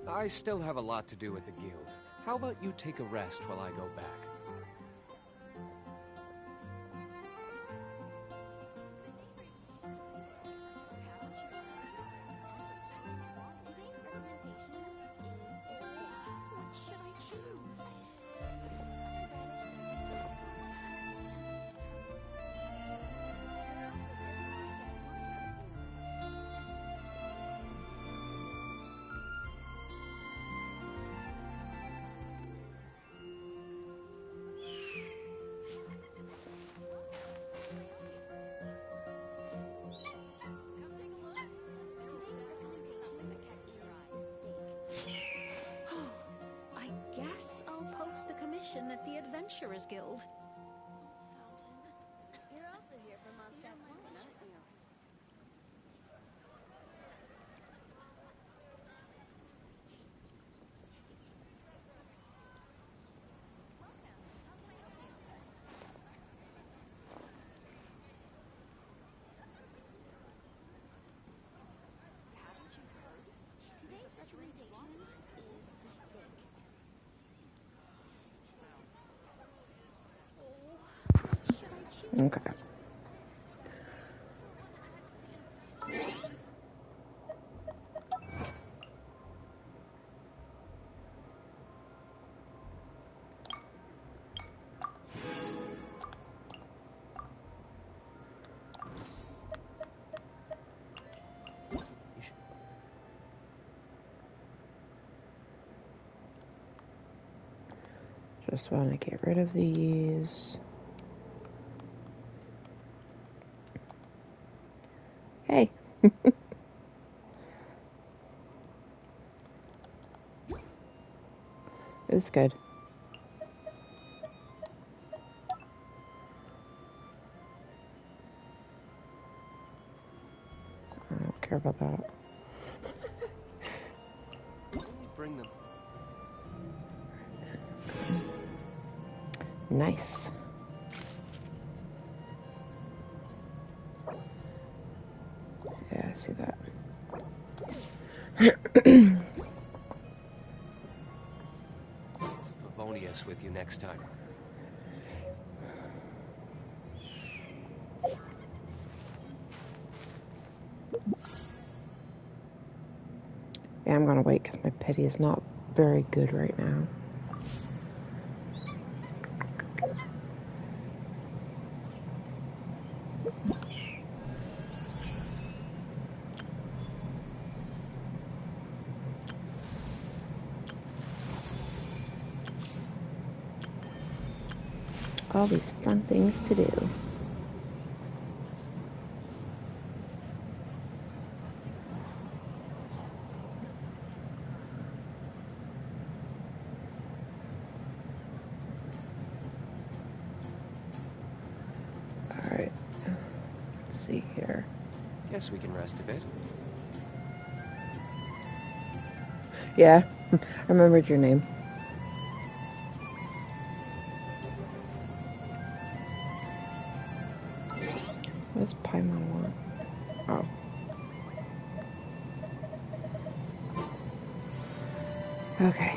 I still have a lot to do at the guild. How about you take a rest while I go back? I guess I'll post a commission at the Adventurers Guild. Fountain. You're also here for Mondstadt's wine, aren't you? Haven't you heard? Today's recommendation is the steak. What should I choose? Okay. Just want to get rid of these. Hey. It's good. I don't care about that. Bring them. Nice. Yeah, I see that. It's Favonius with you next time. Yeah, I'm gonna wait because my pity is not very good right now. All these fun things to do. Alright. Let's see here. Guess we can rest a bit. Yeah, I remembered your name. What does Paimon want? Oh. Okay.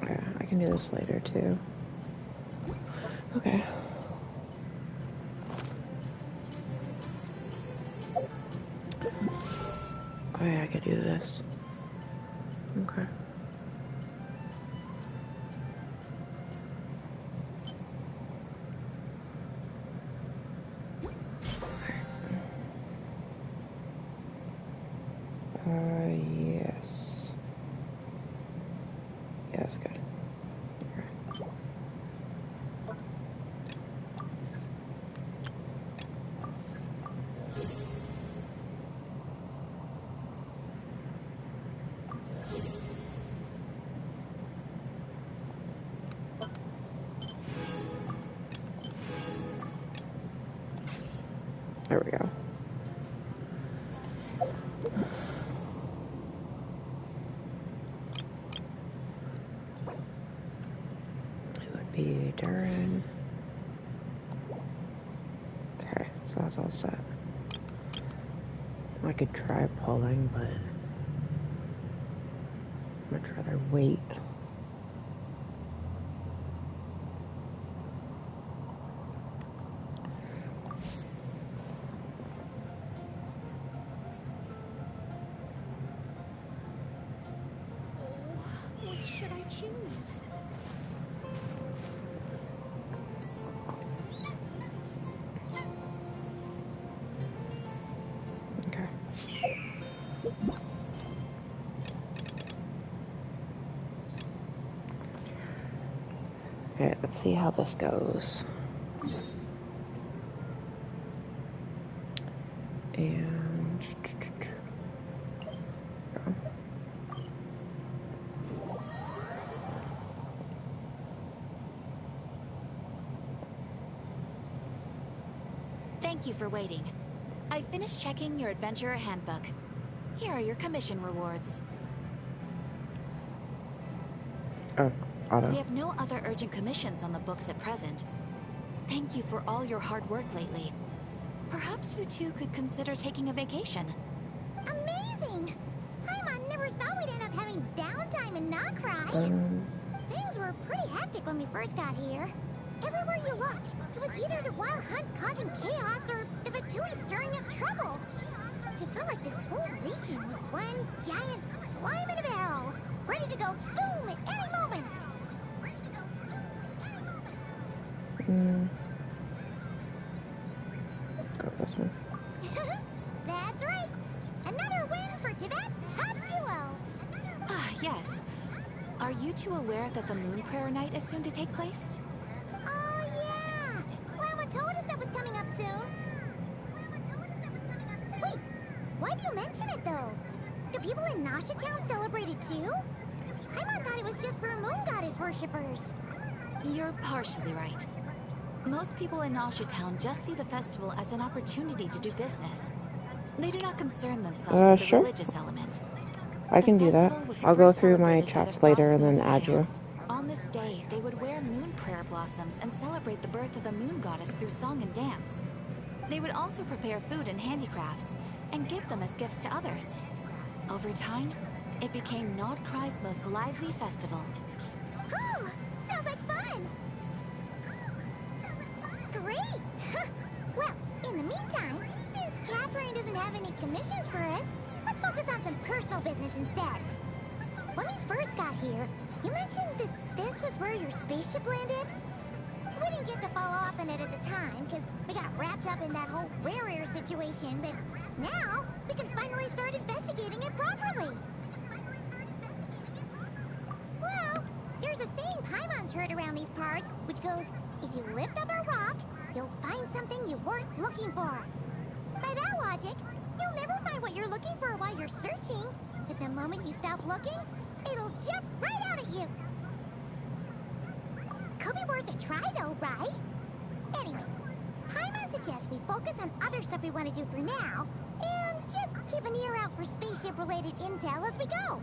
Yeah, I can do this later too. Okay. Oh yeah, I could do this. Okay. Yes. Yeah, that's good. Okay. There we go. It would be Okay, Darren. Okay, so that's all set. I could try pulling, but I'd much rather wait. Oh, which should I choose? Okay. Alright, let's see how this goes. And Thank you for waiting. I finished checking your adventurer handbook. Here are your commission rewards. oh, auto. We have no other urgent commissions on the books at present. Thank you for all your hard work lately. Perhaps you two could consider taking a vacation. Amazing! Paimon never thought we'd end up having downtime in Nokrai. Things were pretty hectic when we first got here. Everywhere you looked, it was either the Wild Hunt causing chaos or the Fatui stirring up trouble. It felt like this whole region was one giant slime in a barrel, ready to go boom at any moment. Go with this one. That's right. Another win for Tibet's top duo. Ah, yes. Are you two aware that the Moon Prayer Night is soon to take place? Oh, yeah. Lama told us that was coming up soon. Wait, why do you mention it, though? Do people in Nasha Town celebrate it, too? Paimon thought it was just for Moon Goddess worshippers. You're partially right. Most people in Nasha Town just see the festival as an opportunity to do business. They do not concern themselves with the Sure. religious element. I can do that. I'll go through my Chats chats later and then add you. On this day, they would wear moon prayer blossoms and celebrate the birth of the moon goddess through song and dance. They would also prepare food and handicrafts and give them as gifts to others. Over time, it became Nodkrai's most lively festival. Whew, sounds like fun. Great. Well, in the meantime, since Catherine doesn't have any commissions for us, let's focus on some personal business instead. When we first got here, you mentioned that this was where your spaceship landed? We didn't get to follow up on it at the time, because we got wrapped up in that whole rare air situation, but now we can finally start investigating it properly. Well, there's a saying Paimon's heard around these parts, which goes, if you lift up a rock, you'll find something you weren't looking for. By that logic, you'll never find what you're looking for while you're searching, but the moment you stop looking, it'll jump right out at you. Could be worth a try though, right? Anyway, Paimon suggests we focus on other stuff we want to do for now, and just keep an ear out for spaceship-related intel as we go.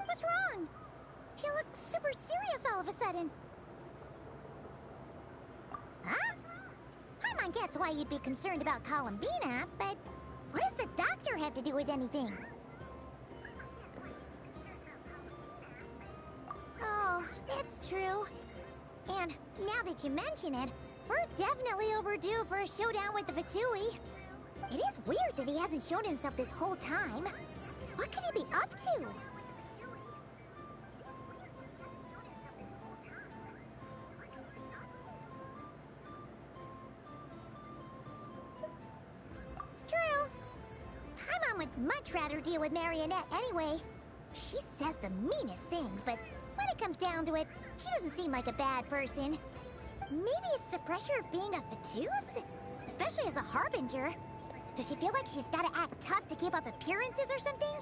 What's wrong? You look super serious all of a sudden. Huh? Paimon gets why you'd be concerned about Columbina, but what does the doctor have to do with anything? Oh, that's true. And now that you mention it, we're definitely overdue for a showdown with the Fatui. It is weird that he hasn't shown himself this whole time. What could he be up to? True. Paimon would much rather deal with Marionette anyway. She says the meanest things, but when it comes down to it, she doesn't seem like a bad person. Maybe it's the pressure of being a Fatuse? Especially as a Harbinger. Does she feel like she's gotta act tough to keep up appearances or something?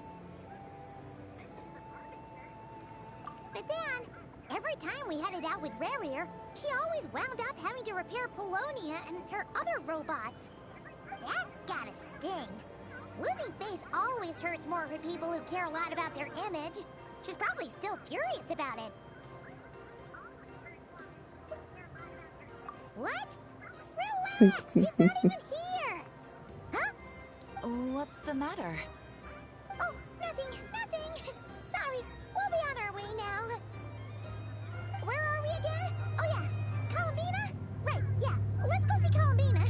But then, every time we headed out with Rarir, she always wound up having to repair Polonia and her other robots. That's gotta sting. Losing face always hurts more for people who care a lot about their image. She's probably still furious about it. What? Relax, she's not even here! Huh? What's the matter? Oh, nothing. Sorry, we'll be on our way now. Where are we again? Oh yeah, Columbina? Right, yeah, let's go see Columbina.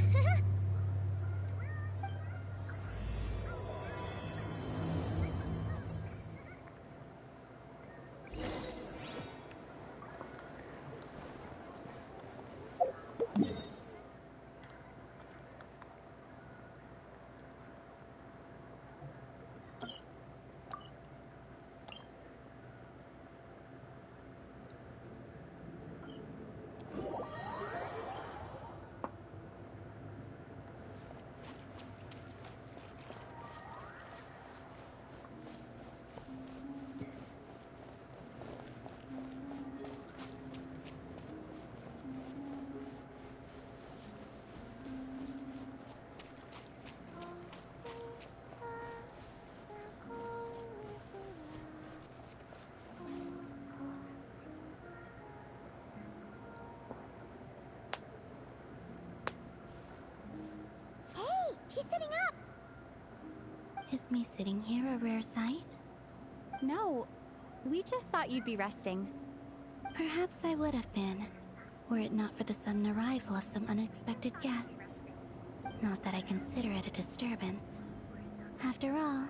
She's sitting up! Is me sitting here a rare sight? No, we just thought you'd be resting. Perhaps I would have been, were it not for the sudden arrival of some unexpected guests. Not that I consider it a disturbance. After all,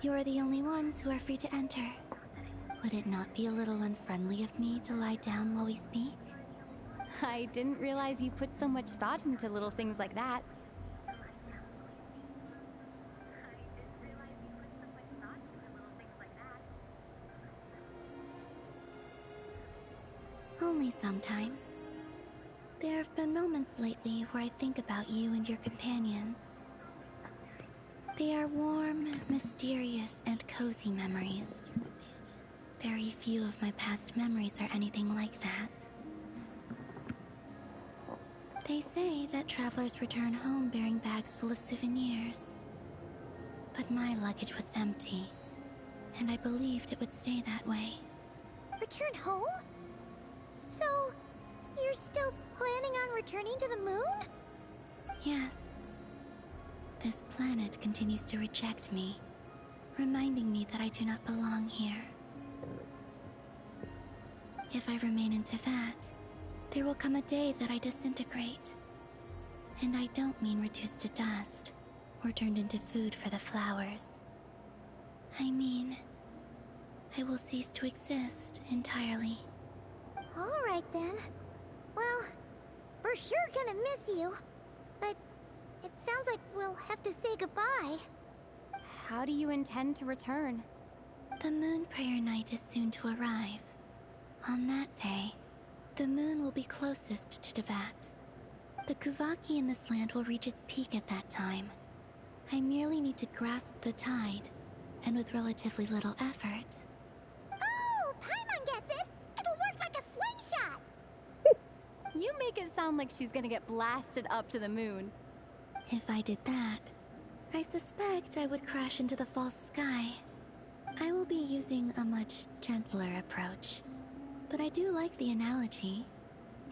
you are the only ones who are free to enter. Would it not be a little unfriendly of me to lie down while we speak? I didn't realize you put so much thought into little things like that. Only sometimes. There have been moments lately where I think about you and your companions. They are warm, mysterious, and cozy memories. Very few of my past memories are anything like that. They say that travelers return home bearing bags full of souvenirs. But my luggage was empty, and I believed it would stay that way. Return home? So, you're still planning on returning to the moon? Yes. This planet continues to reject me, reminding me that I do not belong here. If I remain in Teyvat, there will come a day that I disintegrate. And I don't mean reduced to dust, or turned into food for the flowers. I mean, I will cease to exist entirely. Alright then. Well, we're sure gonna miss you. But it sounds like we'll have to say goodbye. How do you intend to return? The moon prayer night is soon to arrive. On that day, the moon will be closest to Teyvat. The Kuvaki in this land will reach its peak at that time. I merely need to grasp the tide, and with relatively little effort. Oh, Paimon gets it! It'll work like a slingshot! You make it sound like she's gonna get blasted up to the moon. If I did that, I suspect I would crash into the false sky. I will be using a much gentler approach. But I do like the analogy.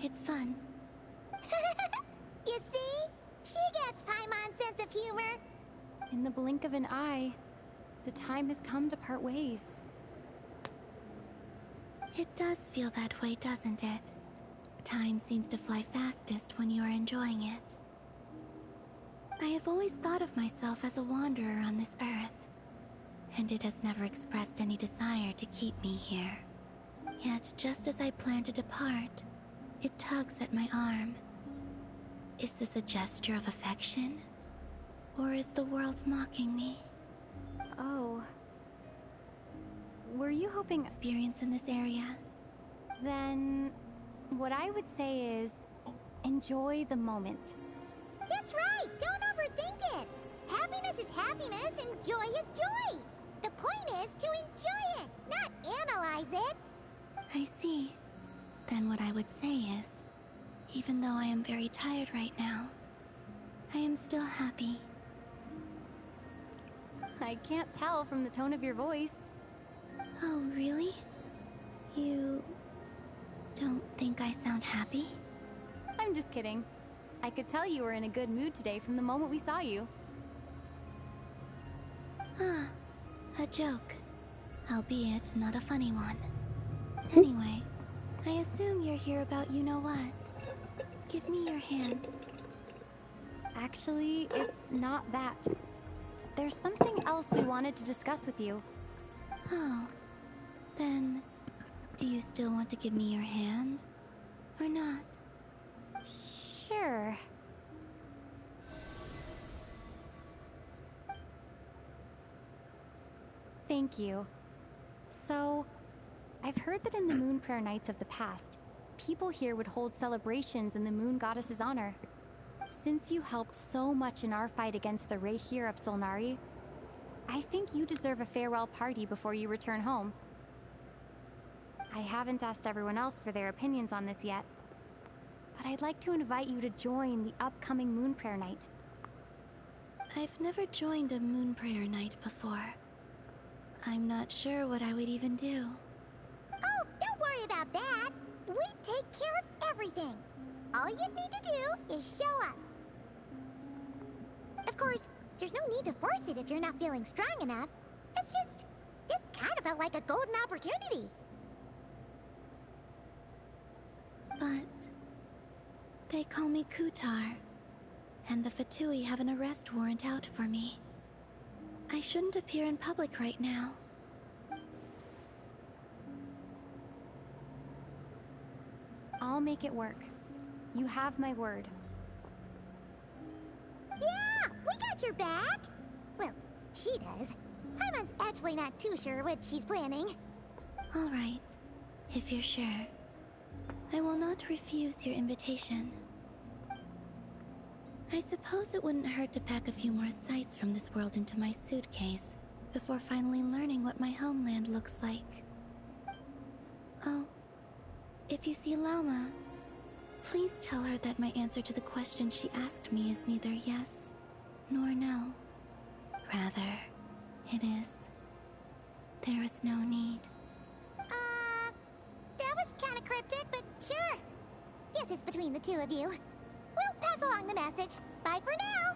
It's fun. You see? She gets Paimon's sense of humor. In the blink of an eye, the time has come to part ways. It does feel that way, doesn't it? Time seems to fly fastest when you are enjoying it. I have always thought of myself as a wanderer on this earth, and it has never expressed any desire to keep me here. Yet, just as I plan to depart, it tugs at my arm. Is this a gesture of affection? Or is the world mocking me? Oh. Were you hoping... Experience in this area? Then... what I would say is... Enjoy the moment. That's right! Don't overthink it! Happiness is happiness and joy is joy! The point is to enjoy it, not analyze it! I see. Then what I would say is, even though I am very tired right now, I am still happy. I can't tell from the tone of your voice. Oh, really? You don't think I sound happy? I'm just kidding. I could tell you were in a good mood today from the moment we saw you. Ah, a joke. Albeit not a funny one. Anyway, I assume you're here about you-know-what. Give me your hand. Actually, it's not that. There's something else we wanted to discuss with you. Oh, then do you still want to give me your hand? Or not? Sure. Thank you. So, I've heard that in the Moon Prayer Nights of the past, people here would hold celebrations in the Moon Goddess's honor. Since you helped so much in our fight against the Rayhir of Solnari, I think you deserve a farewell party before you return home. I haven't asked everyone else for their opinions on this yet, but I'd like to invite you to join the upcoming Moon Prayer Night. I've never joined a Moon Prayer Night before. I'm not sure what I would even do. Oh, don't worry about that! We take care of everything! All you need to do is show up. Of course, there's no need to force it if you're not feeling strong enough. It's just, this kind of felt like a golden opportunity. But they call me Kutar, and the Fatui have an arrest warrant out for me. I shouldn't appear in public right now. I'll make it work. You have my word. Yeah, we got your back! Well, she does. Paimon's actually not too sure what she's planning. All right, if you're sure. I will not refuse your invitation. I suppose it wouldn't hurt to pack a few more sights from this world into my suitcase before finally learning what my homeland looks like. Oh, if you see Lauma, please tell her that my answer to the question she asked me is neither yes nor no. Rather, it is, there is no need. That was kinda cryptic, but sure. Guess it's between the two of you. We'll pass along the message. Bye for now!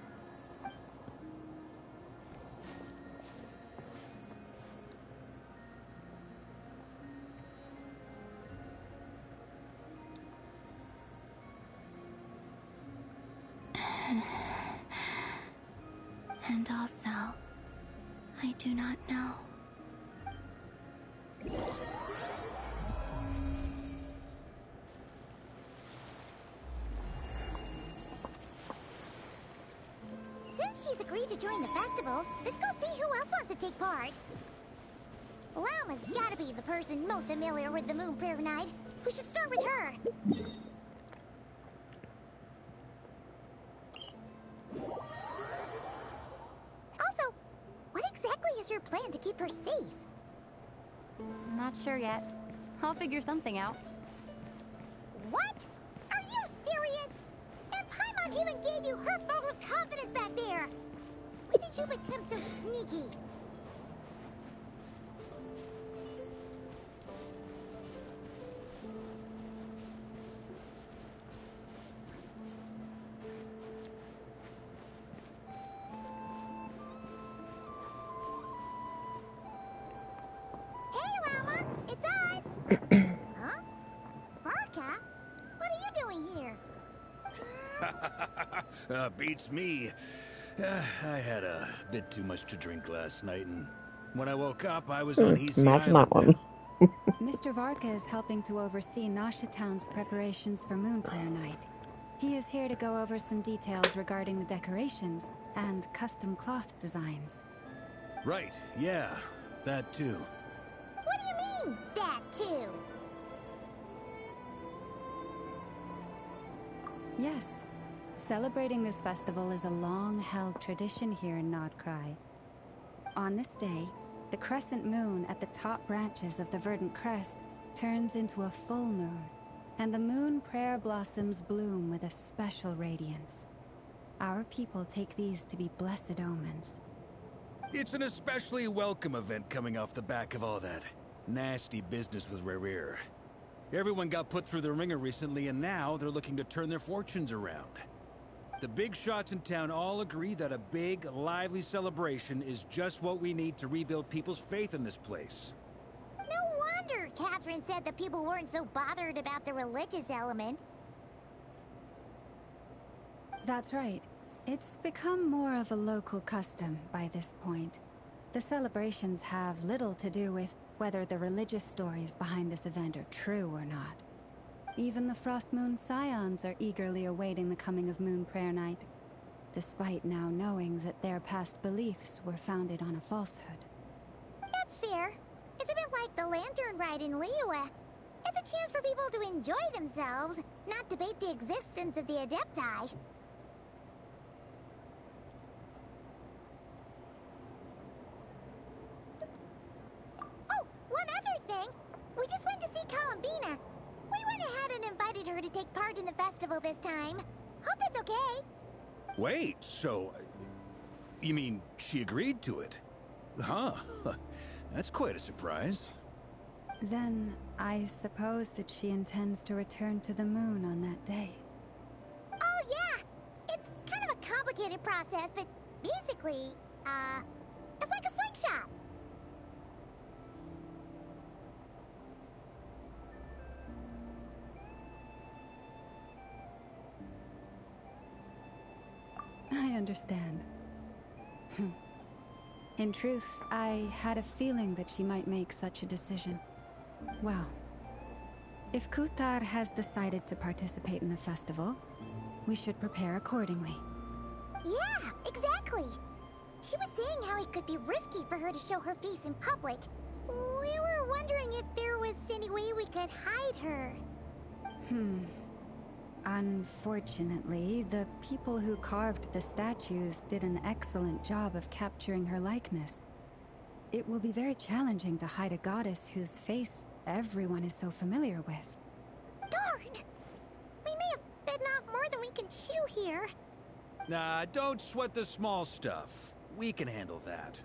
And also, I do not know. Since she's agreed to join the festival, let's go see who else wants to take part. Lauma's gotta be the person most familiar with the Moon Prayer Night. We should start with her. Also, what exactly is your plan to keep her safe? Not sure yet. I'll figure something out. What? Are you serious? And Paimon even gave you her vote of confidence back there! When did you become so sneaky? Hey, Llama! It's us! Huh? Varka? What are you doing here? Beats me. I had a bit too much to drink last night, and when I woke up, I was on Hisi Imagine Island. that one. Mr. Varka is helping to oversee Nasha Town's preparations for Moon Prayer Night. He is here to go over some details regarding the decorations and custom cloth designs. Right, yeah, that too. What do you mean, that too? Yes. Celebrating this festival is a long-held tradition here in Nodcry. On this day, the crescent moon at the top branches of the verdant crest turns into a full moon, and the moon prayer blossoms bloom with a special radiance. Our people take these to be blessed omens. It's an especially welcome event coming off the back of all that nasty business with Rare. Everyone got put through the ringer recently, and now they're looking to turn their fortunes around. The big shots in town all agree that a big, lively celebration is just what we need to rebuild people's faith in this place. No wonder Catherine said the people weren't so bothered about the religious element. That's right. It's become more of a local custom by this point. The celebrations have little to do with whether the religious stories behind this event are true or not. Even the Frost Moon Scions are eagerly awaiting the coming of Moon Prayer Night, despite now knowing that their past beliefs were founded on a falsehood. That's fair. It's a bit like the Lantern Ride in Liyue. It's a chance for people to enjoy themselves, not debate the existence of the Adepti. Oh, one other thing. We just went to see Columbina. We went ahead and invited her to take part in the festival this time. Hope that's okay. Wait, so... you mean she agreed to it? Huh. That's quite a surprise. Then, I suppose that she intends to return to the moon on that day. Oh, yeah! It's kind of a complicated process, but basically, it's like a slingshot. I understand. In truth, I had a feeling that she might make such a decision. Well, if Kuthar has decided to participate in the festival, we should prepare accordingly. Yeah, exactly. She was saying how it could be risky for her to show her face in public. We were wondering if there was any way we could hide her. Unfortunately, the people who carved the statues did an excellent job of capturing her likeness. It will be very challenging to hide a goddess whose face everyone is so familiar with. Darn! We may have bitten off more than we can chew here. Nah, don't sweat the small stuff. We can handle that.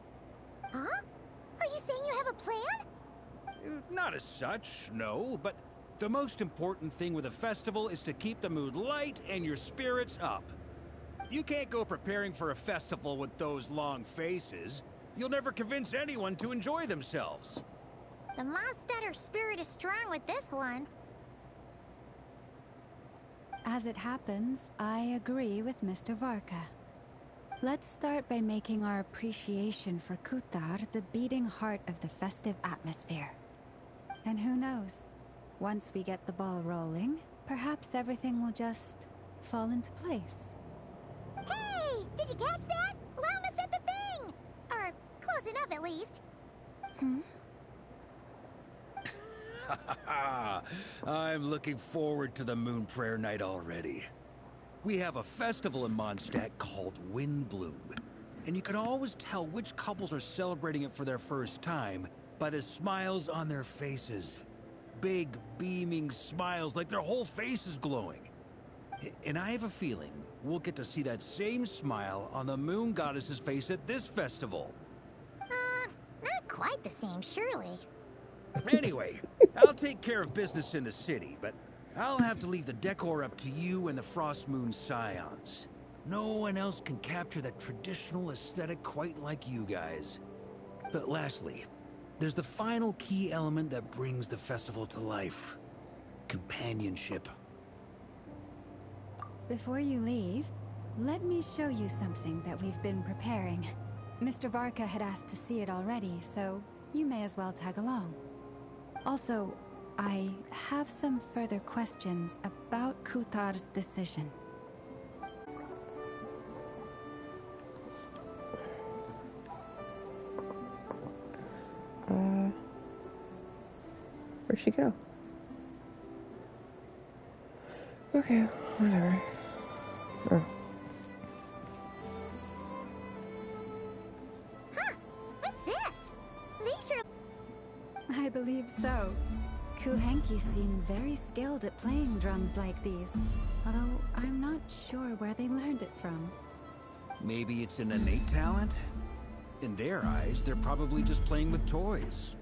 Huh? Are you saying you have a plan? Not as such, no, but the most important thing with a festival is to keep the mood light and your spirits up. You can't go preparing for a festival with those long faces. You'll never convince anyone to enjoy themselves. The Mondstatter spirit is strong with this one. As it happens, I agree with Mr. Varka. Let's start by making our appreciation for Kuthar the beating heart of the festive atmosphere. And who knows? Once we get the ball rolling, perhaps everything will just fall into place. Hey! Did you catch that? Lama said the thing! Or close enough, at least. I'm looking forward to the Moon Prayer Night already. We have a festival in Mondstadt called Windbloom, and you can always tell which couples are celebrating it for their first time by the smiles on their faces. Big, beaming smiles like their whole face is glowing. And I have a feeling we'll get to see that same smile on the Moon Goddess's face at this festival. Not quite the same, surely. Anyway, I'll take care of business in the city, but I'll have to leave the decor up to you and the Frost Moon Scions. No one else can capture that traditional aesthetic quite like you guys. But lastly, there's the final key element that brings the festival to life. Companionship. Before you leave, let me show you something that we've been preparing. Mr. Varka had asked to see it already, so you may as well tag along. Also, I have some further questions about Kuthar's decision. Where'd she go? Okay, whatever. Oh. Huh? What's this? They sure... I believe so. Kuhenki seem very skilled at playing drums like these, although I'm not sure where they learned it from. Maybe it's an innate talent? In their eyes, they're probably just playing with toys.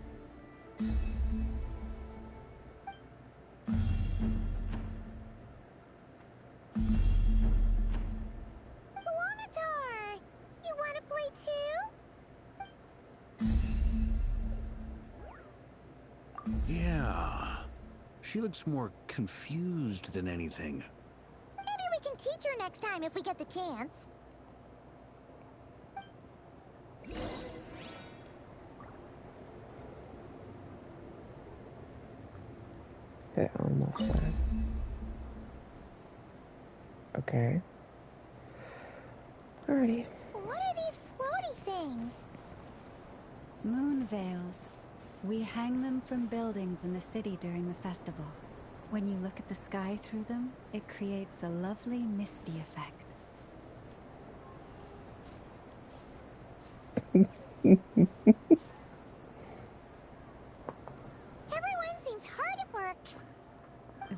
Luanatar! You want to play too? Yeah. She looks more confused than anything. Maybe we can teach her next time if we get the chance. Get on the side. Okay. Alrighty. What are these floaty things? Moon veils. We hang them from buildings in the city during the festival. When you look at the sky through them, it creates a lovely misty effect. Everyone seems hard at work.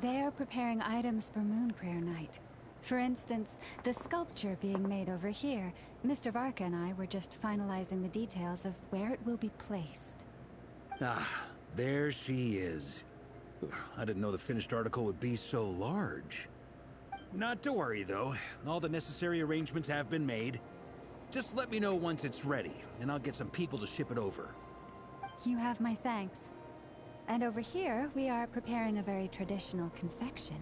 They're preparing items for Moon Prayer Night. For instance, the sculpture being made over here. Mr. Varka and I were just finalizing the details of where it will be placed. Ah, there she is. I didn't know the finished article would be so large. Not to worry, though. All the necessary arrangements have been made. Just let me know once it's ready, and I'll get some people to ship it over. You have my thanks. And over here, we are preparing a very traditional confection.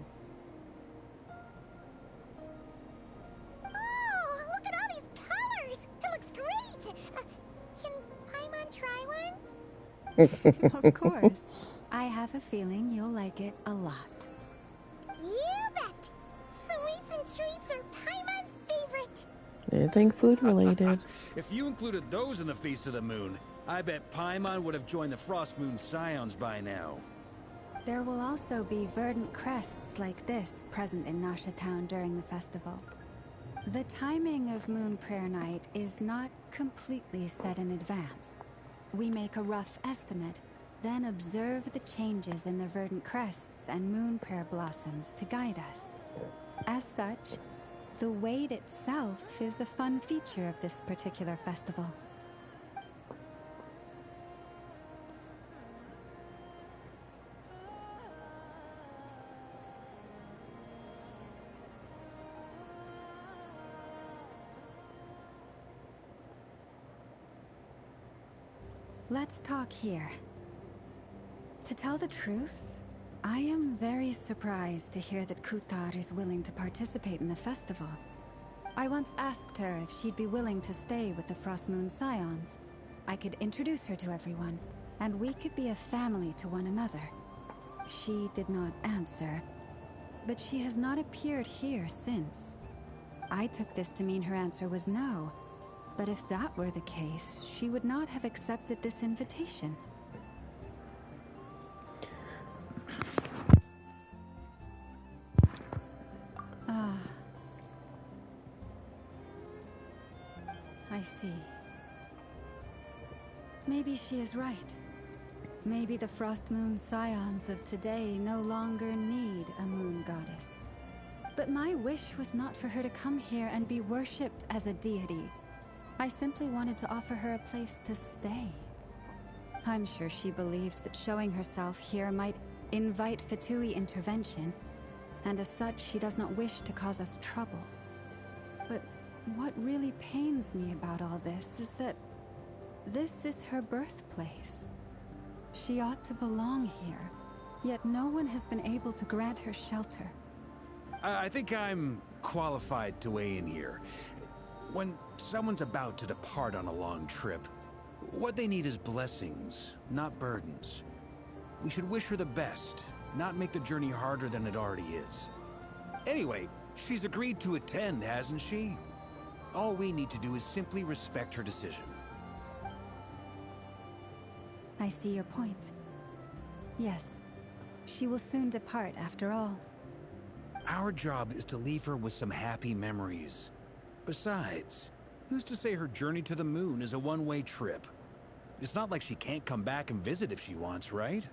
Oh, look at all these colors! It looks great! Can Paimon try one? Of course. I have a feeling you'll like it a lot. You bet! Sweets and treats are Paimon's favorite! Anything food related? If you included those in the Feast of the Moon, I bet Paimon would have joined the Frost Moon Scions by now. There will also be verdant crests like this present in Nasha Town during the festival. The timing of Moon Prayer Night is not completely set in advance. We make a rough estimate, then observe the changes in the verdant crests and moon prayer blossoms to guide us. As such, the wait itself is a fun feature of this particular festival. Let's talk here. To tell the truth, I am very surprised to hear that Kuthar is willing to participate in the festival. I once asked her if she'd be willing to stay with the Frost Moon Scions. I could introduce her to everyone, and we could be a family to one another. She did not answer, but she has not appeared here since. I took this to mean her answer was no, but if that were the case, she would not have accepted this invitation. I see. Maybe she is right. Maybe the Frost Moon Scions of today no longer need a moon goddess. But my wish was not for her to come here and be worshipped as a deity. I simply wanted to offer her a place to stay. I'm sure she believes that showing herself here might invite Fatui intervention, and as such she does not wish to cause us trouble. But what really pains me about all this is that this is her birthplace. She ought to belong here, yet no one has been able to grant her shelter. I think I'm qualified to weigh in here. When someone's about to depart on a long trip, what they need is blessings, not burdens. We should wish her the best, not make the journey harder than it already is. Anyway, she's agreed to attend, hasn't she? All we need to do is simply respect her decision. I see your point. Yes, she will soon depart after all. Our job is to leave her with some happy memories. Besides, who's to say her journey to the moon is a one-way trip? It's not like she can't come back and visit if she wants, right?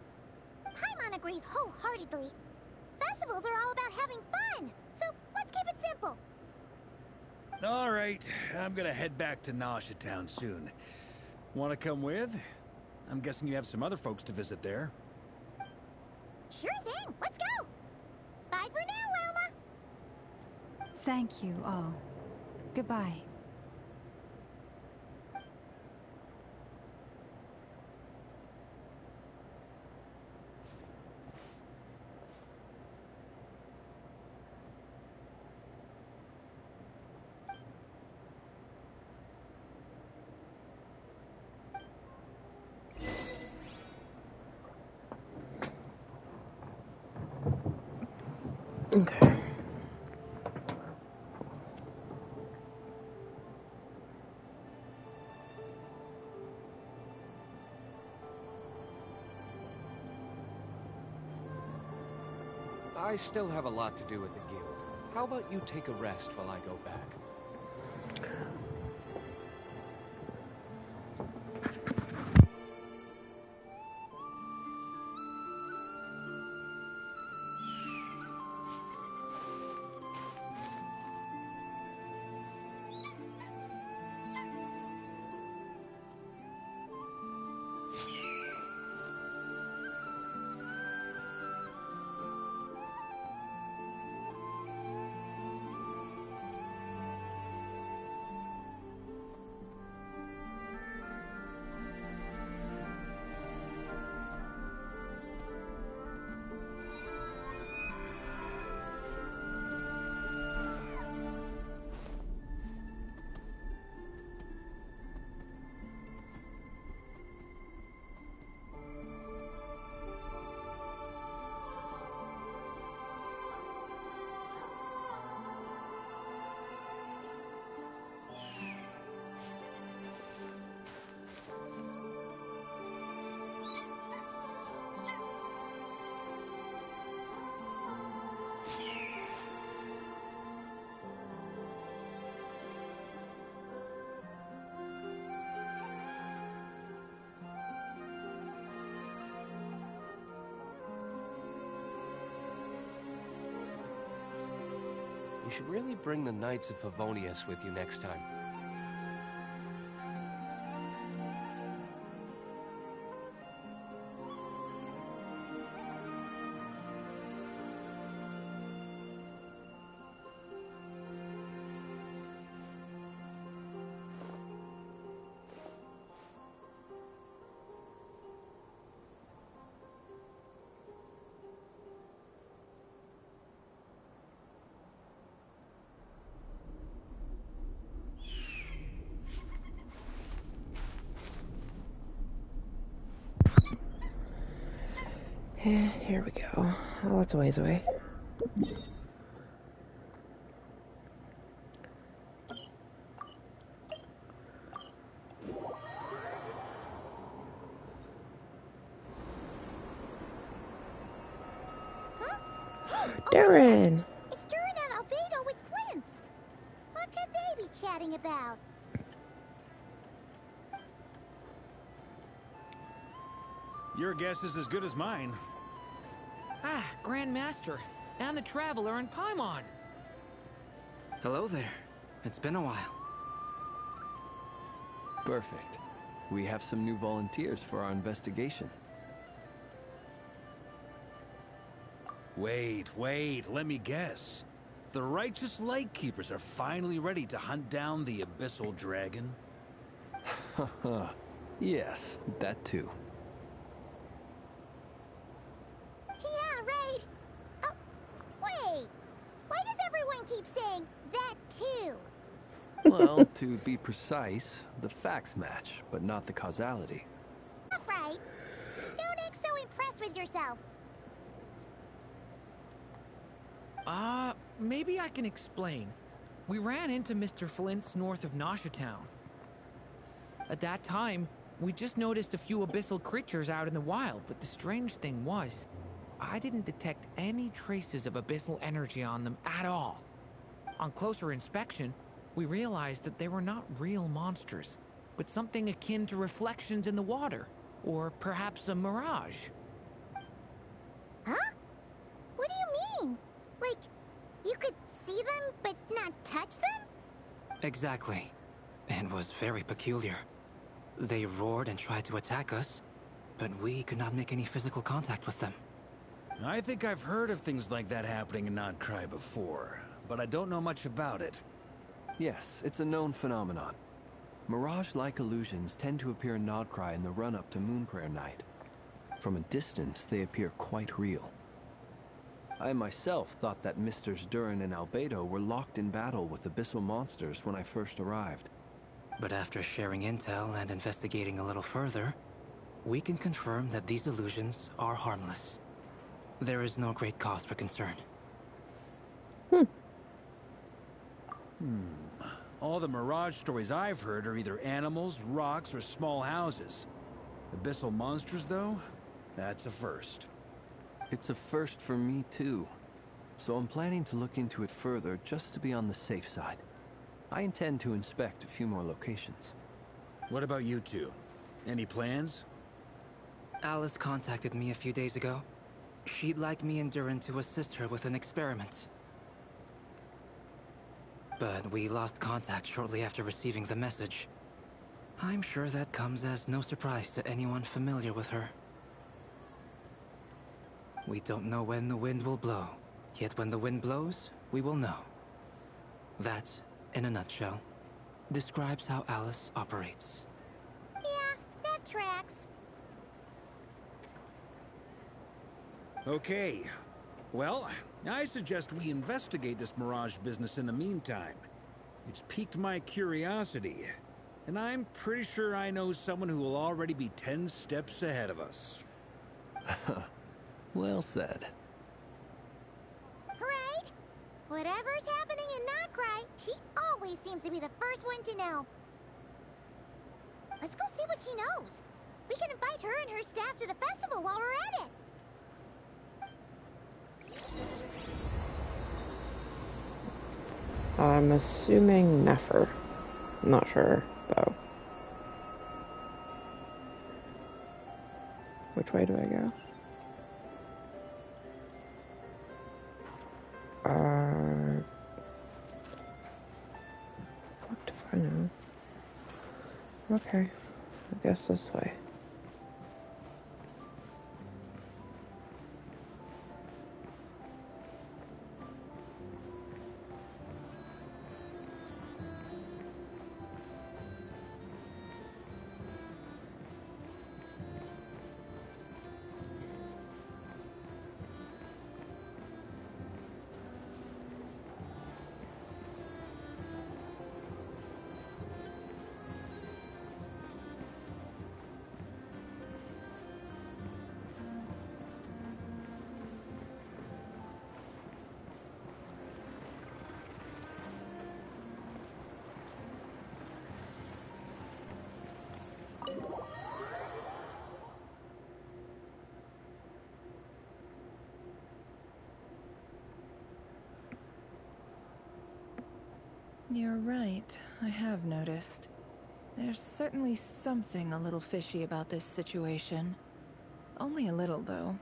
Paimon agrees wholeheartedly. Festivals are all about having fun, so let's keep it simple. All right, I'm gonna head back to Nasha Town soon. Want to come with? I'm guessing you have some other folks to visit there. Sure thing, let's go! Bye for now, Wilma! Thank you all. Goodbye. Okay. I still have a lot to do with the guild. How about you take a rest while I go back? You should really bring the Knights of Favonius with you next time. Yeah, here we go. Oh, that's a ways away. Darren! It's Duran and Albedo with Flints! What could they be chatting about? Your guess is as good as mine. Ah, Grand Master, and the Traveler and Paimon. Hello there. It's been a while. Perfect. We have some new volunteers for our investigation. Wait, let me guess. The righteous Lightkeepers are finally ready to hunt down the Abyssal Dragon? Haha. Yes, that too. Yeah, right! Oh, wait! Why does everyone keep saying that too? Well, to be precise, the facts match, but not the causality. That's right. Don't act so impressed with yourself. Maybe I can explain. We ran into Mr. Flint's north of Nasha Town. At that time, we just noticed a few abyssal creatures out in the wild, but the strange thing was, I didn't detect any traces of abyssal energy on them at all. On closer inspection, we realized that they were not real monsters, but something akin to reflections in the water, or perhaps a mirage. Huh? What do you mean? Like, you could see them, but not touch them? Exactly. It was very peculiar. They roared and tried to attack us, but we could not make any physical contact with them. I think I've heard of things like that happening in Notcry before, but I don't know much about it. Yes, it's a known phenomenon. Mirage-like illusions tend to appear in Notcry in the run-up to Moonprayer Night. From a distance, they appear quite real. I myself thought that Misters Durin and Albedo were locked in battle with abyssal monsters when I first arrived. But after sharing intel and investigating a little further, we can confirm that these illusions are harmless. There is no great cause for concern. All the Mirage stories I've heard are either animals, rocks, or small houses. Abyssal monsters, though? That's a first. It's a first for me, too. So I'm planning to look into it further just to be on the safe side. I intend to inspect a few more locations. What about you two? Any plans? Alice contacted me a few days ago. She'd like me and Durin to assist her with an experiment. But we lost contact shortly after receiving the message. I'm sure that comes as no surprise to anyone familiar with her. We don't know when the wind will blow, yet when the wind blows, we will know. That, in a nutshell, describes how Alice operates. Yeah, that tracks. Okay. Well, I suggest we investigate this Mirage business in the meantime. It's piqued my curiosity, and I'm pretty sure I know someone who will already be 10 steps ahead of us. Well said. Right? Whatever's happening in Notcry, she always seems to be the first one to know. Let's go see what she knows. We can invite her and her staff to the festival while we're at it. I'm assuming Nefer. I'm not sure, though. Which way do I go? Fuck if I know. Okay, I guess this way. You're right, I have noticed. There's certainly something a little fishy about this situation. Only a little, though.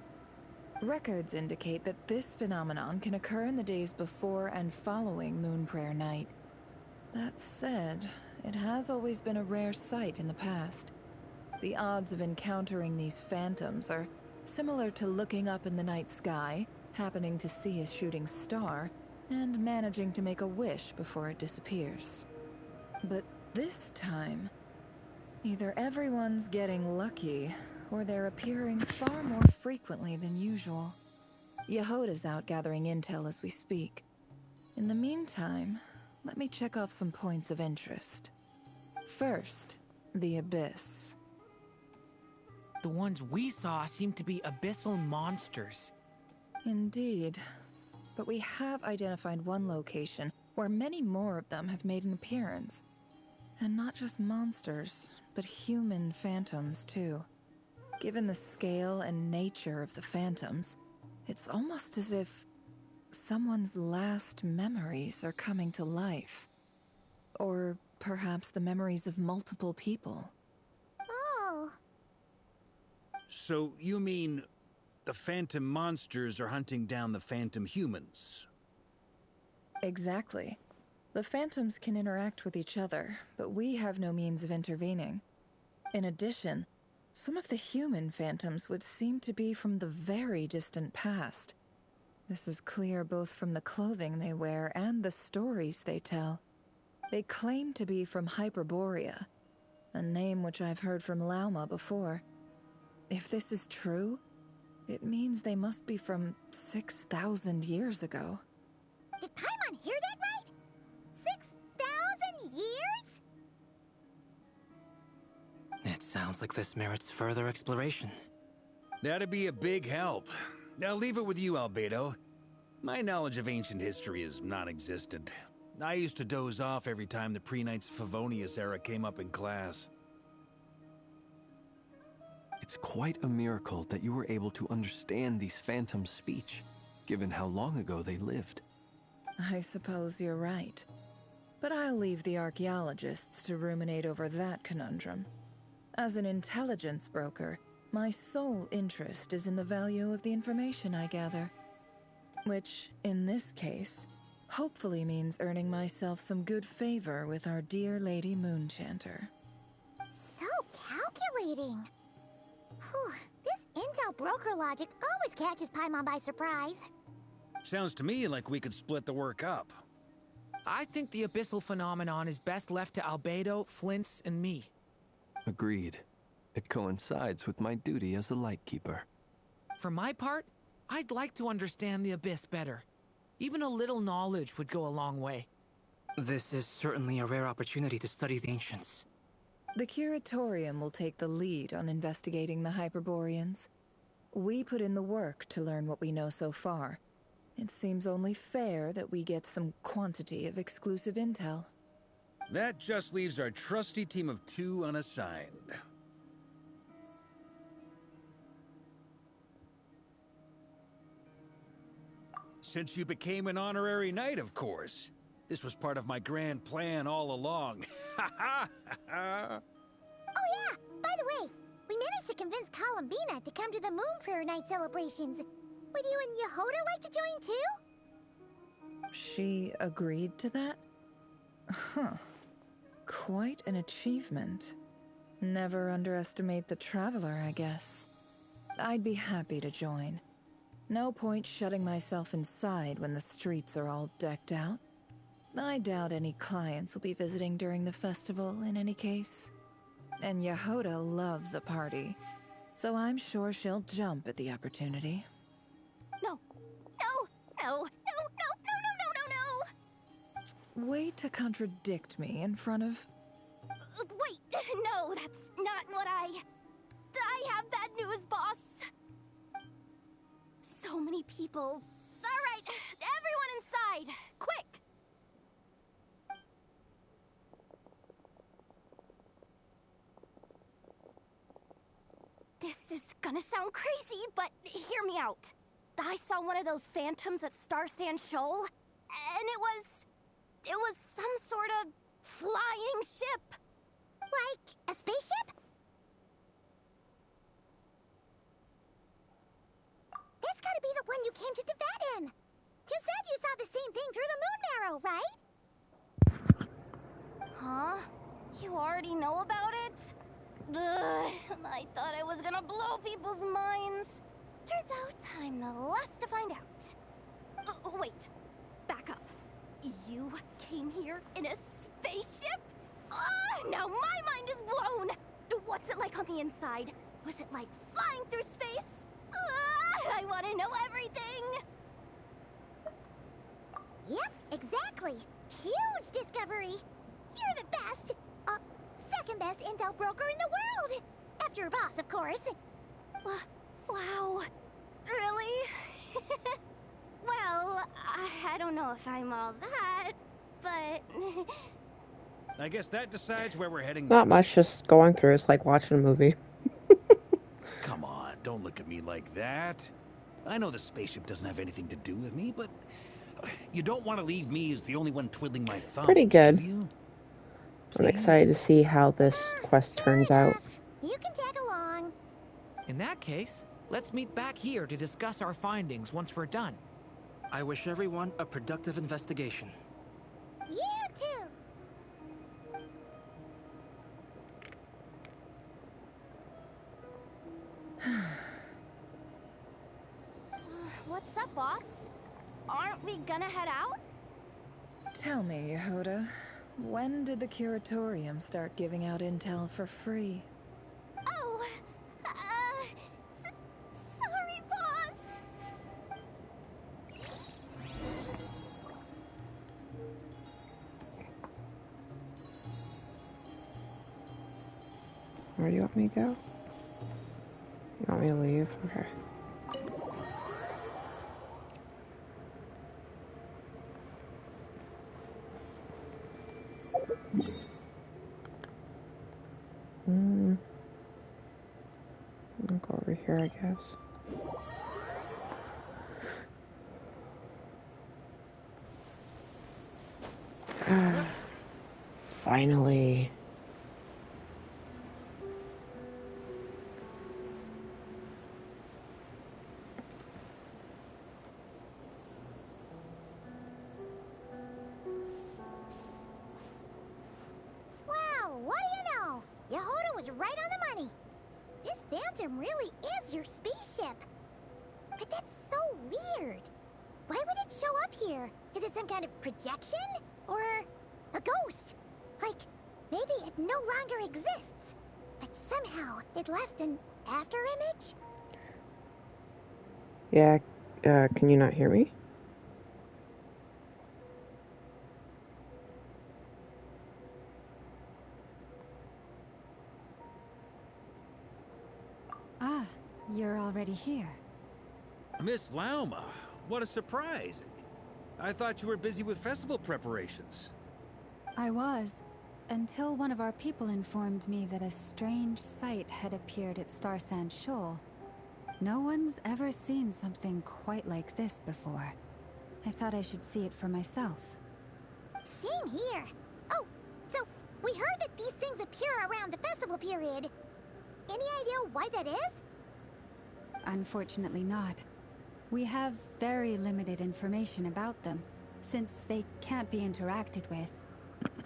Records indicate that this phenomenon can occur in the days before and following Moonprayer Night. That said, it has always been a rare sight in the past. The odds of encountering these phantoms are similar to looking up in the night sky, happening to see a shooting star, and managing to make a wish before it disappears. But this time, either everyone's getting lucky, or they're appearing far more frequently than usual. Yehoda's out gathering intel as we speak. In the meantime, let me check off some points of interest. First, the Abyss. The ones we saw seem to be abyssal monsters. Indeed. But we have identified one location where many more of them have made an appearance. And not just monsters, but human phantoms too. Given the scale and nature of the phantoms, It's almost as if someone's last memories are coming to life. Or perhaps the memories of multiple people. Oh. So you mean the phantom monsters are hunting down the phantom humans? Exactly. The phantoms can interact with each other, but we have no means of intervening. In addition, some of the human phantoms would seem to be from the very distant past. This is clear both from the clothing they wear and the stories they tell. They claim to be from Hyperborea, a name which I've heard from Lauma before. If this is true, it means they must be from 6,000 years ago. Did Paimon hear that right? 6,000 years? It sounds like this merits further exploration. That'd be a big help. I'll leave it with you, Albedo. My knowledge of ancient history is non-existent. I used to doze off every time the pre-Knights Favonius era came up in class. It's quite a miracle that you were able to understand these phantoms' speech, given how long ago they lived. I suppose you're right. But I'll leave the archaeologists to ruminate over that conundrum. As an intelligence broker, my sole interest is in the value of the information I gather. Which, in this case, hopefully means earning myself some good favor with our dear Lady Moonchanter. So calculating. Whew, this intel broker logic always catches Paimon by surprise. Sounds to me like we could split the work up. I think the abyssal phenomenon is best left to Albedo, Flints, and me. Agreed. It coincides with my duty as a lightkeeper. For my part, I'd like to understand the abyss better. Even a little knowledge would go a long way. This is certainly a rare opportunity to study the ancients. The Curatorium will take the lead on investigating the Hyperboreans. We put in the work to learn what we know so far. It seems only fair that we get some quantity of exclusive intel. That just leaves our trusty team of 2 unassigned. Since you became an honorary knight, of course. This was part of my grand plan all along. Ha ha ha! Oh yeah, by the way, we managed to convince Columbina to come to the Moonprayer Night celebrations. Would you and Yehoda like to join too? She agreed to that? Huh. Quite an achievement. Never underestimate the traveler, I guess. I'd be happy to join. No point shutting myself inside when the streets are all decked out. I doubt any clients will be visiting during the festival in any case. And Yehoda loves a party, so I'm sure she'll jump at the opportunity. No. No. No. No. No. No. No. No. No. No. Way to contradict me in front of... Wait. No, that's not what I have bad news, boss. So many people. All right, everyone inside, quick! This is gonna sound crazy, but hear me out. I saw one of those phantoms at Star Sand Shoal, and it was some sort of flying ship. Like a spaceship? That's gotta be the one you came to Tibet in. You said you saw the same thing through the moon marrow, right? Huh? You already know about it? Ugh, I thought I was gonna blow people's minds. Turns out I'm the last to find out. Wait, back up. You came here in a spaceship? Now my mind is blown! What's it like on the inside? Was it like flying through space? I want to know everything! Yep, exactly. Huge discovery. You're the best. Second best intel broker in the world. After your boss, of course. Wow. Really? Well, I don't know if I'm all that, but... I guess that decides where we're heading Not next. much, just going through. It's like watching a movie. Come on, don't look at me like that. I know the spaceship doesn't have anything to do with me, but you don't want to leave me as the only one twiddling my thumbs, Pretty good. do you? I'm excited to see how this quest turns out. You can tag along. In that case, let's meet back here to discuss our findings once we're done. I wish everyone a productive investigation. You too. What's up, boss? Aren't we gonna head out? Tell me, Yehuda, when did the Curatorium start giving out intel for free? Oh, sorry, boss. Where do you want me to go? You want me to leave? Okay. I'll go over here, I guess. Finally. Well, what do you know? Yehuda was right on the money. This Phantom really is your spaceship. But that's so weird. Why would it show up here? Is it some kind of projection? Or a ghost? Like, maybe it no longer exists. But somehow it left an afterimage? Yeah, can you not hear me? Ah, you're already here. Miss Lauma, what a surprise. I thought you were busy with festival preparations. I was, until one of our people informed me that a strange sight had appeared at Starsand Shoal. No one's ever seen something quite like this before. I thought I should see it for myself. Same here. Oh, so we heard that these things appear around the festival period. Any idea why that is? Unfortunately not. We have very limited information about them, since they can't be interacted with.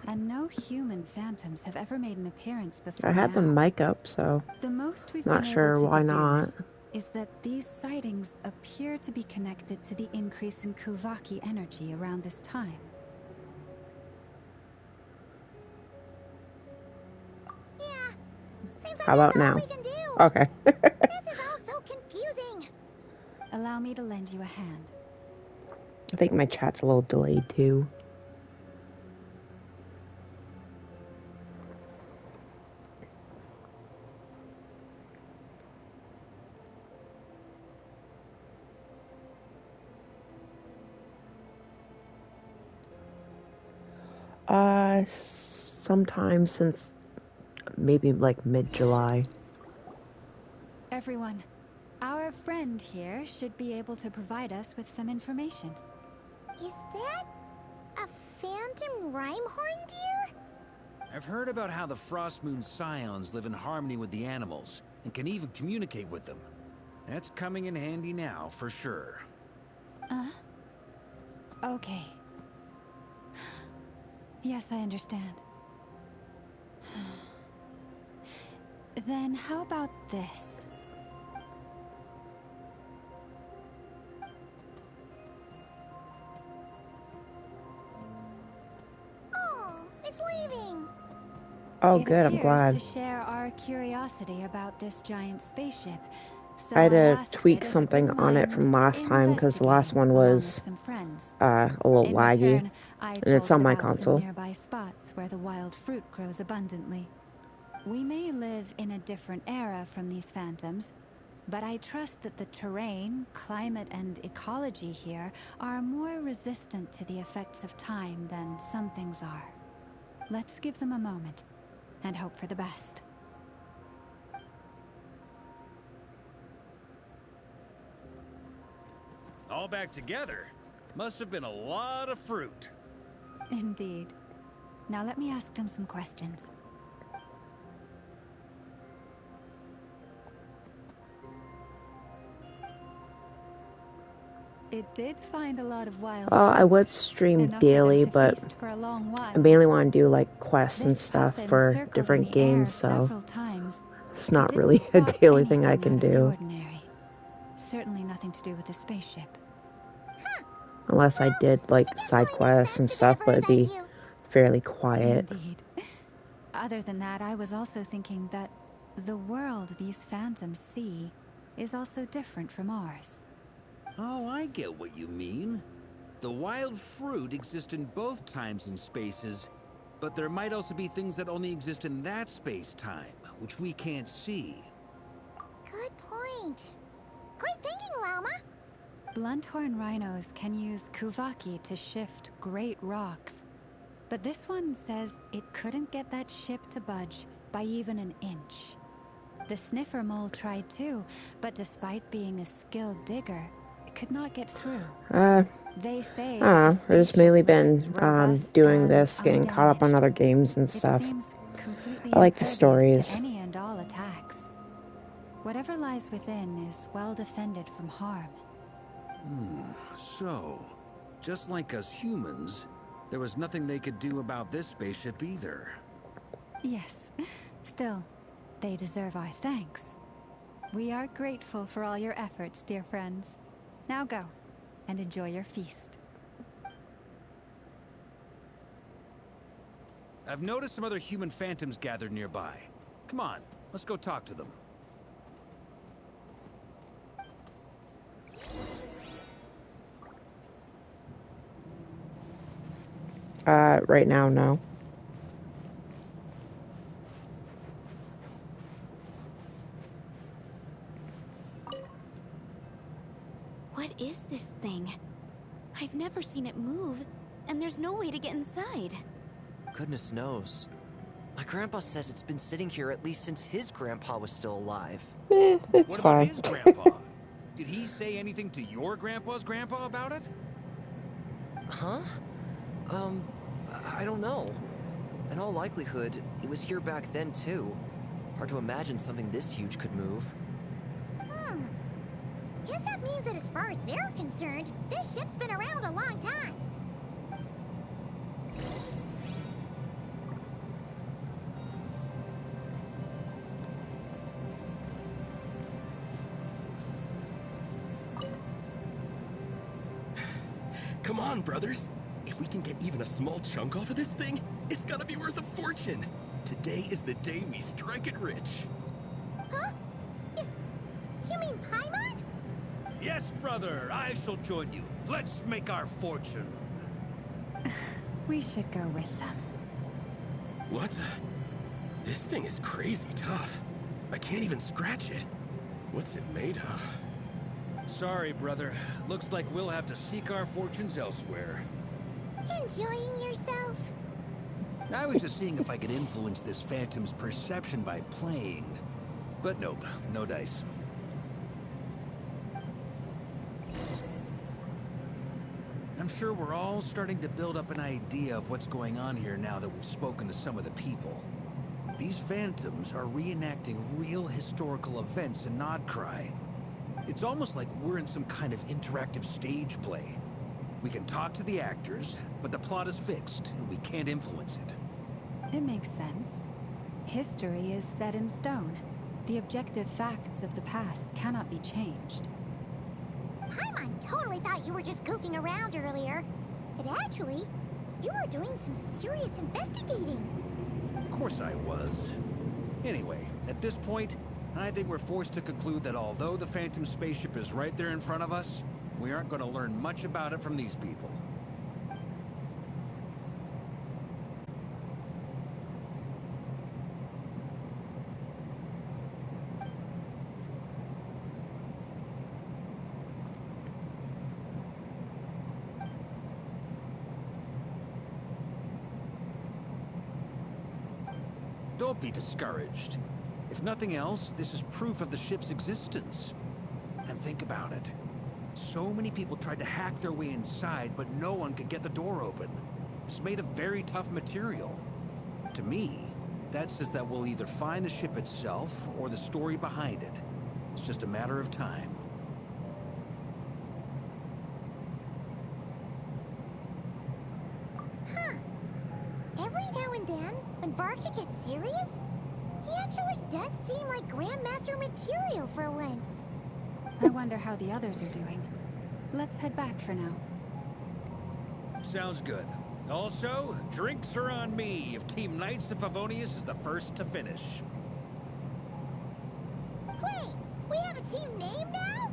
And no human phantoms have ever made an appearance before I had the now. mic up, so The most we've not been sure able to why not. deduce is that these sightings appear to be connected to the increase in Kuvaki energy around this time. Yeah, seems like How about that's all now? we can do. Okay. This is all so confusing. Allow me to lend you a hand. I think my chat's a little delayed too. Sometime since maybe like mid-July. Everyone, our friend here should be able to provide us with some information. Is that a phantom Rhymehorn deer? I've heard about how the Frost Moon Scions live in harmony with the animals and can even communicate with them. That's coming in handy now, for sure. Okay. Yes, I understand. Then how about this? Oh, it's leaving. Oh, It good. I'm appears glad. to share our curiosity about this giant spaceship. So I had to asked tweak it if something wouldn't on it mind from last time because the last one investigating along was with some friends. a little In laggy, return, I and it's told on my about some console. nearby spots where the wild fruit grows abundantly. We may live in a different era from these phantoms, but I trust that the terrain, climate, and ecology here are more resistant to the effects of time than some things are. Let's give them a moment and hope for the best. All back together? Must have been a lot of fruit. Indeed. Now let me ask them some questions. It did find a lot of wild Well, I would fruit, stream enough for them daily, to but feast for a long while. I mainly want to do like quests and This stuff puffin for circled different in the air games, so several times. it's It not didn't really a spot daily thing I anything can out of the do. ordinary. Certainly nothing to do with the spaceship. Unless I did like side quests and stuff, but it'd be fairly quiet. Indeed. Other than that, I was also thinking that the world these phantoms see is also different from ours. Oh, I get what you mean. The wild fruit exists in both times and spaces, but there might also be things that only exist in that space-time, which we can't see. Good point. Great thinking, Llama. Blunthorn rhinos can use Kuvaki to shift great rocks, but this one says it couldn't get that ship to budge by even an inch. The sniffer mole tried too, but despite being a skilled digger, it could not get through. They say I don't know. I've just mainly been doing and this, getting caught up on other games and It stuff. seems completely I like the impervious stories. to any and all attacks. Whatever lies within is well defended from harm. So, just like us humans, there was nothing they could do about this spaceship either. Yes. Still, they deserve our thanks. We are grateful for all your efforts, dear friends. Now go, and enjoy your feast. I've noticed some other human phantoms gathered nearby. Come on, let's go talk to them. Right now, no. What is this thing? I've never seen it move, and there's no way to get inside. Goodness knows. My grandpa says it's been sitting here at least since his grandpa was still alive. It's What fine. about his grandpa? Did he say anything to your grandpa's grandpa about it? Huh? I don't know. In all likelihood, he was here back then too. Hard to imagine something this huge could move. Guess that means that as far as they're concerned, this ship's been around a long time. Come on, brothers. If we can get even a small chunk off of this thing, it's gotta be worth a fortune. Today is the day we strike it rich. Huh? You mean Paimon? Yes, brother, I shall join you. Let's make our fortune. We should go with them. What the? This thing is crazy tough. I can't even scratch it. What's it made of? Sorry, brother. Looks like we'll have to seek our fortunes elsewhere. Enjoying yourself? I was just seeing if I could influence this phantom's perception by playing. But nope, no dice. I'm sure we're all starting to build up an idea of what's going on here now that we've spoken to some of the people. These phantoms are reenacting real historical events in Nodcry. It's almost like we're in some kind of interactive stage play. We can talk to the actors, but the plot is fixed, and we can't influence it. It makes sense. History is set in stone. The objective facts of the past cannot be changed. Paimon totally thought you were just goofing around earlier. But actually, you were doing some serious investigating. Of course I was. Anyway, at this point, I think we're forced to conclude that although the Phantom spaceship is right there in front of us, we aren't going to learn much about it from these people. Don't be discouraged. If nothing else, this is proof of the ship's existence. And think about it. So many people tried to hack their way inside, but no one could get the door open. It's made of very tough material. To me, that says that we'll either find the ship itself or the story behind it. It's just a matter of time. Huh. Every now and then, when Varka gets serious, he actually does seem like Grandmaster material for once. I wonder how the others are doing. Let's head back for now. Sounds good. Also, drinks are on me if Team Knights of Favonius is the first to finish. Wait, we have a team name now?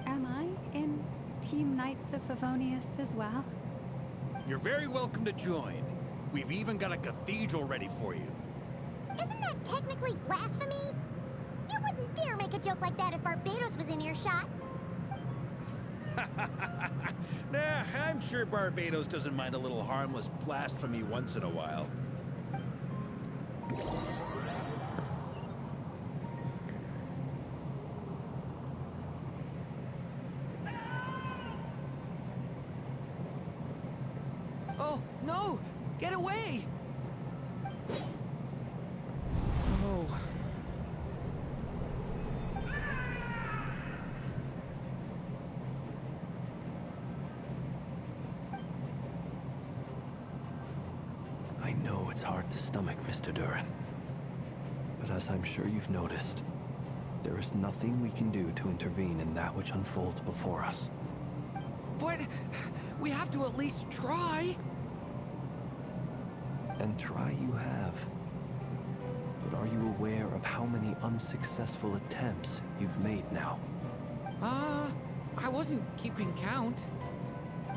Am I in Team Knights of Favonius as well? You're very welcome to join. We've even got a cathedral ready for you. Isn't that technically blasphemy? You wouldn't dare make a joke like that if Barbados was in earshot. Nah, I'm sure Barbados doesn't mind a little harmless blasphemy once in a while. Oh, no! Get away! Oh. I know it's hard to stomach, Mr. Duran. But as I'm sure you've noticed, there is nothing we can do to intervene in that which unfolds before us. But we have to at least try. And try you have. But are you aware of how many unsuccessful attempts you've made now? I wasn't keeping count.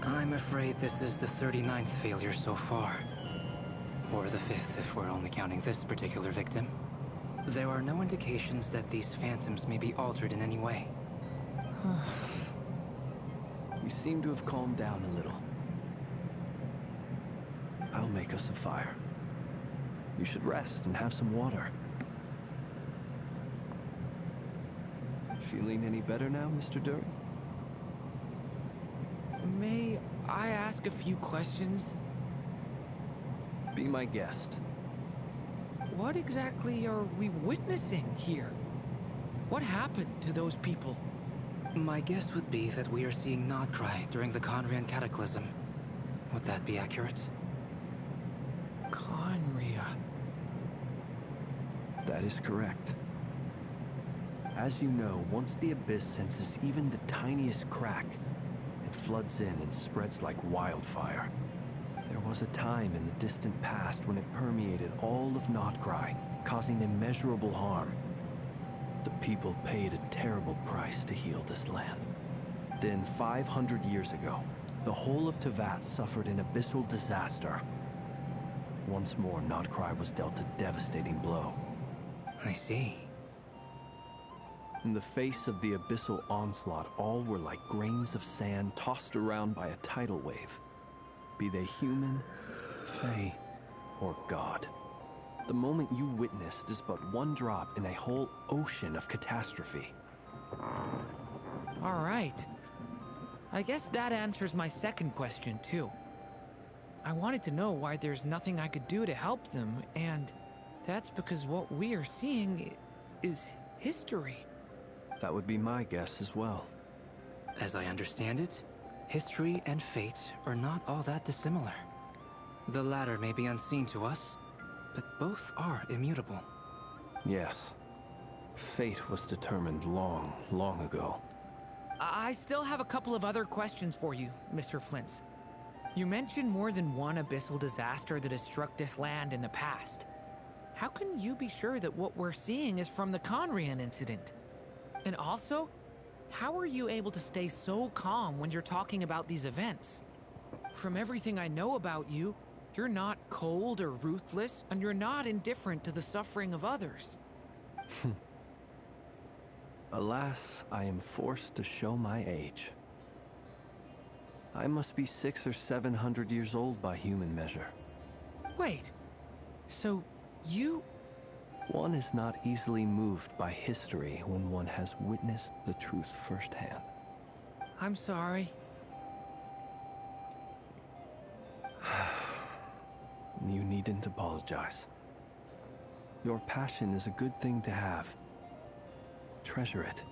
I'm afraid this is the 39th failure so far. Or the 5th if we're only counting this particular victim. There are no indications that these phantoms may be altered in any way. You seem to have calmed down a little. I'll make us a fire. You should rest and have some water. Feeling any better now, Mr. Duran? May I ask a few questions? Be my guest. What exactly are we witnessing here? What happened to those people? My guess would be that we are seeing Nodcry during the Conrian Cataclysm. Would that be accurate? Conria. That is correct. As you know, once the Abyss senses even the tiniest crack, it floods in and spreads like wildfire. There was a time in the distant past when it permeated all of Nodcry, causing immeasurable harm. The people paid a terrible price to heal this land. Then, 500 years ago, the whole of Teyvat suffered an abyssal disaster. Once more, Nodcry was dealt a devastating blow. I see. In the face of the abyssal onslaught, all were like grains of sand tossed around by a tidal wave. Be they human, fae, or god. The moment you witnessed is but one drop in a whole ocean of catastrophe. All right. I guess that answers my second question, too. I wanted to know why there's nothing I could do to help them, and that's because what we are seeing is history. That would be my guess as well. As I understand it, history and fate are not all that dissimilar. The latter may be unseen to us, but both are immutable. Yes. Fate was determined long, long ago. I still have a couple of other questions for you, Mr. Flint. You mentioned more than one abyssal disaster that has struck this land in the past. How can you be sure that what we're seeing is from the Conrian incident? And also, how are you able to stay so calm when you're talking about these events? From everything I know about you, you're not cold or ruthless, and you're not indifferent to the suffering of others. Alas, I am forced to show my age. I must be 600 or 700 years old by human measure. Wait, so you... One is not easily moved by history when one has witnessed the truth firsthand. I'm sorry. You needn't apologize. Your passion is a good thing to have. Treasure it,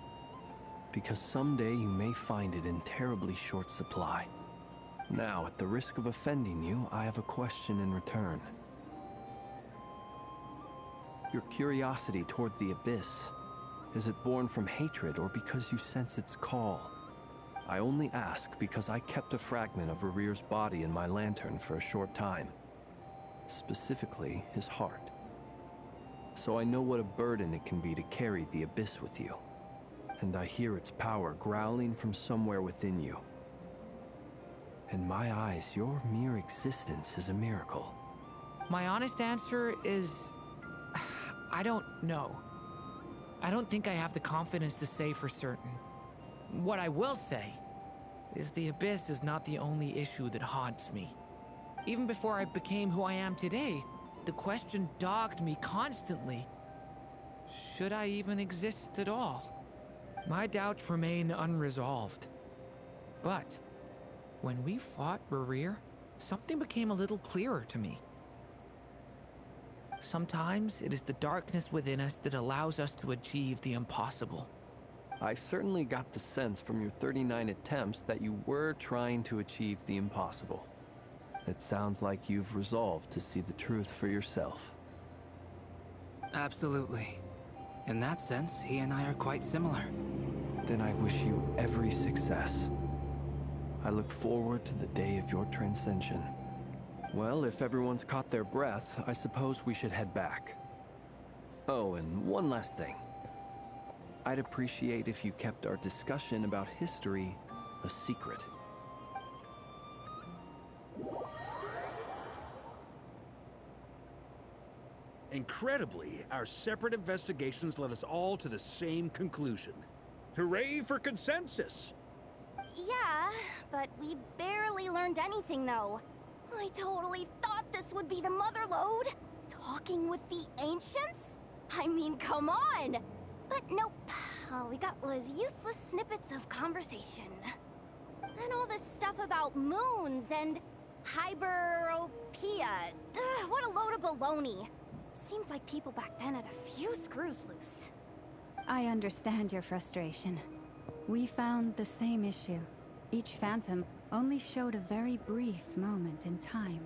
because someday you may find it in terribly short supply. Now, at the risk of offending you, I have a question in return. Your curiosity toward the Abyss, is it born from hatred or because you sense its call? I only ask because I kept a fragment of Rerear's body in my lantern for a short time. Specifically, his heart. So I know what a burden it can be to carry the Abyss with you. And I hear its power growling from somewhere within you. In my eyes, your mere existence is a miracle. My honest answer is... I don't know. I don't think I have the confidence to say for certain. What I will say is the Abyss is not the only issue that haunts me. Even before I became who I am today, the question dogged me constantly. Should I even exist at all? My doubts remain unresolved. But when we fought Rerear, something became a little clearer to me. Sometimes it is the darkness within us that allows us to achieve the impossible. I certainly got the sense from your 39 attempts that you were trying to achieve the impossible. It sounds like you've resolved to see the truth for yourself. Absolutely. In that sense, he and I are quite similar. Then I wish you every success. I look forward to the day of your transcension. Well, if everyone's caught their breath, I suppose we should head back. Oh, and one last thing. I'd appreciate if you kept our discussion about history a secret. Incredibly, our separate investigations led us all to the same conclusion. Hooray for consensus! Yeah, but we barely learned anything, though. I totally thought this would be the mother lode. Talking with the ancients? I mean, come on! But nope. All we got was useless snippets of conversation. And all this stuff about moons and hyperopia. What a load of baloney. Seems like people back then had a few screws loose. I understand your frustration. We found the same issue. Each phantom only showed a very brief moment in time.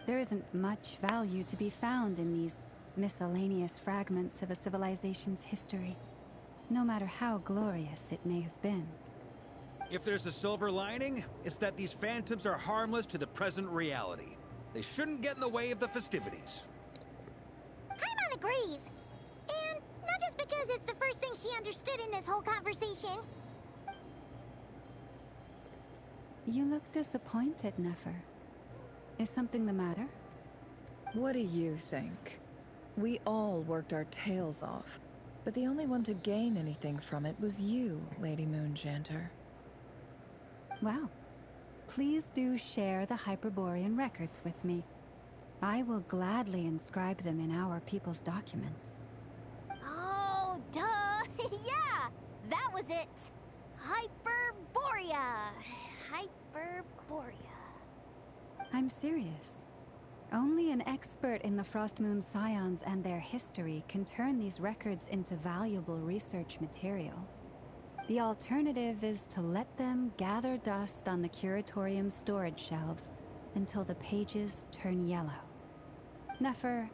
There isn't much value to be found in these miscellaneous fragments of a civilization's history, no matter how glorious it may have been. If there's a silver lining, it's that these phantoms are harmless to the present reality. They shouldn't get in the way of the festivities. Paimon agrees. And not just because it's the first thing she understood in this whole conversation. You look disappointed, Nefer. Is something the matter? What do you think? We all worked our tails off, but the only one to gain anything from it was you, Lady Moonjanter. Well, please do share the Hyperborean records with me. I will gladly inscribe them in our people's documents. Oh, duh! Yeah! That was it! Hyperborea! Hyperborea. I'm serious. Only an expert in the Frostmoon Scions and their history can turn these records into valuable research material. The alternative is to let them gather dust on the Curatorium's storage shelves until the pages turn yellow. Nefer,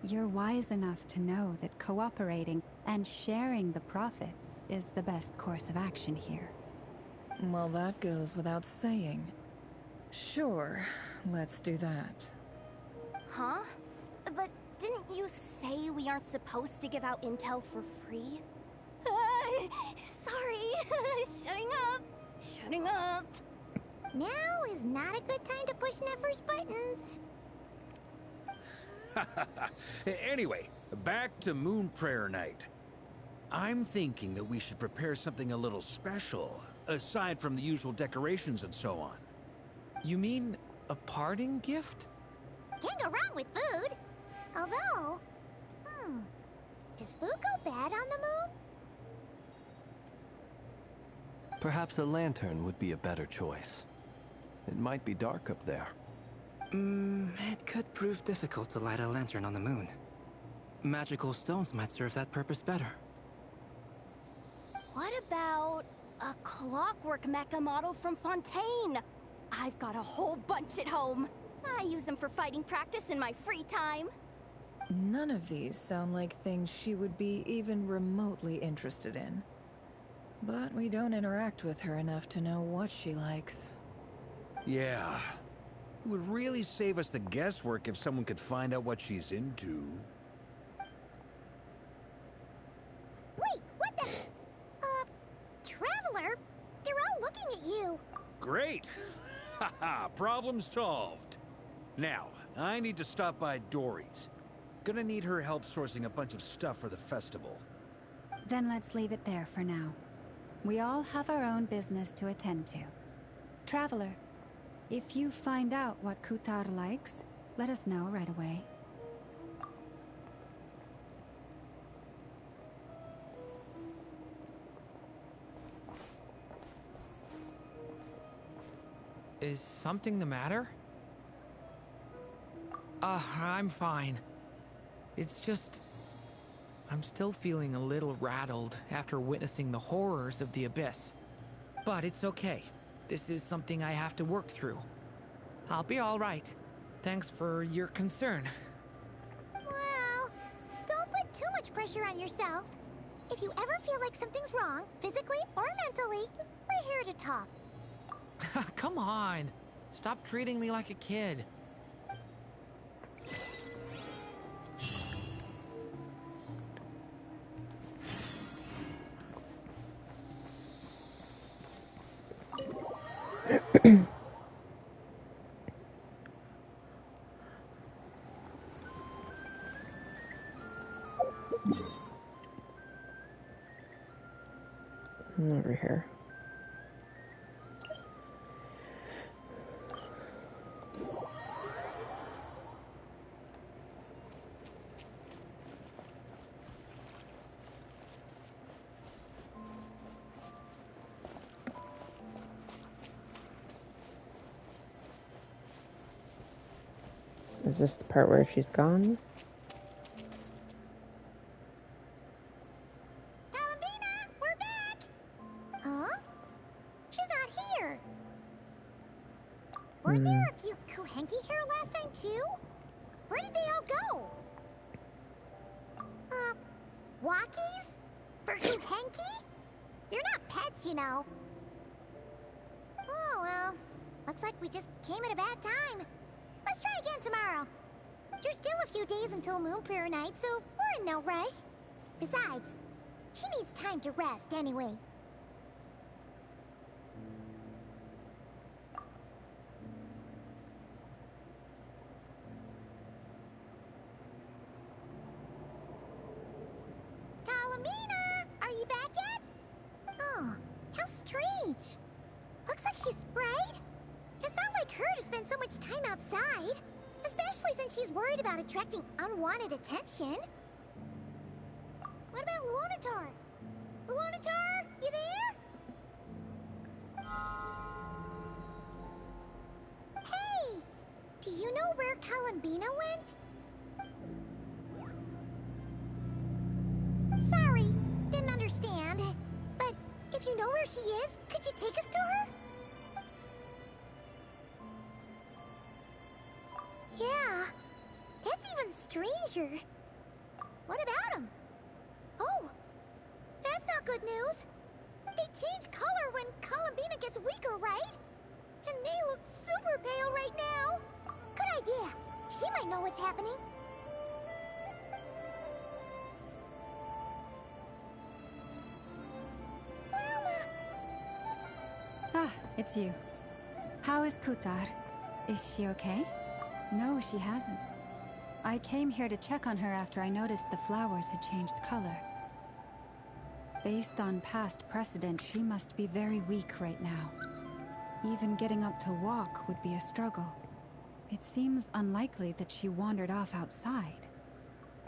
you're wise enough to know that cooperating and sharing the profits is the best course of action here. Well, that goes without saying. Sure, let's do that. Huh? But didn't you say we aren't supposed to give out intel for free? Sorry. Shutting up. Shutting up. Now is not a good time to push Nefer's buttons. Anyway, back to Moon Prayer Night. I'm thinking that we should prepare something a little special, aside from the usual decorations and so on. You mean a parting gift? Can't go wrong with food. Although, does food go bad on the moon? Perhaps a lantern would be a better choice. It might be dark up there. It could prove difficult to light a lantern on the moon. Magical stones might serve that purpose better. What about a clockwork mecha model from Fontaine? I've got a whole bunch at home. I use them for fighting practice in my free time. None of these sound like things she would be even remotely interested in. But we don't interact with her enough to know what she likes. Yeah. It would really save us the guesswork if someone could find out what she's into. Wait, what the? Traveler? They're all looking at you. Great! Haha, problem solved. Now, I need to stop by Dory's. Gonna need her help sourcing a bunch of stuff for the festival. Then let's leave it there for now. We all have our own business to attend to. Traveler, if you find out what Kutar likes, let us know right away. Is something the matter? I'm fine. It's just... I'm still feeling a little rattled after witnessing the horrors of the Abyss. But it's okay. This is something I have to work through. I'll be all right. Thanks for your concern. Well, don't put too much pressure on yourself. If you ever feel like something's wrong, physically or mentally, we're here to talk. Come on. Stop treating me like a kid. Over here. Is this the part where she's gone? Alambina, we're back! Huh? She's not here. Weren't there a few Kuhenki here last time too? Where did they all go? Walkies? For Kuhenki? You're not pets, you know. Oh well, looks like we just came at a bad time. Let's try again tomorrow. There's still a few days until Moon Prayer Night, so we're in no rush. Besides, she needs time to rest anyway. Calamina! Are you back yet? Oh, how strange. Looks like she's sprayed. It's not like her to spend so much time outside, especially since she's worried about attracting unwanted attention. What about Luonatar? Luonatar, you there? Hey! Do you know where Calambina went? Sorry, didn't understand. But if you know where she is, could you take us to her? Yeah, that's even stranger. What about him? Oh, that's not good news. They change color when Calambina gets weaker, right? And they look super pale right now. Good idea. She might know what's happening. Mama! Ah, it's you. How is Kutar? Is she okay? No, she hasn't. I came here to check on her after I noticed the flowers had changed color. Based on past precedent, she must be very weak right now. Even getting up to walk would be a struggle. It seems unlikely that she wandered off outside.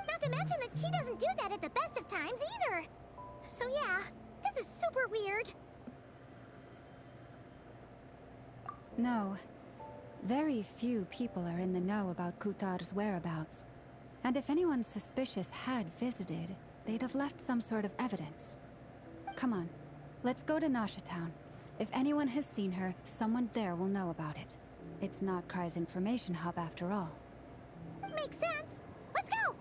Not to mention that she doesn't do that at the best of times either. So yeah, this is super weird. No. Very few people are in the know about Kutar's whereabouts. And if anyone suspicious had visited, they'd have left some sort of evidence. Come on, let's go to Nasha Town. If anyone has seen her, someone there will know about it. It's Notcry's information hub after all. Makes sense. Let's go!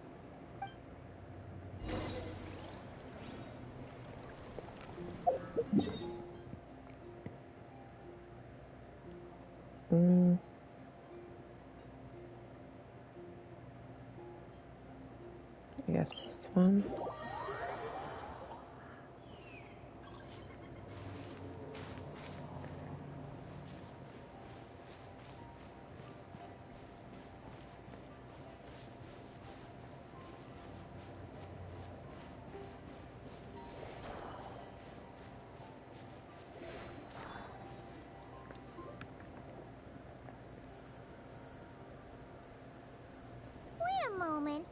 I guess this one. Wait a moment.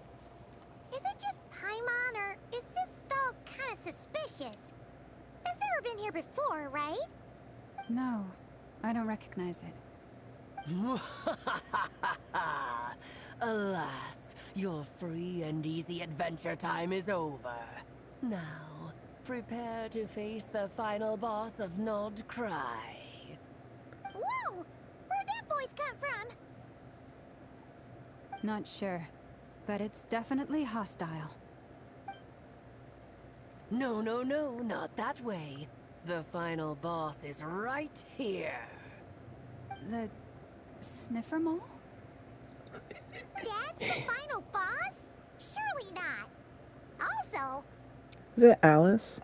Is it just Paimon, or is this stall kind of suspicious? It's never been here before, right? No, I don't recognize it. Alas, your free and easy adventure time is over. Now, prepare to face the final boss of Nodcry. Whoa! Where'd that voice come from? Not sure, but it's definitely hostile. No, not that way. The final boss is right here. The sniffer mole? That's the final boss? Surely not. Also, Is it Alice?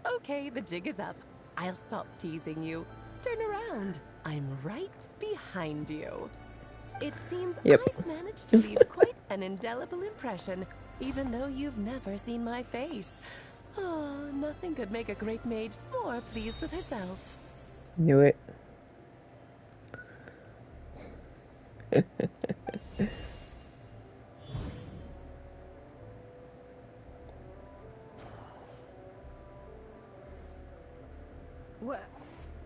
Okay, the jig is up. I'll stop teasing you. Turn around. I'm right behind you. It seems Yep. I've managed to leave quite an indelible impression, even though you've never seen my face. Oh, nothing could make a great mage more pleased with herself. Knew it.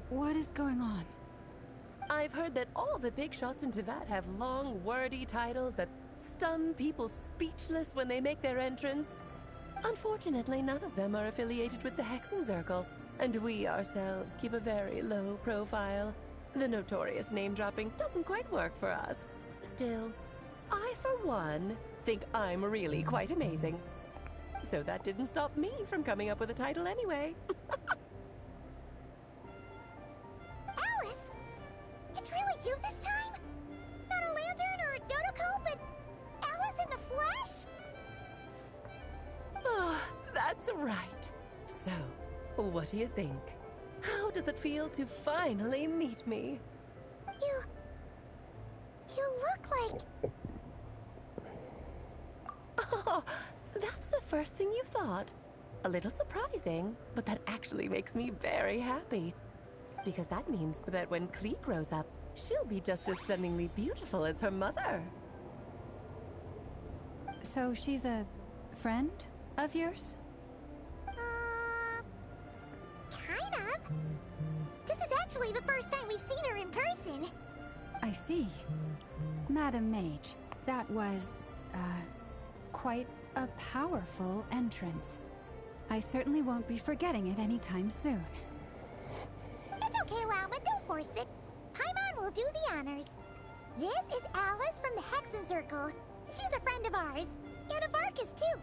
What is going on? I've heard that all the big shots in Teyvat have long, wordy titles that stun people speechless when they make their entrance. Unfortunately, none of them are affiliated with the Hexenzirkel, and we ourselves keep a very low profile. The notorious name-dropping doesn't quite work for us. Still, I, for one, think I'm really quite amazing. So that didn't stop me from coming up with a title anyway. Alice! It's really you this time? Not a lantern or a Dodoko, but Alice in the flesh? Oh, that's right. So, what do you think? How does it feel to finally meet me? You look like... Oh, that's the first thing you thought. A little surprising, but that actually makes me very happy. Because that means that when Klee grows up, she'll be just as stunningly beautiful as her mother. So she's a friend of yours? Kind of. This is actually the first time we've seen her in person. I see. Madam Mage, that was, quite a powerful entrance. I certainly won't be forgetting it anytime soon. It's okay, Lauma, don't force it. Paimon will do the honors. This is Alice from the Hexenzirkel. She's a friend of ours. And of Arcus, too.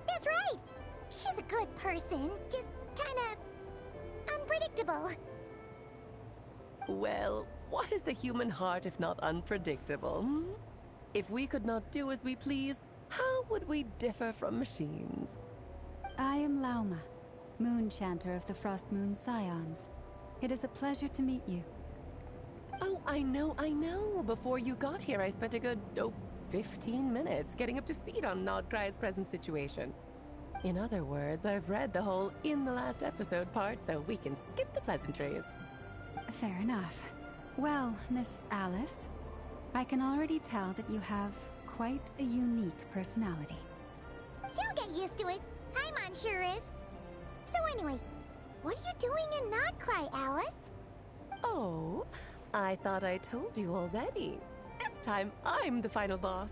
That's right. She's a good person, just kinda unpredictable. Well, what is the human heart if not unpredictable? If we could not do as we please, how would we differ from machines? I am Lauma, Moon Chanter of the Frost Moon Scions. It is a pleasure to meet you. Oh, I know. Before you got here, I spent a good, 15 minutes getting up to speed on Nodcry's present situation. In other words, I've read the whole in the last episode part, so we can skip the pleasantries. Fair enough. Well, Miss Alice, I can already tell that you have quite a unique personality. You'll get used to it. Paimon sure is. So anyway, what are you doing in Notcry, Alice? Oh, I thought I told you already. This time, I'm the final boss.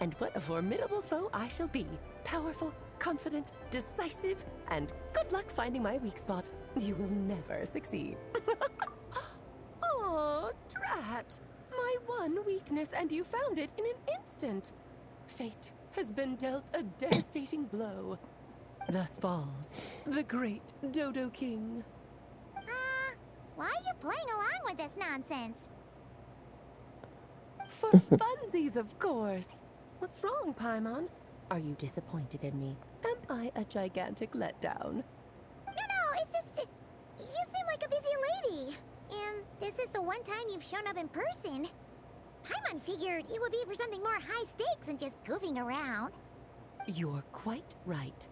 And what a formidable foe I shall be. Powerful, confident, decisive, and good luck finding my weak spot. You will never succeed. Oh, drat! My one weakness, and you found it in an instant. Fate has been dealt a devastating blow. Thus falls the great Dodo King. Why are you playing along with this nonsense? For funsies, of course. What's wrong, Paimon? Are you disappointed in me? Am I a gigantic letdown? No, it's just... you seem like a busy lady. And this is the one time you've shown up in person. Paimon figured it would be for something more high stakes than just goofing around. You're quite right.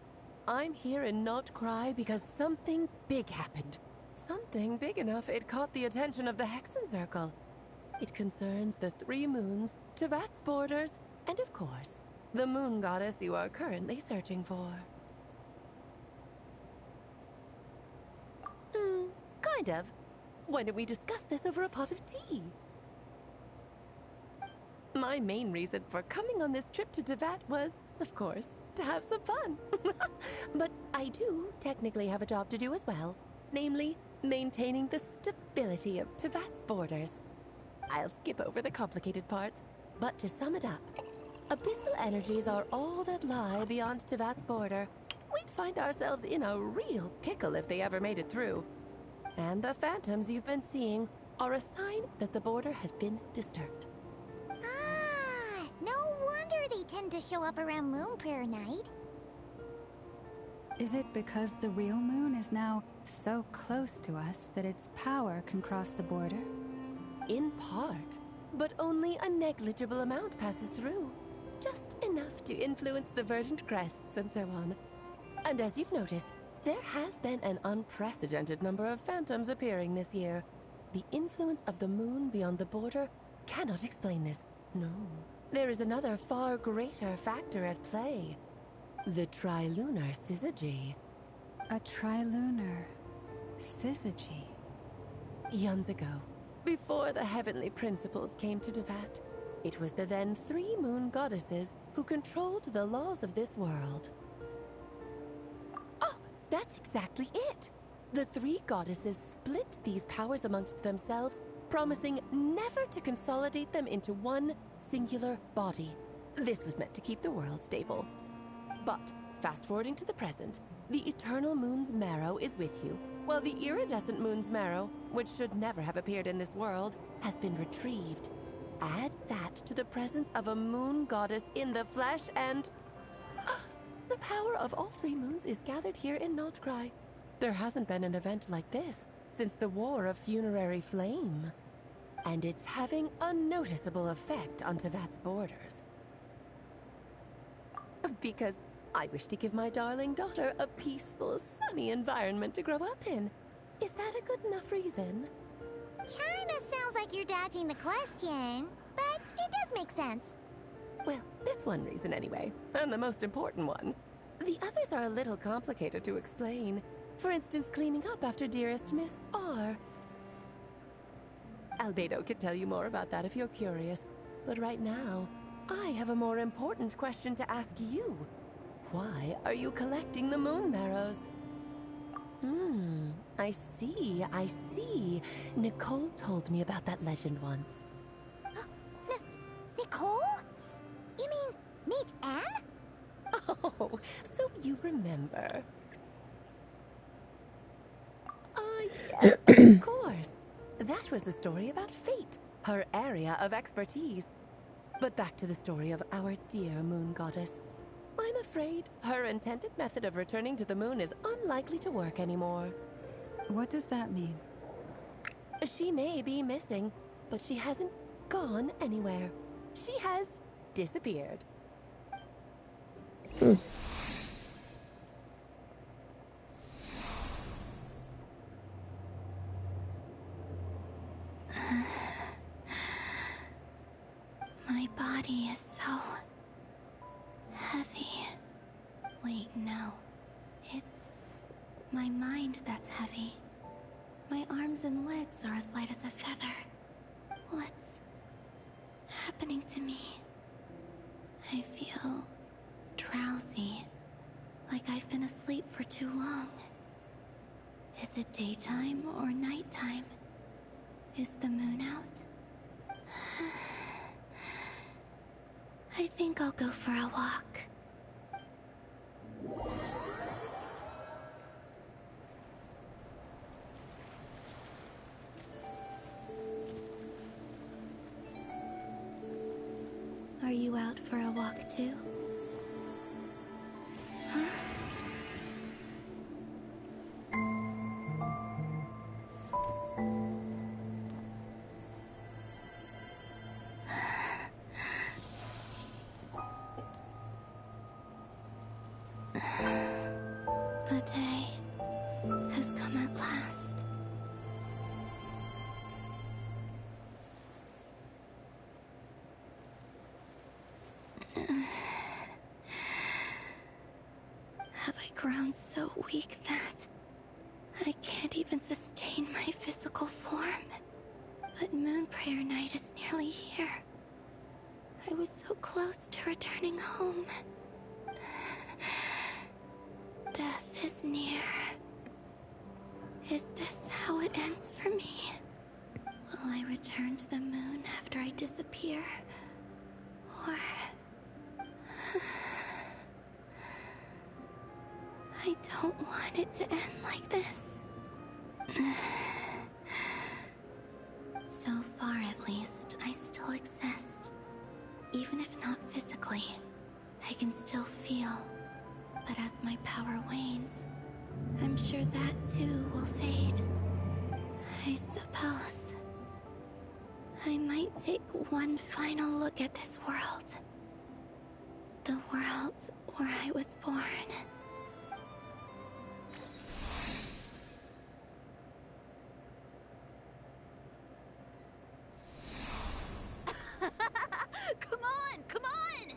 I'm here in Notcry because something big happened. Something big enough it caught the attention of the Hexen Circle. It concerns the 3 moons, Tevat's borders, and of course, the moon goddess you are currently searching for. Kind of. Why don't we discuss this over a pot of tea? My main reason for coming on this trip to Tevat was, of course, to have some fun. But I do technically have a job to do as well, namely, maintaining the stability of Tevat's borders. I'll skip over the complicated parts, but to sum it up, abyssal energies are all that lie beyond Tevat's border. We'd find ourselves in a real pickle if they ever made it through. And the phantoms you've been seeing are a sign that the border has been disturbed. No wonder they tend to show up around Moon Prayer Night. Is it because the real moon is now so close to us that its power can cross the border? In part, but only a negligible amount passes through. Just enough to influence the verdant crests and so on. And as you've noticed, there has been an unprecedented number of phantoms appearing this year. The influence of the moon beyond the border cannot explain this. No. There is another far greater factor at play. The trilunar syzygy. A trilunar syzygy? Eons ago, before the heavenly principles came to Tevat, it was the then 3 moon goddesses who controlled the laws of this world. Oh, that's exactly it! The 3 goddesses split these powers amongst themselves, promising never to consolidate them into one singular body. This was meant to keep the world stable. But, fast-forwarding to the present, the eternal moon's marrow is with you, while the iridescent moon's marrow, which should never have appeared in this world, has been retrieved. Add that to the presence of a moon goddess in the flesh and... the power of all 3 moons is gathered here in Notcry. There hasn't been an event like this since the War of Funerary Flame. And it's having a noticeable effect on Tevat's borders. Because I wish to give my darling daughter a peaceful, sunny environment to grow up in. Is that a good enough reason? Kinda sounds like you're dodging the question, but it does make sense. Well, that's one reason anyway, and the most important one. The others are a little complicated to explain. For instance, cleaning up after dearest Miss R. Albedo could tell you more about that if you're curious, but right now, I have a more important question to ask you. Why are you collecting the moon marrows? I see. Nicole told me about that legend once. Nicole? You mean Mage Anne? Oh, so you remember. Yes, of course. That was the story about Fate, her area of expertise. But back to the story of our dear moon goddess. I'm afraid her intended method of returning to the moon is unlikely to work anymore. What does that mean? She may be missing, but she hasn't gone anywhere. She has disappeared. My body is so heavy. Wait, no. It's my mind that's heavy. My arms and legs are as light as a feather. What's happening to me? I feel drowsy, like I've been asleep for too long. Is it daytime or nighttime? Is the moon out? I think I'll go for a walk. Are you out for a walk too? Huh? The day has come at last. Have I grown so weak that I can't even sustain my physical form? But Moonprayer Night is nearly here. I was so close to returning home. Death is near. Is this how it ends for me? Will I return to the moon after I disappear? Or... I don't want it to end like this. So far, at least, I still exist. Even if not physically, I can still feel. But as my power wanes, I'm sure that too will fade. I suppose I might take one final look at this world. The world where I was born. Come on! Come on!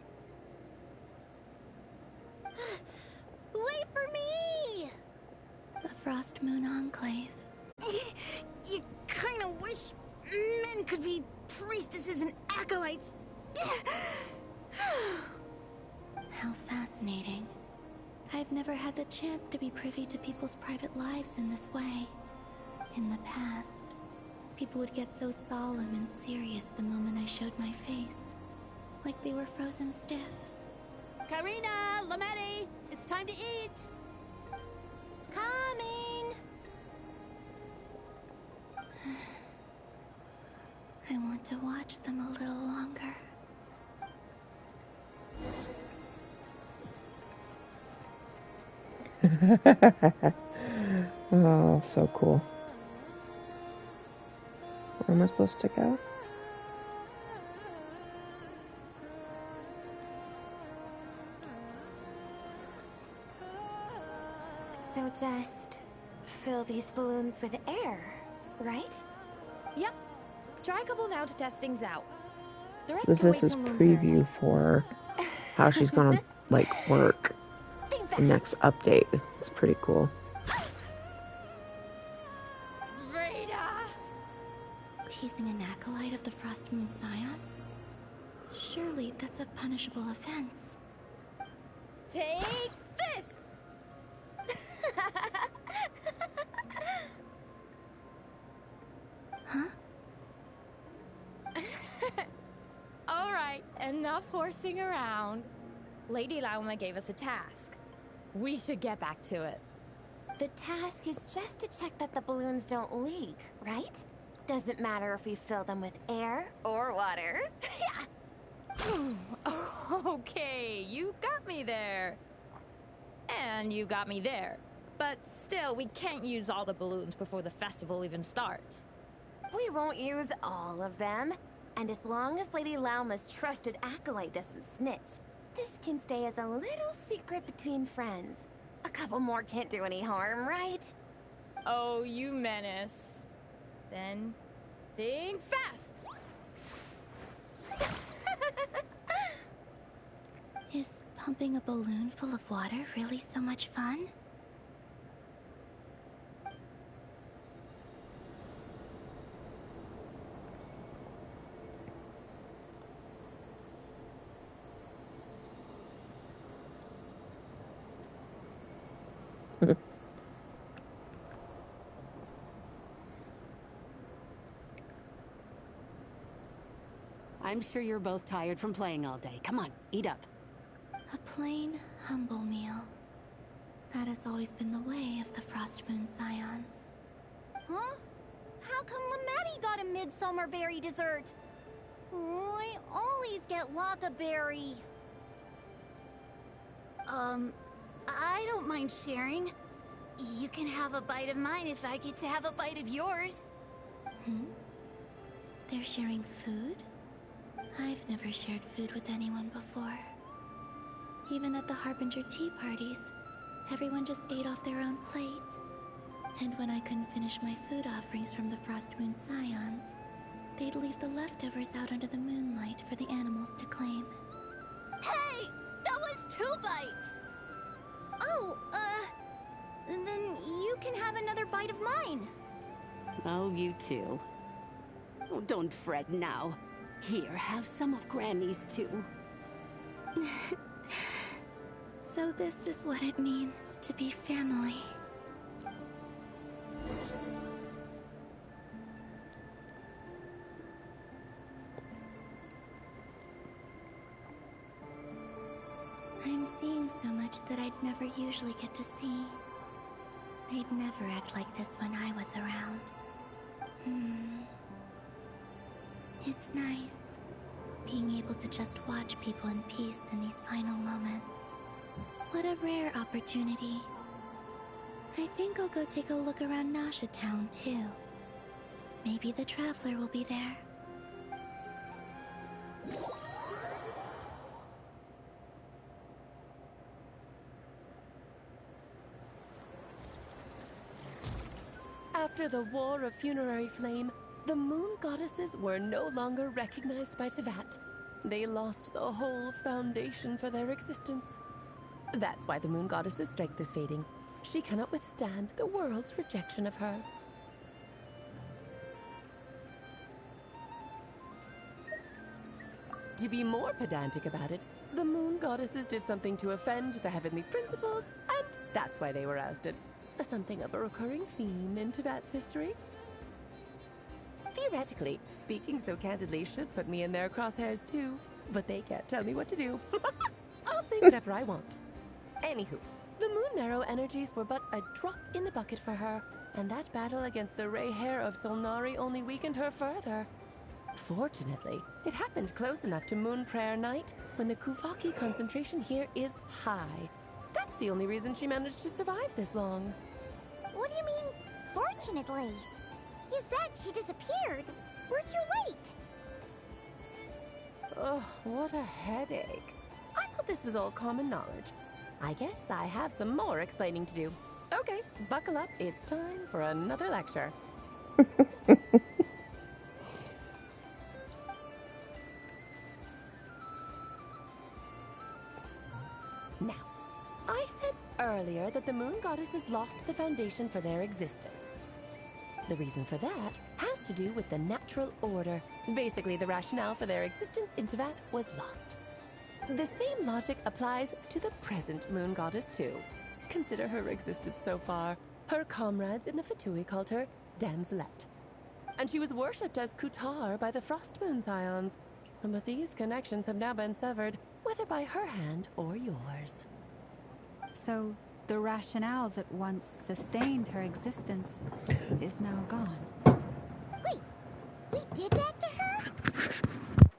Wait for me! The Frost Moon Enclave. You kinda wish men could be priestesses and acolytes. How fascinating. I've never had the chance to be privy to people's private lives in this way. In the past, people would get so solemn and serious the moment I showed my face. Like they were frozen stiff. Karina, Lametti, it's time to eat. Coming! I want to watch them a little longer. Oh, so cool. Where am I supposed to go? So just fill these balloons with air, right? Yep. Try a couple now to test things out. The rest So can this wait is till Moonprayer preview Night. for how she's gonna like work the next update. It's pretty cool. Teasing an acolyte of the Frost Moon Scions? Surely that's a punishable offense. Take this! Huh? Alright, enough horsing around. Lady Lauma gave us a task. We should get back to it. The task is just to check that the balloons don't leak, right? Doesn't matter if we fill them with air or water. Okay, you got me there. And you got me there. But still, we can't use all the balloons before the festival even starts. We won't use all of them. And as long as Lady Lauma's trusted acolyte doesn't snitch, this can stay as a little secret between friends. A couple more can't do any harm, right? Oh, you menace. Then, think fast! Is pumping a balloon full of water really so much fun? I'm sure you're both tired from playing all day. Come on, eat up. A plain, humble meal. That has always been the way of the Frostmoon Scions. Huh? How come Lamatti got a midsummer berry dessert? Oh, I always get Lockaberry. I don't mind sharing. You can have a bite of mine if I get to have a bite of yours. They're sharing food? I've never shared food with anyone before. Even at the Harbinger tea parties, everyone just ate off their own plate. And when I couldn't finish my food offerings from the Frostmoon Scions, they'd leave the leftovers out under the moonlight for the animals to claim. Hey! That was 2 bites! Oh, then you can have another bite of mine. Oh, you too. Oh, don't fret now. Here, have some of Granny's too. So this is what it means to be family. I'm seeing so much that I'd never usually get to see. They'd never act like this when I was around. It's nice, being able to just watch people in peace in these final moments. What a rare opportunity. I think I'll go take a look around Nasha Town, too. Maybe the Traveler will be there. After the War of Funerary Flame, the Moon Goddesses were no longer recognized by Teyvat. They lost the whole foundation for their existence. That's why the Moon Goddess's strength is fading. She cannot withstand the world's rejection of her. To be more pedantic about it, the Moon Goddesses did something to offend the Heavenly Principles, and that's why they were ousted. Something of a recurring theme in Teyvat's history. Theoretically, speaking so candidly should put me in their crosshairs too, but they can't tell me what to do. I'll say whatever I want. Anywho, the Moon Marrow energies were but a drop in the bucket for her, and that battle against the Ray Hair of Solnari only weakened her further. Fortunately, it happened close enough to Moon Prayer Night when the Kuvaki concentration here is high. That's the only reason she managed to survive this long. What do you mean, fortunately? You said she disappeared. We're too late. Oh, what a headache. I thought this was all common knowledge. I guess I have some more explaining to do. Okay, buckle up. It's time for another lecture. Now, I said earlier that the Moon Goddesses lost the foundation for their existence. The reason for that has to do with the natural order. Basically, the rationale for their existence in Teyvat was lost. The same logic applies to the present Moon Goddess too. Consider her existence so far. Her comrades in the Fatui called her Damselette. And she was worshipped as Kutar by the Frostmoon Scions. But these connections have now been severed, whether by her hand or yours. So, the rationale that once sustained her existence is now gone. Wait, we did that to her?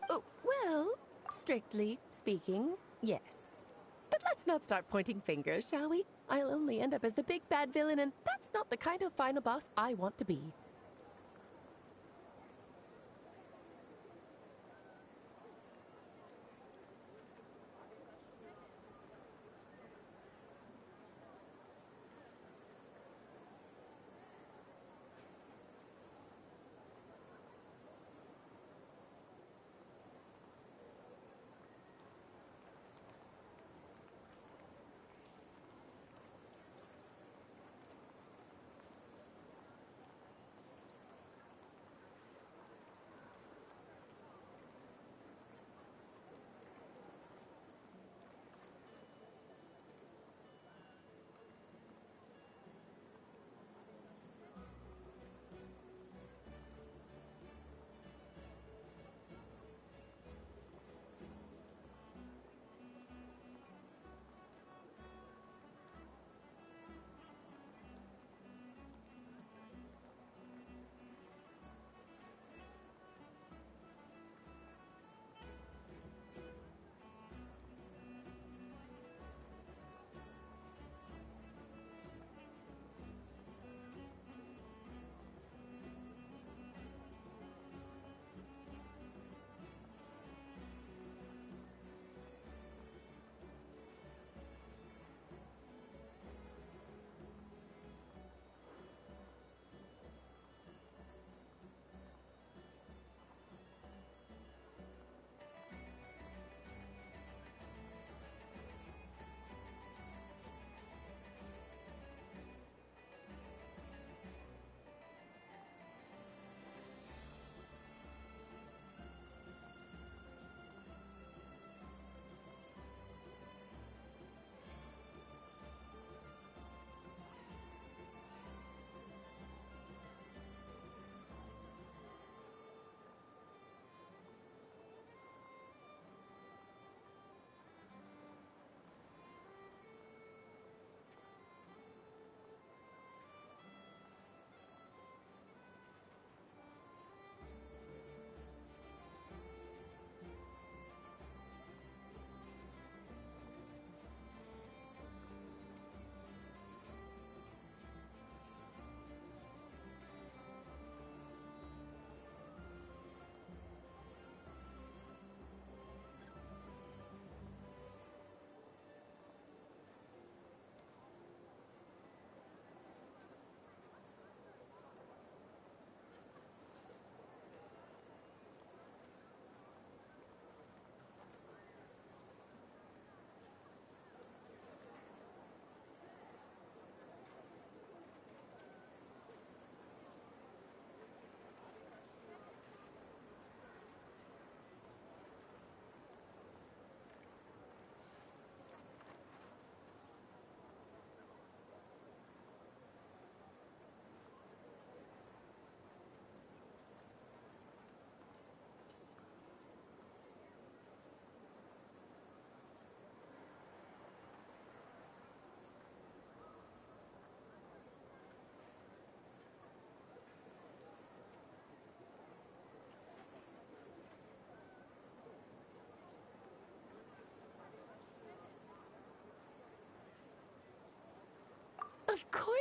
Oh, well, strictly speaking, yes. But let's not start pointing fingers, shall we? I'll only end up as the big bad villain, and that's not the kind of final boss I want to be.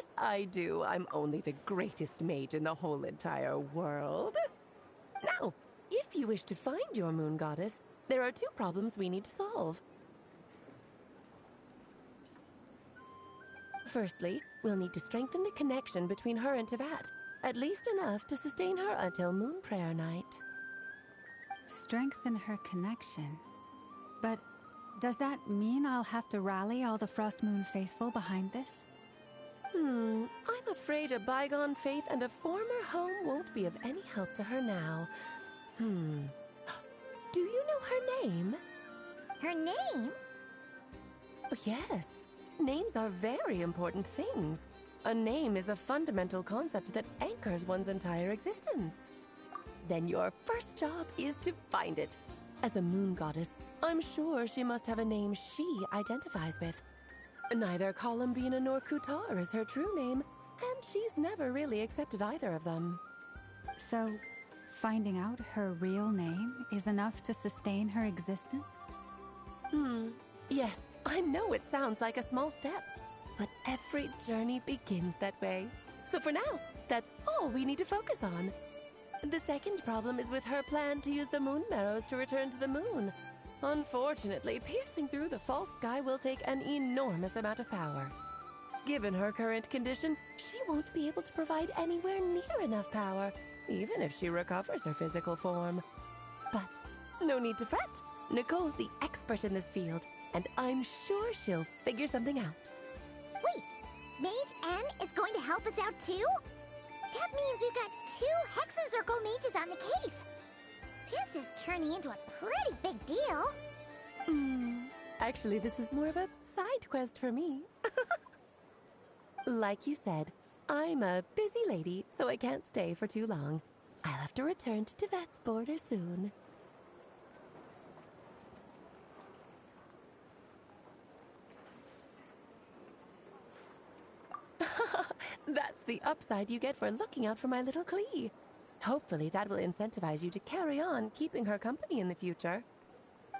course I do. I'm only the greatest mage in the whole entire world. Now, if you wish to find your moon goddess, there are two problems we need to solve. Firstly, we'll need to strengthen the connection between her and Teyvat, at least enough to sustain her until Moon Prayer Night. Strengthen her connection. But does that mean I'll have to rally all the Frost Moon faithful behind this? I'm afraid a bygone faith and a former home won't be of any help to her now. Do you know her name? Her name? Oh, yes. Names are very important things. A name is a fundamental concept that anchors one's entire existence. Then your first job is to find it. As a moon goddess, I'm sure she must have a name she identifies with. Neither Columbina nor Kutar is her true name, and she's never really accepted either of them. So, finding out her real name is enough to sustain her existence? Yes, I know it sounds like a small step, but every journey begins that way. So for now, that's all we need to focus on. The second problem is with her plan to use the moon marrows to return to the moon. Unfortunately, piercing through the false sky will take an enormous amount of power. Given her current condition, she won't be able to provide anywhere near enough power, even if she recovers her physical form. But no need to fret. Nicole's the expert in this field, and I'm sure she'll figure something out. Wait, Mage N is going to help us out too? That means we've got 2 Hexencircle mages on the case. This is turning into a pretty big deal. Actually, this is more of a side quest for me. Like you said, I'm a busy lady, so I can't stay for too long. I'll have to return to Teyvat's border soon. That's the upside you get for looking out for my little Klee. Hopefully that will incentivize you to carry on keeping her company in the future.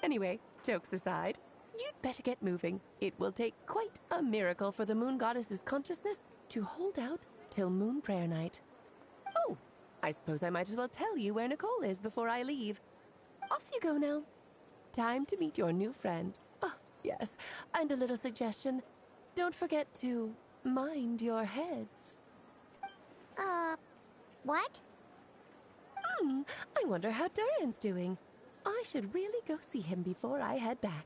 Anyway, jokes aside, you'd better get moving. It will take quite a miracle for the moon goddess's consciousness to hold out till Moon Prayer Night. Oh, I suppose I might as well tell you where Nicole is before I leave. Off you go now. Time to meet your new friend. Oh, yes, and a little suggestion. Don't forget to mind your heads. What? I wonder how Durin's doing. I should really go see him before I head back.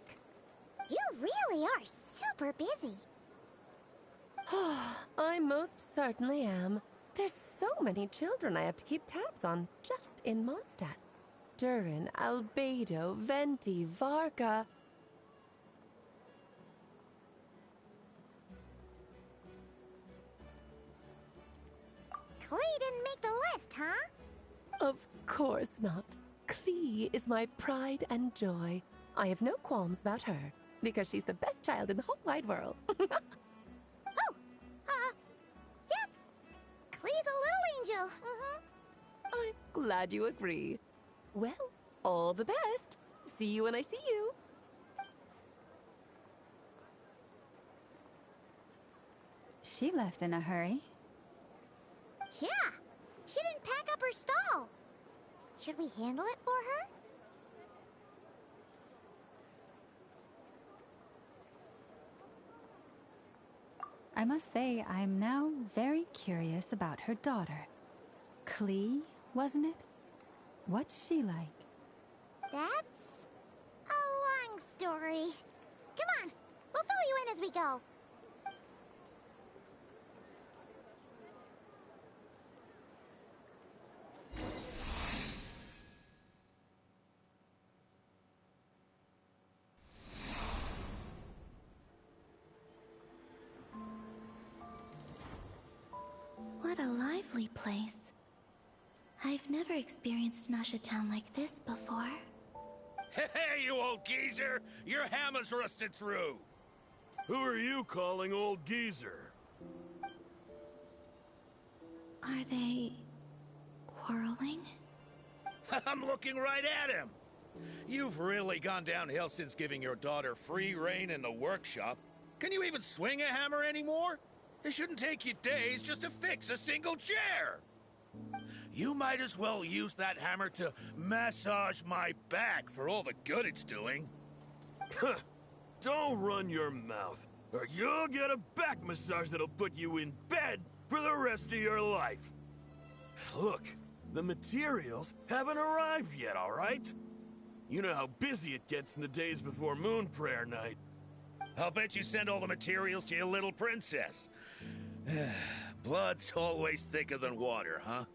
You really are super busy. I most certainly am. There's so many children I have to keep tabs on just in Mondstadt. Durin, Albedo, Venti, Varka. Klee didn't make the list, huh? Of course not. Klee is my pride and joy. I have no qualms about her, because she's the best child in the whole wide world. Yeah. Klee's a little angel. I'm glad you agree. Well, all the best. See you when I see you. She left in a hurry. Yeah, she didn't pack up her stall. Should we handle it for her? I must say, I'm now very curious about her daughter. Klee, wasn't it? What's she like? That's a long story. Come on, we'll fill you in as we go. What a lively place. I've never experienced Nasha Town like this before. Hey, you old geezer! Your hammer's rusted through! Who are you calling old geezer? Are they quarreling? I'm looking right at him! You've really gone downhill since giving your daughter free rein in the workshop. Can you even swing a hammer anymore? It shouldn't take you days just to fix a single chair. You might as well use that hammer to massage my back for all the good it's doing. Don't run your mouth, or you'll get a back massage that'll put you in bed for the rest of your life. Look, the materials haven't arrived yet, all right? You know how busy it gets in the days before Moon Prayer Night. I'll bet you send all the materials to your little princess. Blood's always thicker than water, huh?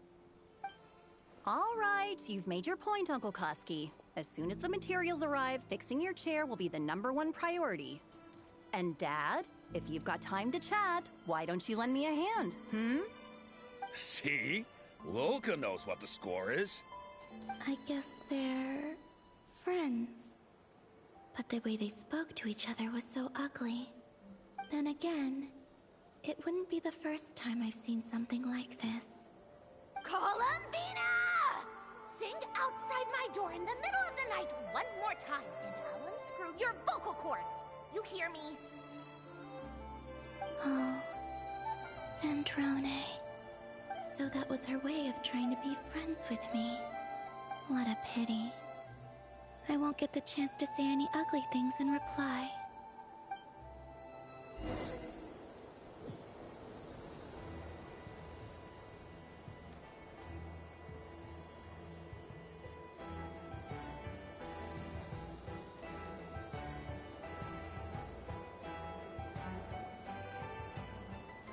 All right, you've made your point, Uncle Koski. As soon as the materials arrive, fixing your chair will be the #1 priority. And Dad, if you've got time to chat, why don't you lend me a hand, See? Lolka knows what the score is. I guess they're friends. But the way they spoke to each other was so ugly. Then again, it wouldn't be the first time I've seen something like this. Columbina! Sing outside my door in the middle of the night one more time, and I'll unscrew your vocal cords. You hear me? Oh, Zandrone. So that was her way of trying to be friends with me. What a pity. I won't get the chance to say any ugly things in reply.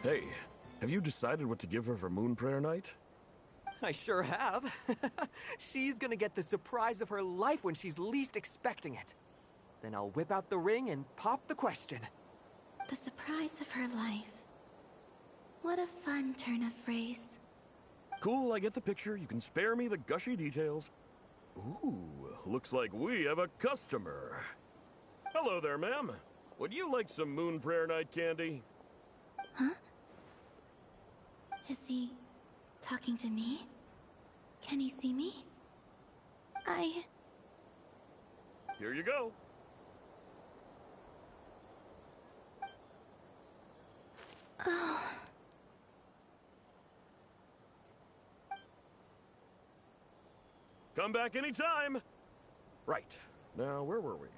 Hey, have you decided what to give her for Moon Prayer Night? I sure have. She's gonna get the surprise of her life when she's least expecting it. Then I'll whip out the ring and pop the question. The surprise of her life. What a fun turn of phrase. Cool, I get the picture. You can spare me the gushy details. Ooh, looks like we have a customer. Hello there, ma'am. Would you like some Moon Prayer Night candy? Huh? Is he talking to me? Can he see me? Here you go. Oh. Come back anytime. Right. Now, where were we?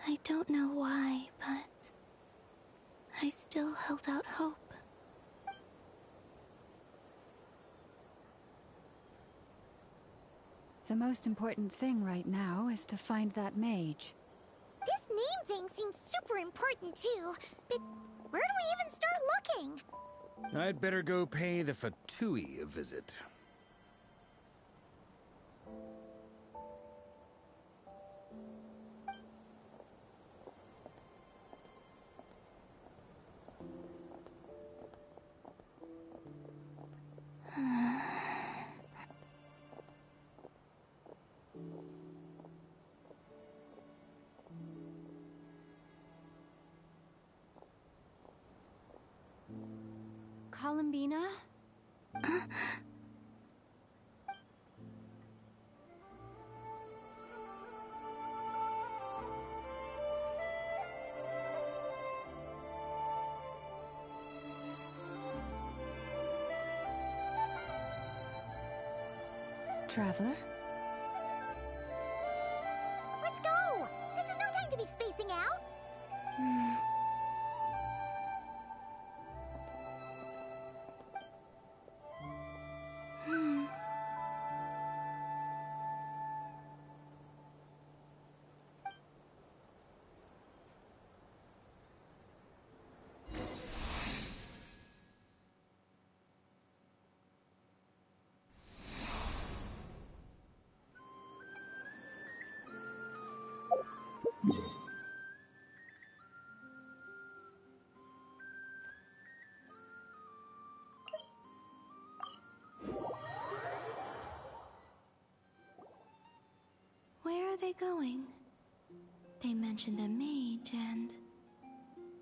I don't know why, but I still held out hope. The most important thing right now is to find that mage. This name thing seems super important too, but where do we even start looking? I'd better go pay the Fatui a visit. Columbina? Traveler? Let's go! This is no time to be spacing out! Where are they going? They mentioned a mage and...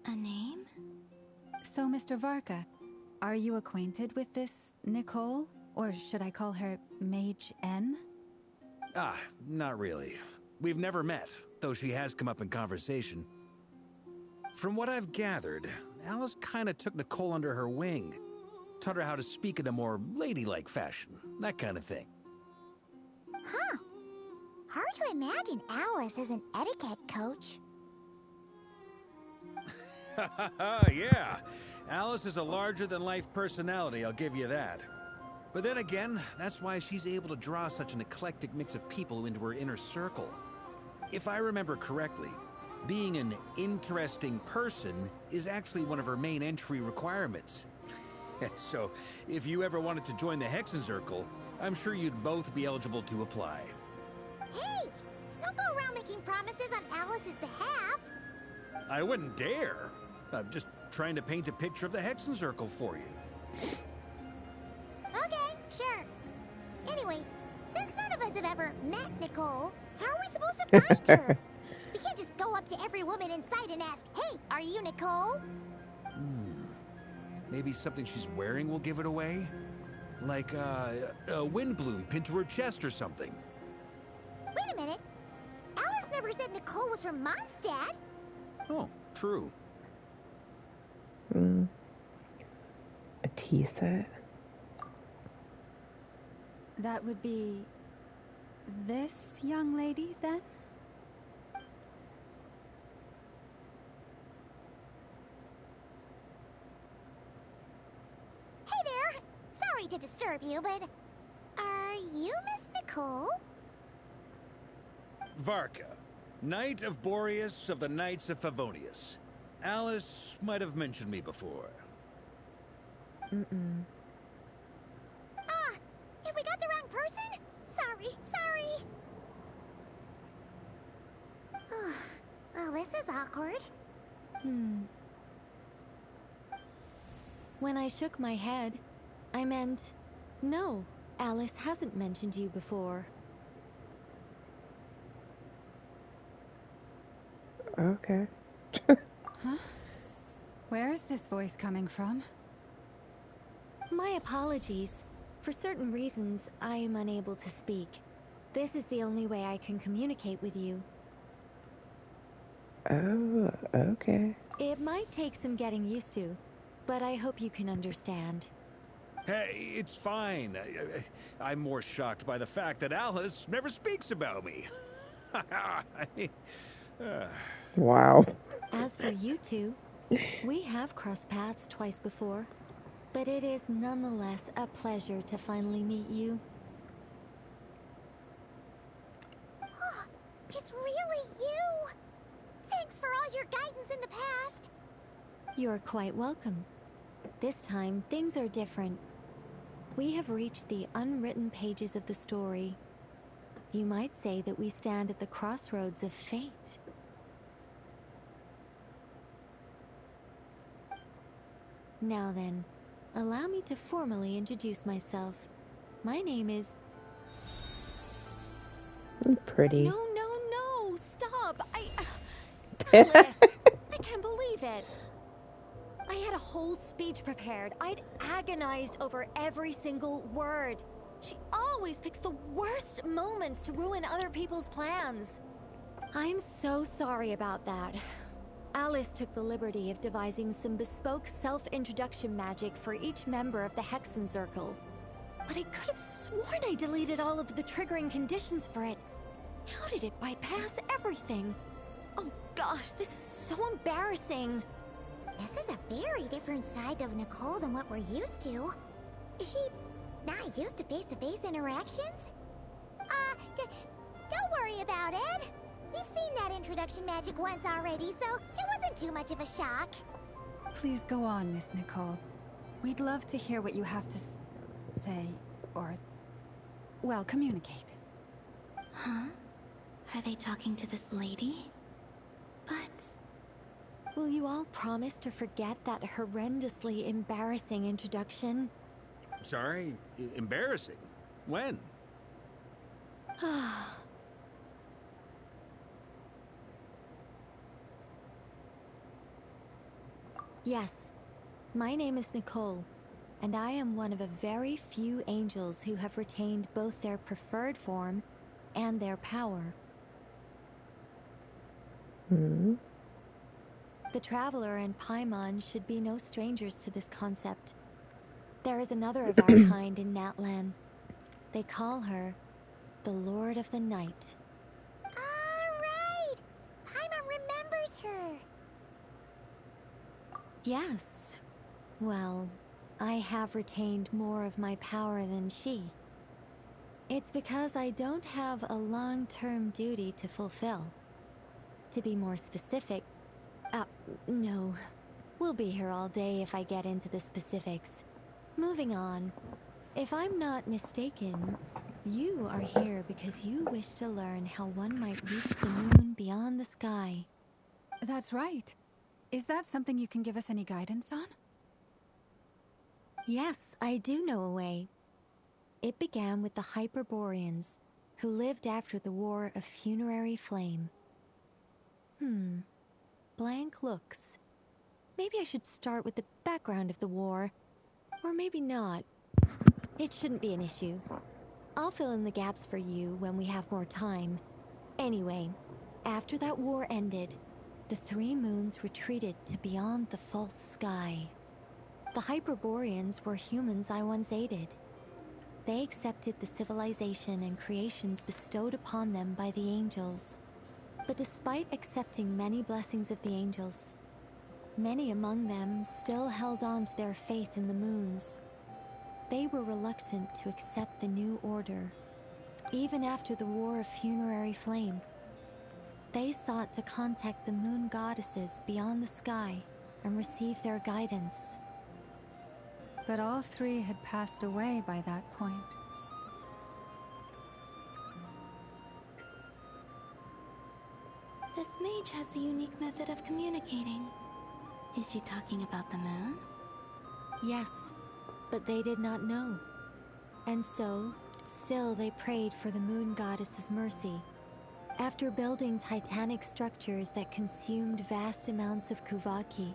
a name? So, Mr. Varka, are you acquainted with this Nicole? Or should I call her Mage N? Ah, not really. We've never met, though she has come up in conversation. From what I've gathered, Alice kinda took Nicole under her wing. Taught her how to speak in a more ladylike fashion, that kind of thing. Huh. Hard to imagine Alice as an etiquette coach. Yeah, Alice is a larger-than-life personality, I'll give you that. But then again, that's why she's able to draw such an eclectic mix of people into her inner circle. If I remember correctly, being an interesting person is actually one of her main entry requirements. So, if you ever wanted to join the Hexenzirkel, I'm sure you'd both be eligible to apply. Hey! Don't go around making promises on Alice's behalf. I wouldn't dare. I'm just trying to paint a picture of the Hexenzirkel for you. Okay, sure. Anyway, since none of us have ever met Nicole, how are we supposed to find her? We can't just go up to every woman in sight and ask, "Hey, are you Nicole?" Maybe something she's wearing will give it away? Like, a wind bloom pinned to her chest or something. Wait a minute. Alice never said Nicole was from Mondstadt. Oh, true. A tea set? That would be this young lady, then? Hey there! Sorry to disturb you, but are you Miss Nicole? Varka, Knight of Boreas of the Knights of Favonius. Alice might have mentioned me before. Ah, have we got the wrong person? Sorry. Well, this is awkward. When I shook my head, I meant, no, Alice hasn't mentioned you before. Okay. Huh? Where is this voice coming from? My apologies. For certain reasons, I am unable to speak. This is the only way I can communicate with you. Oh, okay. It might take some getting used to, but I hope you can understand. Hey, it's fine. I'm more shocked by the fact that Alice never speaks about me. Wow. As for you two, we have crossed paths twice before, but it is nonetheless a pleasure to finally meet you. It's really you! Thanks for all your guidance in the past. You're quite welcome. This time, things are different. We have reached the unwritten pages of the story. You might say that we stand at the crossroads of fate. Now then, allow me to formally introduce myself. My name is... Pretty. No, stop! Alice! I can't believe it! I had a whole speech prepared. I'd agonized over every single word. She always picks the worst moments to ruin other people's plans. I'm so sorry about that. Alice took the liberty of devising some bespoke self-introduction magic for each member of the Hexenzirkel. But I could have sworn I deleted all of the triggering conditions for it. How did it bypass everything? Oh gosh, this is so embarrassing. This is a very different side of Nicole than what we're used to. Is she not used to face-to-face interactions? Don't worry about it. We've seen that introduction magic once already, so it wasn't too much of a shock. Please go on, Miss Nicole. We'd love to hear what you have to say, or, well, communicate. Huh? Are they talking to this lady? But... will you all promise to forget that horrendously embarrassing introduction? Sorry? Embarrassing? When? Yes, my name is Nicole, and I am one of a very few angels who have retained both their preferred form and their power. The Traveler and Paimon should be no strangers to this concept. There is another of our kind in Natlan. They call her the Lord of the Night. Alright! Paimon remembers her! Yes. Well, I have retained more of my power than she. It's because I don't have a long-term duty to fulfill. To be more specific, no. We'll be here all day if I get into the specifics. Moving on. If I'm not mistaken, you are here because you wish to learn how one might reach the moon beyond the sky. That's right. Is that something you can give us any guidance on? Yes, I do know a way. It began with the Hyperboreans, who lived after the War of Funerary Flame. Blank looks. Maybe I should start with the background of the war. Or maybe not. It shouldn't be an issue. I'll fill in the gaps for you when we have more time. Anyway, after that war ended, the three moons retreated to beyond the false sky. The Hyperboreans were humans I once aided. They accepted the civilization and creations bestowed upon them by the angels. But despite accepting many blessings of the angels, many among them still held on to their faith in the moons. They were reluctant to accept the new order, even after the War of Funerary Flame. They sought to contact the moon goddesses beyond the sky and receive their guidance. But all three had passed away by that point. This mage has a unique method of communicating. Is she talking about the moons? Yes, but they did not know. And so, still they prayed for the moon goddess's mercy. After building titanic structures that consumed vast amounts of Kuvaki,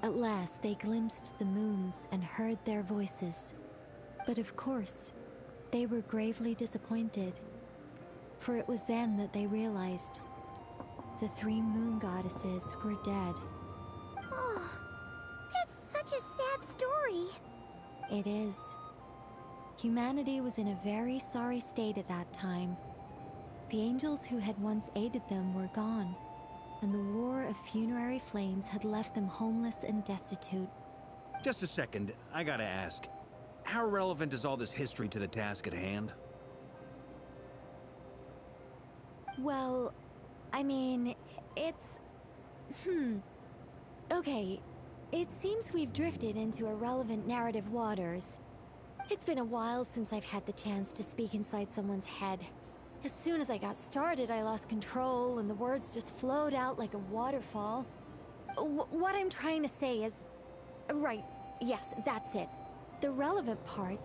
at last they glimpsed the moons and heard their voices. But of course, they were gravely disappointed. For it was then that they realized the three moon goddesses were dead. Oh, that's such a sad story. It is. Humanity was in a very sorry state at that time. The angels who had once aided them were gone, and the War of Funerary Flames had left them homeless and destitute. Just a second, I gotta ask. How relevant is all this history to the task at hand? Well, I mean, it's... Okay, it seems we've drifted into irrelevant narrative waters. It's been a while since I've had the chance to speak inside someone's head. As soon as I got started, I lost control, and the words just flowed out like a waterfall. What I'm trying to say is... Right, yes, that's it. The relevant part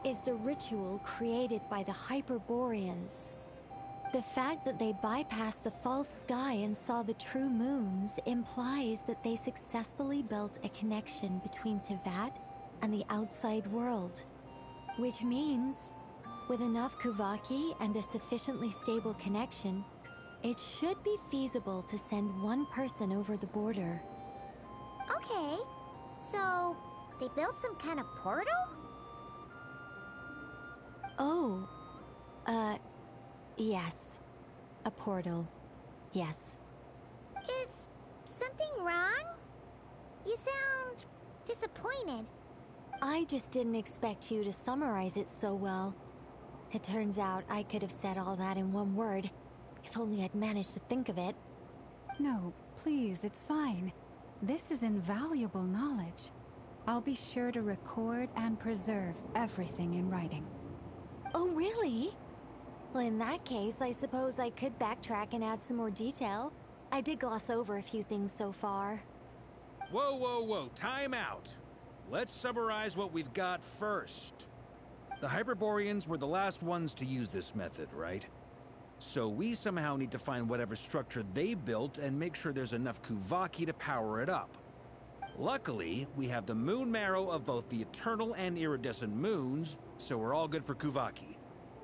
is the ritual created by the Hyperboreans. The fact that they bypassed the false sky and saw the true moons implies that they successfully built a connection between Teyvat and the outside world. Which means, with enough Kuvaki and a sufficiently stable connection, it should be feasible to send one person over the border. Okay, so they built some kind of portal? Oh, yes. A portal. Yes. Is something wrong? You sound disappointed. I just didn't expect you to summarize it so well. It turns out I could have said all that in one word, if only I'd managed to think of it. No, please, it's fine. This is invaluable knowledge. I'll be sure to record and preserve everything in writing. Oh, really? Well, in that case, I suppose I could backtrack and add some more detail. I did gloss over a few things so far. Whoa, whoa, whoa, time out. Let's summarize what we've got first. The Hyperboreans were the last ones to use this method, right? So we somehow need to find whatever structure they built and make sure there's enough Kuvaki to power it up. Luckily, we have the moon marrow of both the eternal and iridescent moons, so we're all good for Kuvaki.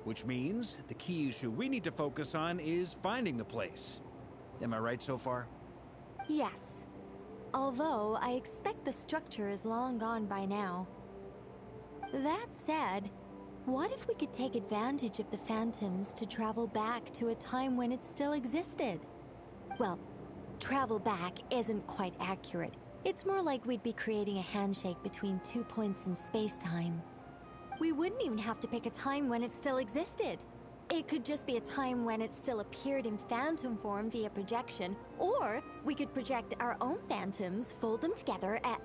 Which means the key issue we need to focus on is finding the place. Am I right so far? Yes, Although, I expect the structure is long gone by now. That said, what if we could take advantage of the phantoms to travel back to a time when it still existed? Well, travel back isn't quite accurate. It's more like we'd be creating a handshake between 2 points in space-time. We wouldn't even have to pick a time when it still existed. It could just be a time when it still appeared in phantom form via projection, or we could project our own phantoms, fold them together, and...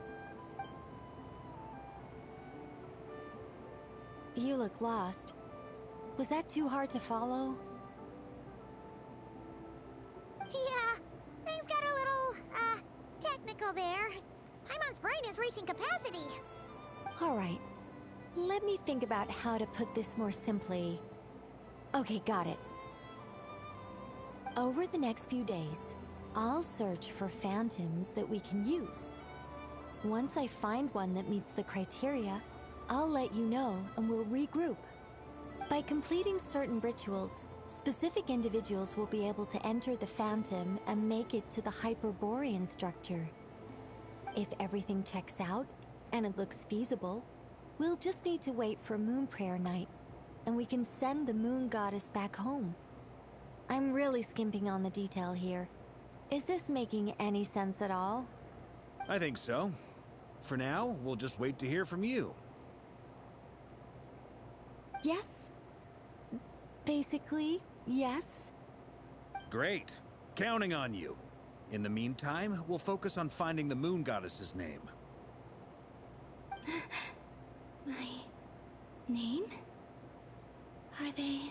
You look lost. Was that too hard to follow? Yeah, things got a little, technical there. Paimon's brain is reaching capacity. Alright. Let me think about how to put this more simply. Okay, got it. Over the next few days, I'll search for phantoms that we can use. Once I find one that meets the criteria, I'll let you know and we'll regroup. By completing certain rituals, specific individuals will be able to enter the phantom and make it to the Hyperborean structure. If everything checks out, and it looks feasible, we'll just need to wait for Moon Prayer Night, and we can send the Moon Goddess back home. I'm really skimping on the detail here. Is this making any sense at all? I think so. For now, we'll just wait to hear from you. Yes. Basically, yes. Great. Counting on you. In the meantime, we'll focus on finding the Moon Goddess's name. My name? Are they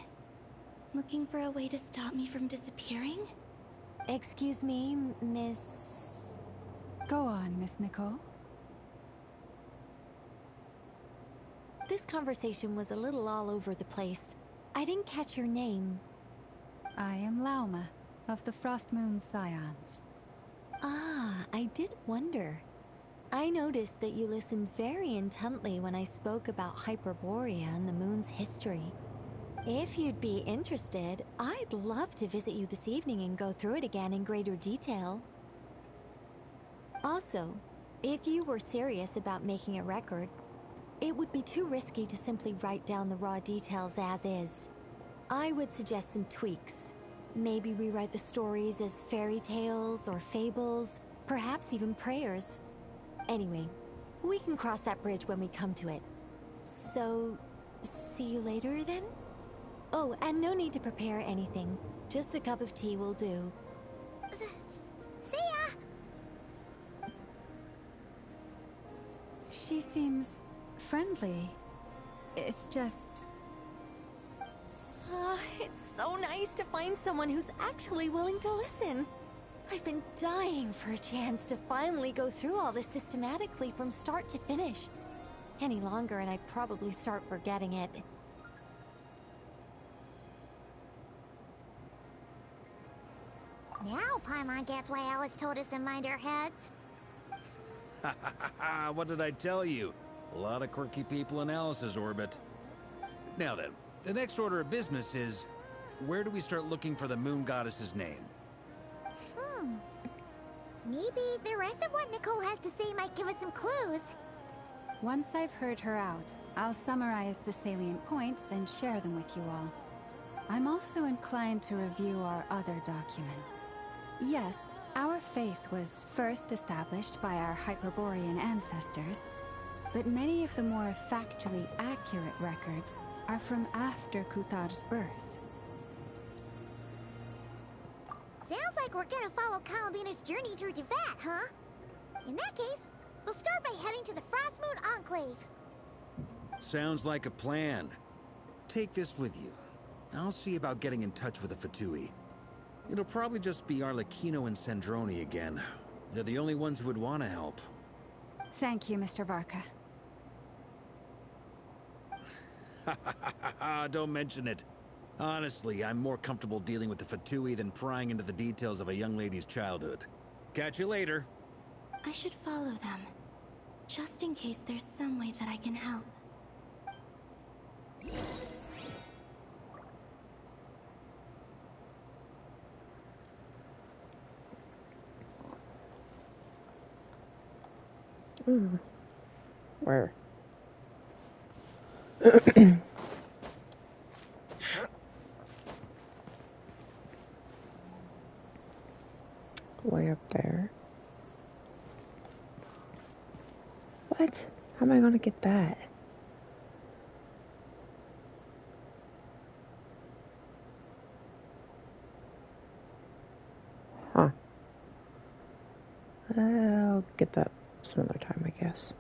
looking for a way to stop me from disappearing? Excuse me, Miss... Go on, Miss Nicole. This conversation was a little all over the place. I didn't catch your name. I am Lauma, of the Frost Moon Scions. Ah, I did wonder. I noticed that you listened very intently when I spoke about Hyperborea and the moon's history. If you'd be interested, I'd love to visit you this evening and go through it again in greater detail. Also, if you were serious about making a record, it would be too risky to simply write down the raw details as is. I would suggest some tweaks. Maybe rewrite the stories as fairy tales or fables, perhaps even prayers. Anyway, we can cross that bridge when we come to it. So, see you later then? Oh, and no need to prepare anything. Just a cup of tea will do. See ya! She seems friendly. It's just... It's so nice to find someone who's actually willing to listen. I've been dying for a chance to finally go through all this systematically from start to finish. Any longer and I'd probably start forgetting it. Now Paimon gets why Alice told us to mind our heads. What did I tell you? A lot of quirky people in Alice's orbit. Now then, the next order of business is, where do we start looking for the Moon Goddess's name? Maybe the rest of what Nicole has to say might give us some clues. Once I've heard her out, I'll summarize the salient points and share them with you all. I'm also inclined to review our other documents. Yes, our faith was first established by our Hyperborean ancestors, but many of the more factually accurate records are from after Kuthar's birth. Sounds like we're gonna follow Columbina's journey through Teyvat, huh? In that case, we'll start by heading to the Frost Moon Enclave. Sounds like a plan. Take this with you. I'll see about getting in touch with the Fatui. It'll probably just be Arlecchino and Sandroni again. They're the only ones who would want to help. Thank you, Mr. Varka. Don't mention it. Honestly, I'm more comfortable dealing with the Fatui than prying into the details of a young lady's childhood. Catch you later. I should follow them, just in case there's some way that I can help. Where? Way up there. What? How am I gonna get that? Huh. I'll get that some other time, I guess.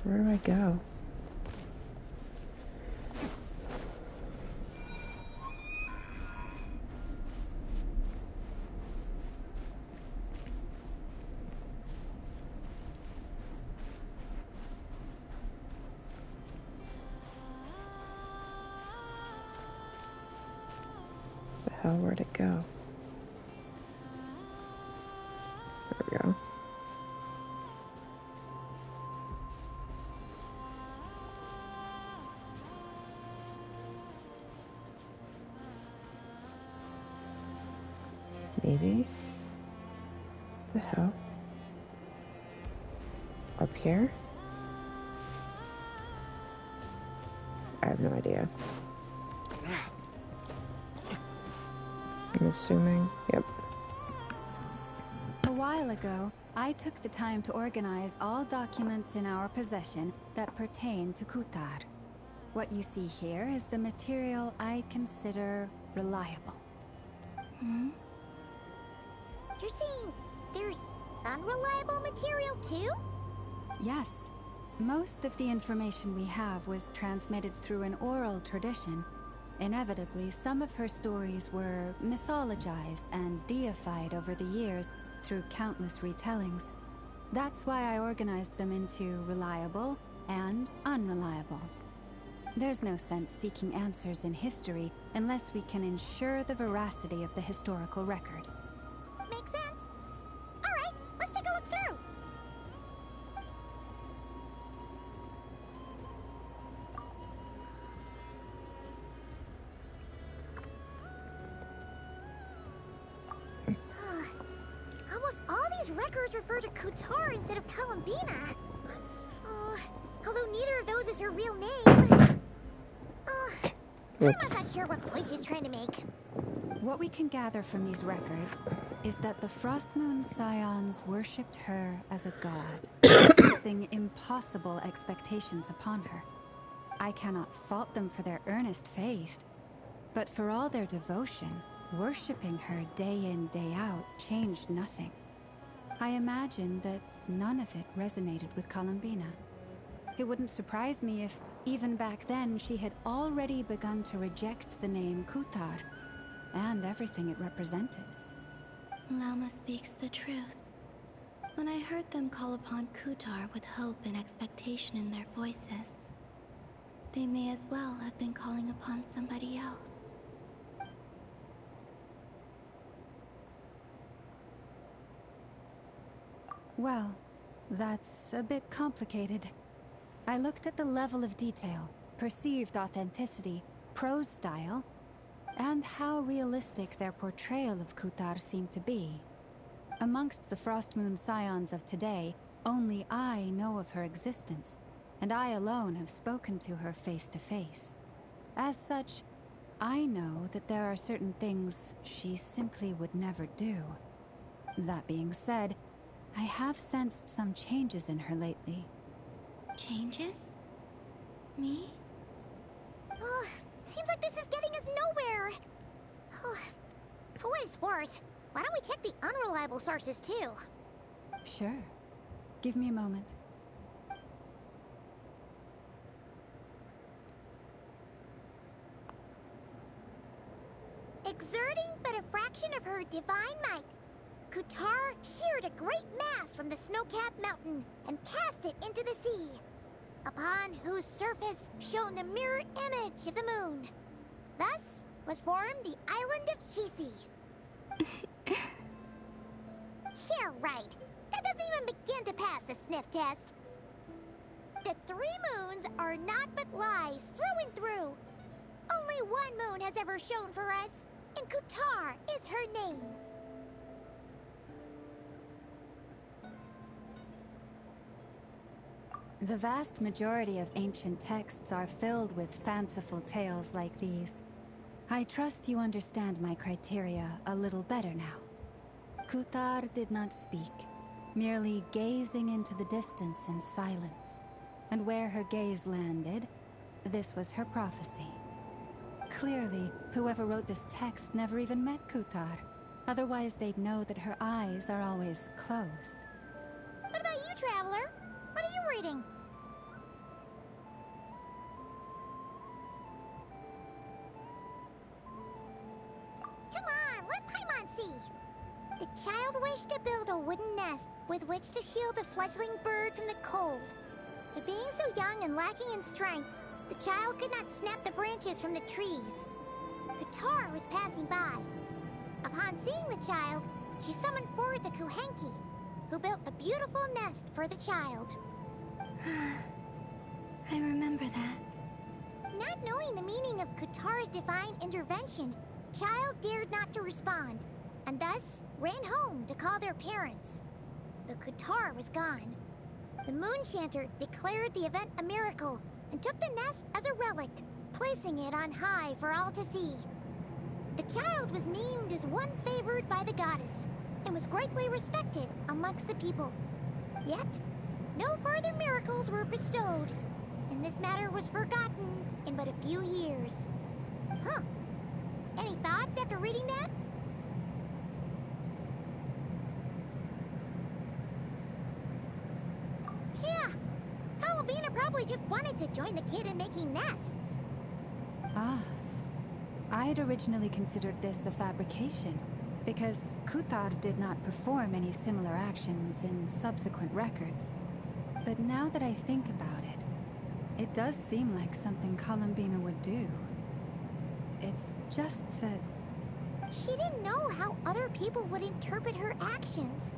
Where do I go? The hell, where'd it go? There we go. Maybe? The hell? Up here? I have no idea. I'm assuming. Yep. A while ago, I took the time to organize all documents in our possession that pertain to Kutar. What you see here is the material I consider reliable. You're saying there's unreliable material too? Yes. Most of the information we have was transmitted through an oral tradition. Inevitably, some of her stories were mythologized and deified over the years through countless retellings. That's why I organized them into reliable and unreliable. There's no sense seeking answers in history unless we can ensure the veracity of the historical record. Makes sense. All right, let's take a look through. Almost all these records refer to Kutar instead of Columbina. Although neither of those is her real name. I'm not sure what point she's trying to make. What we can gather from these records is that the Frostmoon Scions worshipped her as a god, placing impossible expectations upon her. I cannot fault them for their earnest faith, but for all their devotion, worshipping her day in, day out changed nothing. I imagine that none of it resonated with Columbina. It wouldn't surprise me if, even back then, she had already begun to reject the name Kutar and everything it represented. Lauma speaks the truth. When I heard them call upon Kutar with hope and expectation in their voices, they may as well have been calling upon somebody else. Well, that's a bit complicated. I looked at the level of detail, perceived authenticity, prose style, and how realistic their portrayal of Kutar seemed to be. Amongst the Frostmoon Scions of today, only I know of her existence, and I alone have spoken to her face to face. As such, I know that there are certain things she simply would never do. That being said, I have sensed some changes in her lately. Changes? Me? Seems like this is getting us nowhere. For what it's worth, why don't we check the unreliable sources too? Sure. Give me a moment. Exerting but a fraction of her divine might, Kutar sheared a great mass from the snow-capped mountain and cast it into the sea, upon whose surface shone the mirror image of the moon. Thus was formed the island of Hisi. Yeah, right. That doesn't even begin to pass the sniff test. The three moons are naught but lies through and through. Only one moon has ever shone for us, and Kutar is her name. The vast majority of ancient texts are filled with fanciful tales like these. I trust you understand my criteria a little better now. Kuthar did not speak, merely gazing into the distance in silence. And where her gaze landed, this was her prophecy. Clearly, whoever wrote this text never even met Kuthar. Otherwise, they'd know that her eyes are always closed. What about you, Traveler? What are you reading? Come on, let Paimon see. The child wished to build a wooden nest with which to shield a fledgling bird from the cold. But being so young and lacking in strength, the child could not snap the branches from the trees. Kuthar was passing by. Upon seeing the child, she summoned forth a Kuhenki, who built a beautiful nest for the child. I remember that. Not knowing the meaning of Kuthar's divine intervention, the child dared not to respond, and thus ran home to call their parents. But Kuthar was gone. The Moonchanter declared the event a miracle and took the nest as a relic, placing it on high for all to see. The child was named as one favored by the goddess, and was greatly respected amongst the people. Yet, no further miracles were bestowed, and this matter was forgotten in but a few years. Huh. Any thoughts after reading that? Yeah. Halabina probably just wanted to join the kid in making nests. Ah. I'd originally considered this a fabrication, because Kuthar did not perform any similar actions in subsequent records. But now that I think about it, it does seem like something Columbina would do. It's just that... She didn't know how other people would interpret her actions.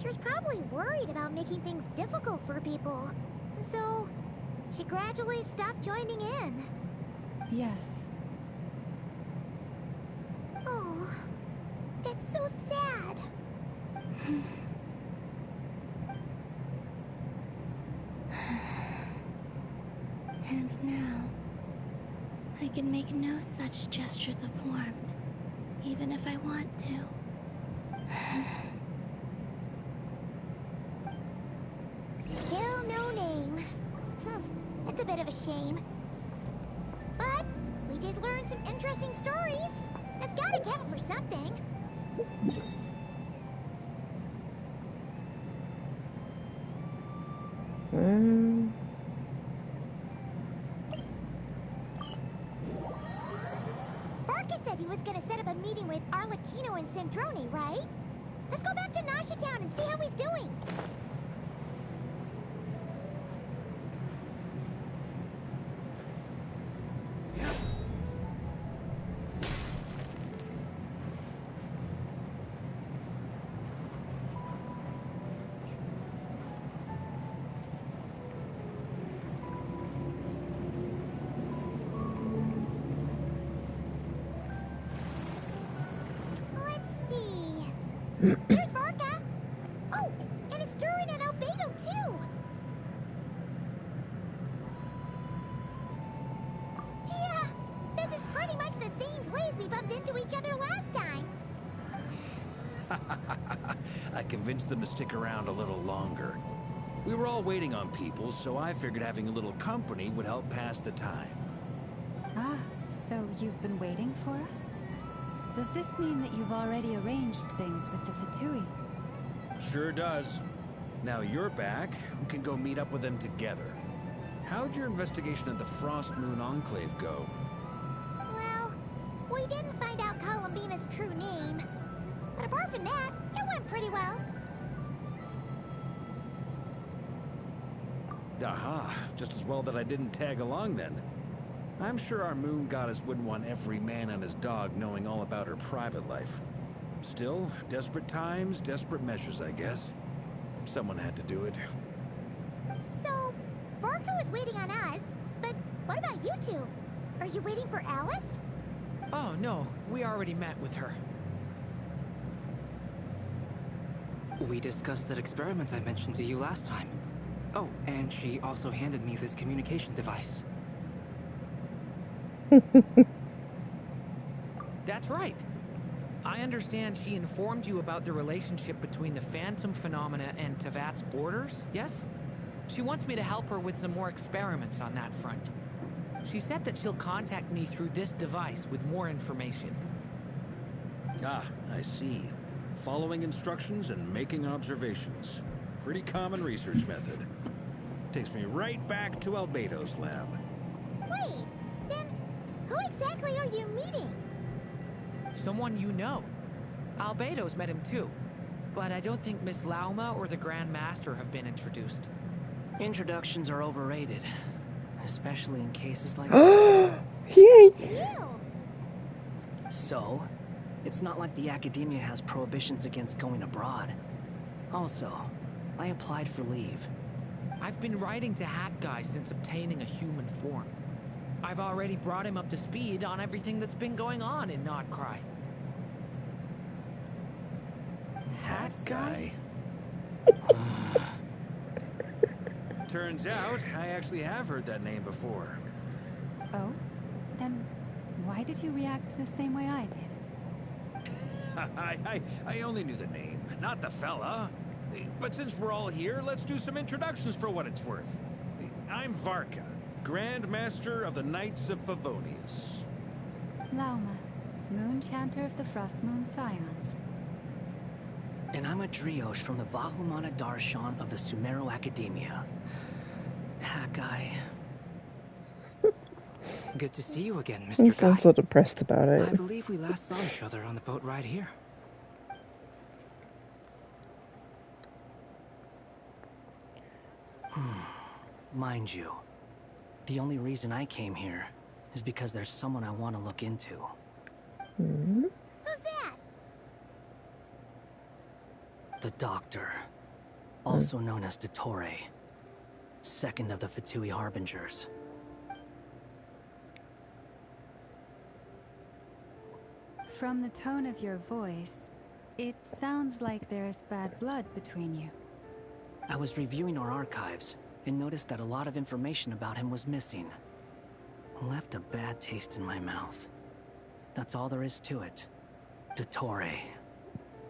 She was probably worried about making things difficult for people. So, she gradually stopped joining in. Yes. Oh, that's so sad. And now, I can make no such gestures of warmth, even if I want to. Still no name. That's a bit of a shame. But we did learn some interesting stories. That's gotta count for something. Barca said he was gonna set up a meeting with Arlecchino and Sandrone, right? Let's go back to Nasha Town and see how he's doing. There's Varka! Oh, and it's Durin and Albedo, too! Yeah, this is pretty much the same place we bumped into each other last time. I convinced them to stick around a little longer. We were all waiting on people, so I figured having a little company would help pass the time. Ah, so you've been waiting for us? Does this mean that you've already arranged things with the Fatui? Sure does. Now you're back, we can go meet up with them together. How'd your investigation of the Frost Moon Enclave go? Well, we didn't find out Columbina's true name. But apart from that, it went pretty well. Aha, just as well that I didn't tag along then. I'm sure our moon goddess wouldn't want every man and his dog knowing all about her private life. Still, desperate times, desperate measures, I guess. Someone had to do it. So, Varka was waiting on us, but what about you two? Are you waiting for Alice? Oh, no. We already met with her. We discussed that experiment I mentioned to you last time. Oh, and she also handed me this communication device. That's right. I understand she informed you about the relationship between the phantom phenomena and Tevat's orders, yes? She wants me to help her with some more experiments on that front. She said that she'll contact me through this device with more information. Ah, I see. Following instructions and making observations. Pretty common research method. Takes me right back to Albedo's lab. Wait, then who exactly are you meeting? Someone you know. Albedo's met him too. But I don't think Miss Lauma or the Grand Master have been introduced. Introductions are overrated. Especially in cases like Oh, this. yay! So, it's not like the Academia has prohibitions against going abroad. Also, I applied for leave. I've been writing to Hat Guy since obtaining a human form. I've already brought him up to speed on everything that's been going on in Nodcry. Hat Guy? Turns out, I actually have heard that name before. Oh? Then why did you react the same way I did? I only knew the name, not the fella. But since we're all here, let's do some introductions for what it's worth. I'm Varka, Grand Master of the Knights of Favonius. Lauma, Moon Chanter of the Frostmoon Scions. And I'm a Driosh from the Vahumana Darshan of the Sumero Academia. Hakai. Good to see you again, You Mr. sound Guy. so depressed about it. I believe we last saw each other on the boat right here. Mind you, the only reason I came here is because there's someone I want to look into. Who's that? The Doctor, also known as Dottore, second of the Fatui Harbingers. From the tone of your voice, it sounds like there's bad blood between you. I was reviewing our archives and noticed that a lot of information about him was missing. Left a bad taste in my mouth. That's all there is to it. Dottore,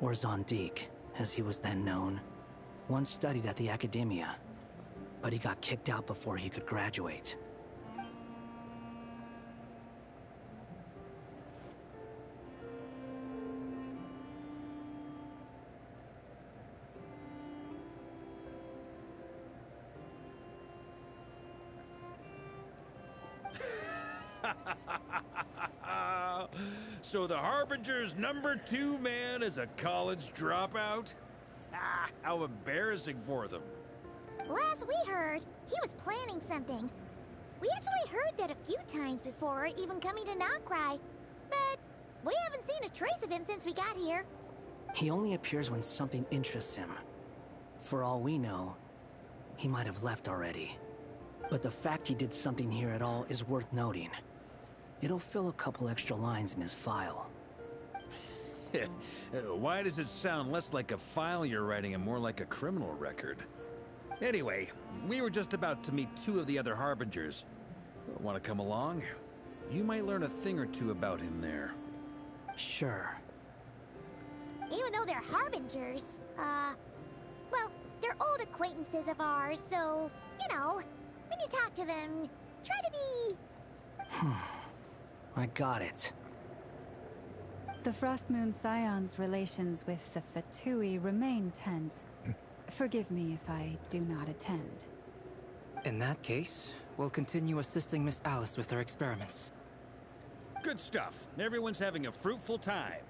or Zondik, as he was then known, once studied at the Academia, but he got kicked out before he could graduate. So the Harbinger's #2 man is a college dropout? Ah, how embarrassing for them. Last we heard, he was planning something. We actually heard that a few times before, even coming to Nodcry. But we haven't seen a trace of him since we got here. He only appears when something interests him. For all we know, he might have left already. But the fact he did something here at all is worth noting. It'll fill a couple extra lines in his file. Why does it sound less like a file you're writing and more like a criminal record? Anyway, we were just about to meet 2 of the other Harbingers. Want to come along? You might learn a thing or two about him there. Sure. Even though they're Harbingers, well, they're old acquaintances of ours, so, you know, when you talk to them, try to be... I got it. The Frostmoon Scions' relations with the Fatui remain tense. Forgive me if I do not attend. In that case, we'll continue assisting Miss Alice with her experiments. Good stuff. Everyone's having a fruitful time.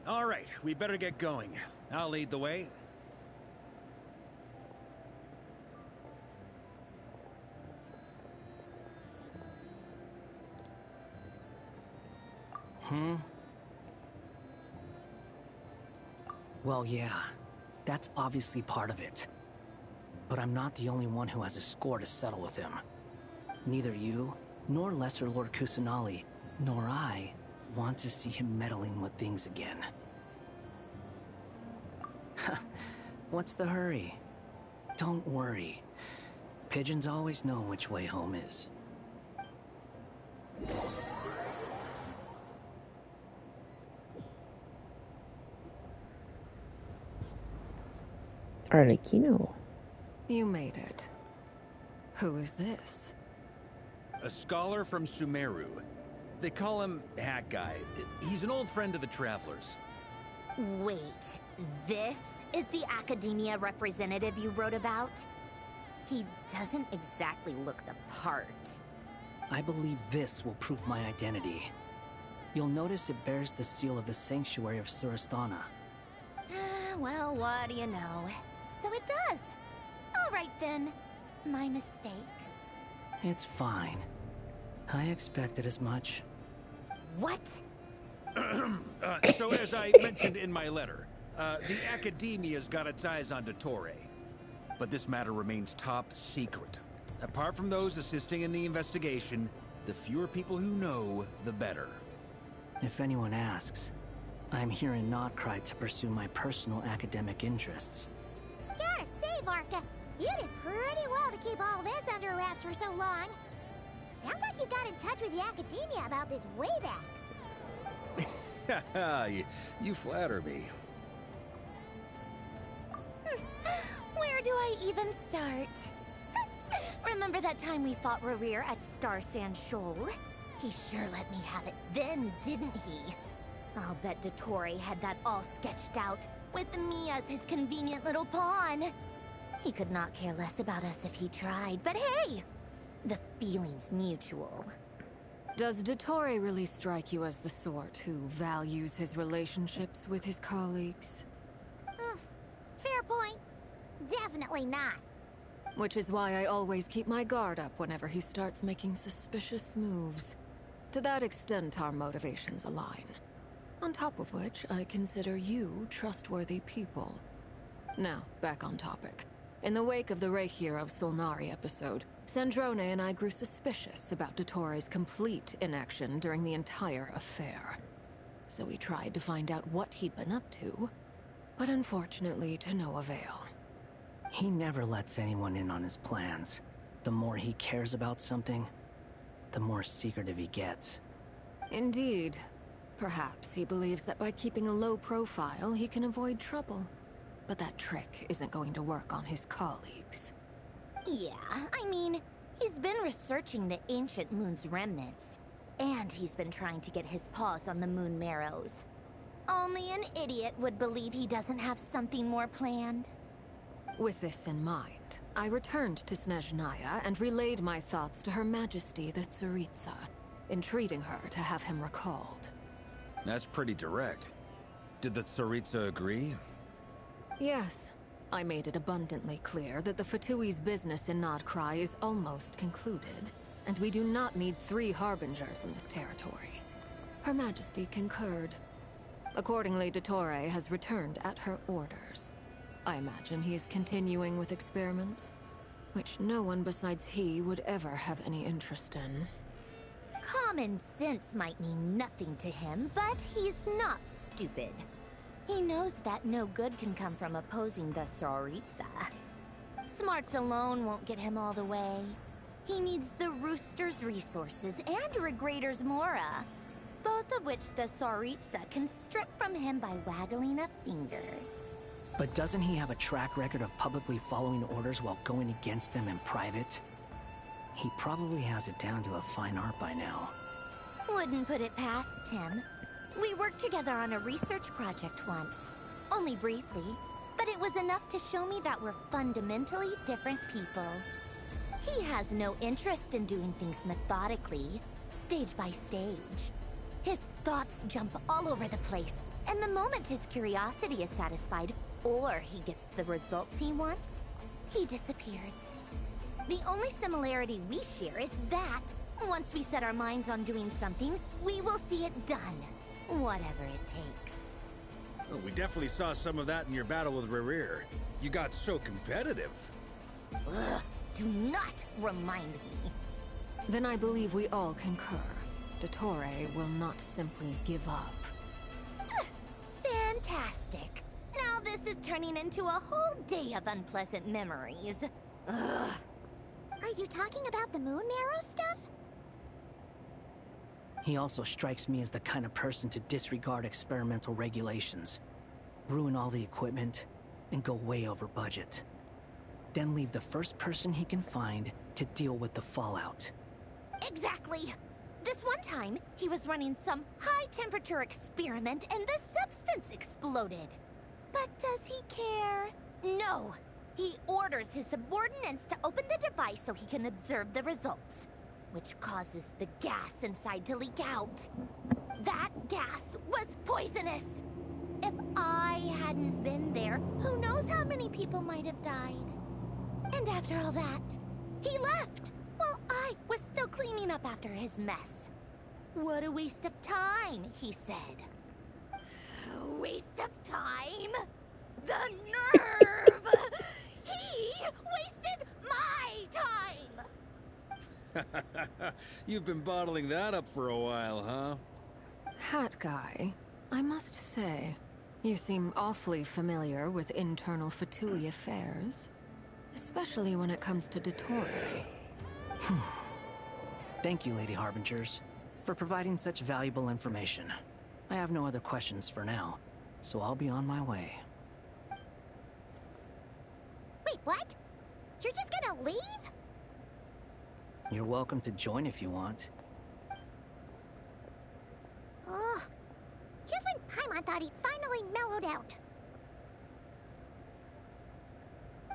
All right, we better get going. I'll lead the way. Well, yeah, that's obviously part of it. But I'm not the only one who has a score to settle with him. Neither you, nor Lesser Lord Kusanali, nor I want to see him meddling with things again. What's the hurry? Don't worry. Pigeons always know which way home is. Arlecchino. You made it. Who is this? A scholar from Sumeru. They call him Hat Guy. He's an old friend of the Travelers. Wait, this is the Academia representative you wrote about? He doesn't exactly look the part. I believe this will prove my identity. You'll notice it bears the seal of the Sanctuary of Surasthana. Well, what do you know? So it does. All right then. My mistake. It's fine. I expected as much. What? So as I mentioned in my letter, the Academia's got its eyes on Dottore. But this matter remains top secret. Apart from those assisting in the investigation, the fewer people who know, the better. If anyone asks, I'm here in Notcry to pursue my personal academic interests. Gotta say, Varka, you did pretty well to keep all this under wraps for so long. Sounds like you got in touch with the Academia about this way back. You flatter me. Where do I even start? Remember that time we fought Rerir at Star Sand Shoal? He sure let me have it then, didn't he? I'll bet Dottore had that all sketched out, with me as his convenient little pawn. He could not care less about us if he tried, but hey! The feeling's mutual. Does Dottore really strike you as the sort who values his relationships with his colleagues? Fair point. Definitely not. Which is why I always keep my guard up whenever he starts making suspicious moves. To that extent, our motivations align. On top of which, I consider you trustworthy people. Now, back on topic. In the wake of the Reikir of Solnari episode, Sandrone and I grew suspicious about Dottore's complete inaction during the entire affair. So we tried to find out what he'd been up to, but unfortunately to no avail. He never lets anyone in on his plans. The more he cares about something, the more secretive he gets. Indeed. Perhaps he believes that by keeping a low profile, he can avoid trouble. But that trick isn't going to work on his colleagues. Yeah, I mean, he's been researching the ancient moon's remnants. And he's been trying to get his paws on the moon marrows. Only an idiot would believe he doesn't have something more planned. With this in mind, I returned to Snezhnaya and relayed my thoughts to Her Majesty the Tsaritsa, entreating her to have him recalled. That's pretty direct. Did the Tsaritsa agree? Yes. I made it abundantly clear that the Fatui's business in Notcry is almost concluded, and we do not need 3 harbingers in this territory. Her Majesty concurred. Accordingly, Dottore has returned at her orders. I imagine he is continuing with experiments, which no one besides he would ever have any interest in. Common sense might mean nothing to him, but he's not stupid. He knows that no good can come from opposing the Tsaritsa. Smarts alone won't get him all the way. He needs the Rooster's resources and Regrator's Mora, both of which the Tsaritsa can strip from him by waggling a finger. But doesn't he have a track record of publicly following orders while going against them in private? He probably has it down to a fine art by now. Wouldn't put it past him. We worked together on a research project once. Only briefly, but it was enough to show me that we're fundamentally different people. He has no interest in doing things methodically, stage by stage. His thoughts jump all over the place, and the moment his curiosity is satisfied, or he gets the results he wants, he disappears. The only similarity we share is that, once we set our minds on doing something, we will see it done, whatever it takes. Well, we definitely saw some of that in your battle with Rerir. You got so competitive. Ugh, do not remind me. Then I believe we all concur. Dottore will not simply give up. Fantastic. Now this is turning into a whole day of unpleasant memories. Ugh. Are you talking about the Moon Marrow stuff? He also strikes me as the kind of person to disregard experimental regulations, ruin all the equipment, and go way over budget. Then leave the first person he can find to deal with the fallout. Exactly! This one time, he was running some high-temperature experiment and the substance exploded. But does he care? No! He orders his subordinates to open the device so he can observe the results, which causes the gas inside to leak out. That gas was poisonous! If I hadn't been there, who knows how many people might have died. And after all that, he left while I was still cleaning up after his mess. What a waste of time, he said. Waste of time? The nerve! He wasted my time! You've been bottling that up for a while, huh? Hat guy, I must say, you seem awfully familiar with internal Fatui affairs. Especially when it comes to Dottore. Thank you, Lady Harbingers, for providing such valuable information. I have no other questions for now, so I'll be on my way. Wait, what? You're just gonna leave? You're welcome to join if you want. Ugh. Just when Paimon thought he'd finally mellowed out.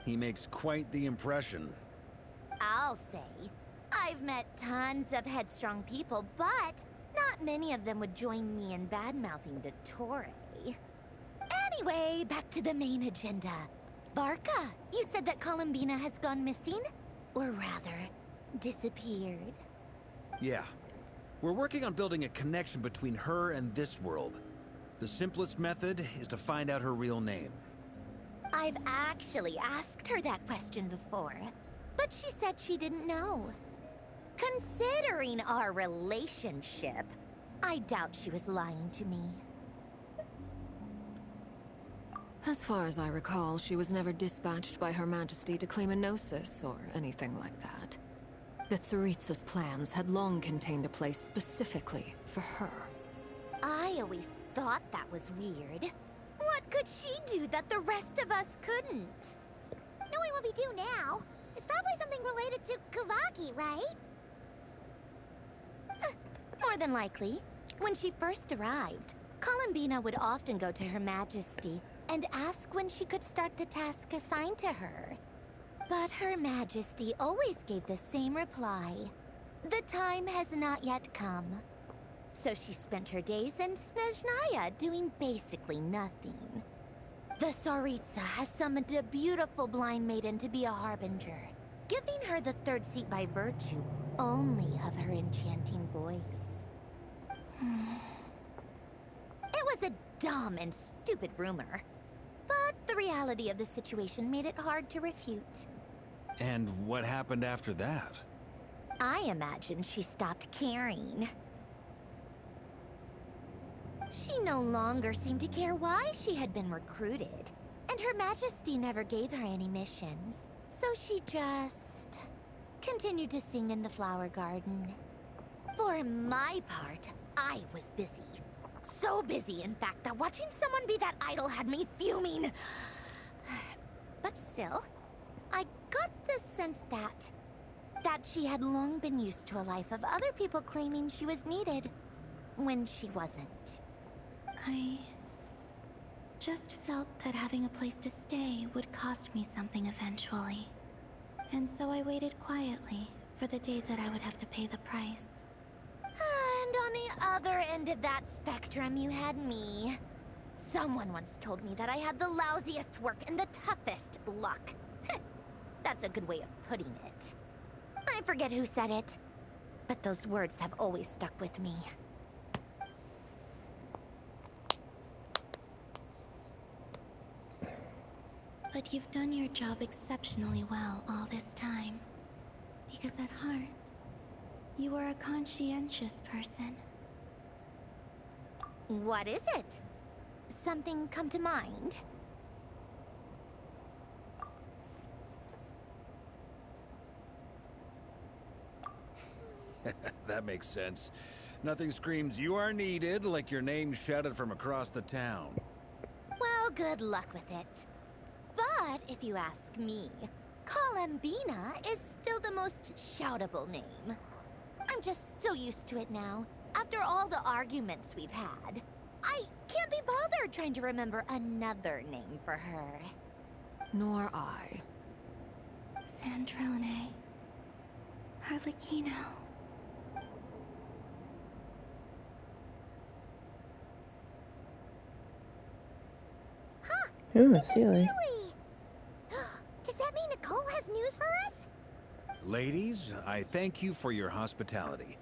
He makes quite the impression. I'll say. I've met tons of headstrong people, but not many of them would join me in bad-mouthing Dottore. Anyway, back to the main agenda. Barca, you said that Columbina has gone missing? Or rather, disappeared. Yeah. We're working on building a connection between her and this world. The simplest method is to find out her real name. I've actually asked her that question before, but she said she didn't know. Considering our relationship, I doubt she was lying to me. As far as I recall, she was never dispatched by Her Majesty to claim a Gnosis or anything like that. That Tsaritsa's plans had long contained a place specifically for her. I always thought that was weird. What could she do that the rest of us couldn't? Knowing what we do now, it's probably something related to Kavaki, right? More than likely. When she first arrived, Columbina would often go to Her Majesty and ask when she could start the task assigned to her. But Her Majesty always gave the same reply. The time has not yet come. So she spent her days in Snezhnaya doing basically nothing. The Tsaritsa has summoned a beautiful blind maiden to be a harbinger, giving her the third seat by virtue only of her enchanting voice. It was a dumb and stupid rumor, but the reality of the situation made it hard to refute. And what happened after that? I imagine she stopped caring. She no longer seemed to care why she had been recruited, and Her Majesty never gave her any missions, so she just continued to sing in the flower garden. For my part, I was busy. So busy, in fact, that watching someone be that idol had me fuming. But still, I got the sense that she had long been used to a life of other people claiming she was needed when she wasn't. I just felt that having a place to stay would cost me something eventually. And so I waited quietly for the day that I would have to pay the price. And on the other end of that spectrum, you had me. Someone once told me that I had the lousiest work and the toughest luck. That's a good way of putting it. I forget who said it, but those words have always stuck with me. But you've done your job exceptionally well all this time. Because at heart, you are a conscientious person. What is it? Something come to mind? That makes sense. Nothing screams you are needed like your name shouted from across the town. Well, good luck with it. But if you ask me, Colambina is still the most shoutable name. I'm just so used to it now. After all the arguments we've had, I can't be bothered trying to remember another name for her. Nor I. Sandrone. Harlequino. Ooh, Sealy. Does that mean Nicole has news for us? Ladies, I thank you for your hospitality.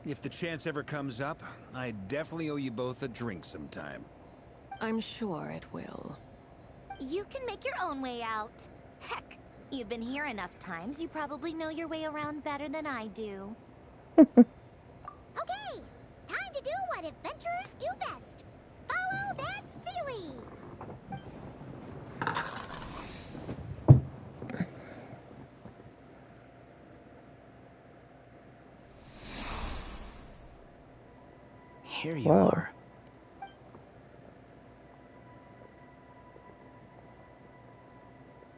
If the chance ever comes up, I definitely owe you both a drink sometime. I'm sure it will. You can make your own way out. Heck, you've been here enough times, you probably know your way around better than I do. Okay, time to do what adventurers do best. Follow that Sealy! Here you are.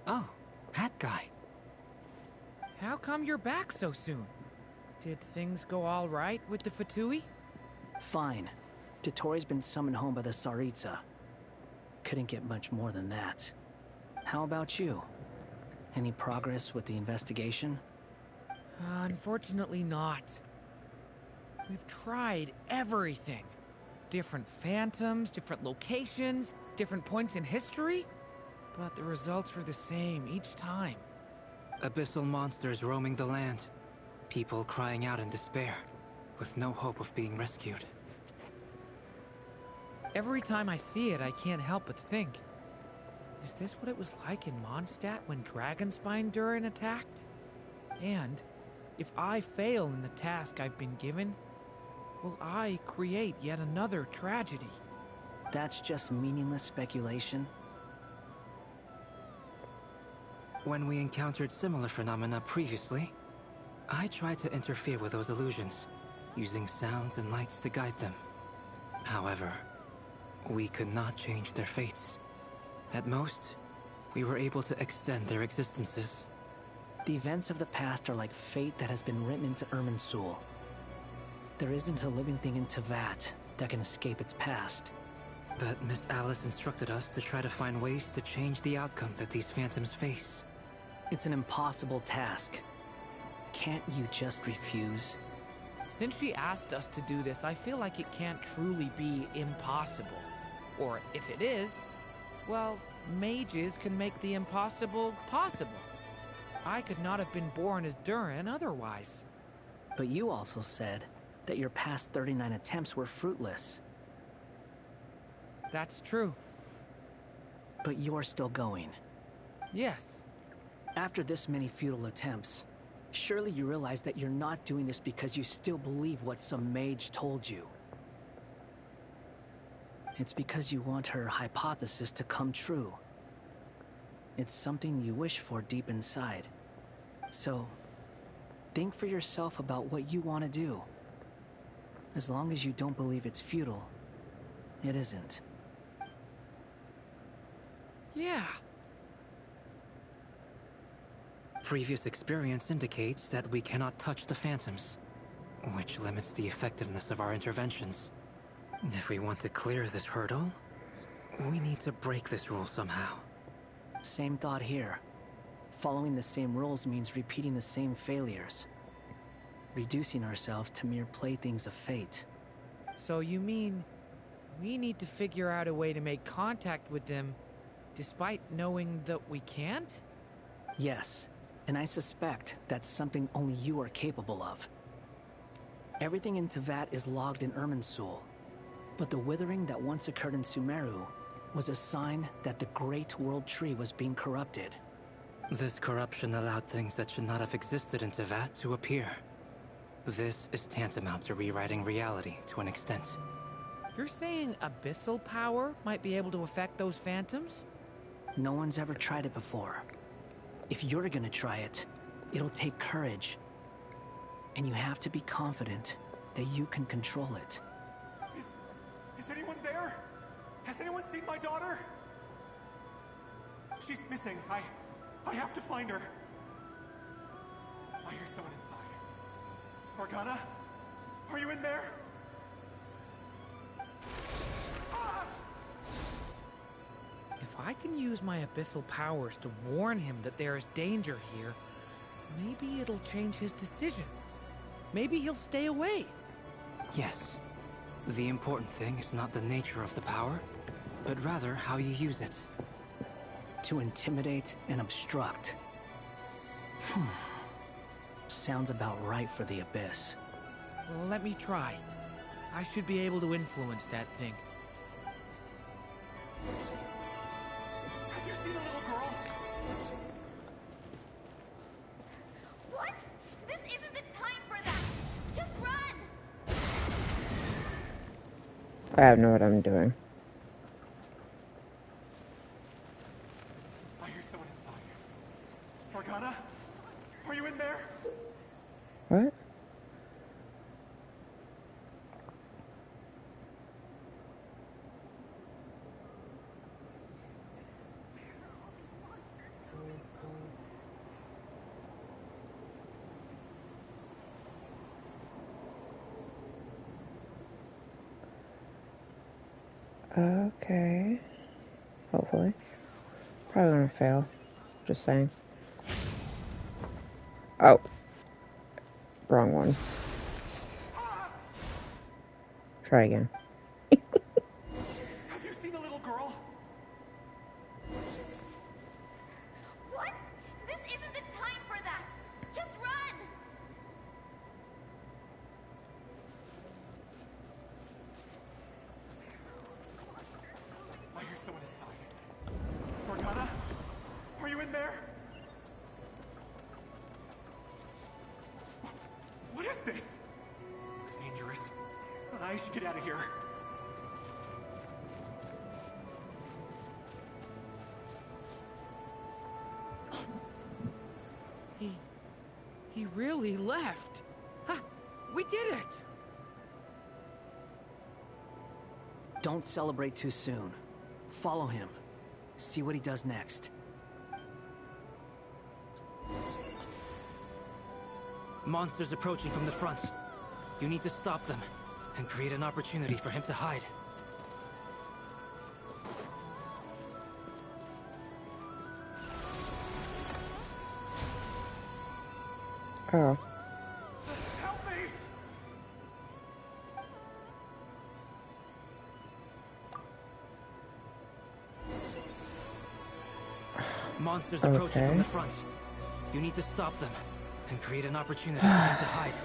Oh, that guy. How come you're back so soon? Did things go all right with the Fatui? Fine. Dottore been summoned home by the Tsaritsa. Couldn't get much more than that. How about you? Any progress with the investigation? Unfortunately not. We've tried everything. Different phantoms, different locations, different points in history. But the results were the same each time. Abyssal monsters roaming the land. People crying out in despair, with no hope of being rescued. Every time I see it, I can't help but think, is this what it was like in Mondstadt when Dragonspine Durin attacked? And if I fail in the task I've been given, will I create yet another tragedy? That's just meaningless speculation. When we encountered similar phenomena previously, I tried to interfere with those illusions, using sounds and lights to guide them. However, we could not change their fates. At most, we were able to extend their existences. The events of the past are like fate that has been written into Irminsul. There isn't a living thing in Teyvat that can escape its past. But Miss Alice instructed us to try to find ways to change the outcome that these phantoms face. It's an impossible task. Can't you just refuse? Since she asked us to do this, I feel like it can't truly be impossible. Or if it is, well, mages can make the impossible possible. I could not have been born as Durin otherwise. But you also said that your past 39 attempts were fruitless. That's true. But you're still going. Yes. After this many futile attempts, surely you realize that you're not doing this because you still believe what some mage told you. It's because you want her hypothesis to come true. It's something you wish for deep inside. So, think for yourself about what you want to do. As long as you don't believe it's futile, it isn't. Yeah. Previous experience indicates that we cannot touch the phantoms, which limits the effectiveness of our interventions. If we want to clear this hurdle, we need to break this rule somehow. Same thought here. Following the same rules means repeating the same failures. Reducing ourselves to mere playthings of fate. So you mean we need to figure out a way to make contact with them despite knowing that we can't? Yes, and I suspect that's something only you are capable of. Everything in Teyvat is logged in Irminsul, but the withering that once occurred in Sumeru was a sign that the Great World Tree was being corrupted. This corruption allowed things that should not have existed in Teyvat to appear. This is tantamount to rewriting reality to an extent. You're saying abyssal power might be able to affect those phantoms? No one's ever tried it before. If you're gonna try it, it'll take courage. And you have to be confident that you can control it. Is anyone there? Has anyone seen my daughter? She's missing. I have to find her. I hear someone inside. Spargana? Are you in there? If I can use my abyssal powers to warn him that there is danger here, maybe it'll change his decision. Maybe he'll stay away. Yes. The important thing is not the nature of the power, but rather how you use it. To intimidate and obstruct. Sounds about right for the Abyss. Well, let me try. I should be able to influence that thing. Have you seen a little girl? What? This isn't the time for that! Just run! I have no idea what I'm doing. I hear someone inside. Spargana? Are you in there? What? Okay. Hopefully. Probably gonna fail. Just saying. Oh. Wrong one. Try again. Have you seen a little girl? What? This isn't the time for that! Just run! I hear someone inside. Spargana? Are you in there? What is this? Looks dangerous. I should get out of here. He really left. Huh, we did it! Don't celebrate too soon. Follow him. See what he does next. Monsters approaching from the front. You need to stop them and create an opportunity for him to hide. Oh. Help me! Monsters approaching from the front. You need to stop them and create an opportunity for him to hide.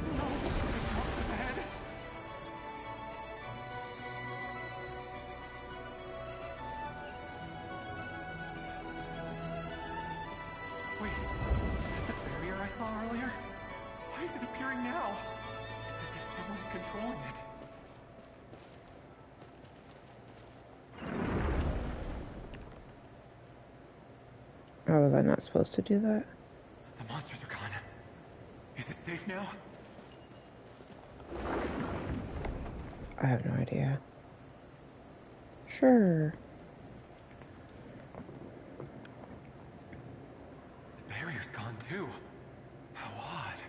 There's monsters ahead. Wait, is that the barrier I saw earlier? Why is it appearing now? It's as if someone's controlling it. Oh, was I not supposed to do that? The monsters are gone. Is it safe now? I have no idea. Sure. The barrier's gone too. How odd.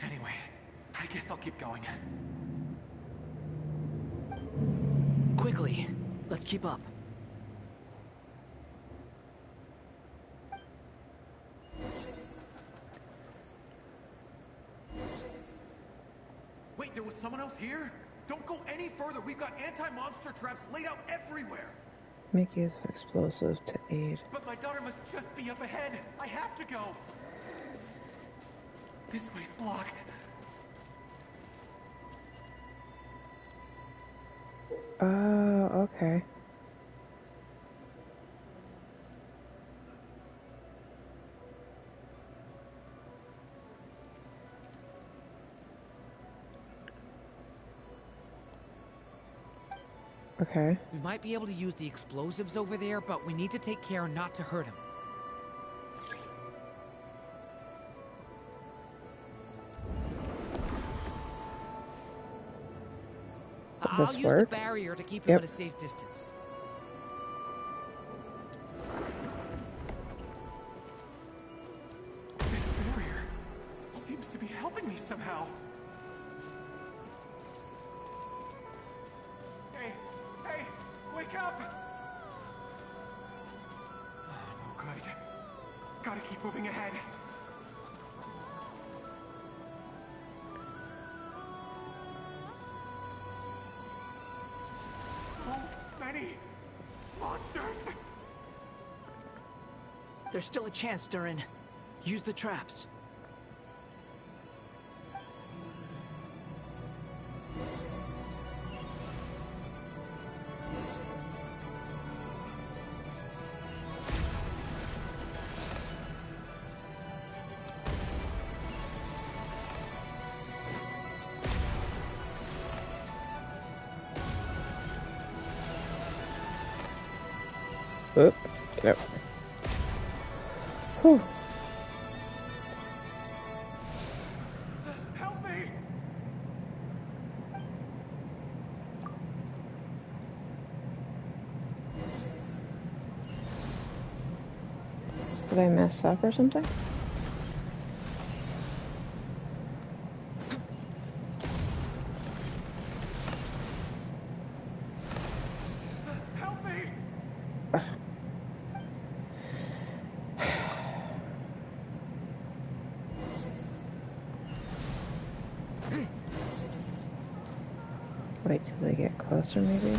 Anyway, I guess I'll keep going. Quickly, let's keep up. Wait, there was someone else here? Don't go any further. We've got anti-monster traps laid out everywhere. Make use of explosives to aid. But my daughter must just be up ahead. I have to go. This way's blocked. Oh, okay. Okay. We might be able to use the explosives over there, but we need to take care not to hurt him. I'll use the barrier to keep him at a safe distance. This barrier seems to be helping me somehow. Hey, wake up! No good. Gotta keep moving ahead. Many monsters! There's still a chance, Durin. Use the traps. Oop, get up. Whew. Help me! Did I mess up or something? Help me! Wait till they get closer, maybe?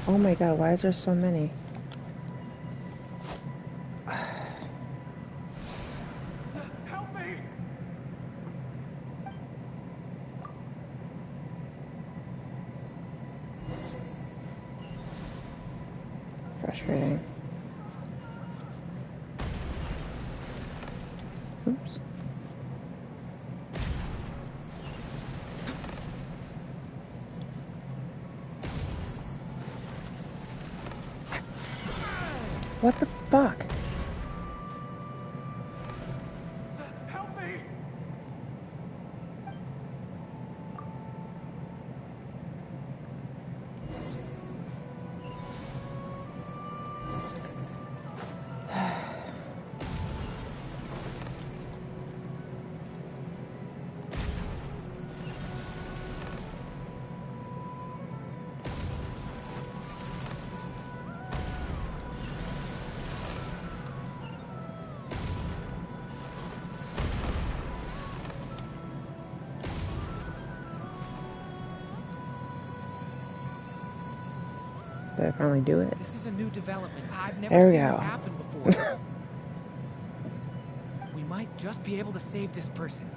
Oh my god, why is there so many? Help me! Frustrating. Oops. What the fuck? Help me! Did I finally do it? This is a new development. I've never There we seen this go. happen before. We might just be able to save this person.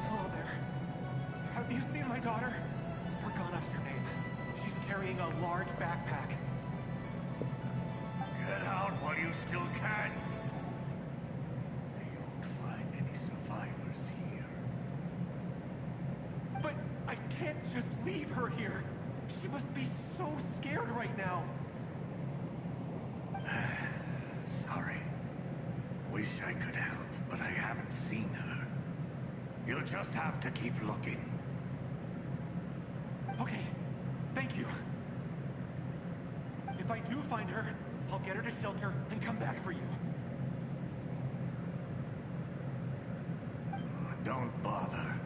Hello there. Have you seen my daughter? Spargana's her name. She's carrying a large backpack. Get out while you still can, you fool. You won't find any survivors here. But I can't just leave her here. She must be so scared right now. Sorry. Wish I could help, but I haven't seen her. You'll just have to keep looking. Okay, thank you. If I do find her, I'll get her to shelter and come back for you. Don't bother.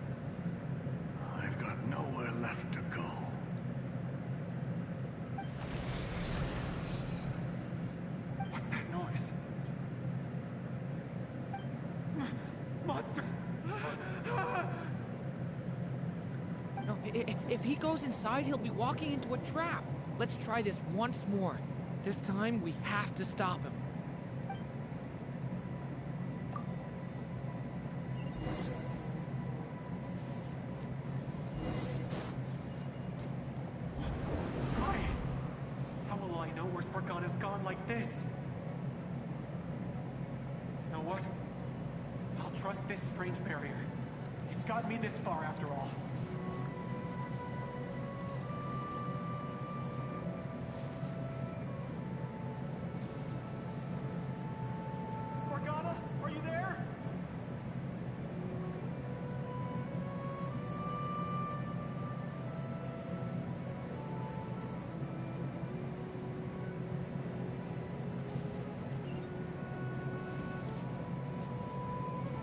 I've got nowhere left to go. What's that noise? Monster! No, If he goes inside, he'll be walking into a trap. Let's try this once more. This time, we have to stop him. Why? How will I know where Spargana's gone like this? You know what? I'll trust this strange barrier. It's got me this far after all. Spargana, are you there?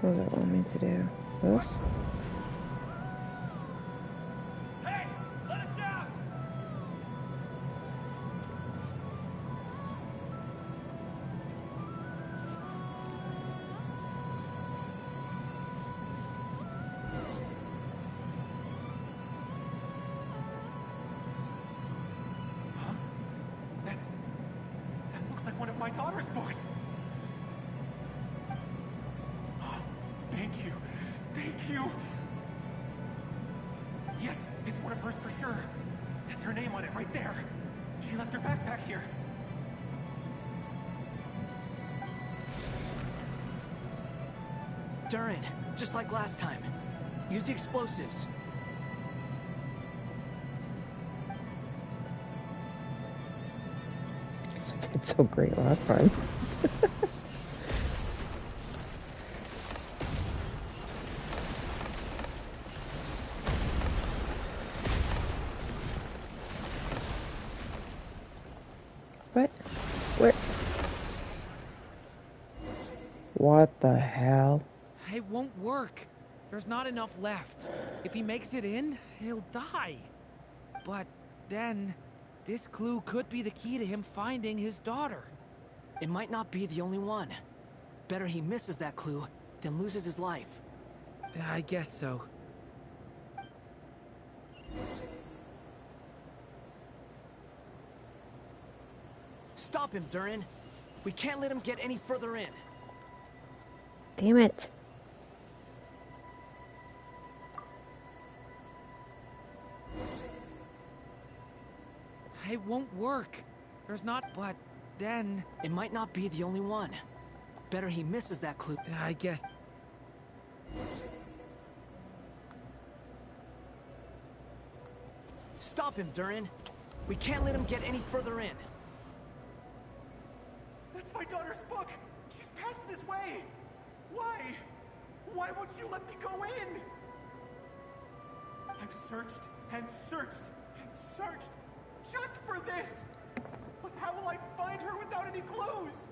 What does that want me to do? This? Hey, let us out! Huh? That looks like one of my daughter's books. Thank you. Thank you. Yes, it's one of hers for sure. That's her name on it right there. She left her backpack here. Durin, just like last time. Use the explosives. I did so great last time. What? Where? What the hell? It won't work. There's not enough left. If he makes it in, he'll die. But then, this clue could be the key to him finding his daughter. It might not be the only one. Better he misses that clue than loses his life. I guess so. Stop him, Durin. We can't let him get any further in. Damn it. It won't work. There's not, but then... It might not be the only one. Better he misses that clue. I guess... Stop him, Durin. We can't let him get any further in. That's my daughter's book! She's passed this way! Why? Why won't you let me go in? I've searched and searched and searched just for this! But how will I find her without any clues?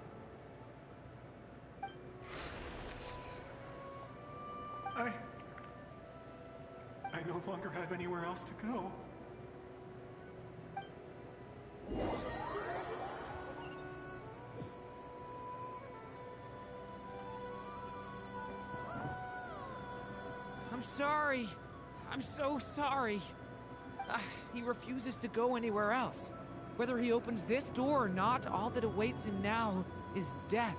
I no longer have anywhere else to go. I'm sorry. I'm so sorry. He refuses to go anywhere else. Whether he opens this door or not, all that awaits him now is death.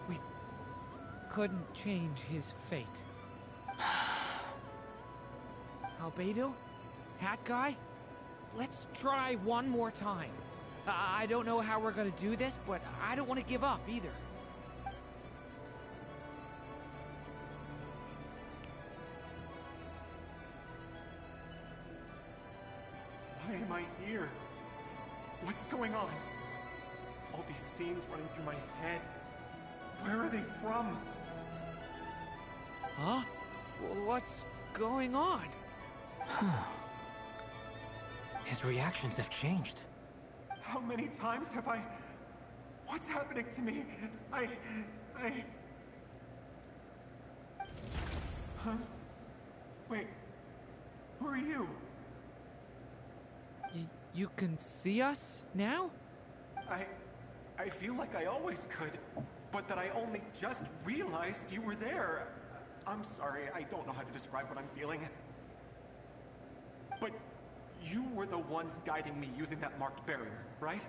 We couldn't change his fate. Albedo? Hat Guy? Let's try one more time. I don't know how we're gonna do this, but I don't want to give up either. Why am I here? What's going on? All these scenes running through my head. Where are they from? Huh? What's going on? His reactions have changed. How many times have I... What's happening to me? Huh? Wait. Who are you? You can see us now? I feel like I always could, but that I only just realized you were there. I'm sorry, I don't know how to describe what I'm feeling. But you were the ones guiding me using that marked barrier, right?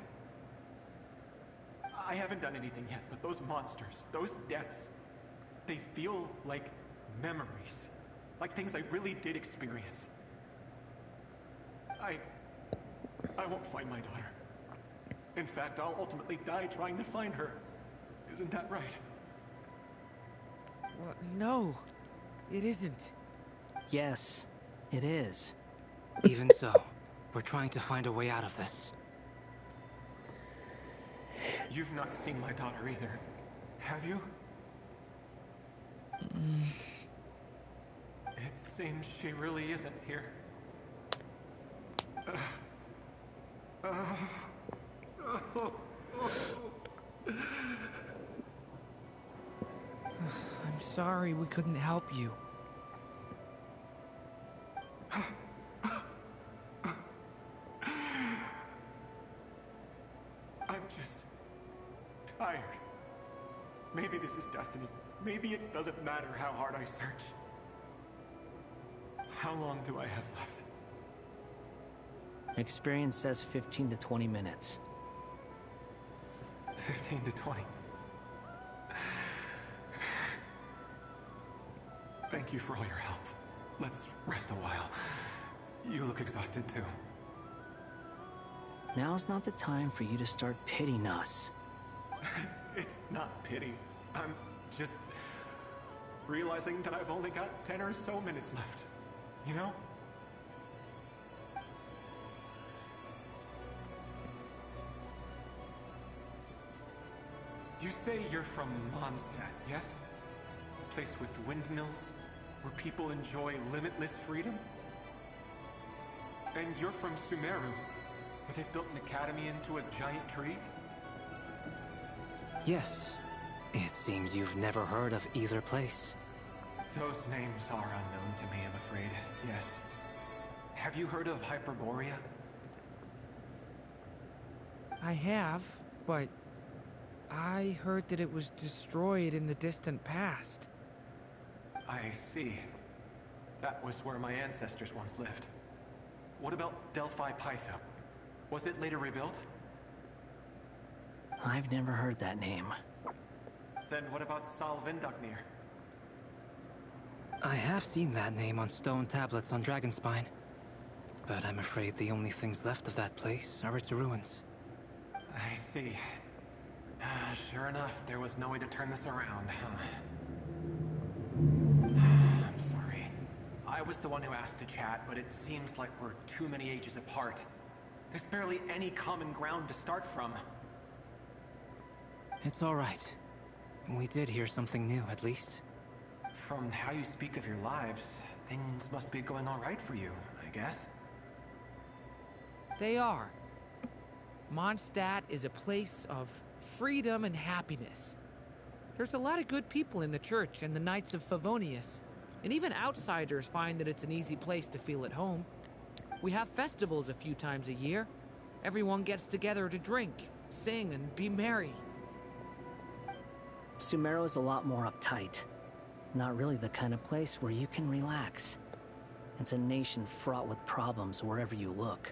I haven't done anything yet, but those monsters, those deaths, they feel like memories. Like things I really did experience. I won't find my daughter. In fact, I'll ultimately die trying to find her. Isn't that right? Well, no, it isn't. Yes, it is. Even so, we're trying to find a way out of this. You've not seen my daughter either, have you? It seems she really isn't here. I'm sorry we couldn't help you. I'm just tired. Maybe this is destiny. Maybe it doesn't matter how hard I search. How long do I have left? Experience says 15 to 20 minutes. 15 to 20. Thank you for all your help. Let's rest a while. You look exhausted too. Now's not the time for you to start pitying us. It's not pity. I'm just realizing that I've only got 10 or so minutes left. You know? You say you're from Mondstadt, yes? A place with windmills, where people enjoy limitless freedom? And you're from Sumeru, where they've built an academy into a giant tree? Yes. It seems you've never heard of either place. Those names are unknown to me, I'm afraid. Yes. Have you heard of Hyperborea? I have, but I heard that it was destroyed in the distant past. I see. That was where my ancestors once lived. What about Delphi Pytho? Was it later rebuilt? I've never heard that name. Then what about Sal Vindaknir? I have seen that name on stone tablets on Dragonspine. But I'm afraid the only things left of that place are its ruins. I see. Sure enough, there was no way to turn this around, huh? I'm sorry. I was the one who asked to chat, but it seems like we're too many ages apart. There's barely any common ground to start from. It's all right. We did hear something new, at least. From how you speak of your lives, things must be going all right for you, I guess. They are. Mondstadt is a place of freedom and happiness. There's a lot of good people in the church and the Knights of Favonius, and even outsiders find that it's an easy place to feel at home. We have festivals a few times a year. Everyone gets together to drink, sing, and be merry. Sumeru is a lot more uptight. Not really the kind of place where you can relax. It's a nation fraught with problems wherever you look.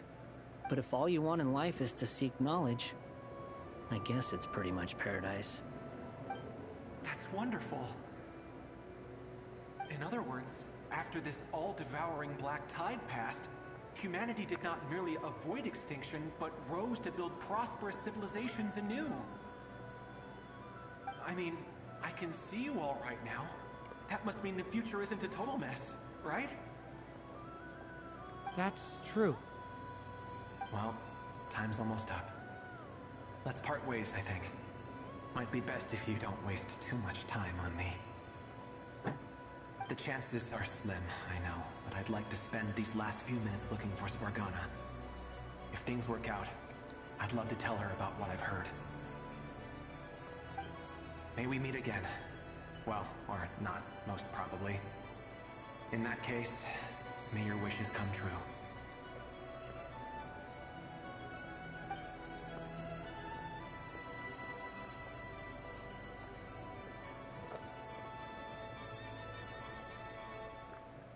But if all you want in life is to seek knowledge, I guess it's pretty much paradise. That's wonderful. In other words, after this all-devouring black tide passed, humanity did not merely avoid extinction, but rose to build prosperous civilizations anew. I mean, I can see you all right now. That must mean the future isn't a total mess, right? That's true. Well, time's almost up. Let's part ways, I think. Might be best if you don't waste too much time on me. The chances are slim, I know, but I'd like to spend these last few minutes looking for Spargana. If things work out, I'd love to tell her about what I've heard. May we meet again. Well, or not, most probably. In that case, may your wishes come true.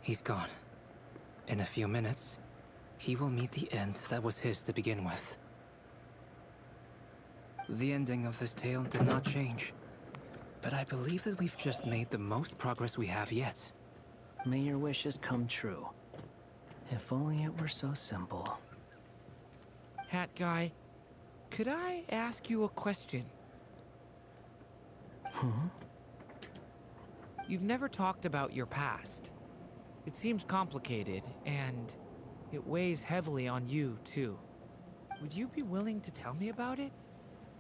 He's gone. In a few minutes, he will meet the end that was his to begin with. The ending of this tale did not change, but I believe that we've just made the most progress we have yet. May your wishes come true. If only it were so simple. Hat guy, could I ask you a question? You've never talked about your past. It seems complicated, and it weighs heavily on you, too. Would you be willing to tell me about it?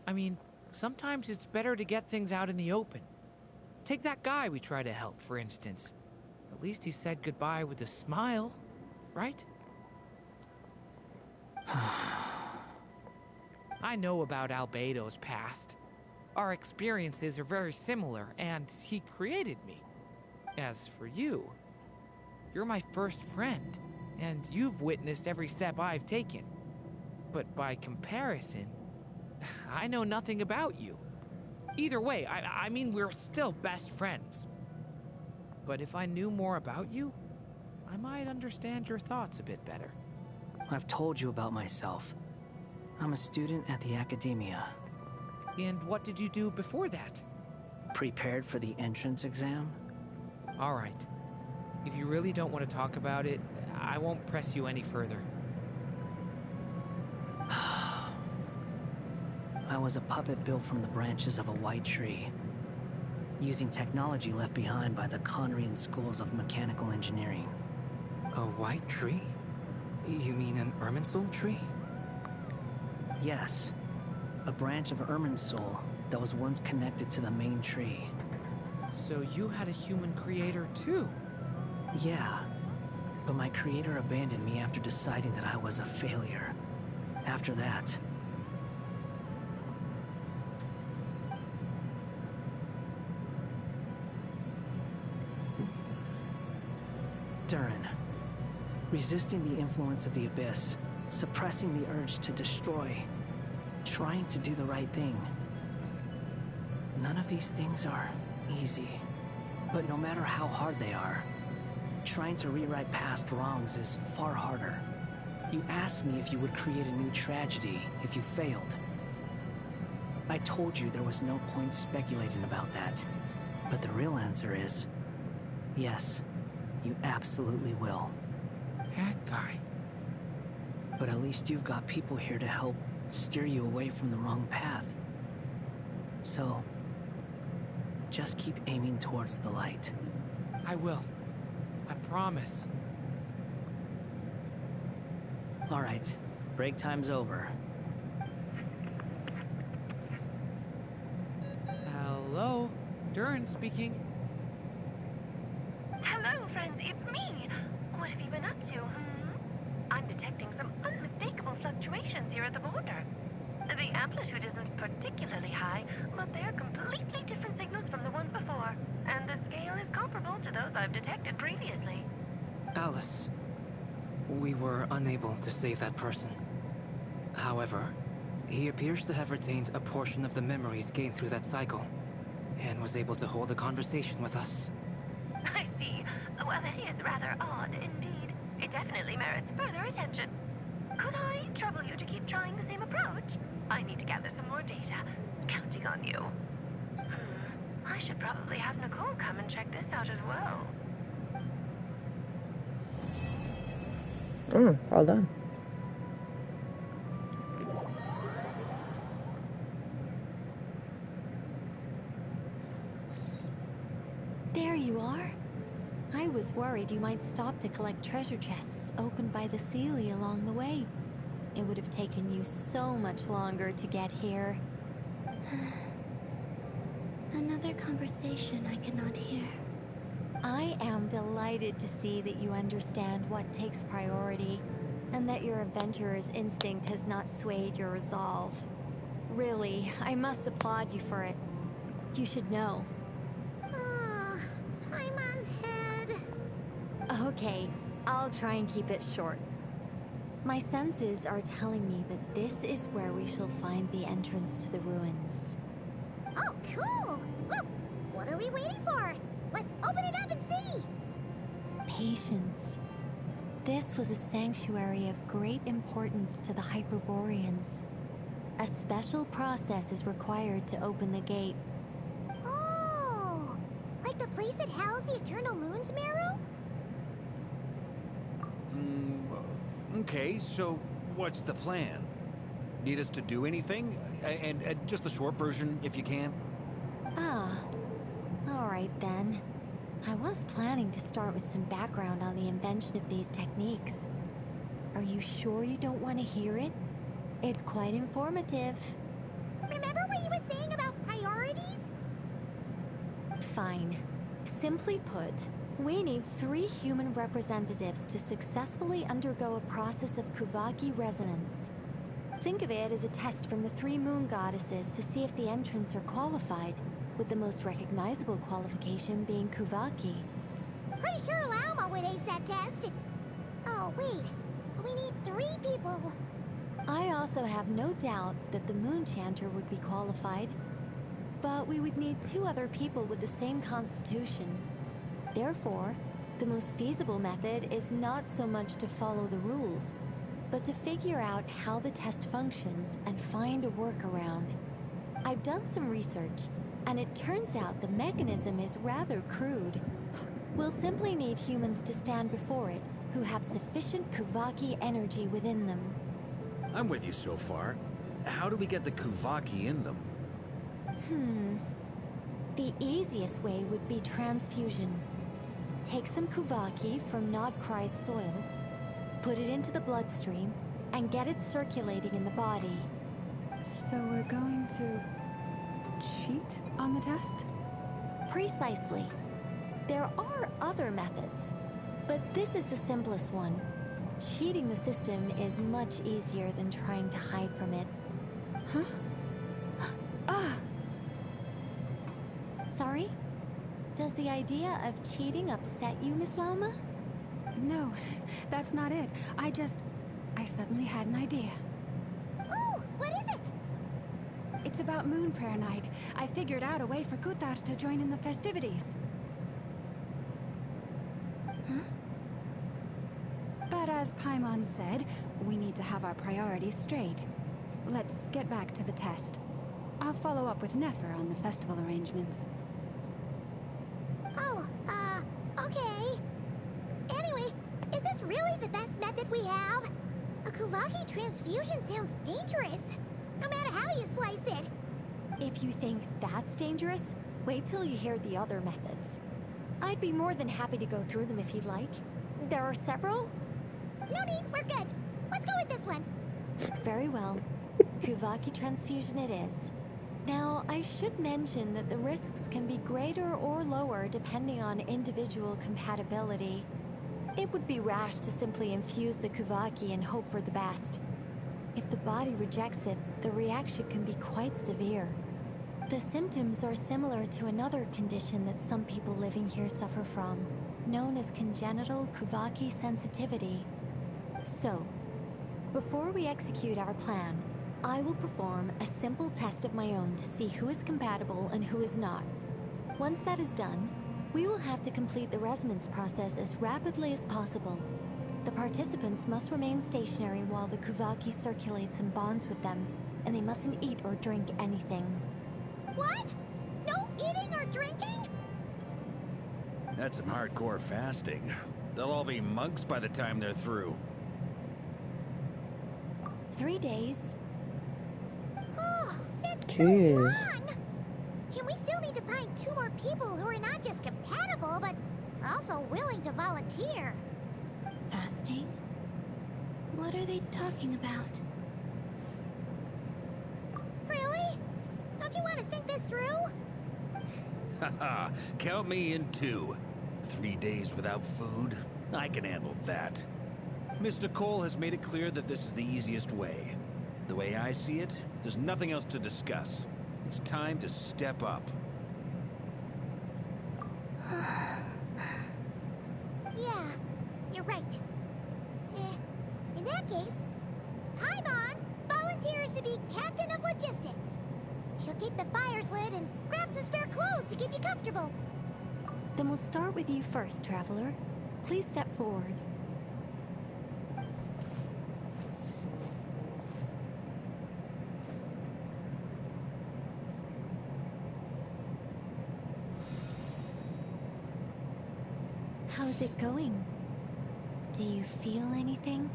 I mean, sometimes it's better to get things out in the open. Take that guy we try to help, for instance. At least he said goodbye with a smile, right? I know about Albedo's past. Our experiences are very similar, and he created me. As for you, you're my first friend, and you've witnessed every step I've taken. But by comparison, I know nothing about you. Either way, I mean, we're still best friends. But if I knew more about you, I might understand your thoughts a bit better. I've told you about myself. I'm a student at the academia. And what did you do before that? Prepared for the entrance exam? All right. If you really don't want to talk about it, I won't press you any further. I was a puppet built from the branches of a white tree, using technology left behind by the Conrian schools of mechanical engineering. A white tree? You mean an Irminsul tree? Yes. A branch of Irminsul that was once connected to the main tree. So you had a human creator too? Yeah. But my creator abandoned me after deciding that I was a failure. After that, Durin. Resisting the influence of the Abyss, suppressing the urge to destroy, trying to do the right thing. None of these things are easy. But no matter how hard they are, trying to rewrite past wrongs is far harder. You asked me if you would create a new tragedy if you failed. I told you there was no point speculating about that. But the real answer is, yes, you absolutely will. That guy. But at least you've got people here to help steer you away from the wrong path. So, just keep aiming towards the light. I will. I promise. All right, break time's over. Hello, Durin speaking. Hello, friends, it's me. What have you been up to, I'm detecting some unmistakable fluctuations here at the border. The amplitude isn't particularly high, but they're completely different signals from the ones before, and the scale is comparable to those I've detected previously. Alice, we were unable to save that person. However, he appears to have retained a portion of the memories gained through that cycle, and was able to hold a conversation with us. I see. Well, that is rather odd indeed. It definitely merits further attention. Could I trouble you to keep trying the same approach? I need to gather some more data. Counting on you. I should probably have Nicole come and check this out as well. Well done. There you are. I was worried you might stop to collect treasure chests opened by the Seelie along the way. It would have taken you so much longer to get here. Another conversation I cannot hear. I am delighted to see that you understand what takes priority, and that your adventurer's instinct has not swayed your resolve. Really, I must applaud you for it. You should know. Paimon's head. Okay, I'll try and keep it short. My senses are telling me that this is where we shall find the entrance to the ruins. Oh, cool! Look, what are we waiting for? Let's open it up and see! Patience. This was a sanctuary of great importance to the Hyperboreans. A special process is required to open the gate. Oh, like the place that housed the Eternal Moon's Marrow? Okay, so what's the plan? Need us to do anything? And just the short version, if you can. Ah, alright then. I was planning to start with some background on the invention of these techniques. Are you sure you don't want to hear it? It's quite informative. Remember what you were saying about priorities? Fine. Simply put, we need 3 human representatives to successfully undergo a process of Kuvaki resonance. Think of it as a test from the 3 moon goddesses to see if the entrants are qualified, with the most recognizable qualification being Kuvaki. Pretty sure Lauma would ace that test. Oh, wait. We need 3 people. I also have no doubt that the Moon Chanter would be qualified. But we would need 2 other people with the same constitution. Therefore, the most feasible method is not so much to follow the rules, but to figure out how the test functions and find a workaround. I've done some research, and it turns out the mechanism is rather crude. We'll simply need humans to stand before it who have sufficient Kuvaki energy within them. I'm with you so far. How do we get the Kuvaki in them? The easiest way would be transfusion. Take some Kuvaki from Nodkrai's soil, put it into the bloodstream, and get it circulating in the body. So we're going to cheat on the test? Precisely. There are other methods, but this is the simplest one. Cheating the system is much easier than trying to hide from it. Huh? Ah! Sorry? Does the idea of cheating upset you, Miss Lauma? No, that's not it. I suddenly had an idea. Oh, what is it? It's about Moon Prayer Night. I figured out a way for Kuthar to join in the festivities. Huh? But as Paimon said, we need to have our priorities straight. Let's get back to the test. I'll follow up with Nefer on the festival arrangements. Oh, okay. Anyway, is this really the best method we have? A Kuvaki transfusion sounds dangerous, no matter how you slice it. If you think that's dangerous, wait till you hear the other methods. I'd be more than happy to go through them if you'd like. There are several. No need, we're good. Let's go with this one. Very well. Kuvaki transfusion it is. Now, I should mention that the risks can be greater or lower depending on individual compatibility. It would be rash to simply infuse the Kuvaki and hope for the best. If the body rejects it, the reaction can be quite severe. The symptoms are similar to another condition that some people living here suffer from, known as congenital Kuvaki sensitivity. So, before we execute our plan, I will perform a simple test of my own to see who is compatible and who is not. Once that is done, we will have to complete the resonance process as rapidly as possible. The participants must remain stationary while the Kuvaki circulates and bonds with them, and they mustn't eat or drink anything. What? No eating or drinking? That's some hardcore fasting. They'll all be monks by the time they're through. 3 days. Oh, that's so Jeez. long! And we still need to find 2 more people who are not just compatible, but also willing to volunteer. Fasting? What are they talking about? Really? Don't you want to think this through? Haha, count me in too. 3 days without food? I can handle that. Miss Nicole has made it clear that this is the easiest way. The way I see it, there's nothing else to discuss. It's time to step up. Yeah, you're right. In that case, Paimon volunteers to be captain of logistics. She'll keep the fires lit and grab some spare clothes to keep you comfortable. Then we'll start with you first, Traveler. Please step forward. thing. Do you feel anything?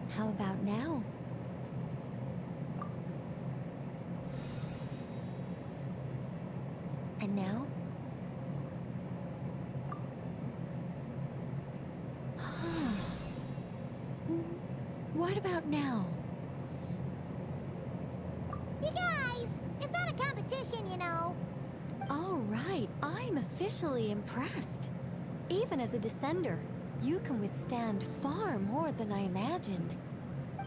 How about now? And now? What about now? You guys, it's not a competition, you know. All right, I'm officially impressed. Even as a descender, you can withstand far more than I imagined.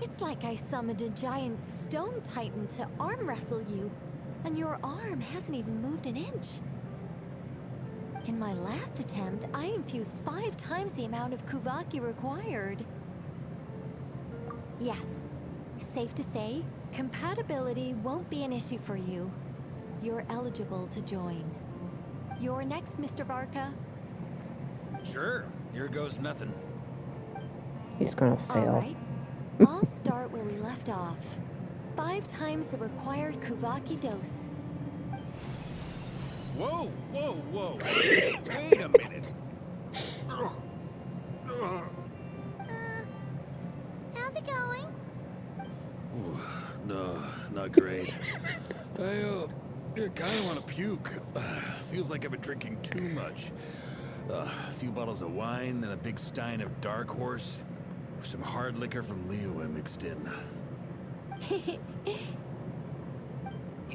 It's like I summoned a giant stone titan to arm wrestle you, and your arm hasn't even moved an inch. In my last attempt, I infused 5 times the amount of Kuvaki required. Yes, safe to say, compatibility won't be an issue for you. You're eligible to join. You're next, Mr. Varka. Sure, here goes nothing. He's gonna fail. All right, I'll start where we left off. 5 times the required Kuvaki dose. Whoa, whoa, whoa. Wait a minute. How's it going? Ooh, no, not great. I kind of want to puke. Feels like I've been drinking too much. A few bottles of wine and a big stein of Dark Horse. With some hard liquor from Liyue mixed in. You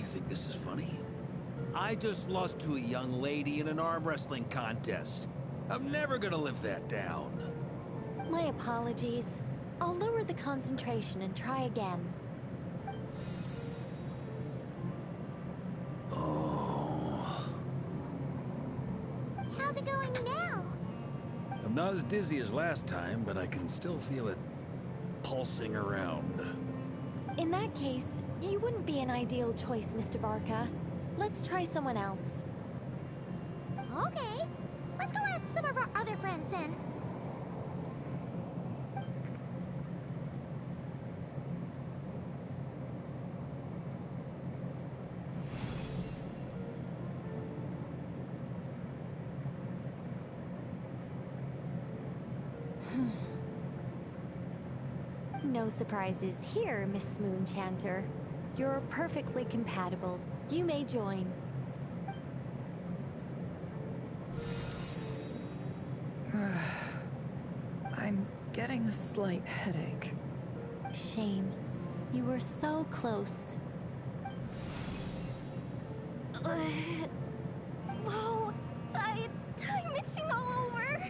think this is funny? I just lost to a young lady in an arm wrestling contest. I'm never gonna live that down. My apologies. I'll lower the concentration and try again. Oh. How's it going now? I'm not as dizzy as last time, but I can still feel it pulsing around. In that case, you wouldn't be an ideal choice, Mr. Varka. Let's try someone else. Okay, let's go ask some of our other friends then. No surprises here, Miss Moonchanter. You're perfectly compatible. You may join. I'm getting a slight headache. Shame. You were so close. Whoa, time itching all over.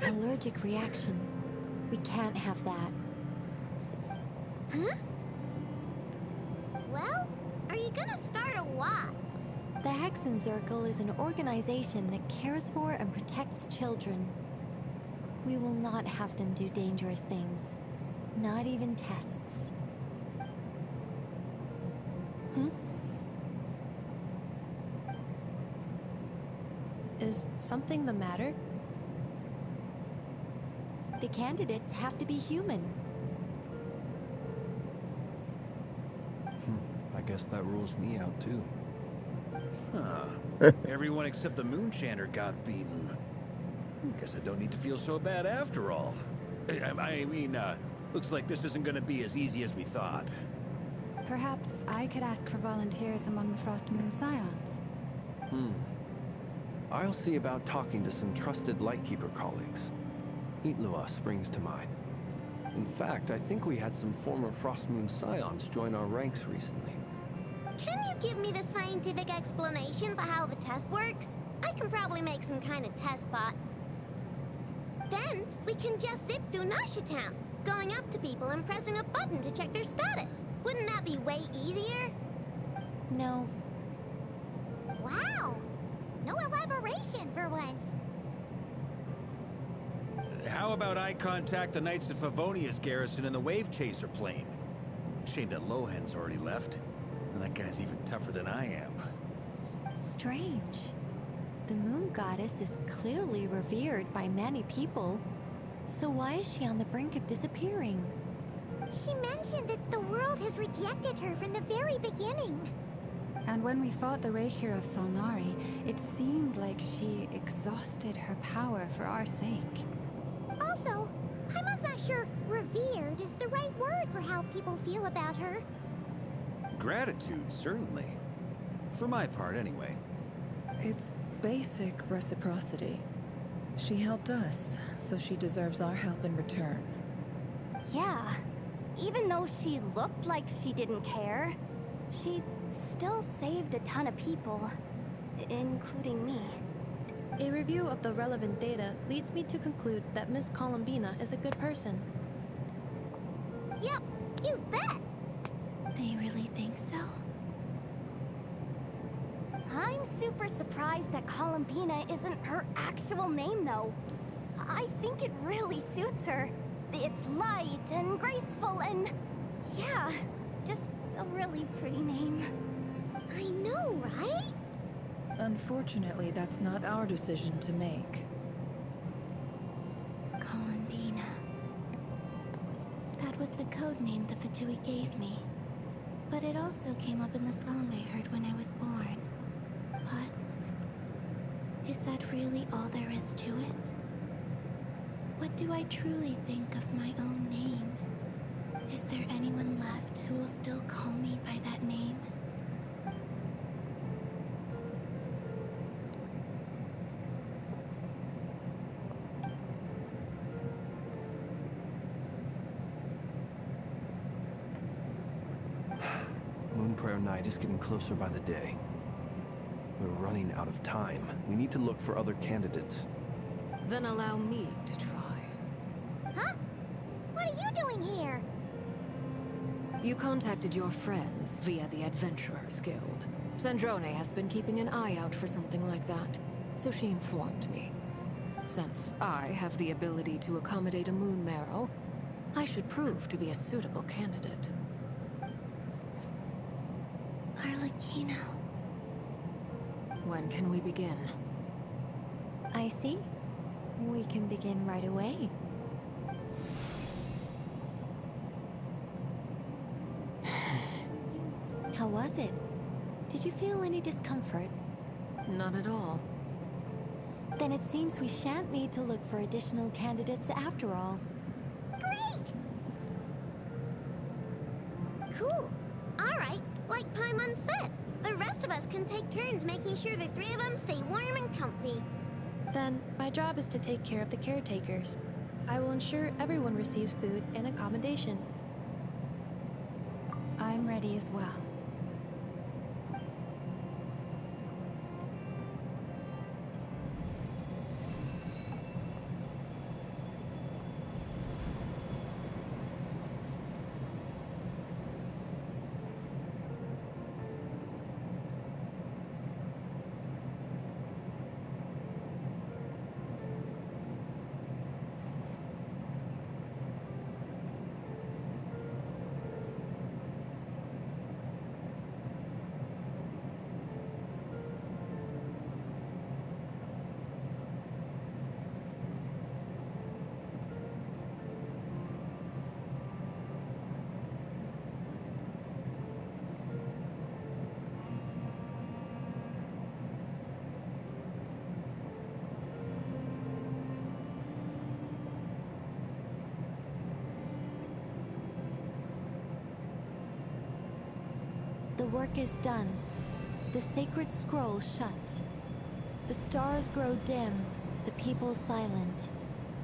Allergic reaction. We can't have that. Huh? Well, are you gonna start a what? The Hexenzirkel is an organization that cares for and protects children. We will not have them do dangerous things. Not even tests. Is something the matter? The candidates have to be human. I guess that rules me out too. Huh. Everyone except the Moonchanter got beaten. Guess I don't need to feel so bad after all. I mean, looks like this isn't gonna be as easy as we thought. Perhaps I could ask for volunteers among the Frost Moon Scions. I'll see about talking to some trusted Lightkeeper colleagues. Itlua springs to mind. In fact, I think we had some former Frost Moon Scions join our ranks recently. Can you give me the scientific explanation for how the test works? I can probably make some kind of test bot. Then, we can just zip through Nasha Town, going up to people and pressing a button to check their status. Wouldn't that be way easier? No. Wow! No elaboration for once. How about I contact the Knights of Favonia's garrison in the Wave Chaser plane? Shame that Lohan's already left. And that guy's even tougher than I am. Strange. The Moon Goddess is clearly revered by many people. So why is she on the brink of disappearing? She mentioned that the world has rejected her from the very beginning. And when we fought the Rapier of Solnari, it seemed like she exhausted her power for our sake. Also, Paimon's not sure revered is the right word for how people feel about her. Gratitude, certainly. For my part, anyway. It's basic reciprocity. She helped us, so she deserves our help in return. Yeah. Even though she looked like she didn't care, she still saved a ton of people, including me. A review of the relevant data leads me to conclude that Miss Columbina is a good person. Yep, you bet! They really think so? I'm super surprised that Columbina isn't her actual name, though. I think it really suits her. It's light and graceful and... yeah, just a really pretty name. I know, right? Unfortunately, that's not our decision to make. Columbina. That was the code name the Fatui gave me. But it also came up in the song I heard when I was born. But is that really all there is to it? What do I truly think of my own name? Is there anyone left who will still call me by that name? Moonprayer Night is getting closer by the day. We're running out of time. We need to look for other candidates. Then allow me to try. Huh? What are you doing here? You contacted your friends via the Adventurers Guild. Sandrone has been keeping an eye out for something like that, so she informed me. Since I have the ability to accommodate a moon marrow, I should prove to be a suitable candidate. Arlecchino. When can we begin? I see. We can begin right away. How was it? Did you feel any discomfort? Not at all. Then it seems we shan't need to look for additional candidates after all. Great! Cool. Alright, like Paimon said, the rest of us can take turns making sure the three of them stay warm and comfy. Then, my job is to take care of the caretakers. I will ensure everyone receives food and accommodation. I'm ready as well. The work is done. The sacred scroll shut. The stars grow dim, the people silent.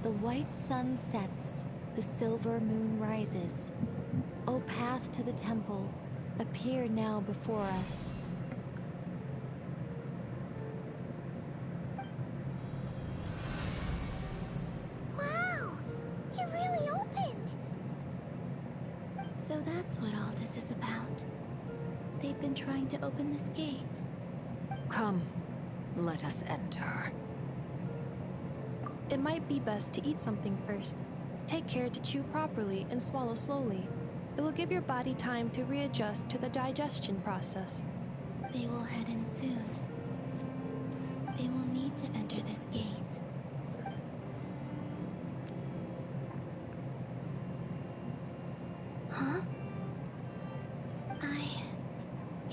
The white sun sets, the silver moon rises. O path to the temple, appear now before us. Wow! It really opened! So that's what all this is about. They've been trying to open this gate. Come, let us enter. It might be best to eat something first. Take care to chew properly and swallow slowly. It will give your body time to readjust to the digestion process. They will head in soon. They will need to enter this gate. Huh? I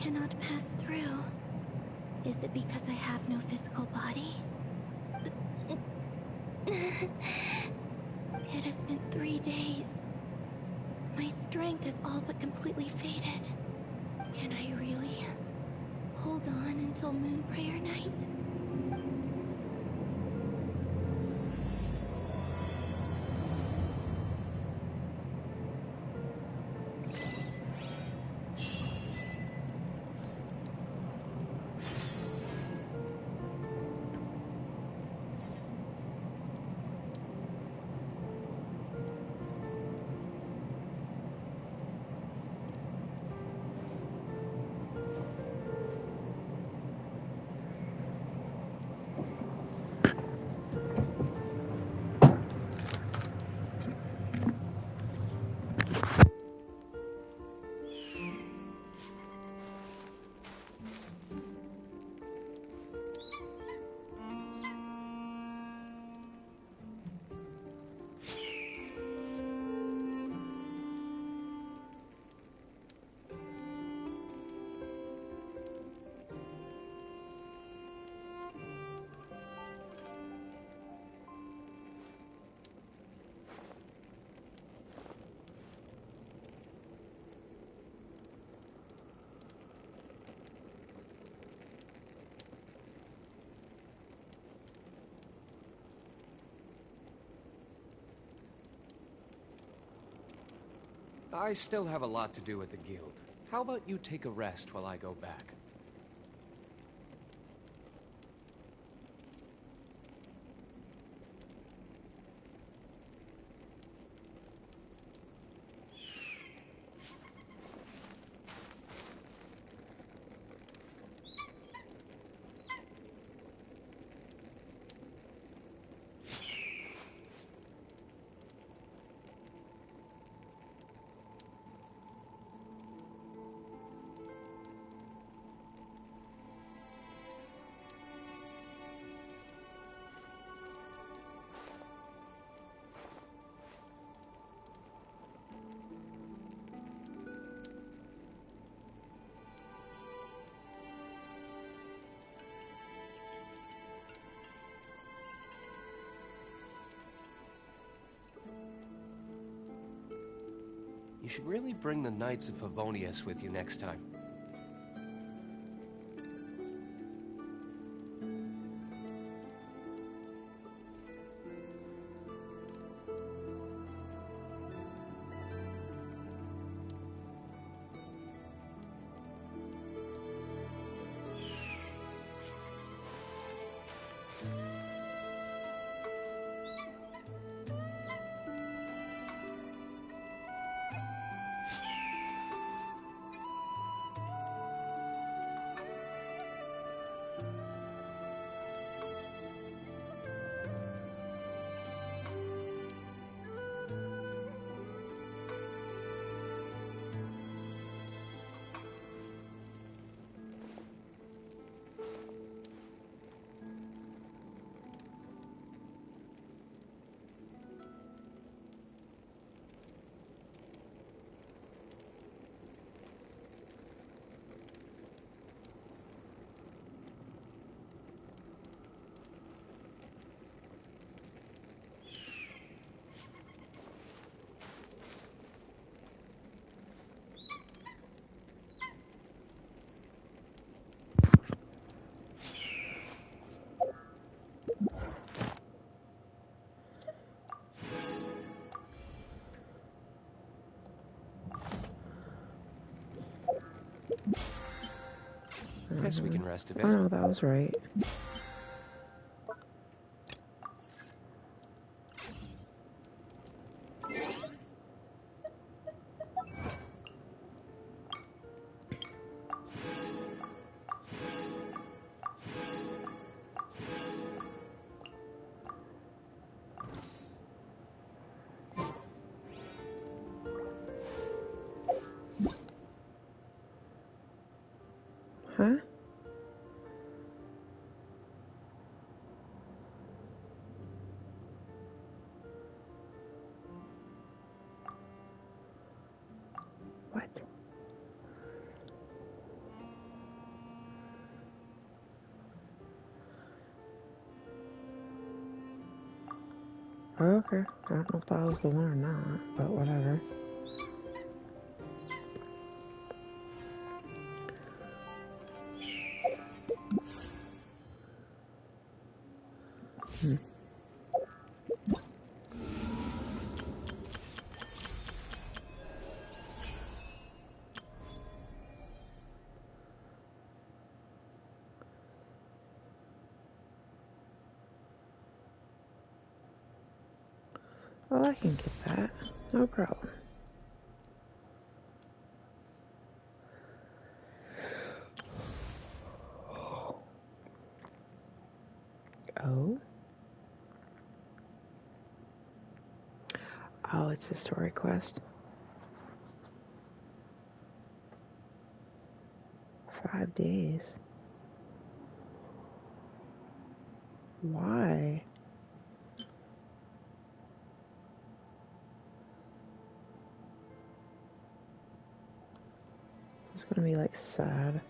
cannot pass through. Is it because I have no physical body? It has been 3 days. My strength has all but completely faded. Can I really hold on until Moon Prayer Night? I still have a lot to do at the guild. How about you take a rest while I go back? You should really bring the Knights of Favonius with you next time. Guess we can rest a bit. Oh no, that was right. Huh? Okay. I don't know if that was the one or not, but whatever. Oh, I can get that. No problem. Oh? Oh, it's a story quest. 5 days. Why? It's gonna be like sad.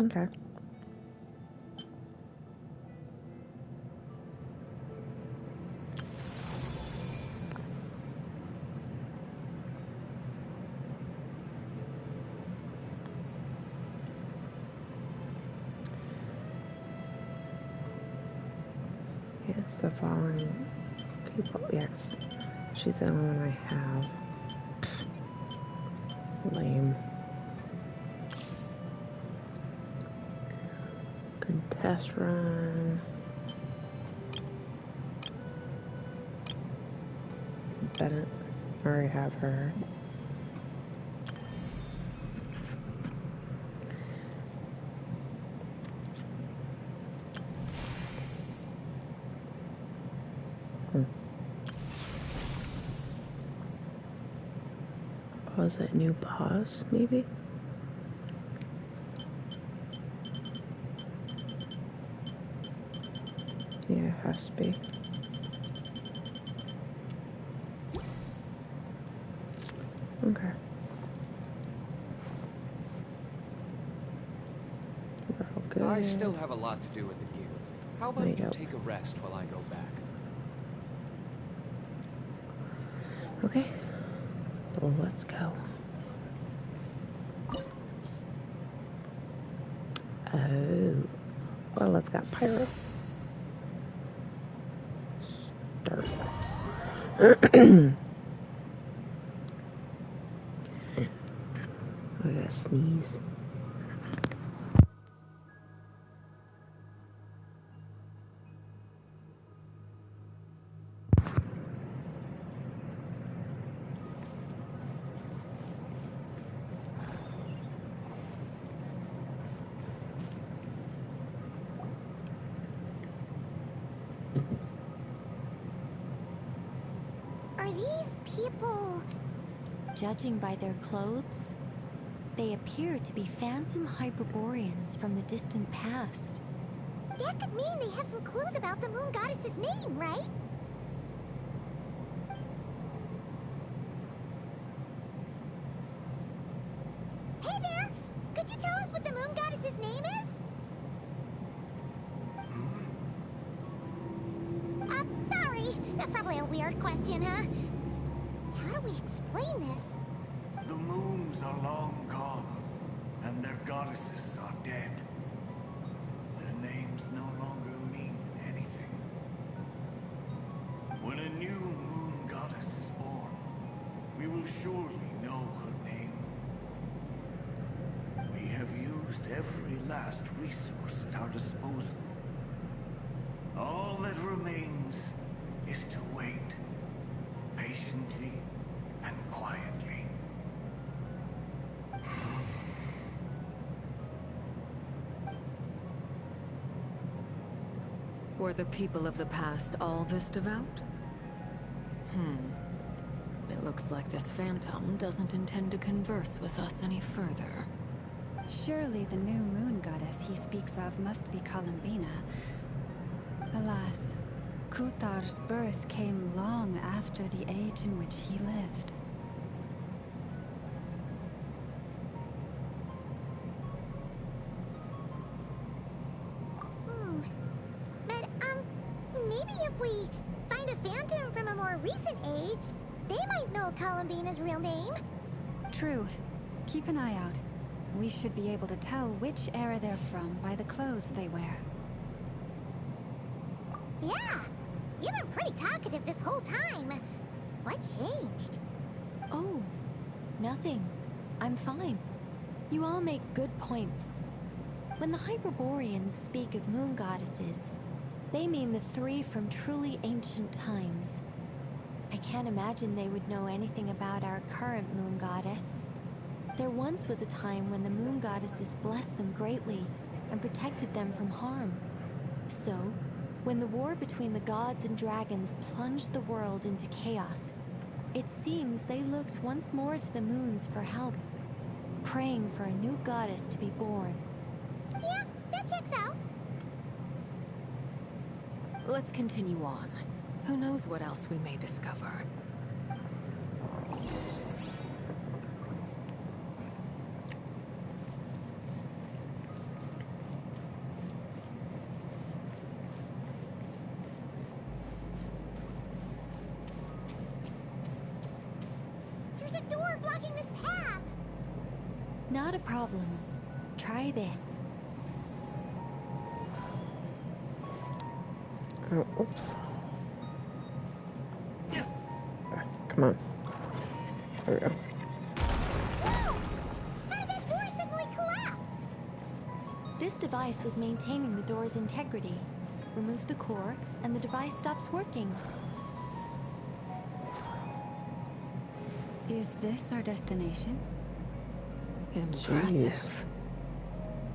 Okay. Yes, the following people. Yes, she's the only one I have. Lame. Test run. Bennett. I already have her. Oh, is that new boss, maybe? Yeah, it has to be. Okay. We're all good. I still have a lot to do in the guild. How about I you don't. take a rest while I go back? Okay. Well, let's go. Oh. Well, I've got Pyro. Start. I gotta sneeze. Are these people... Judging by their clothes, they appear to be phantom Hyperboreans from the distant past. That could mean they have some clues about the moon goddess's name, right? Hey there! Could you tell us what the moon goddess's name is? Sorry. That's probably a weird question, huh? How do we explain this? The moons are long gone, and their goddesses are dead. Their names no longer mean anything. When a new moon goddess is born, we will surely know her name. We have used every last resource at our disposal. All that remains is to wait, patiently and quietly. Were the people of the past all this devout? It looks like this phantom doesn't intend to converse with us any further. Surely the new moon goddess he speaks of must be Columbina. Alas, Kutar's birth came long after the age in which he lived. But, maybe if we find a phantom from a more recent age, they might know Columbina's real name. True. Keep an eye out. We should be able to tell which era they're from by the clothes they wear. Yeah, you've been pretty talkative this whole time. What changed? Oh, nothing. I'm fine. You all make good points. When the Hyperboreans speak of moon goddesses, they mean the three from truly ancient times. I can't imagine they would know anything about our current moon goddess. There once was a time when the moon goddesses blessed them greatly and protected them from harm. So, when the war between the gods and dragons plunged the world into chaos, it seems they looked once more to the moons for help, praying for a new goddess to be born. Yeah, that checks out. Let's continue on. Who knows what else we may discover? There's a door blocking this path. Not a problem. Try this. Oh, oops. Come on. There we go. Whoa! How did that door suddenly collapse? This device was maintaining the door's integrity. Remove the core, and the device stops working. Is this our destination? Impressive.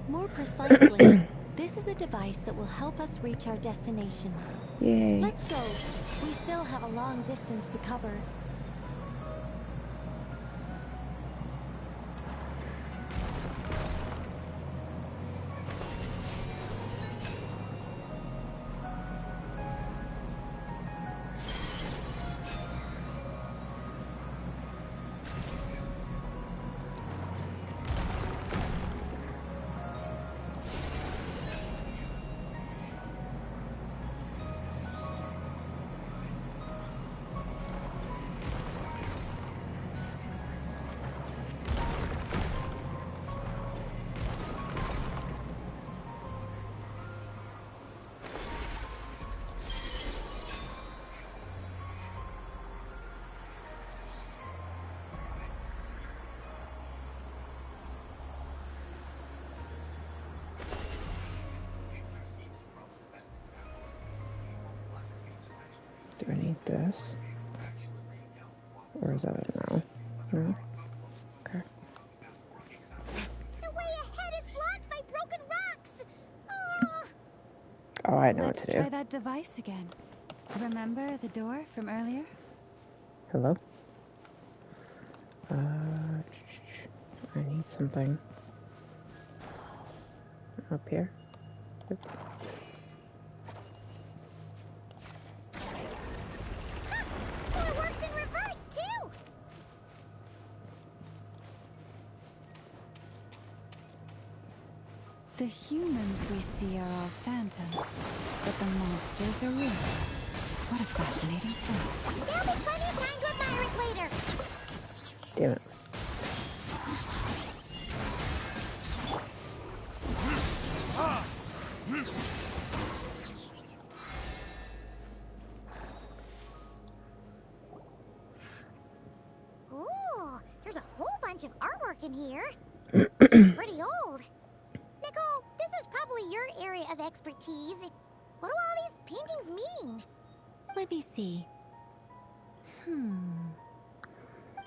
More precisely, this is a device that will help us reach our destination. Yay. Let's go. We still have a long distance to cover. Do I need this? Or is that a no? No? Okay. The way ahead is blocked by broken rocks. Oh. Oh, I know Let's what to do. try that device again. Remember the door from earlier? Hello? I need something. Up here? Yep. It works in reverse, too! The humans we see are all phantoms, but the monsters are real. What a fascinating thing. There'll be plenty of time to admire it later. Damn it. Ooh, there's a whole bunch of artwork in here. It's pretty old. Nicole, this is probably your area of expertise. What do all these paintings mean? Let me see.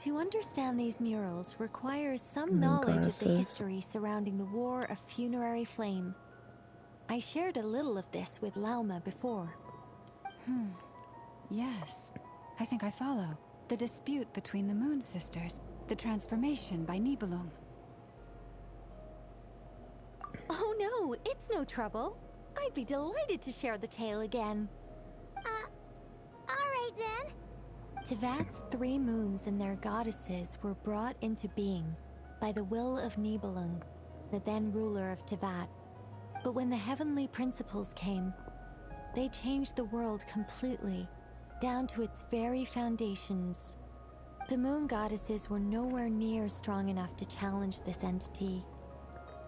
To understand these murals requires some knowledge of the history surrounding the War of Funerary Flame. I shared a little of this with Lauma before. Yes. I think I follow. The dispute between the Moon Sisters. The transformation by Nibelung. Oh no, it's no trouble. I'd be delighted to share the tale again. Alright then. Tevat's 3 moons and their goddesses were brought into being by the will of Nibelung, the then ruler of Tevat. But when the heavenly principles came, they changed the world completely, down to its very foundations. The moon goddesses were nowhere near strong enough to challenge this entity.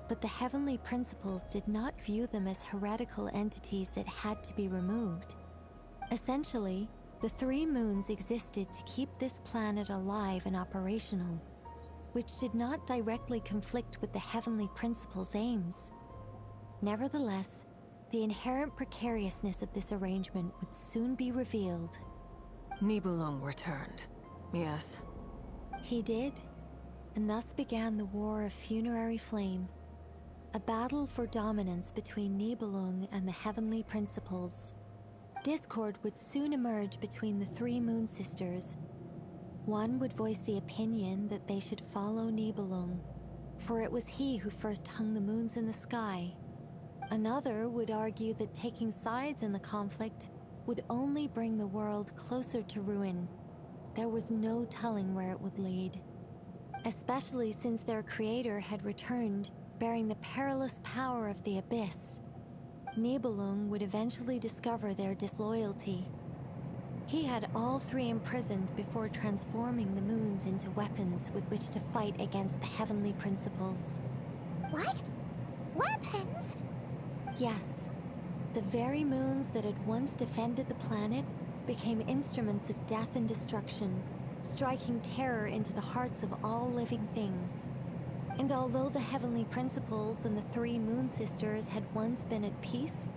But the heavenly principles did not view them as heretical entities that had to be removed. Essentially, the 3 moons existed to keep this planet alive and operational, which did not directly conflict with the heavenly principles' aims. Nevertheless, the inherent precariousness of this arrangement would soon be revealed. Nibelung returned, yes. He did, and thus began the War of Funerary Flame, a battle for dominance between Nibelung and the heavenly principles. Discord would soon emerge between the 3 Moon Sisters. One would voice the opinion that they should follow Nibelung, for it was he who first hung the moons in the sky. Another would argue that taking sides in the conflict would only bring the world closer to ruin. There was no telling where it would lead, especially since their creator had returned, bearing the perilous power of the Abyss. Nibelung would eventually discover their disloyalty. He had all 3 imprisoned before transforming the moons into weapons with which to fight against the heavenly principles. What? Weapons? Yes. The very moons that had once defended the planet became instruments of death and destruction, striking terror into the hearts of all living things. And although the heavenly principles and the 3 Moon Sisters had once been at peace,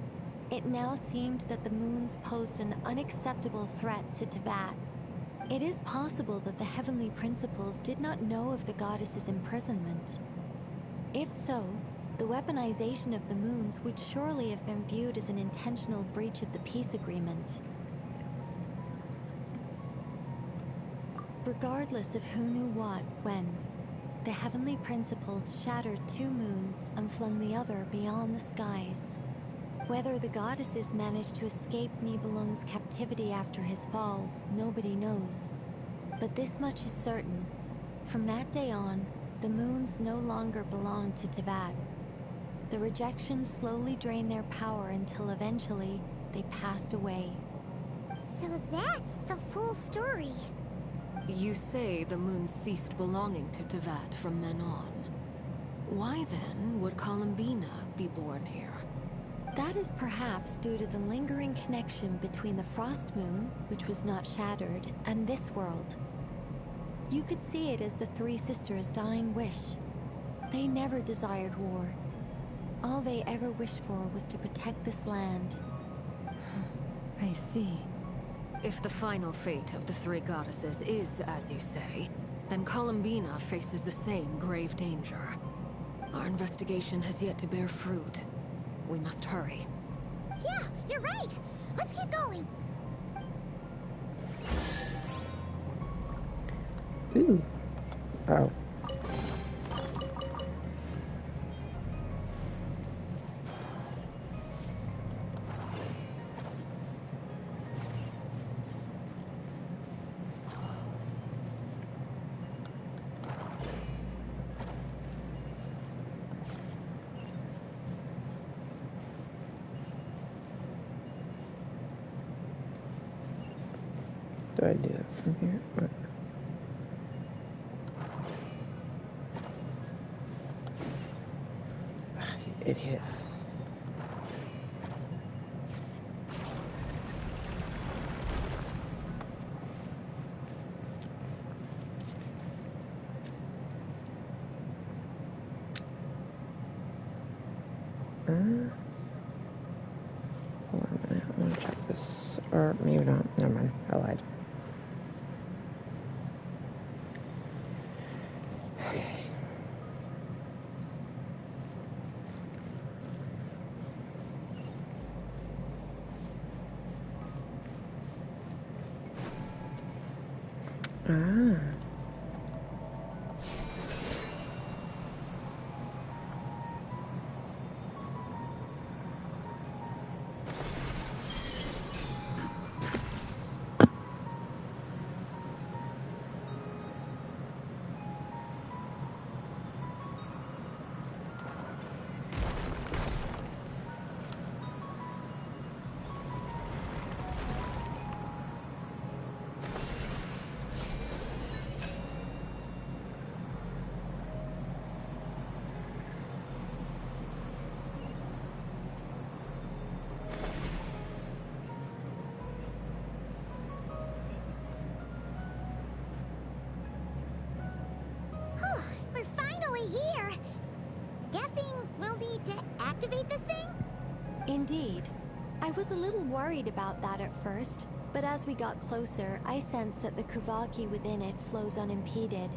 it now seemed that the moons posed an unacceptable threat to Tevat. It is possible that the heavenly principles did not know of the goddess's imprisonment. If so, the weaponization of the moons would surely have been viewed as an intentional breach of the peace agreement. Regardless of who knew what, when, the heavenly principles shattered 2 moons and flung the other beyond the skies. Whether the goddesses managed to escape Nibelung's captivity after his fall, nobody knows. But this much is certain. From that day on, the moons no longer belonged to Tevat. The rejection slowly drained their power until eventually they passed away. So that's the full story. You say the moon ceased belonging to Tevat from then on. Why then would Columbina be born here? That is perhaps due to the lingering connection between the Frost Moon, which was not shattered, and this world. You could see it as the 3 sisters' dying wish. They never desired war. All they ever wished for was to protect this land. I see. If the final fate of the 3 goddesses is as you say, then Columbina faces the same grave danger. Our investigation has yet to bear fruit. We must hurry. Yeah, you're right. Let's keep going. Ooh. Oh. Do I do it from here? Or... You idiot. Hold on a minute. I want to check this. Or maybe not. Never mind. I lied. Ah. We're finally here. Guessing we'll need to activate this thing? Indeed. I was a little worried about that at first, but as we got closer, I sensed that the Kuvaki within it flows unimpeded.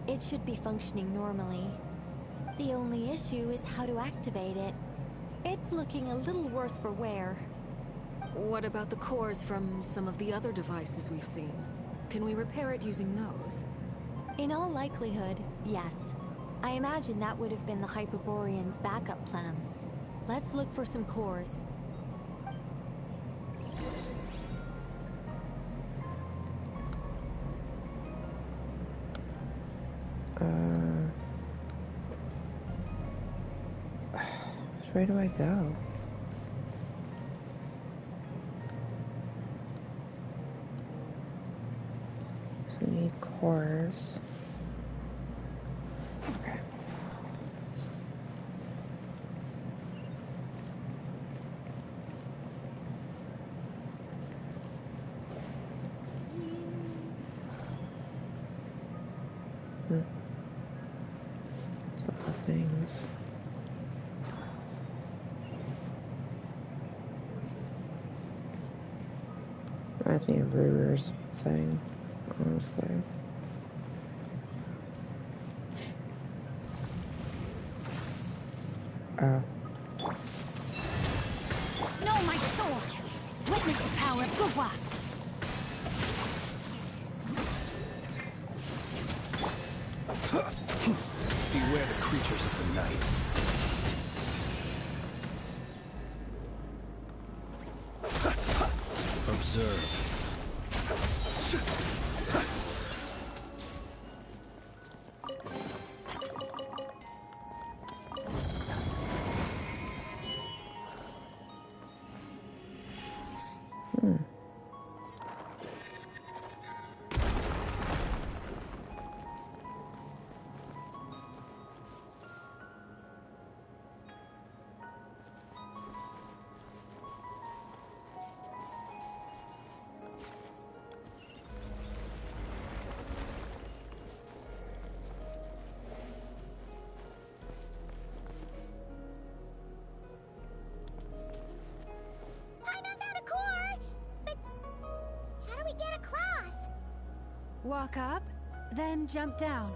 It should be functioning normally. The only issue is how to activate it. It's looking a little worse for wear. What about the cores from some of the other devices we've seen? Can we repair it using those? In all likelihood, yes. I imagine that would have been the Hyperborean's backup plan. Let's look for some cores. Where do I go? So we need cores. Okay. There's a lot of things. Reminds me of Ruger's thing, honestly. Oh. No, my sword! Witness the power of Gugwa! Beware the creatures of the night. Observe. Walk up, then jump down.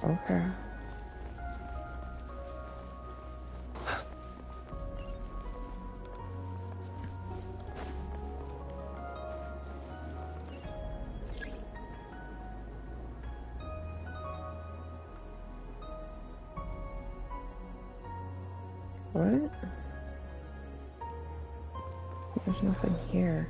Okay. What? There's nothing here.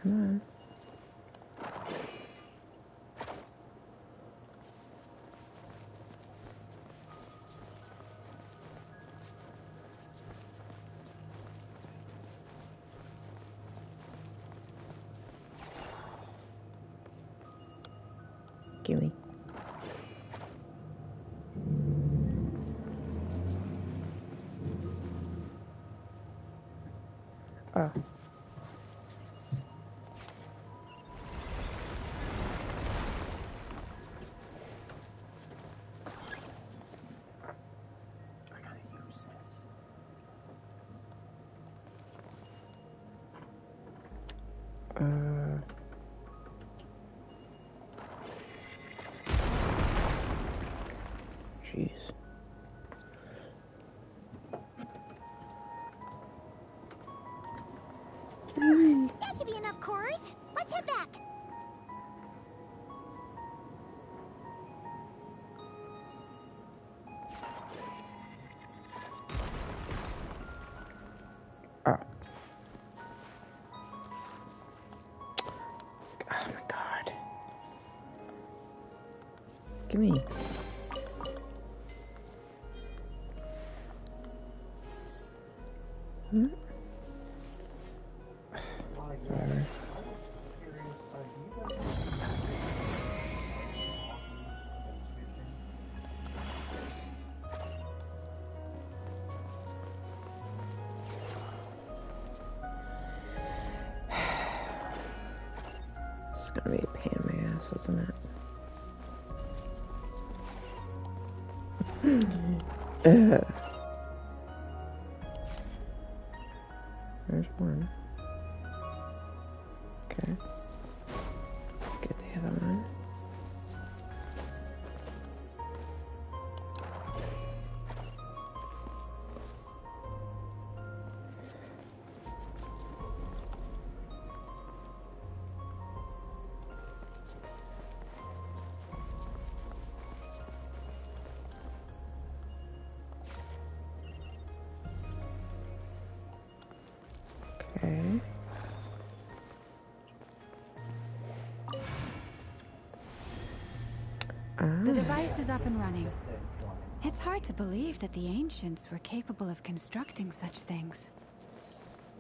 Come on. Gimme. boys. Let's head back. Oh. Oh my god. Give me. Hmm? Whatever. It's gonna be a pain in my ass, isn't it? There's one. Okay. Get the other one. Okay. The device is up and running. It's hard to believe that the ancients were capable of constructing such things.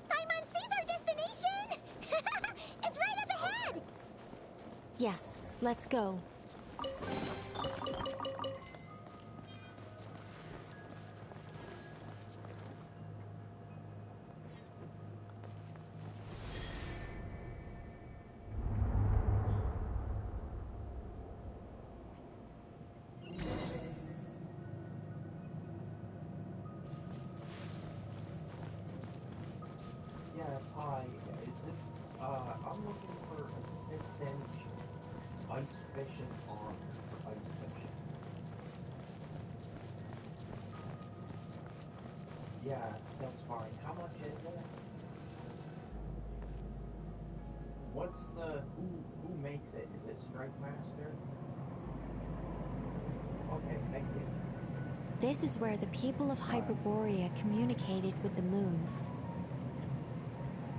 Paimon sees our destination! It's right up ahead! Yes, let's go. Yes, hi. Is this, I'm looking for a 6-inch ice fishing pond for ice fishing. Yeah, that's fine. How much is it? What's the, who makes it? Is it Strike Master? Okay, thank you. This is where the people of Hyperborea communicated with the moons.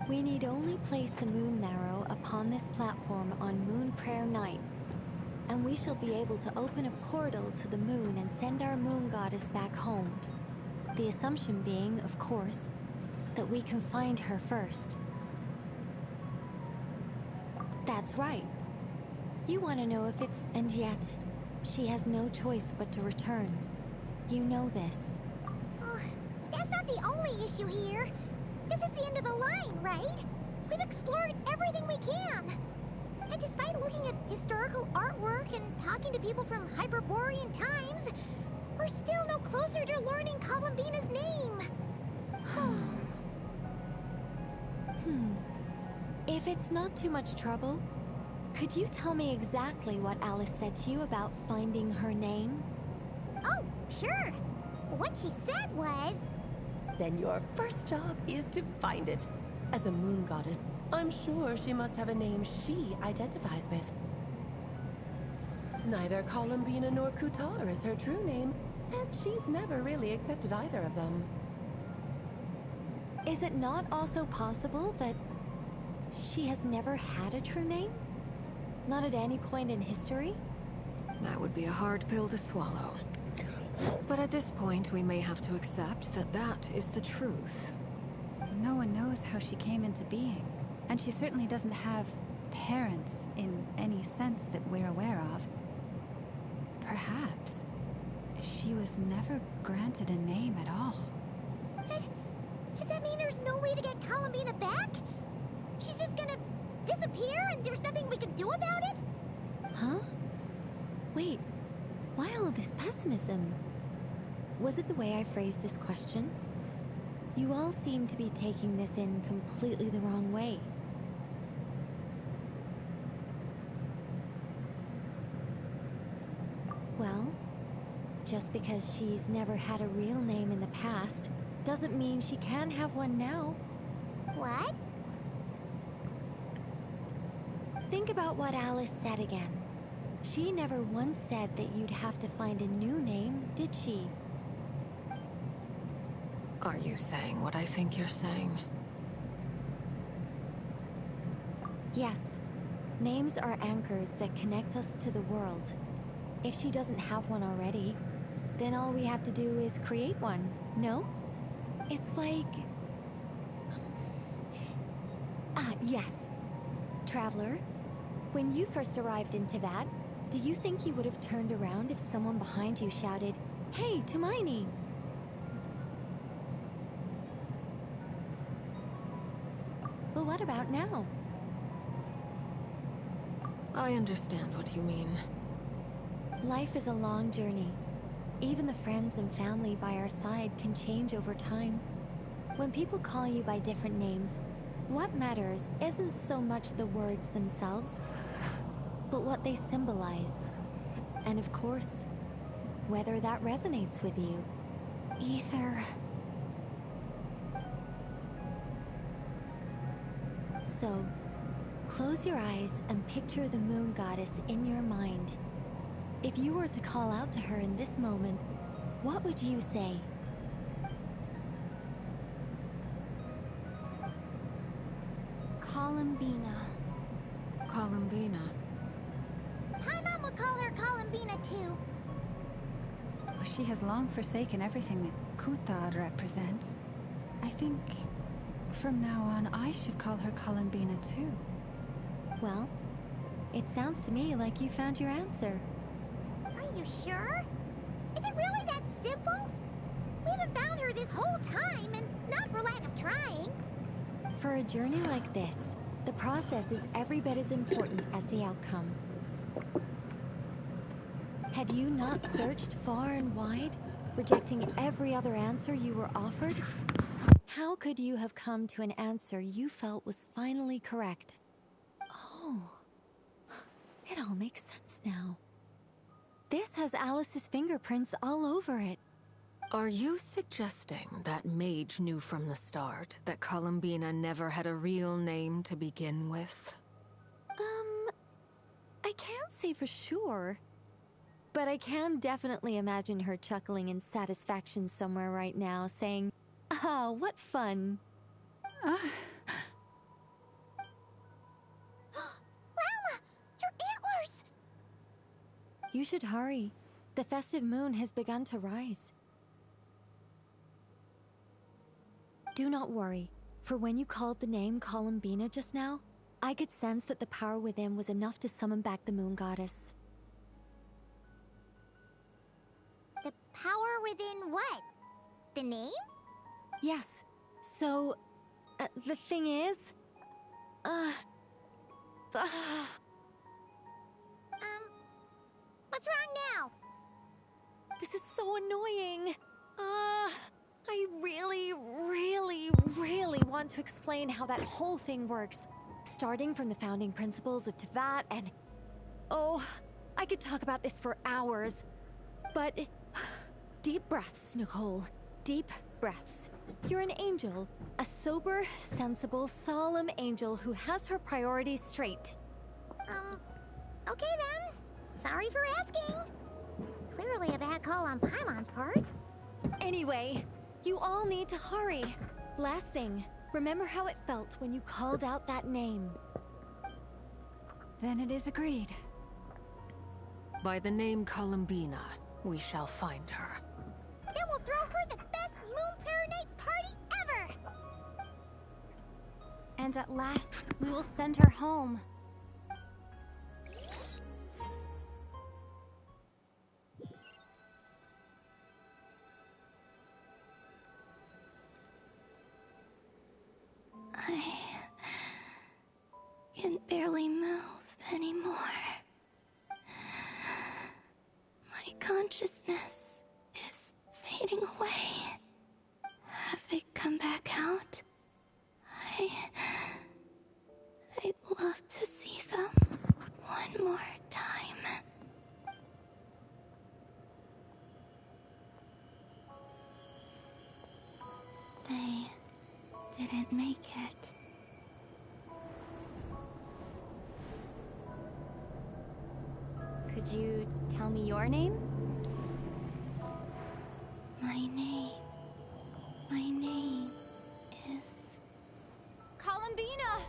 We need only place the moon marrow upon this platform on Moon Prayer Night, and we shall be able to open a portal to the moon and send our moon goddess back home. The assumption being, of course, that we can find her first. That's right. You want to know if it's... And yet, she has no choice but to return. You know this. Oh, that's not the only issue here. This is the end of the line, right? We've explored everything we can. And despite looking at historical artwork and talking to people from Hyperborean times, we're still no closer to learning Columbina's name. If it's not too much trouble, could you tell me exactly what Alice said to you about finding her name? Oh, sure. What she said was... Then your first job is to find it. As a moon goddess, I'm sure she must have a name she identifies with. Neither Columbina nor Kutar is her true name, and she's never really accepted either of them. Is it not also possible that she has never had a true name? Not at any point in history? That would be a hard pill to swallow. But at this point, we may have to accept that that is the truth. No one knows how she came into being, and she certainly doesn't have parents in any sense that we're aware of. Perhaps she was never granted a name at all. Does that mean there's no way to get Columbina back? She's just gonna disappear and there's nothing we can do about it? Huh? Wait, why all this pessimism? Was it the way I phrased this question? You all seem to be taking this in completely the wrong way. Well, just because she's never had a real name in the past doesn't mean she can't have one now. What? Think about what Alice said again. She never once said that you'd have to find a new name, did she? Are you saying what I think you're saying? Yes. Names are anchors that connect us to the world. If she doesn't have one already, then all we have to do is create one, no? It's like... yes. Traveler, when you first arrived in Teyvat, do you think you would have turned around if someone behind you shouted, "Hey, Hermione!" Well, what about now? I understand what you mean. Life is a long journey. Even the friends and family by our side can change over time. When people call you by different names, what matters isn't so much the words themselves, but what they symbolize. And of course, whether that resonates with you. Ether. So, close your eyes and picture the moon goddess in your mind. If you were to call out to her in this moment, what would you say? Columbina. Columbina. Paimon would call her Columbina too. She has long forsaken everything that Kuthar represents. I think from now on I should call her Columbina too. Well, it sounds to me like you found your answer. Are you sure? Is it really that simple? We haven't found her this whole time, and not for lack of trying. For a journey like this, the process is every bit as important as the outcome. Had you not searched far and wide, rejecting every other answer you were offered? How could you have come to an answer you felt was finally correct? Oh, it all makes sense now. This has Alice's fingerprints all over it. Are you suggesting that Mage knew from the start that Columbina never had a real name to begin with? I can't say for sure. But I can definitely imagine her chuckling in satisfaction somewhere right now, saying, "Ah, what fun." Lalma! Your antlers! You should hurry. The festive moon has begun to rise. Do not worry, for when you called the name Columbina just now, I could sense that the power within was enough to summon back the moon goddess. The power within what? The name? Yes. So, the thing is... What's wrong now? This is so annoying. I really want to explain how that whole thing works. Starting from the founding principles of Teyvat and... Oh, I could talk about this for hours. But... Deep breaths, Nicole. Deep breaths. You're an angel. A sober, sensible, solemn angel who has her priorities straight. Okay then. Sorry for asking. Clearly a bad call on Paimon's part. Anyway, you all need to hurry. Last thing, remember how it felt when you called out that name. Then it is agreed. By the name Columbina, we shall find her. Then we'll throw her the best Moonprayer Night party ever! And at last, we will send her home. I can barely move anymore. My consciousness is fading away. Have they come back out? I'd love to see them one more time. They didn't make it. Tell me your name? My name is... Columbina!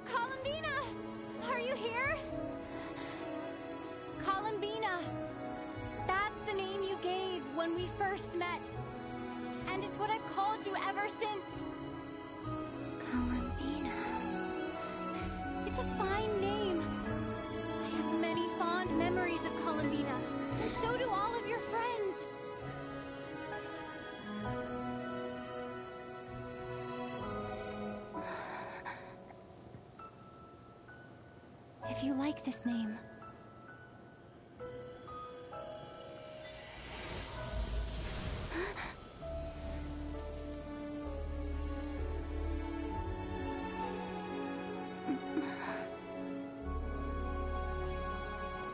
Columbina! Are you here? Columbina! That's the name you gave when we first met. And it's what I've called you ever since. Columbina. It's a fine name. I have many fond memories of Columbina. And so do all of your friends. If you like this name,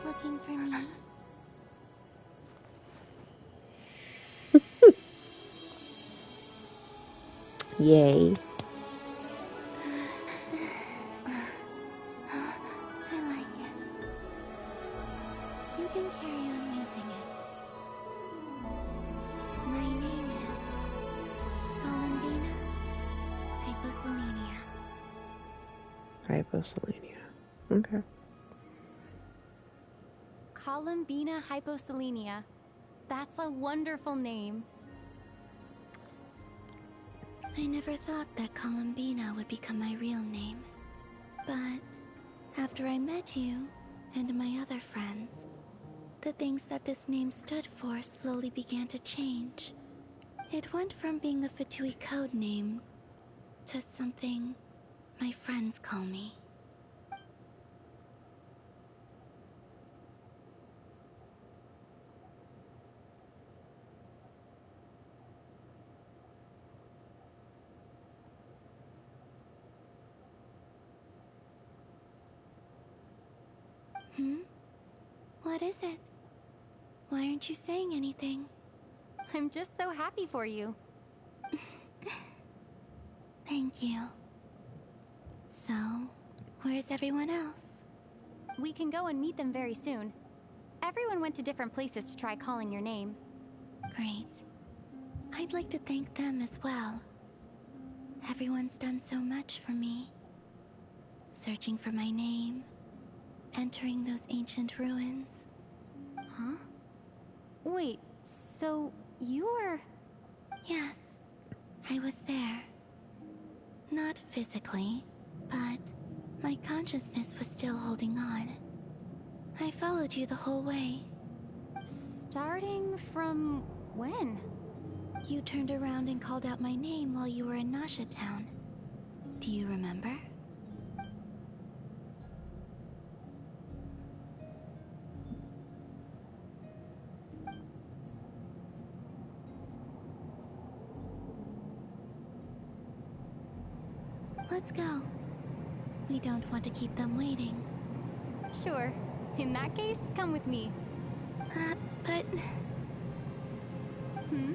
looking for me? Yay. I like it. You can carry on using it. My name is Columbina Hyposelenia. Hyposelenia. Okay. Columbina Hyposelenia. That's a wonderful name. I never thought that Columbina would become my real name. But after I met you and my other friends, the things that this name stood for slowly began to change. It went from being a Fatui code name to something my friends call me. What is it? Why aren't you saying anything? I'm just so happy for you. Thank you. So, where's everyone else? We can go and meet them very soon. Everyone went to different places to try calling your name. Great. I'd like to thank them as well. Everyone's done so much for me. Searching for my name, entering those ancient ruins. Huh? Wait, so you were... Yes, I was there. Not physically, but my consciousness was still holding on. I followed you the whole way. Starting from when? You turned around and called out my name while you were in Nasha Town. Do you remember? Let's go. We don't want to keep them waiting. Sure. In that case, come with me. But... Hmm?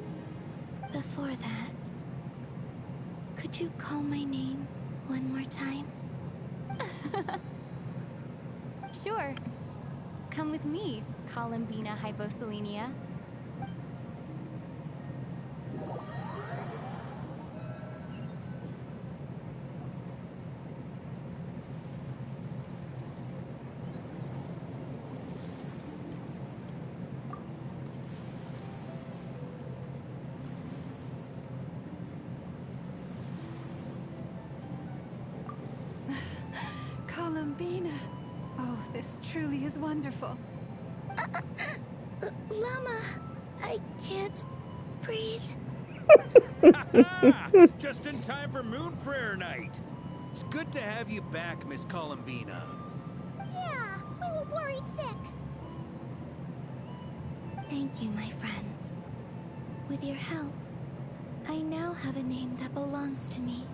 Before that, could you call my name one more time? Sure. Come with me, Columbina Hyposelenia. Columbina. Oh, this truly is wonderful. Llama, I can't breathe. Just in time for Moon Prayer Night. It's good to have you back, Miss Columbina. Yeah, we were worried sick. Thank you, my friends. With your help, I now have a name that belongs to me.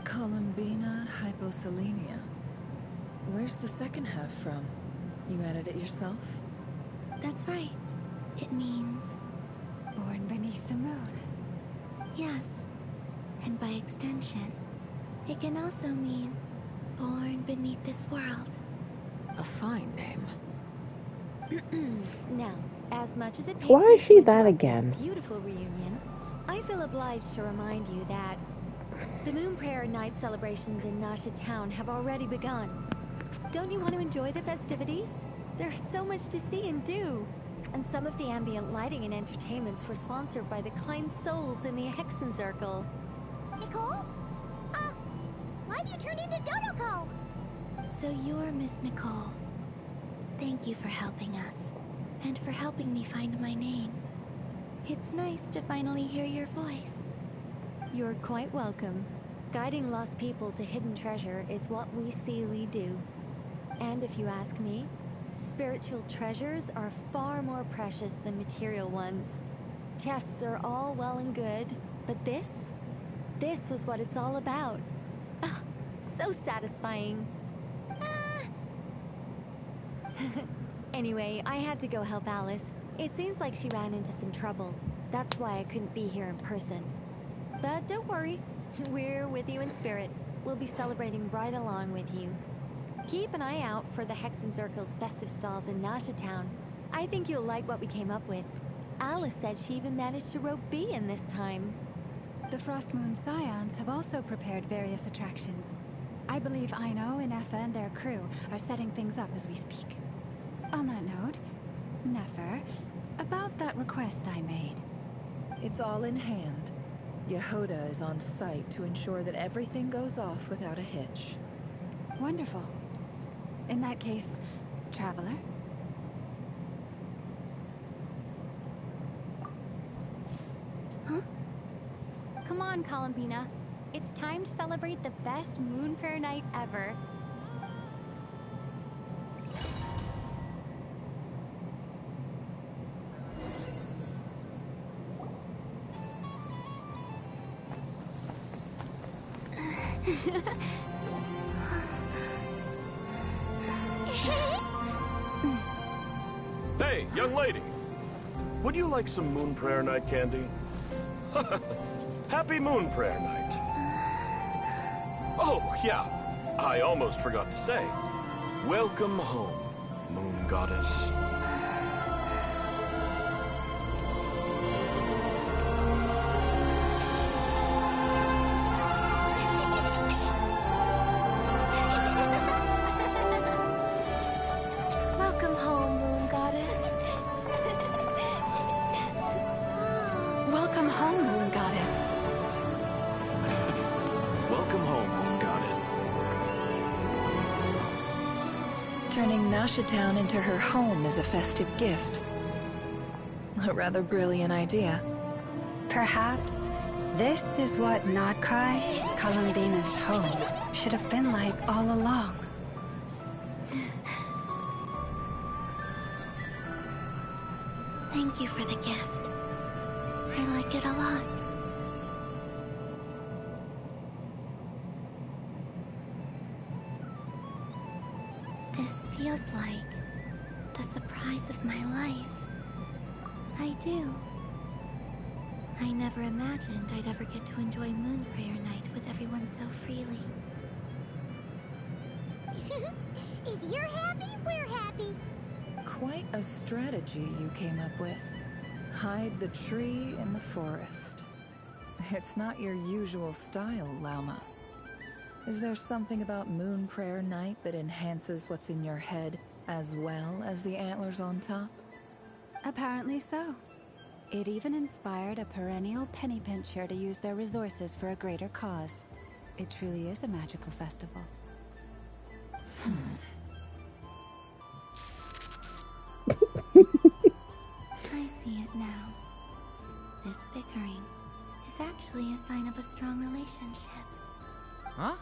Columbina Hyposelenia. Where's the second half from? You added it yourself? That's right. It means... Born beneath the moon. Yes. And by extension, it can also mean born beneath this world. A fine name. Now, as much as it pains Why me is she to that interrupt again? this beautiful reunion, I feel obliged to remind you that the Moonprayer Night celebrations in Nasha Town have already begun. Don't you want to enjoy the festivities? There's so much to see and do. And some of the ambient lighting and entertainments were sponsored by the kind souls in the Hexenzirkel. Nicole? Why have you turned into Dodoko? So you're Miss Nicole. Thank you for helping us, and for helping me find my name. It's nice to finally hear your voice. You're quite welcome. Guiding lost people to hidden treasure is what we Seelie do. And if you ask me, spiritual treasures are far more precious than material ones. Chests are all well and good, but this was what it's all about. Ah, so satisfying. Anyway, I had to go help Alice. It seems like she ran into some trouble. That's why I couldn't be here in person. But don't worry, we're with you in spirit. We'll be celebrating right along with you. Keep an eye out for the Hexenzirkel's festive stalls in Nasha Town. I think you'll like what we came up with. Alice said she even managed to rope B in this time. The Frostmoon Scions have also prepared various attractions. I believe Aino, Ineffa, and their crew are setting things up as we speak. On that note, Nefer, about that request I made. It's all in hand. Yehoda is on site to ensure that everything goes off without a hitch. Wonderful. In that case, Traveler? Huh? Come on, Columbina. It's time to celebrate the best Moonprayer night ever. Hey, young lady! Would you like some Moonprayer Night candy? Happy Moonprayer Night! Oh, yeah, I almost forgot to say. Welcome home, Moon Goddess. Welcome home, Moon Goddess. Welcome home, Moon Goddess. Welcome home, Moon Goddess. Turning Nasha Town into her home is a festive gift. A rather brilliant idea. Perhaps this is what Notcry, Columbina's home, should have been like all along. Thank you for the gift. I like it a lot. This feels like the surprise of my life. I do. I never imagined I'd ever get to enjoy Moonprayer Night with everyone so freely. If you're happy, we're happy. Quite a strategy you came up with. Hide the tree in the forest. It's not your usual style, Lauma. Is there something about Moonprayer Night that enhances what's in your head as well as the antlers on top? Apparently so. It even inspired a perennial penny pincher to use their resources for a greater cause. It truly is a magical festival. I see it now. This bickering is actually a sign of a strong relationship. Huh?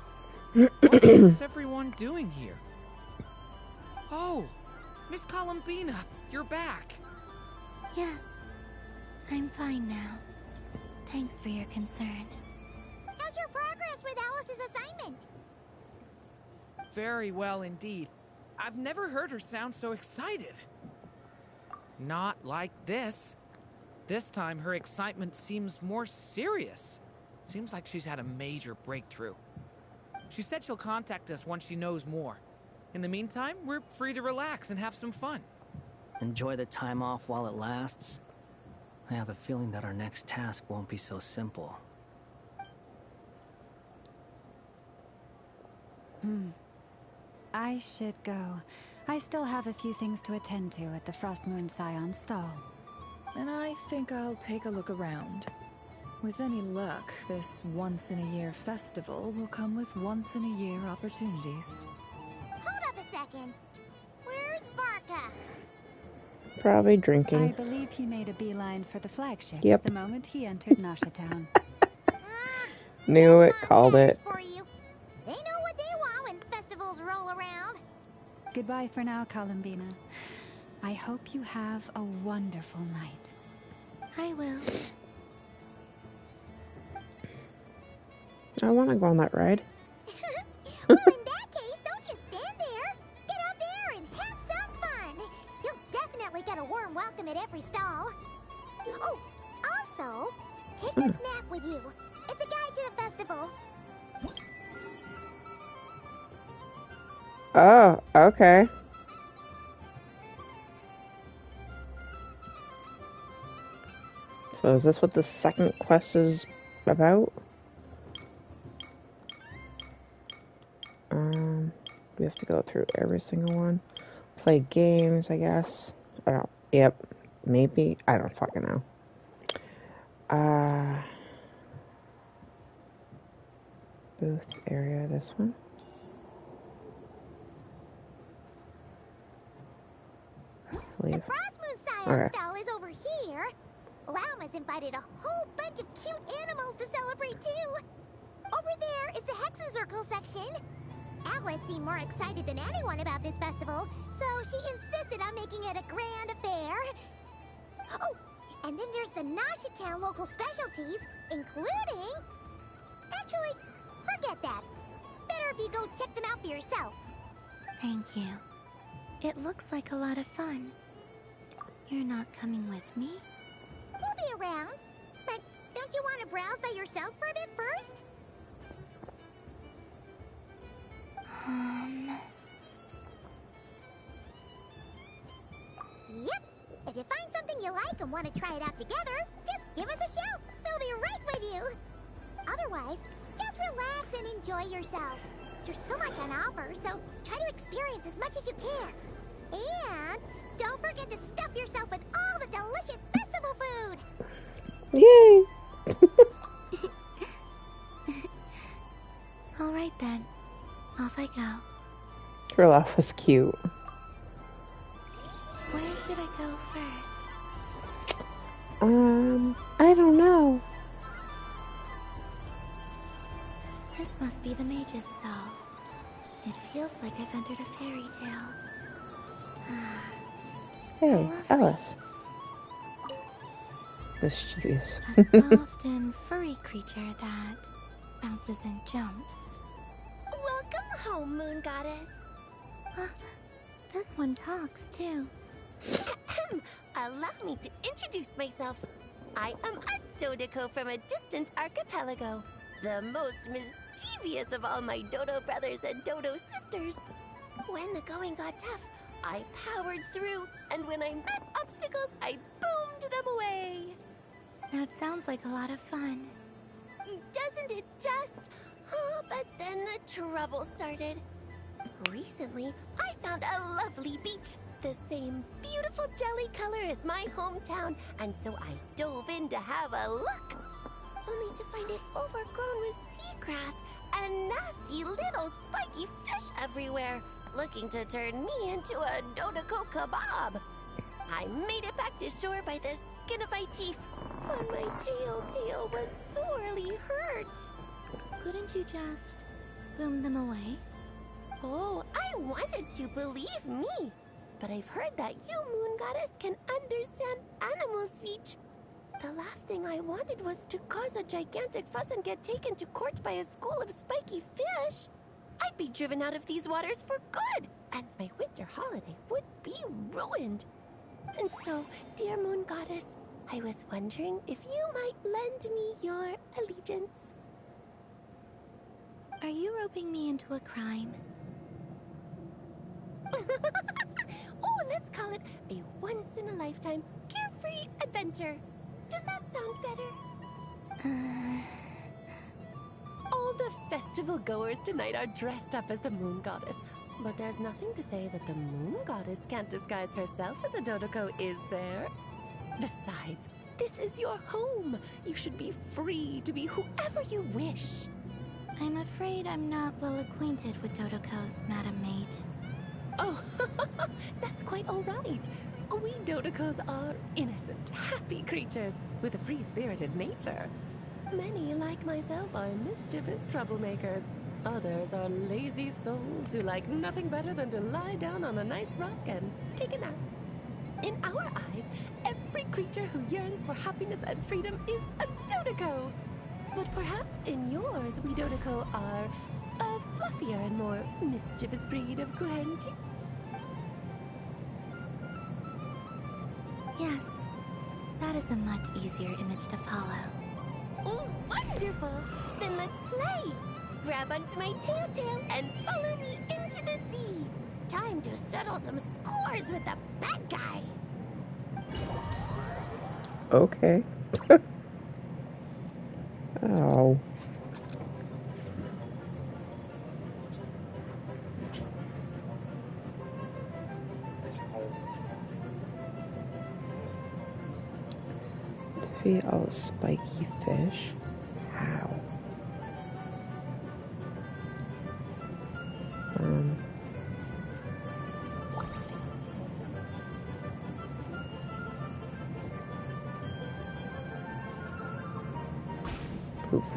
What is everyone doing here? Oh, Miss Columbina, you're back. Yes, I'm fine now. Thanks for your concern. How's your progress with Alice's assignment? Very well indeed. I've never heard her sound so excited. Not like this. This time her excitement seems more serious. Seems like she's had a major breakthrough. She said she'll contact us once she knows more. In the meantime, we're free to relax and have some fun. Enjoy the time off while it lasts. I have a feeling that our next task won't be so simple. I should go. I still have a few things to attend to at the Frostmoon Scion stall. And I think I'll take a look around. With any luck, this once-in-a-year festival will come with once-in-a-year opportunities. Hold up a second. Where's Varka? Probably I drinking. believe he made a beeline for the flagship Yep. the moment he entered Nasha Town. Knew it, called it. For you. They know what they want when festivals roll around. Goodbye for now, Columbina. I hope you have a wonderful night. I will. I want to go on that ride. Well, in that case, don't just stand there. Get out there and have some fun. You'll definitely get a warm welcome at every stall. Oh, also, take this map with you. It's a guide to the festival. Oh, okay. So is this what the second quest is about? We have to go through every single one. Play games, I guess. I don't, yep. Maybe. I don't fucking know. Booth area, this one. Leave. Frostmoon Scion Okay. stall is over here. Lauma's invited a whole bunch of cute animals to celebrate too. Over there is the Hexencircle section. Alice seemed more excited than anyone about this festival, so she insisted on making it a grand affair. Oh, and then there's the Nasha Town local specialties, including... Actually, forget that. Better if you go check them out for yourself. Thank you. It looks like a lot of fun. You're not coming with me? We'll be around. But don't you want to browse by yourself for a bit first? Yep. If you find something you like and want to try it out together, just give us a shout. We'll be right with you. Otherwise, just relax and enjoy yourself. There's so much on offer, so try to experience as much as you can. And don't forget to stuff yourself with all the delicious festival food. Yay! All right then. Off I go. Her laugh was cute. Where should I go first? I don't know. This must be the mage's stall. It feels like I've entered a fairy tale. Hey, Alice. Mischievous. A soft and furry creature that bounces and jumps. Welcome home, Moon Goddess. This one talks too. Allow me to introduce myself. I am a Dodiko from a distant archipelago, the most mischievous of all my Dodo brothers and Dodo sisters. When the going got tough, I powered through, and when I met obstacles, I boomed them away. That sounds like a lot of fun. Doesn't it just? Oh, but then the trouble started. Recently, I found a lovely beach, the same beautiful jelly color as my hometown, and so I dove in to have a look. Only to find it overgrown with seagrass and nasty little spiky fish everywhere, looking to turn me into a Dodiko kebab. I made it back to shore by the skin of my teeth, but my tail was sorely hurt. Couldn't you just boom them away? Oh, I wanted to, believe me. But I've heard that you, Moon Goddess, can understand animal speech. The last thing I wanted was to cause a gigantic fuss and get taken to court by a school of spiky fish. I'd be driven out of these waters for good, and my winter holiday would be ruined. And so, dear Moon Goddess, I was wondering if you might lend me your allegiance. Are you roping me into a crime? Oh, let's call it a once-in-a-lifetime carefree adventure. Does that sound better? All the festival goers tonight are dressed up as the moon goddess. But there's nothing to say that the moon goddess can't disguise herself as a Dodoko, is there? Besides, this is your home. You should be free to be whoever you wish. I'm afraid I'm not well acquainted with Dodokos, Madam Maid. Oh, that's quite all right. We Dodokos are innocent, happy creatures with a free-spirited nature. Many, like myself, are mischievous troublemakers. Others are lazy souls who like nothing better than to lie down on a nice rock and take a nap. In our eyes, every creature who yearns for happiness and freedom is a Dodoko. But perhaps in yours, we Dodoko are a fluffier and more mischievous breed of Kuhenki. Yes, that is a much easier image to follow. Oh, wonderful! Then let's play! Grab onto my tail and follow me into the sea! Time to settle some scores with the bad guys! Okay. Oh. Defeat all the spiky fish? How? Poof.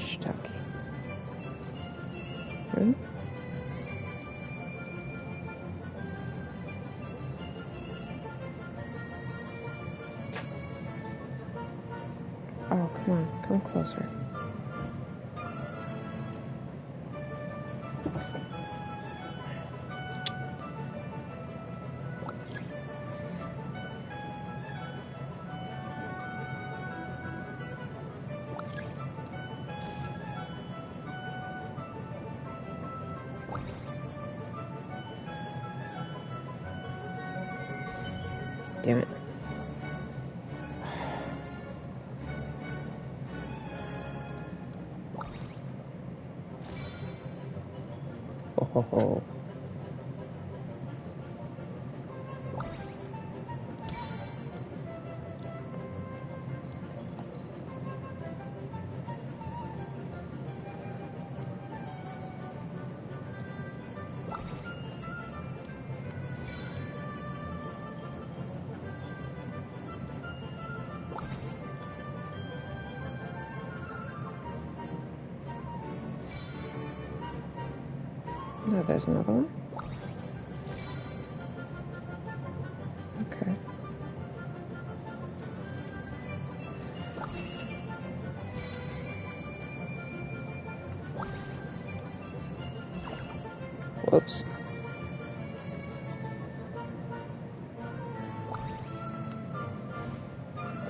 Stucky. Hmm? Oh, come on. Come closer. Damn it. Oh, ho, ho. No, there's another one. Okay. Whoops.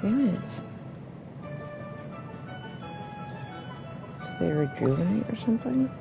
Damn it. Do they rejuvenate or something?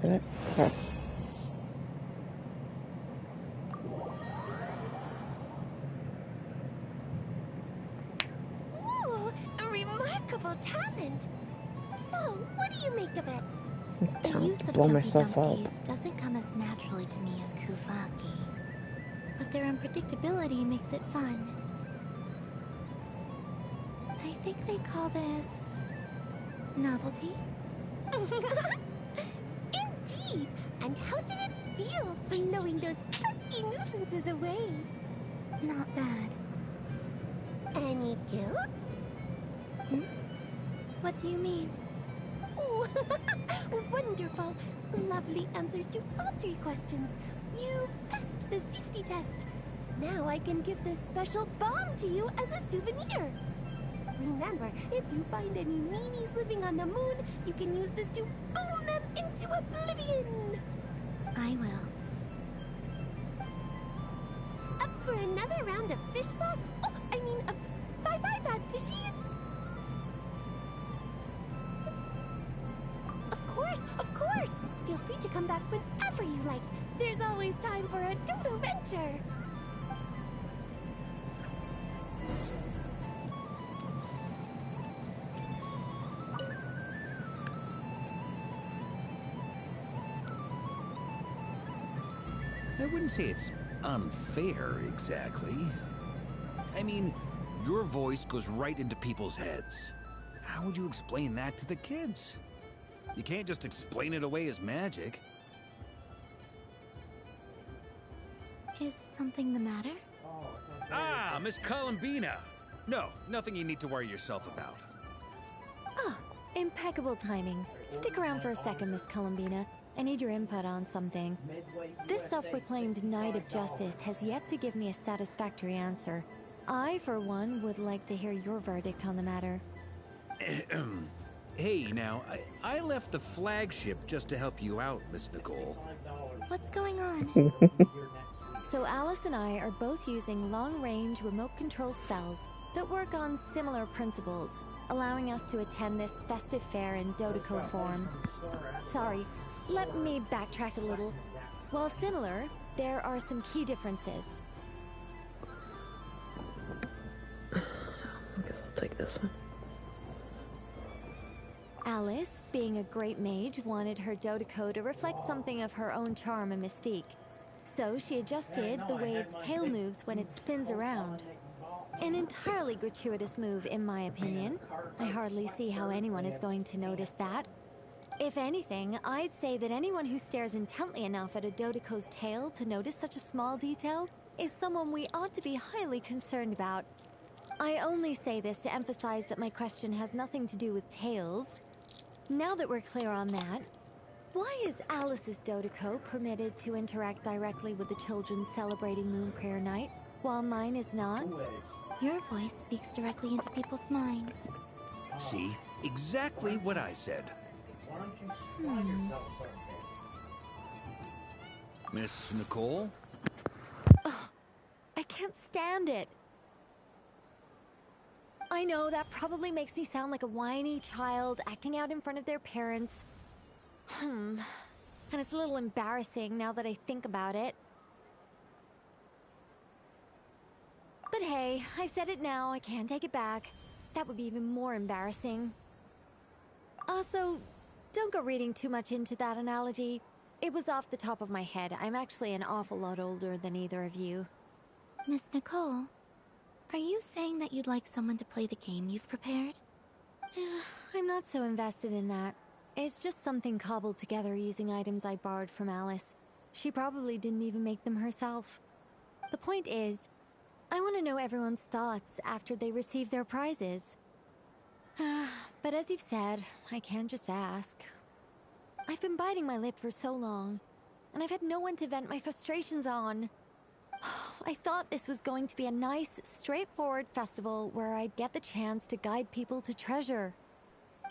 Okay. Ooh, a remarkable talent! So, what do you make of it? The use of blow Dumpy myself up. Dumpies doesn't come as naturally to me as Kufaki. But their unpredictability makes it fun. I think they call this... novelty? Indeed! And how did it feel blowing those pesky nuisances away? Not bad. Any guilt? What do you mean? Oh, wonderful. Lovely answers to all 3 questions. You've passed the safety test. Now I can give this special bomb to you as a souvenir. Remember, if you find any meanies living on the moon, you can use this to boom them into oblivion. I will. Up for another round of fish floss? Oh, I mean of bye-bye, bad fishies. Of course. Feel free to come back whenever you like. There's always time for a dodo venture. I wouldn't say it's unfair, exactly. I mean, your voice goes right into people's heads. How would you explain that to the kids? You can't just explain it away as magic. Is something the matter? Ah, Miss Columbina! No, nothing you need to worry yourself about. Ah, impeccable timing. Stick around for a second, Miss Columbina. I need your input on something. This self-proclaimed Knight of Justice has yet to give me a satisfactory answer. I, for one, would like to hear your verdict on the matter. Hey, now, I left the flagship just to help you out, Miss Nicole. What's going on? So Alice and I are both using long-range remote control spells that work on similar principles, allowing us to attend this festive fair in Dodeco form. Sorry, let me backtrack a little. While similar, there are some key differences. I guess I'll take this one. Alice, being a great mage, wanted her Dodeco to reflect something of her own charm and mystique. So she adjusted the way its tail moves when it spins around. An entirely gratuitous move, in my opinion. I hardly see how anyone is going to notice that. If anything, I'd say that anyone who stares intently enough at a Dodeco's tail to notice such a small detail is someone we ought to be highly concerned about. I only say this to emphasize that my question has nothing to do with tails. Now that we're clear on that, why is Alice's Dodeco permitted to interact directly with the children celebrating Moon Prayer Night, while mine is not? Your voice speaks directly into people's minds. See? Exactly what I said. Miss Nicole? Ugh, I can't stand it. I know that probably makes me sound like a whiny child acting out in front of their parents. And it's a little embarrassing now that I think about it. But hey, I said it now, I can't take it back. That would be even more embarrassing. Also, don't go reading too much into that analogy. It was off the top of my head. I'm actually an awful lot older than either of you. Miss Nicole, are you saying that you'd like someone to play the game you've prepared? I'm not so invested in that. It's just something cobbled together using items I borrowed from Alice. She probably didn't even make them herself. The point is, I want to know everyone's thoughts after they receive their prizes. But as you've said, I can't just ask. I've been biting my lip for so long, and I've had no one to vent my frustrations on. I thought this was going to be a nice, straightforward festival where I'd get the chance to guide people to treasure.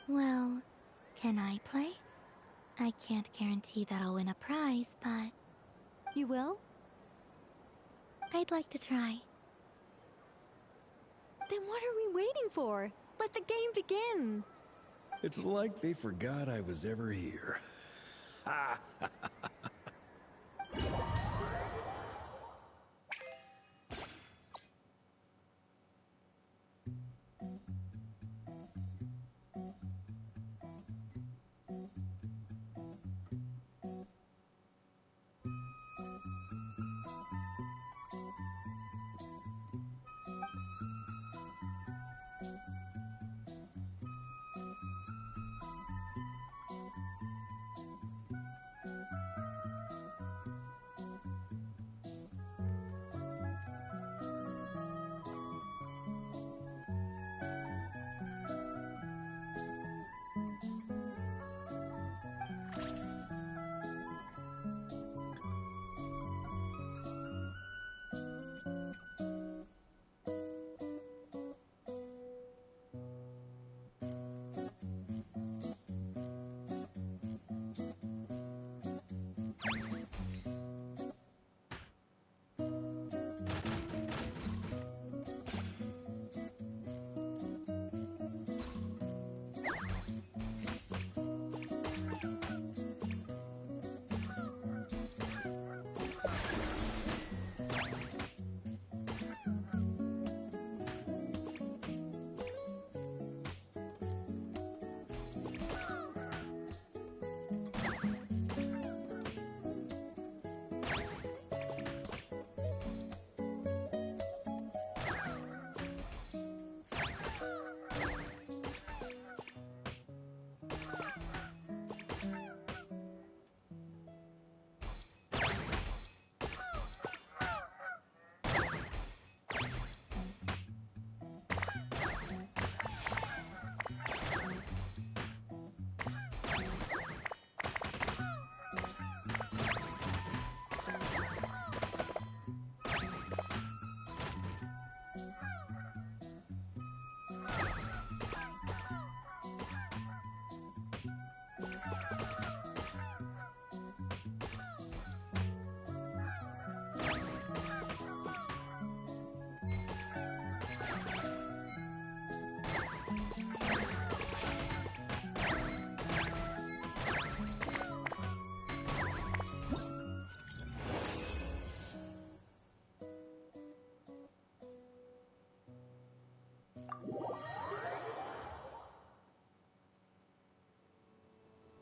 Well, can I play? I can't guarantee that I'll win a prize, but... You will? I'd like to try. Then what are we waiting for? Let the game begin! It's like they forgot I was ever here. Ha!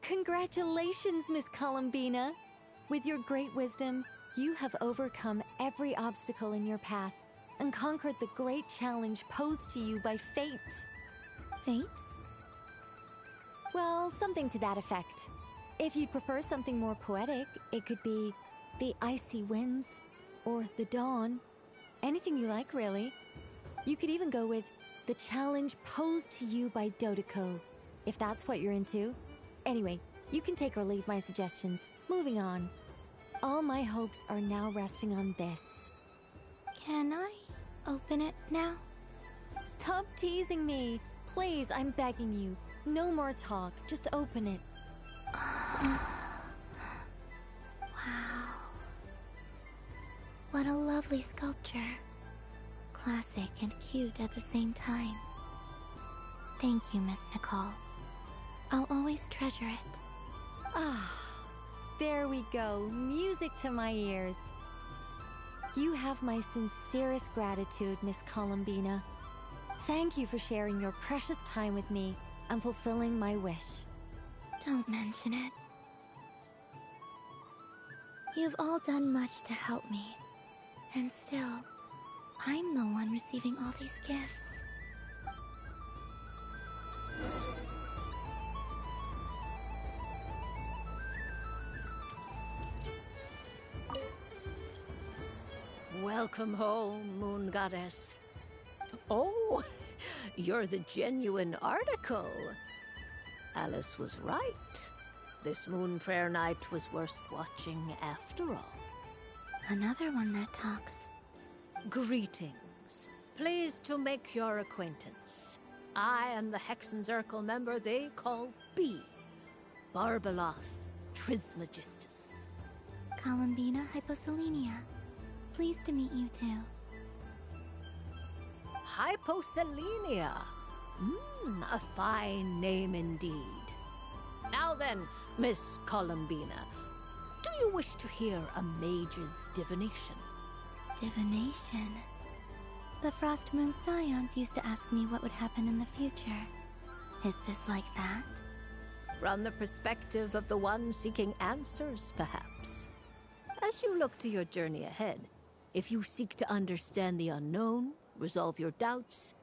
Congratulations, Miss Columbina! With your great wisdom, you have overcome every obstacle in your path and conquered the great challenge posed to you by fate. Fate? Well, something to that effect. If you'd prefer something more poetic, it could be the icy winds or the dawn. Anything you like, really. You could even go with the challenge posed to you by Dodoco, if that's what you're into. Anyway, you can take or leave my suggestions. Moving on. All my hopes are now resting on this. Can I open it now? Stop teasing me. Please, I'm begging you. No more talk. Just open it. Wow. What a lovely sculpture. Classic and cute at the same time. Thank you, Miss Nicole. I'll always treasure it. Ah, there we go. Music to my ears. You have my sincerest gratitude, Miss Columbina. Thank you for sharing your precious time with me and fulfilling my wish. Don't mention it. You've all done much to help me. And still, I'm the one receiving all these gifts. Welcome home, Moon Goddess. Oh, you're the genuine article. Alice was right. This Moon Prayer Night was worth watching after all. Another one that talks. Greetings. Pleased to make your acquaintance. I am the Hexenzirkel member they call B. Barbeloth Trismegistus. Columbina Hyposelenia. Pleased to meet you too. Hyposelenia. A fine name indeed. Now then, Miss Columbina, do you wish to hear a mage's divination? Divination? The Frost Moon Scions used to ask me what would happen in the future. Is this like that? From the perspective of the one seeking answers, perhaps. As you look to your journey ahead, if you seek to understand the unknown, resolve your doubts,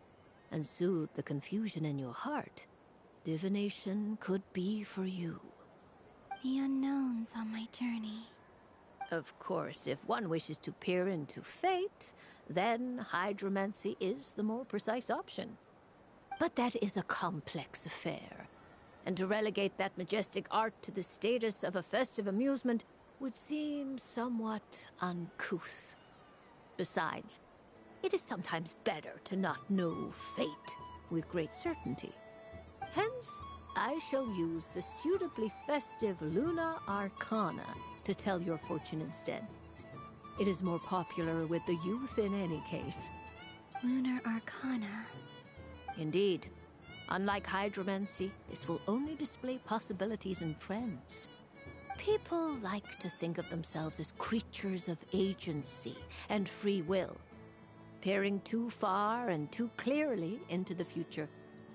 and soothe the confusion in your heart, divination could be for you. The unknowns on my journey. Of course, if one wishes to peer into fate, then hydromancy is the more precise option. But that is a complex affair, and to relegate that majestic art to the status of a festive amusement would seem somewhat uncouth. Besides, it is sometimes better to not know fate with great certainty. Hence, I shall use the suitably festive Luna Arcana to tell your fortune instead. It is more popular with the youth in any case. Lunar Arcana. Indeed. Unlike hydromancy, this will only display possibilities and trends. People like to think of themselves as creatures of agency and free will. Peering too far and too clearly into the future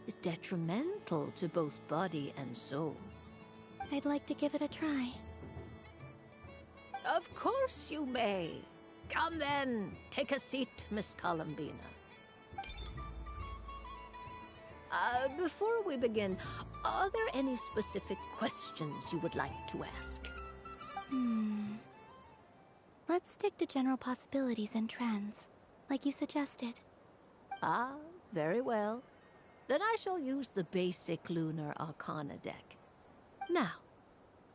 is detrimental to both body and soul. I'd like to give it a try. Of course you may. Come then, take a seat, Miss Columbina. Before we begin, are there any specific questions you would like to ask? Let's stick to general possibilities and trends, like you suggested. Ah, very well. Then I shall use the basic Lunar Arcana deck. Now,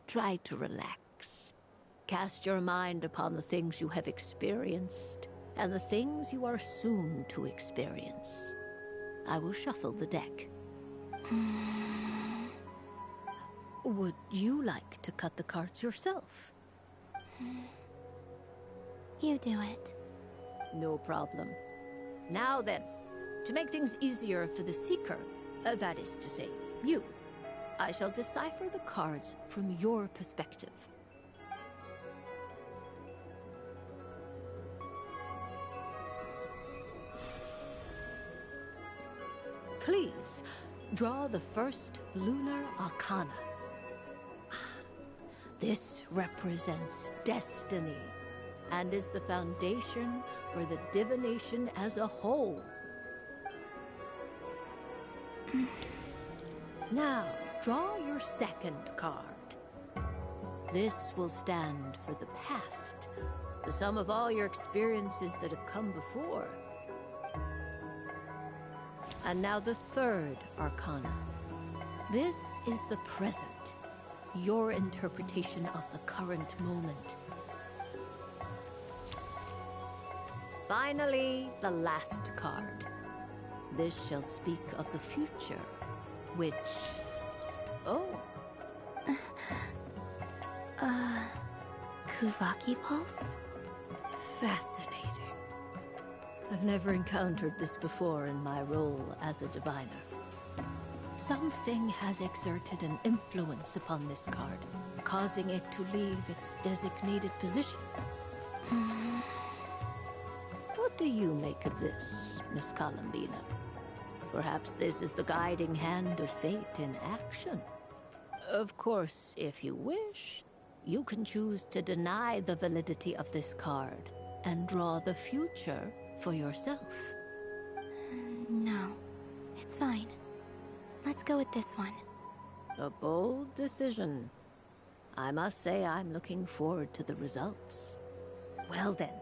try to relax. Cast your mind upon the things you have experienced and the things you are soon to experience. I will shuffle the deck. Would you like to cut the cards yourself? You do it. No problem. Now then, to make things easier for the Seeker, that is to say, you, I shall decipher the cards from your perspective. Please, draw the first Lunar Arcana. This represents destiny and is the foundation for the divination as a whole. Now, draw your second card. This will stand for the past, the sum of all your experiences that have come before. And now the third Arcana. This is the present, your interpretation of the current moment. Finally, the last card. This shall speak of the future, which... Oh. Kuvaki Pulse? Fascinating. I've never encountered this before in my role as a diviner. Something has exerted an influence upon this card, causing it to leave its designated position. What do you make of this, Miss Columbina? Perhaps this is the guiding hand of fate in action. Of course, if you wish, you can choose to deny the validity of this card and draw the future for yourself. No, it's fine. Let's go with this one. A bold decision. I must say I'm looking forward to the results. Well then,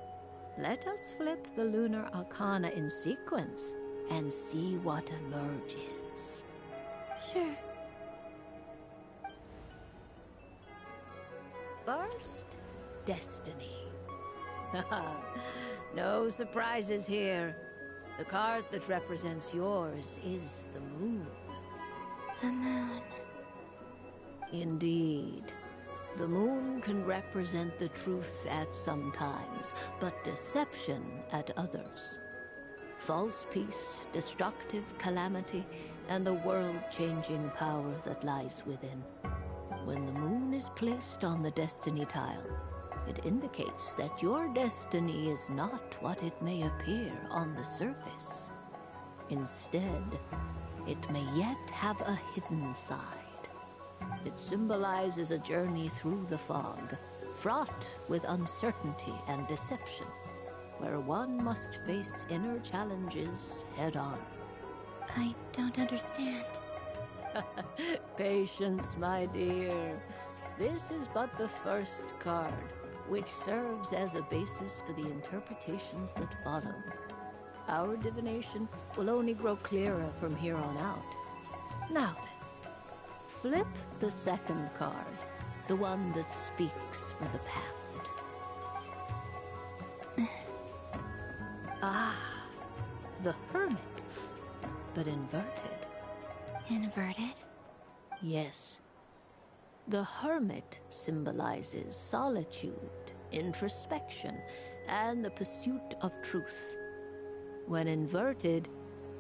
let us flip the Lunar Arcana in sequence and see what emerges. Sure. First, Destiny. No surprises here. The card that represents yours is the moon. The moon. Indeed. The moon can represent the truth at some times, but deception at others. False peace, destructive calamity, and the world-changing power that lies within. When the moon is placed on the destiny tile, it indicates that your destiny is not what it may appear on the surface. Instead, it may yet have a hidden side. It symbolizes a journey through the fog, fraught with uncertainty and deception, where one must face inner challenges head-on. I don't understand. Patience, my dear. This is but the first card, which serves as a basis for the interpretations that follow. Our divination will only grow clearer from here on out. Now then, flip the second card, the one that speaks for the past. The Hermit, but inverted. Inverted? Yes. The Hermit symbolizes solitude, introspection, and the pursuit of truth. When inverted,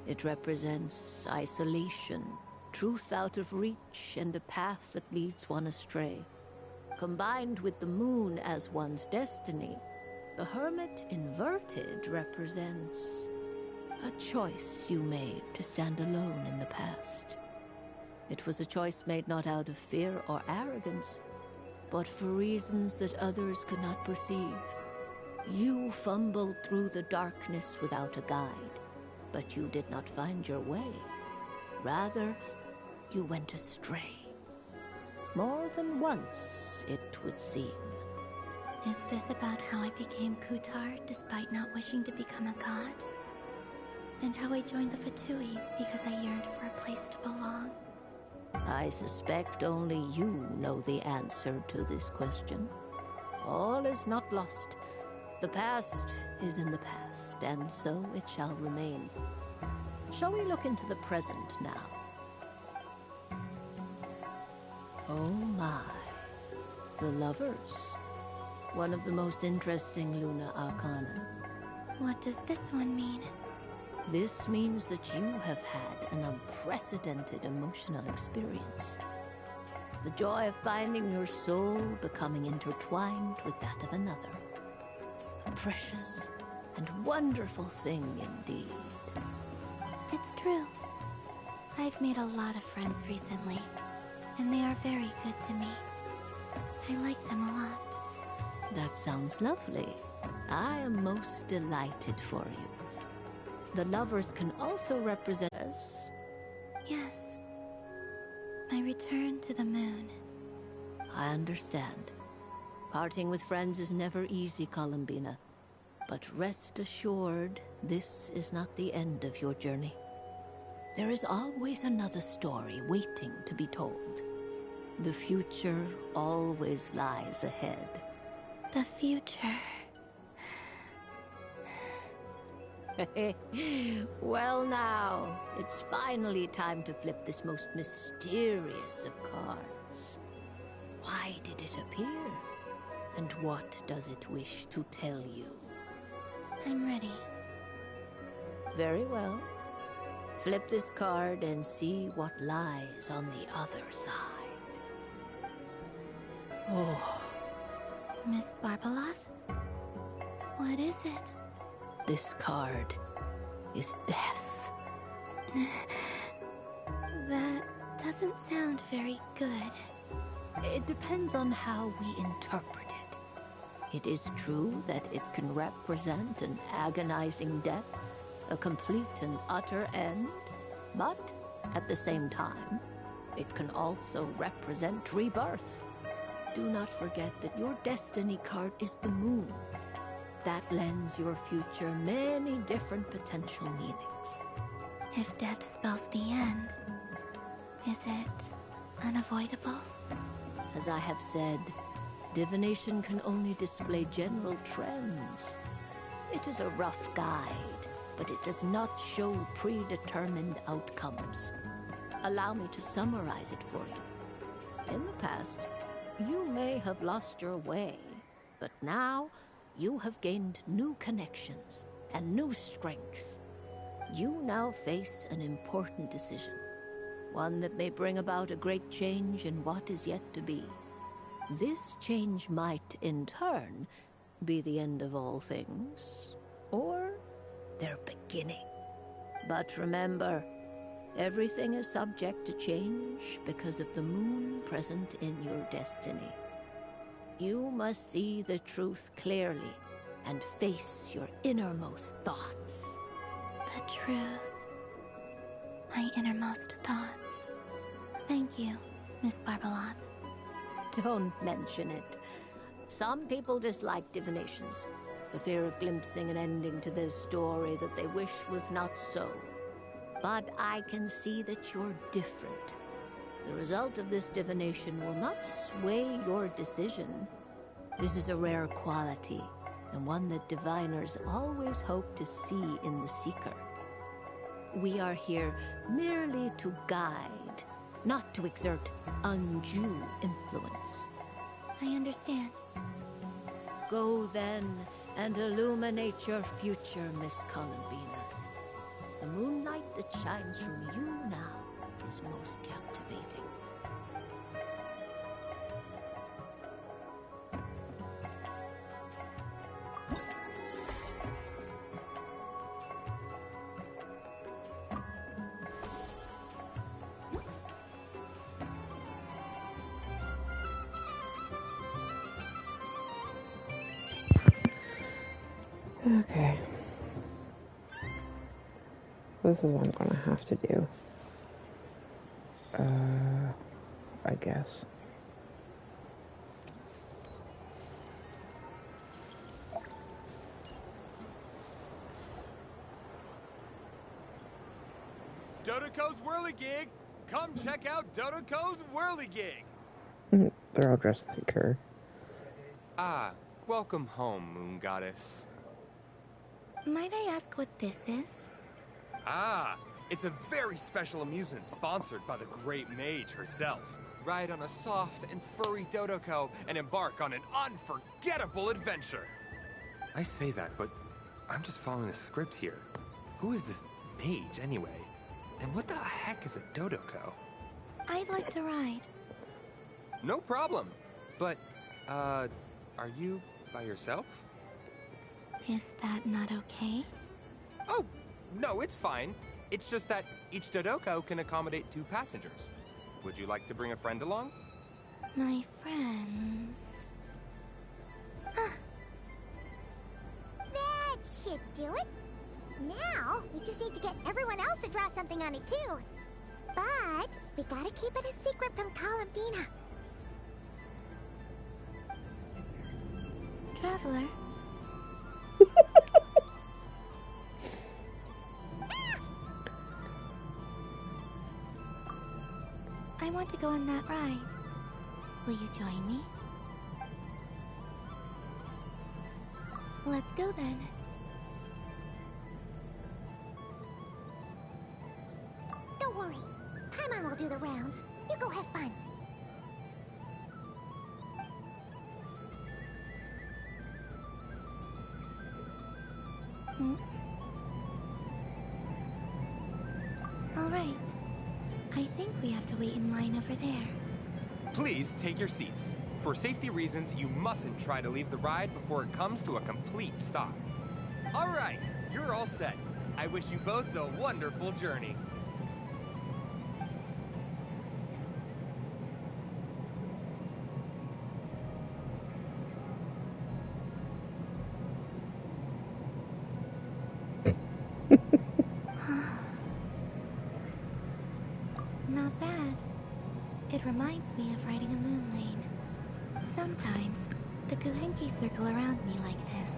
it represents isolation, truth out of reach, and a path that leads one astray. Combined with the moon as one's destiny, the Hermit inverted represents a choice you made to stand alone in the past. It was a choice made not out of fear or arrogance, but for reasons that others could not perceive. You fumbled through the darkness without a guide, but you did not find your way. Rather, you went astray. More than once, it would seem. Is this about how I became Kutar despite not wishing to become a god? And how I joined the Fatui because I yearned for a place to belong? I suspect only you know the answer to this question. All is not lost. The past is in the past, and so it shall remain. Shall we look into the present now? Oh my. The Lovers. One of the most interesting Luna Arcana. What does this one mean? This means that you have had an unprecedented emotional experience. The joy of finding your soul becoming intertwined with that of another. A precious and wonderful thing indeed. It's true. I've made a lot of friends recently, and they are very good to me. I like them a lot. That sounds lovely. I am most delighted for you. The Lovers can also represent us. Yes. My return to the moon. I understand. Parting with friends is never easy, Columbina. But rest assured, this is not the end of your journey. There is always another story waiting to be told. The future always lies ahead. The future. Well now, it's finally time to flip this most mysterious of cards. Why did it appear? And what does it wish to tell you? I'm ready. Very well. Flip this card and see what lies on the other side. Oh. Miss Barbalot? What is it? This card is death. That doesn't sound very good. It depends on how we interpret it. It is true that it can represent an agonizing death, a complete and utter end, but at the same time, it can also represent rebirth. Do not forget that your destiny card is the moon. That lends your future many different potential meanings. If death spells the end, is it unavoidable? As I have said, divination can only display general trends. It is a rough guide, but it does not show predetermined outcomes. Allow me to summarize it for you. In the past, you may have lost your way, but now you have gained new connections and new strength. You now face an important decision, one that may bring about a great change in what is yet to be. This change might, in turn, be the end of all things, or their beginning. But remember, everything is subject to change because of the moon present in your destiny. You must see the truth clearly and face your innermost thoughts. The truth. My innermost thoughts. Thank you, Miss Barbalot. Don't mention it. Some people dislike divinations, the fear of glimpsing an ending to their story that they wish was not so. But I can see that you're different. The result of this divination will not sway your decision. This is a rare quality, and one that diviners always hope to see in the seeker. We are here merely to guide, not to exert undue influence. I understand. Go then and illuminate your future, Miss Columbina. The moonlight that shines from you now is most captivating. Okay. This is what I'm gonna have to do. I guess. Dodoco's Whirligig! Come check out Dodoco's Whirligig! They're all dressed like her. Ah, welcome home, Moon Goddess. Might I ask what this is? Ah, it's a very special amusement sponsored by the Great Mage herself. ride on a soft and furry Dodoko and embark on an unforgettable adventure. I say that, but I'm just following a script here. Who is this mage, anyway? And what the heck is a Dodoko? I'd like to ride. No problem. But, are you by yourself? Is that not okay? Oh, no, it's fine. It's just that each Dodoko can accommodate 2 passengers. Would you like to bring a friend along? My friends... That should do it. Now, we just need to get everyone else to draw something on it too. But we gotta keep it a secret from Columbina. Traveler. I want to go on that ride. Will you join me? Let's go then. Don't worry. Paimon will do the rounds. You go have fun. All right. I think we have to wait in line over there. Please take your seats. For safety reasons, you mustn't try to leave the ride before it comes to a complete stop. All right, you're all set. I wish you both a wonderful journey. Not bad. It reminds me of riding a moon lane. Sometimes, the Kuhenki circle around me like this,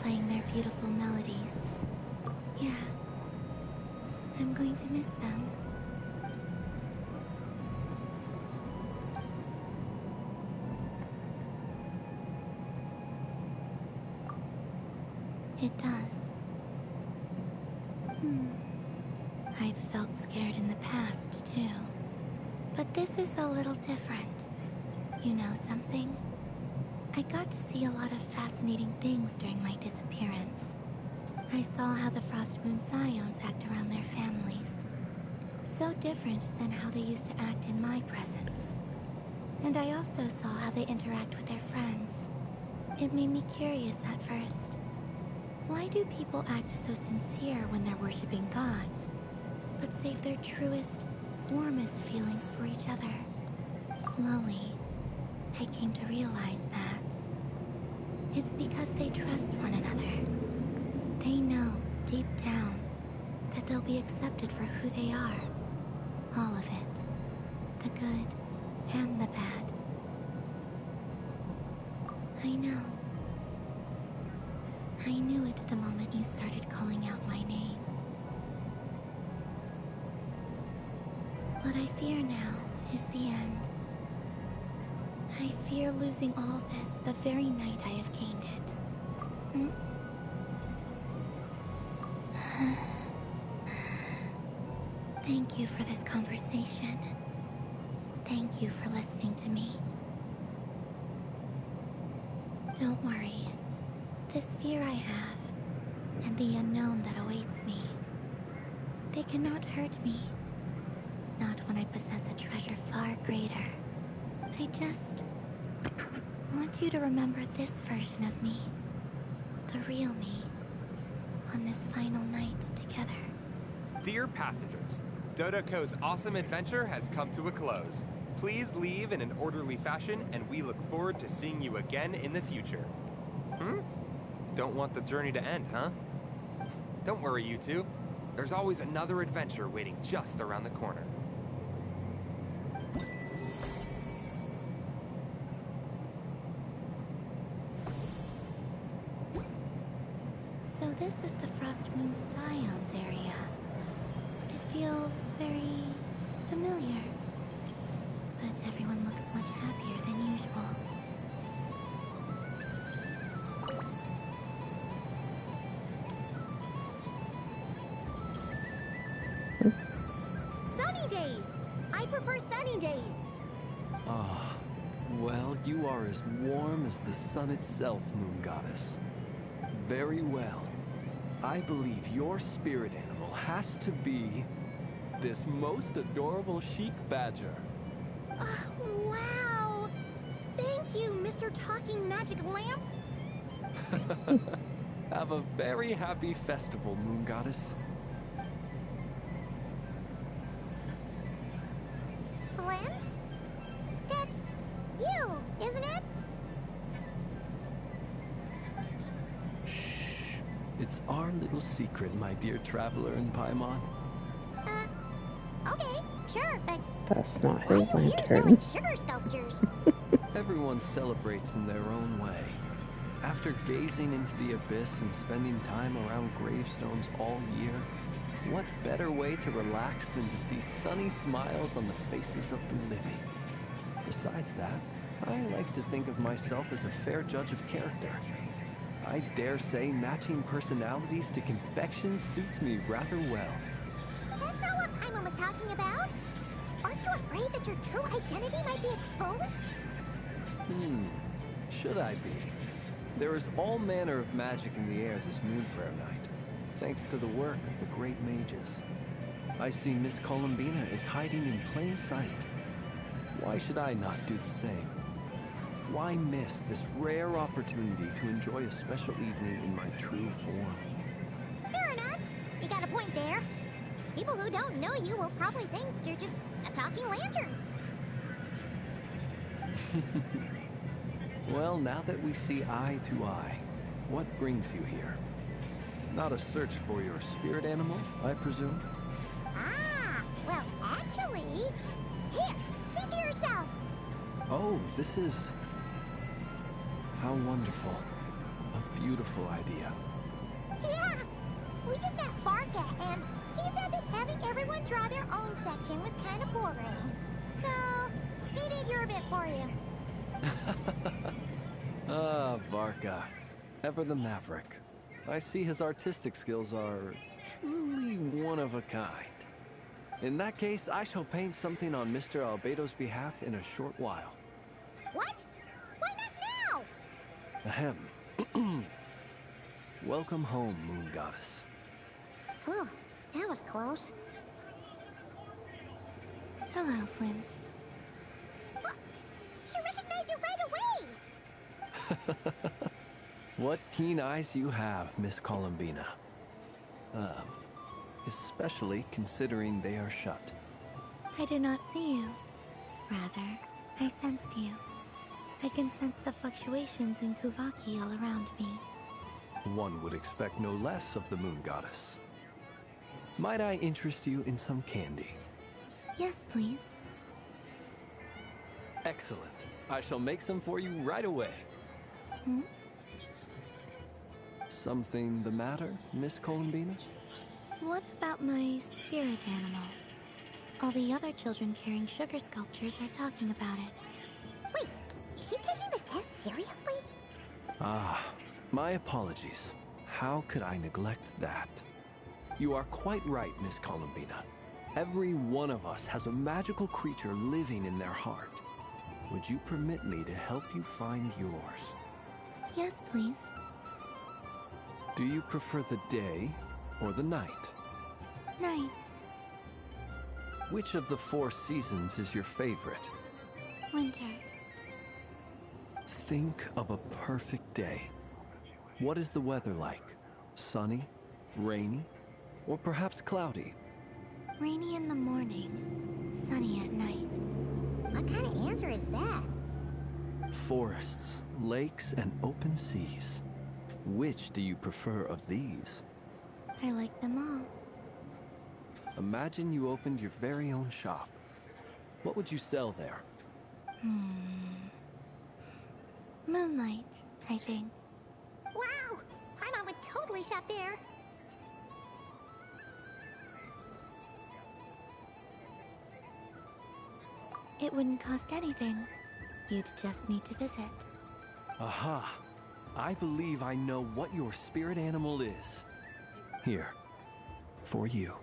playing their beautiful melodies. Yeah, I'm going to miss them. It does. I've felt scared in the past, too. But this is a little different. You know something? I got to see a lot of fascinating things during my disappearance. I saw how the Frost Moon Scions act around their families. So different than how they used to act in my presence. And I also saw how they interact with their friends. It made me curious at first. Why do people act so sincere when they're worshipping gods, but save their truest, warmest feelings for each other? Slowly, I came to realize that it's because they trust one another. They know, deep down, that they'll be accepted for who they are. All of it. The good and the bad. I know. I knew it the moment you started calling out my name. What I fear now is the end. I fear losing all this the very night I have gained it. Thank you for this conversation. Thank you for listening to me. Don't worry. This fear I have, and the unknown that awaits me, they cannot hurt me. Not when I possess a treasure far greater. I just want you to remember this version of me, the real me, on this final night together. Dear passengers, Dodoko's awesome adventure has come to a close. Please leave in an orderly fashion, and we look forward to seeing you again in the future. Don't want the journey to end, huh? Don't worry, you two. There's always another adventure waiting just around the corner. So this is the Frost Moon Scions area. It feels very familiar. But everyone looks much happier than usual. Sunny days! I prefer sunny days. Ah, well, you are as warm as the sun itself, Moon Goddess. Very well. I believe your spirit animal has to be this most adorable chic badger. Wow! Thank you, Mr. Talking Magic Lamp. Have a very happy festival, Moon Goddess. Lance? That's you, isn't it? It's our little secret, my dear traveler in Paimon. Okay, sure, but That's not why his are you here lantern. selling sugar sculptures? Everyone celebrates in their own way. After gazing into the abyss and spending time around gravestones all year, what better way to relax than to see sunny smiles on the faces of the living? Besides that, I like to think of myself as a fair judge of character. I dare say matching personalities to confection suits me rather well. That's not what Paimon was talking about. Aren't you afraid that your true identity might be exposed? Should I be? There is all manner of magic in the air this Moonprayer night, thanks to the work of the great mages. I see Miss Columbina is hiding in plain sight. Why should I not do the same? Why miss this rare opportunity to enjoy a special evening in my true form? Fair enough. You got a point there. People who don't know you will probably think you're just a talking lantern. Well, now that we see eye to eye, what brings you here? Not a search for your spirit animal, I presume? Ah, well, actually... Here, see for yourself. Oh, this is... How wonderful. A beautiful idea. Yeah, we just met Barca, and he said that having everyone draw their own section was kind of boring. So, he did your bit for you. Ah, Varka. Ever the maverick. I see his artistic skills are truly one of a kind. In that case, I shall paint something on Mr. Albedo's behalf in a short while. What? Why not now? Ahem. Welcome home, Moon Goddess. Whew, that was close. Hello, Flint. What? She recognized you right away! What keen eyes you have, Miss Columbina. Especially considering they are shut. I did not see you. Rather, I sensed you. I can sense the fluctuations in Kuvaki all around me. One would expect no less of the Moon Goddess. Might I interest you in some candy? Yes, please. Excellent. I shall make some for you right away. Hmm? Something the matter, Miss Columbina? What about my spirit animal? All the other children carrying sugar sculptures are talking about it. Wait, is she taking the test seriously? Ah, my apologies. How could I neglect that? You are quite right, Miss Columbina. Every one of us has a magical creature living in their heart. Would you permit me to help you find yours? Yes, please. Do you prefer the day or the night? Night. Which of the 4 seasons is your favorite? Winter. Think of a perfect day. What is the weather like? Sunny, rainy, or perhaps cloudy? Rainy in the morning, sunny at night. What kind of answer is that? Forests, lakes, and open seas. Which do you prefer of these? I like them all. Imagine you opened your very own shop. What would you sell there? Moonlight, I think. Wow! Paimon would totally shop there. It wouldn't cost anything. You'd just need to visit. Aha! I believe I know what your spirit animal is. Here, for you.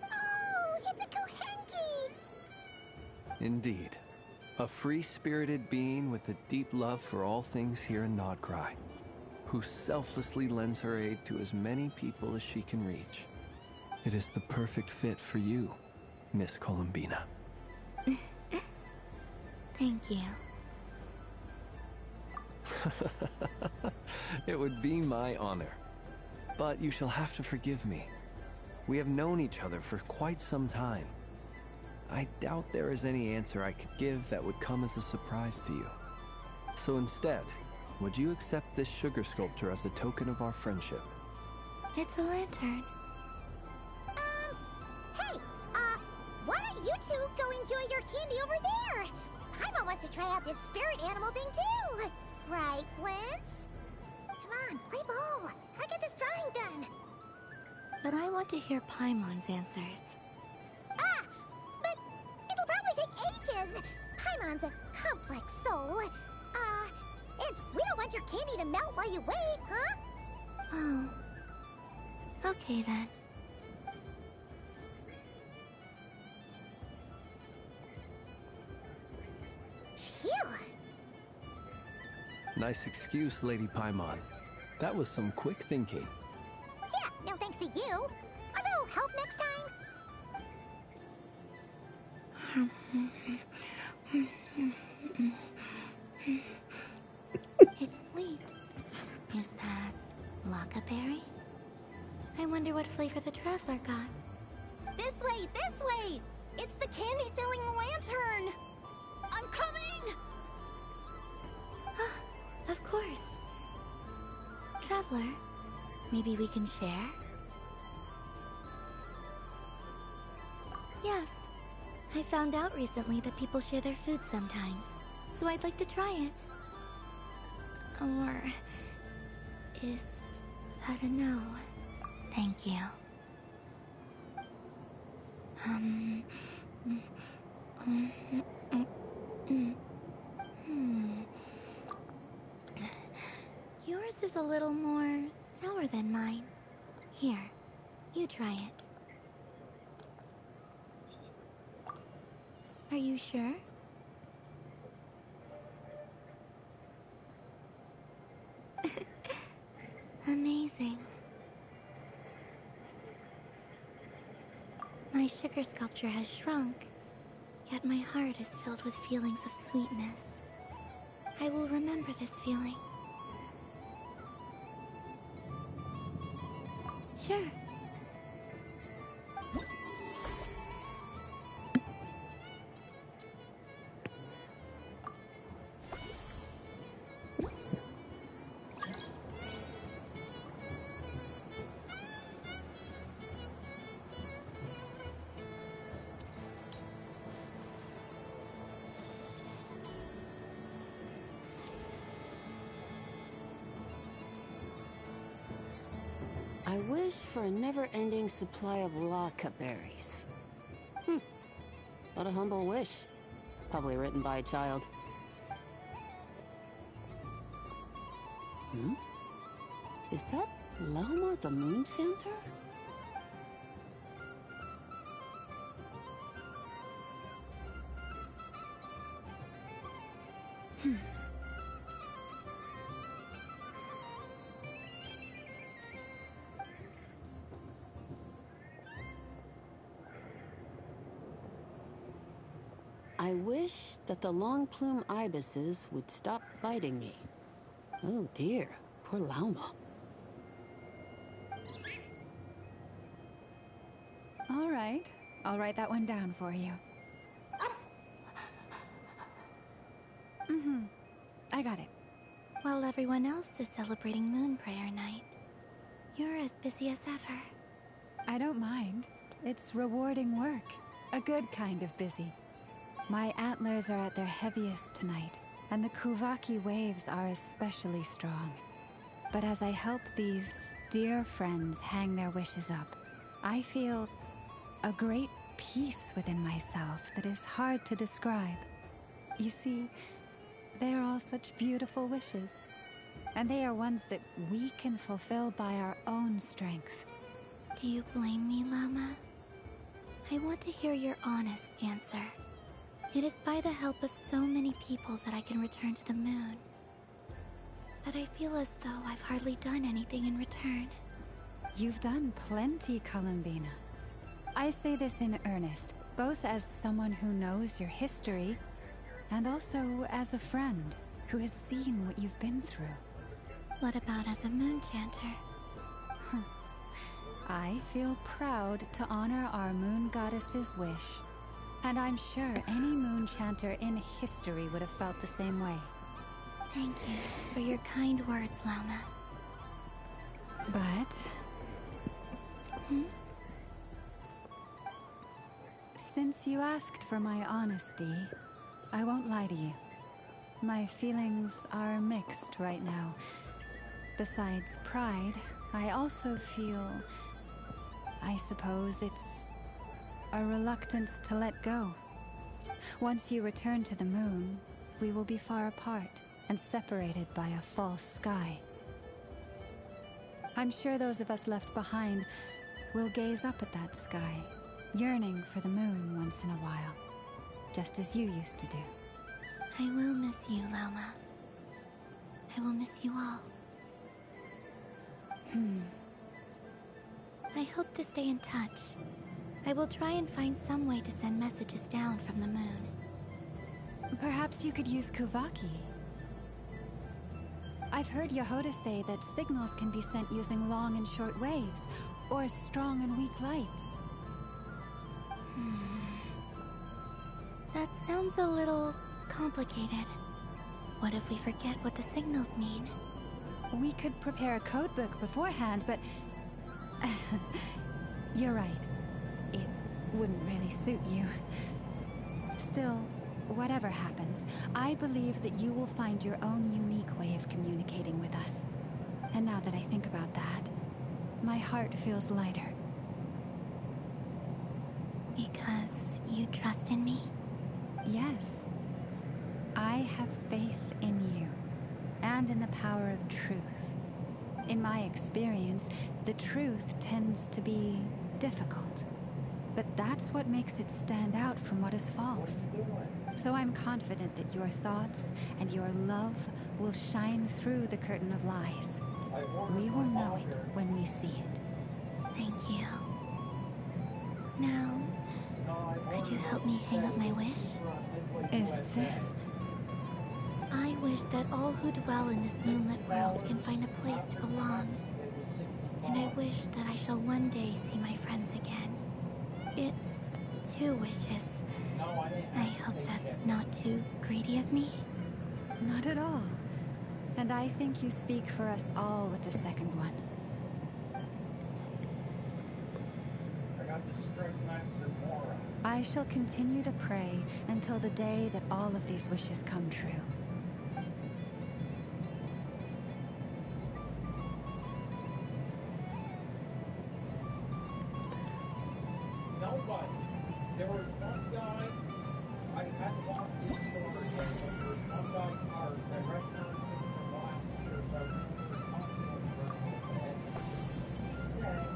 Oh, it's a Kohenki! Indeed. A free-spirited being with a deep love for all things here in Nodcry, who selflessly lends her aid to as many people as she can reach. It is the perfect fit for you, Miss Columbina. Thank you. It would be my honor. But you shall have to forgive me. We have known each other for quite some time. I doubt there is any answer I could give that would come as a surprise to you. So instead, would you accept this sugar sculpture as a token of our friendship? It's a lantern. Hey, why don't you two go enjoy your candy over there? Paimon wants to try out this spirit animal thing too. Right, Blitz? Come on, play ball. I get this drawing done. But I want to hear Paimon's answers. But it'll probably take ages. Paimon's a complex soul. And we don't want your candy to melt while you wait, huh? Oh. Okay then. Phew. Nice excuse, Lady Paimon. That was some quick thinking. Yeah, no thanks to you. A little help next time? It's sweet. Is that Lockaberry? I wonder what flavor the Traveler got. This way, this way! It's the candy-selling lantern! I'm coming! Of course. Traveler, maybe we can share? Yes. I found out recently that people share their food sometimes, so I'd like to try it. Or... is that a no? Thank you. Yours is a little more sour than mine. Here, you try it. Are you sure? Amazing. My sugar sculpture has shrunk, yet my heart is filled with feelings of sweetness. I will remember this feeling. Sure. I wish for a never-ending supply of Laka berries. What a humble wish. Probably written by a child. Is that Lauma the Moon Chanter? I wish that the long plume ibises would stop biting me. Oh dear, poor Lauma. All right, I'll write that one down for you. I got it. While everyone else is celebrating Moon Prayer Night, you're as busy as ever. I don't mind. It's rewarding work. A good kind of busy. My antlers are at their heaviest tonight, and the Kuvaki waves are especially strong. But as I help these dear friends hang their wishes up, I feel a great peace within myself that is hard to describe. You see, they are all such beautiful wishes, and they are ones that we can fulfill by our own strength. Do you blame me, Lauma? I want to hear your honest answer. It is by the help of so many people that I can return to the moon. But I feel as though I've hardly done anything in return. You've done plenty, Columbina. I say this in earnest, both as someone who knows your history, and also as a friend who has seen what you've been through. What about as a moon chanter? I feel proud to honor our moon goddess's wish. And I'm sure any moon chanter in history would have felt the same way. Thank you for your kind words, Lauma. But... Since you asked for my honesty, I won't lie to you. My feelings are mixed right now. Besides pride, I also feel... I suppose it's a reluctance to let go. Once you return to the moon, we will be far apart and separated by a false sky. I'm sure those of us left behind will gaze up at that sky, yearning for the moon once in a while, just as you used to do. I will miss you, Lauma. I will miss you all. I hope to stay in touch. I will try and find some way to send messages down from the moon. Perhaps you could use Kuvaki. I've heard Yehoda say that signals can be sent using long and short waves, or strong and weak lights. That sounds a little complicated. What if we forget what the signals mean? We could prepare a codebook beforehand, but... You're right. It wouldn't really suit you. Still, whatever happens, I believe that you will find your own unique way of communicating with us. And now that I think about that, my heart feels lighter. Because you trust in me? Yes. I have faith in you, and in the power of truth. In my experience, the truth tends to be difficult. But that's what makes it stand out from what is false. So I'm confident that your thoughts and your love will shine through the curtain of lies. We will know it when we see it. Thank you. Now, could you help me hang up my wish? Is this... I wish that all who dwell in this moonlit world can find a place to belong. And I wish that I shall one day see my friends again. It's 2 wishes. I hope that's not too greedy of me. Not at all. And I think you speak for us all with the second one. I shall continue to pray until the day that all of these wishes come true. There was one guy, I had to walk through the store, and there was one guy, the restaurant for last year, so we were talking about it, and he said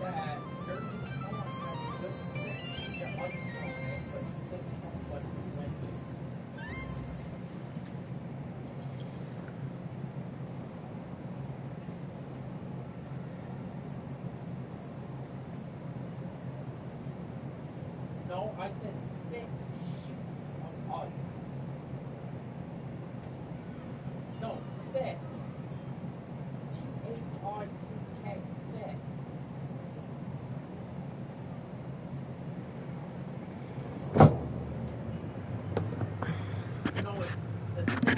that there's this one that doesn't fit the other side, but he said it's not like Wendy's. No, I said thick sheet of ice. No, thick. Thick. Thick. No, it's the thick.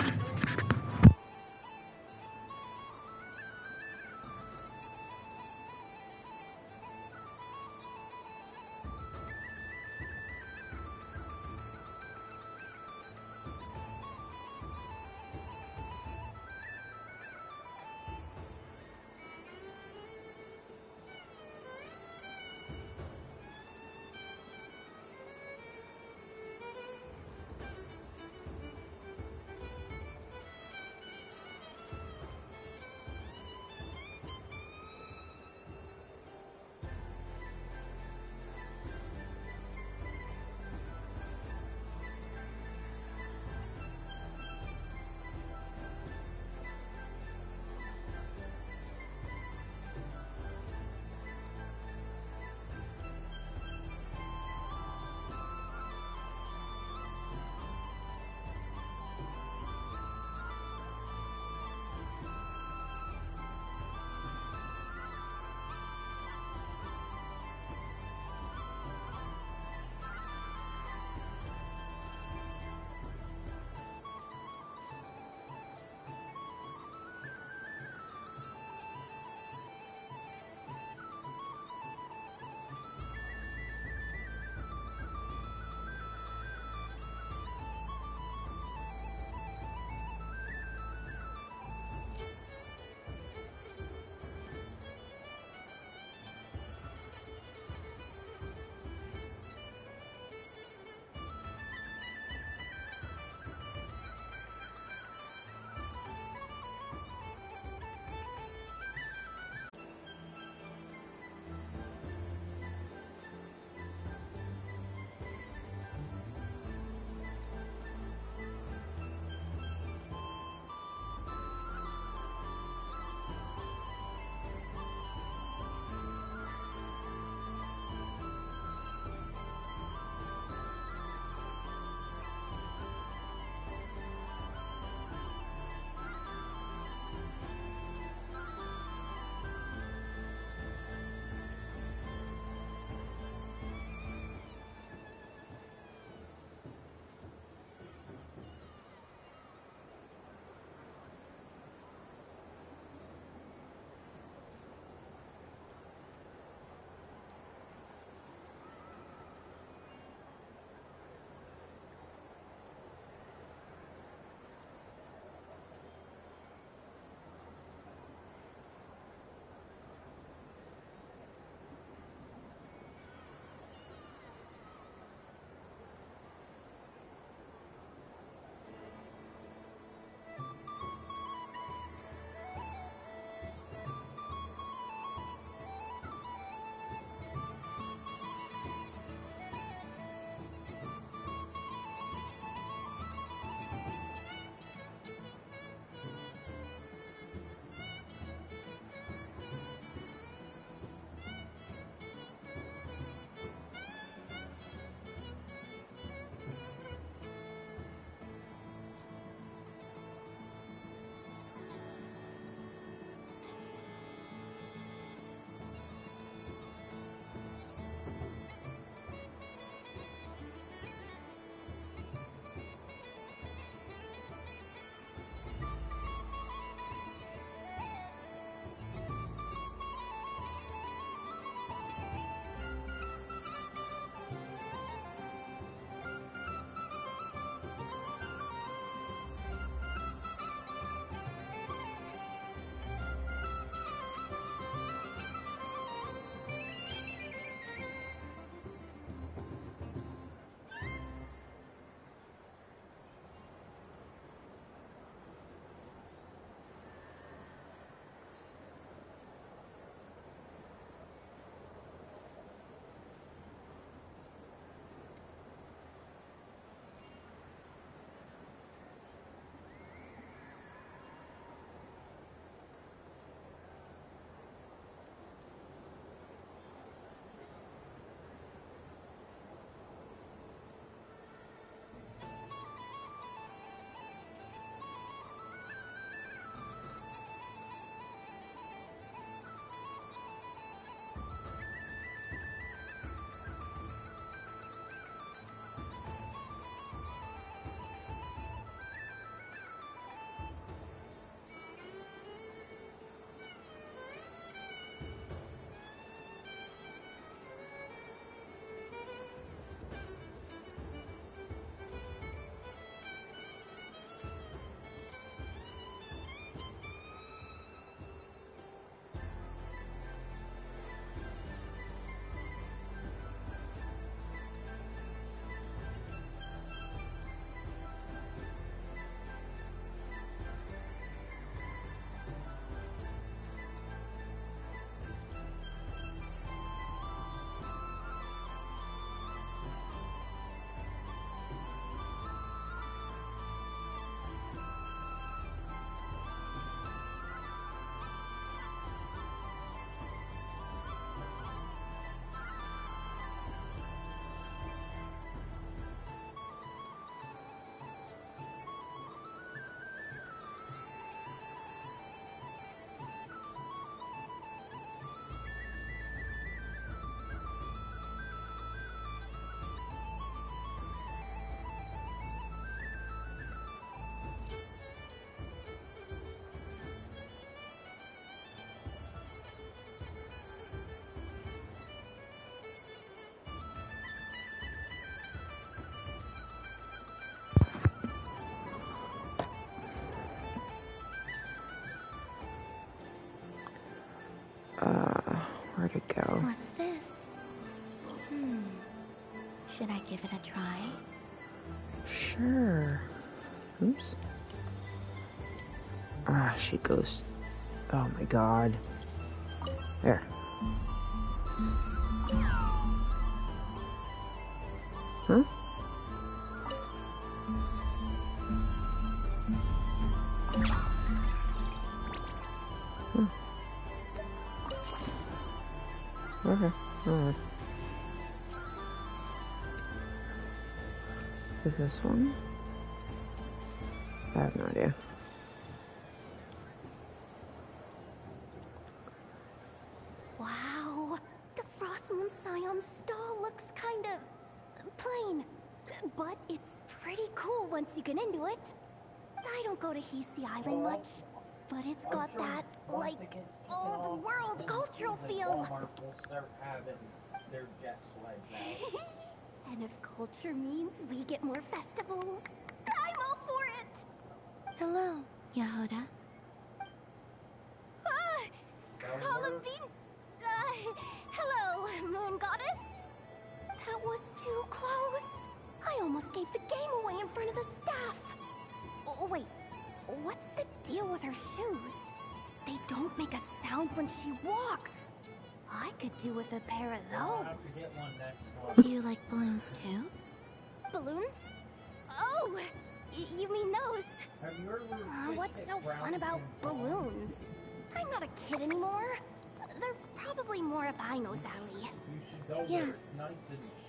Where'd it go? What's this? Should I give it a try? Sure. Oops. Ah, she goes. Oh my god. There. Huh? Okay. Alright. Is this one? I have no idea. Wow, the Frost Moon Scion stall looks kind of plain, but it's pretty cool once you get into it. I don't go to Hisi Island much, but it's got that, like, old world cultural feel. And if culture means we get more festivals, I'm all for it! Hello, Yehuda. Columbine... hello, Moon Goddess? That was too close. I almost gave the game away in front of the staff. Oh, wait, what's the deal with her shoes? They don't make a sound when she walks. I could do with a pair of those. Do you like balloons too? Balloons? Oh, you mean those? What's so fun about balloons? I'm not a kid anymore. They're probably more up Aino's alley. Yes.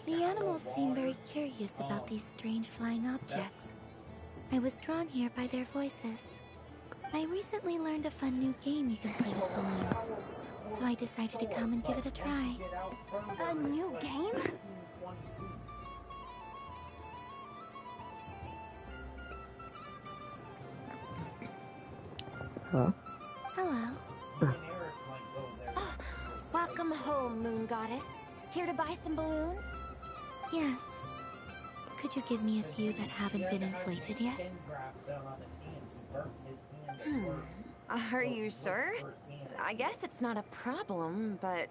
The animals seem very curious about these strange flying objects. I was drawn here by their voices. I recently learned a fun new game you can play with balloons, so I decided to come and give it a try. A new game? Hello? Hello. Oh, welcome home, Moon Goddess. Here to buy some balloons? Yes. Could you give me a few that haven't been inflated yet? Are you sure? I guess it's not a problem, but...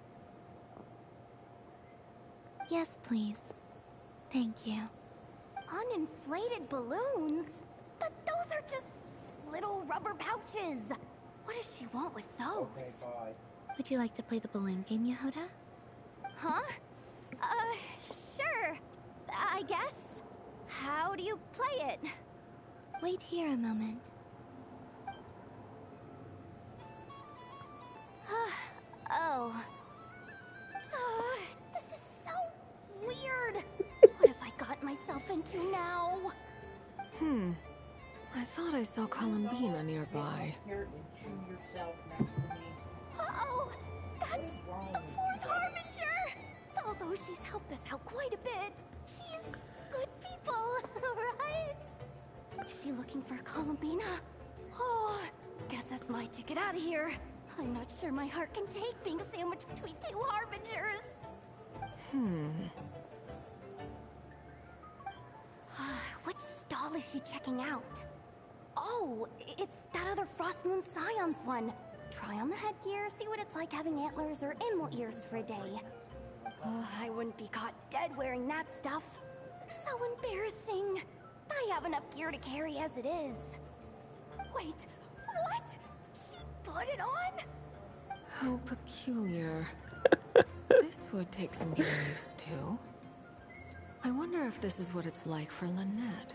Yes, please. Thank you. Uninflated balloons? But those are just little rubber pouches. What does she want with those? Would you like to play the balloon game, Yehuda? Huh? Sure. I guess. How do you play it? Wait here a moment. Oh. This is so weird. What have I got myself into now? I thought I saw Columbina nearby. Uh-oh! That's the Fourth Harbinger! Although she's helped us out quite a bit, she's good people, right? Is she looking for Columbina? Oh, guess that's my ticket out of here. I'm not sure my heart can take being sandwiched between two Harbingers. Which stall is she checking out? Oh, it's that other Frost Moon Scion's one. Try on the headgear, see what it's like having antlers or animal ears for a day. Oh, I wouldn't be caught dead wearing that stuff. So embarrassing. I have enough gear to carry as it is. Wait, what? She put it on? How peculiar. This would take some getting used to. I wonder if this is what it's like for Lynette.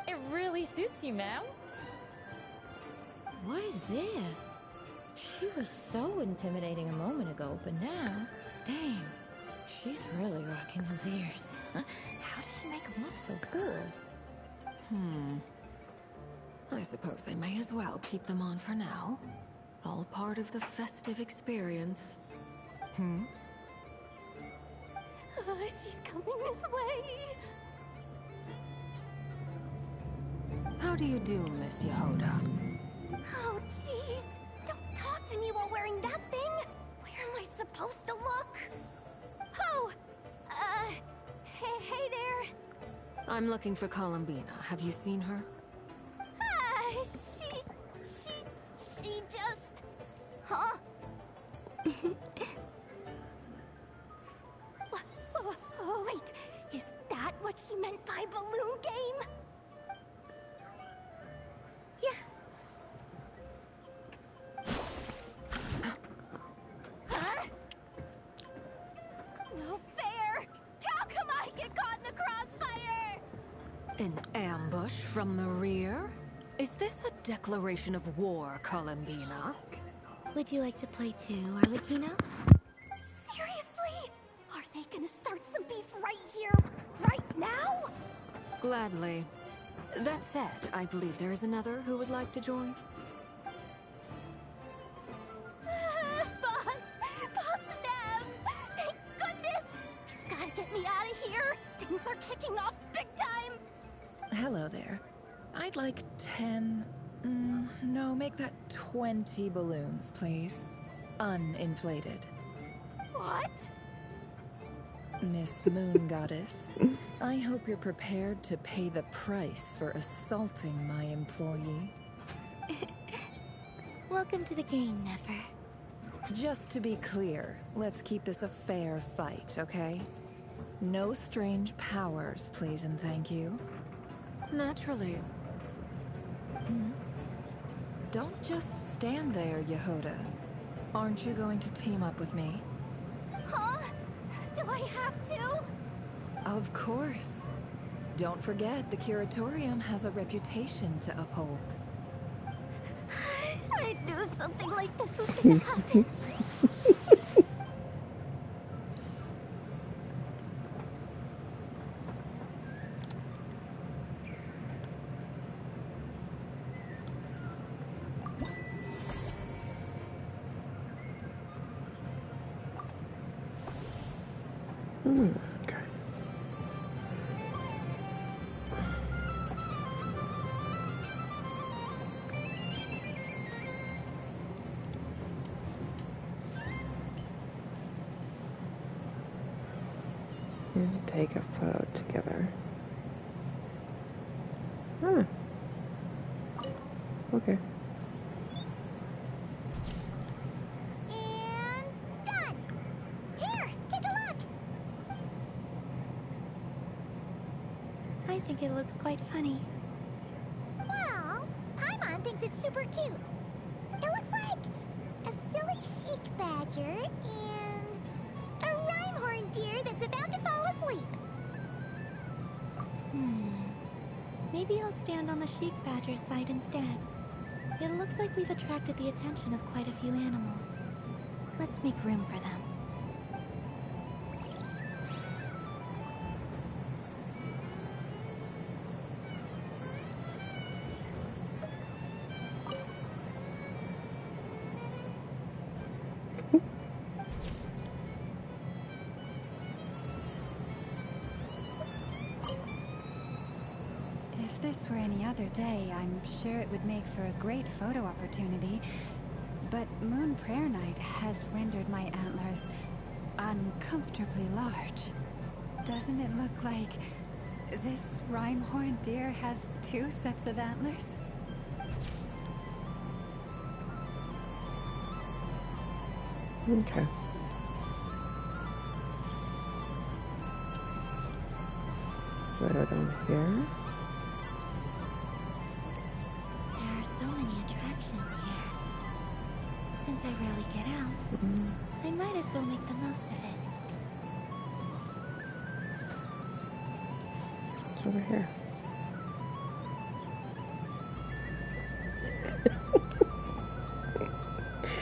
It really suits you, ma'am. What is this? She was so intimidating a moment ago, but now, dang, she's really rocking those ears. How does she make them look so cool? I suppose I may as well keep them on for now. All part of the festive experience. She's coming this way. How do you do, Miss Yehuda? Oh, jeez. Don't talk to me while wearing that thing. Where am I supposed to look? Oh, hey there. I'm looking for Columbina. Have you seen her? She just... Huh? Oh, wait. Is that what she meant by balloon game? Yeah. Huh? No fair! How come I get caught in the crossfire? An ambush from the rear? Is this a declaration of war, Columbina? Would you like to play too, Arlecchino? Seriously? Are they gonna start some beef right here, right now? Gladly. That said, I believe there is another who would like to join. Boss Nev! Thank goodness! You've gotta get me out of here! Things are kicking off big time! Hello there. I'd like 10... no, make that 20 balloons, please. Uninflated. What? Miss Moon Goddess, I hope you're prepared to pay the price for assaulting my employee. Welcome to the game, Nefer. Just to be clear, let's keep this a fair fight, okay? No strange powers, please and thank you. Naturally. Don't just stand there, Yehoda. Aren't you going to team up with me? Huh? Do I have to? Of course. Don't forget, the Curatorium has a reputation to uphold. I knew something like this was gonna happen. Okay. We need to take a photo together. Huh. Okay. And done! Here, take a look! I think it looks quite funny. Well, Paimon thinks it's super cute. It looks like a silly sheik badger and a rhyme-horned deer that's about to fall asleep. Maybe I'll stand on the sheik badger's side instead. It looks like we've attracted the attention of quite a few animals. Let's make room for them. If this were any other day, I'm sure it would make for a great photo opportunity. But Moon Prayer Night has rendered my antlers uncomfortably large. Doesn't it look like this rhyme-horned deer has 2 sets of antlers? Okay. Right down here. There are so many attractions here. Since I rarely get out, I might as well make the most of it. It's over here.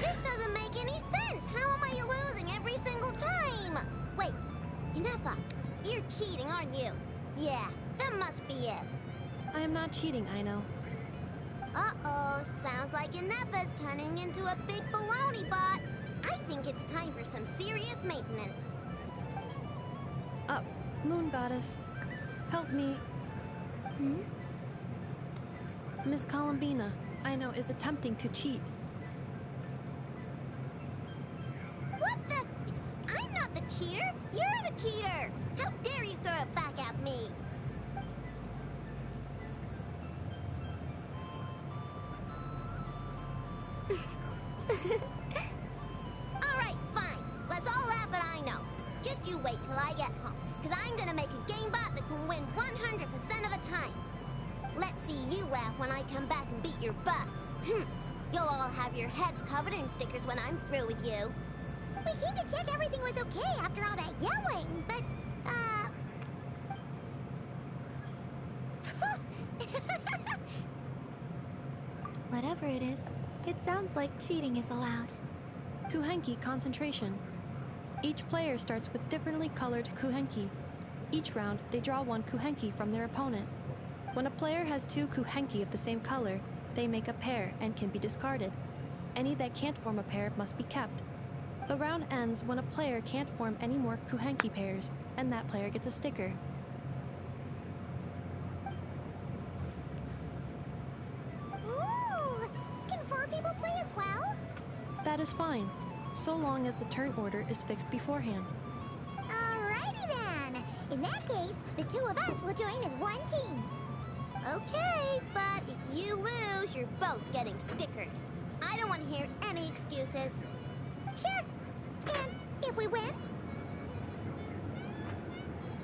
This doesn't make any sense! How am I losing every single time? Wait, Inefa, you're cheating, aren't you? Yeah, that must be it. I am not cheating, Aino. Uh-oh, sounds like Inefa's turning into a big baloney bot. I think it's time for some serious maintenance. Moon Goddess, help me. Miss Columbina, Aino is attempting to cheat. What the? I'm not the cheater! You're the cheater! How dare you throw it back at me? Alright, fine. win 100% of the time. Let's see you laugh when I come back and beat your butts. You'll all have your heads covered in stickers when I'm through with you. We came to check everything was okay after all that yelling, but, Whatever it is, it sounds like cheating is allowed. Kuhenki concentration. Each player starts with differently colored Kuhenki. Each round, they draw one Kuhenki from their opponent. When a player has two Kuhenki of the same color, they make a pair and can be discarded. Any that can't form a pair must be kept. The round ends when a player can't form any more Kuhenki pairs, and that player gets a sticker. ooh, can 4 people play as well? That is fine, so long as the turn order is fixed beforehand. Alrighty then. In that case, the 2 of us will join as one team. Okay, but if you lose, you're both getting stickered. I don't want to hear any excuses. Sure. And if we win?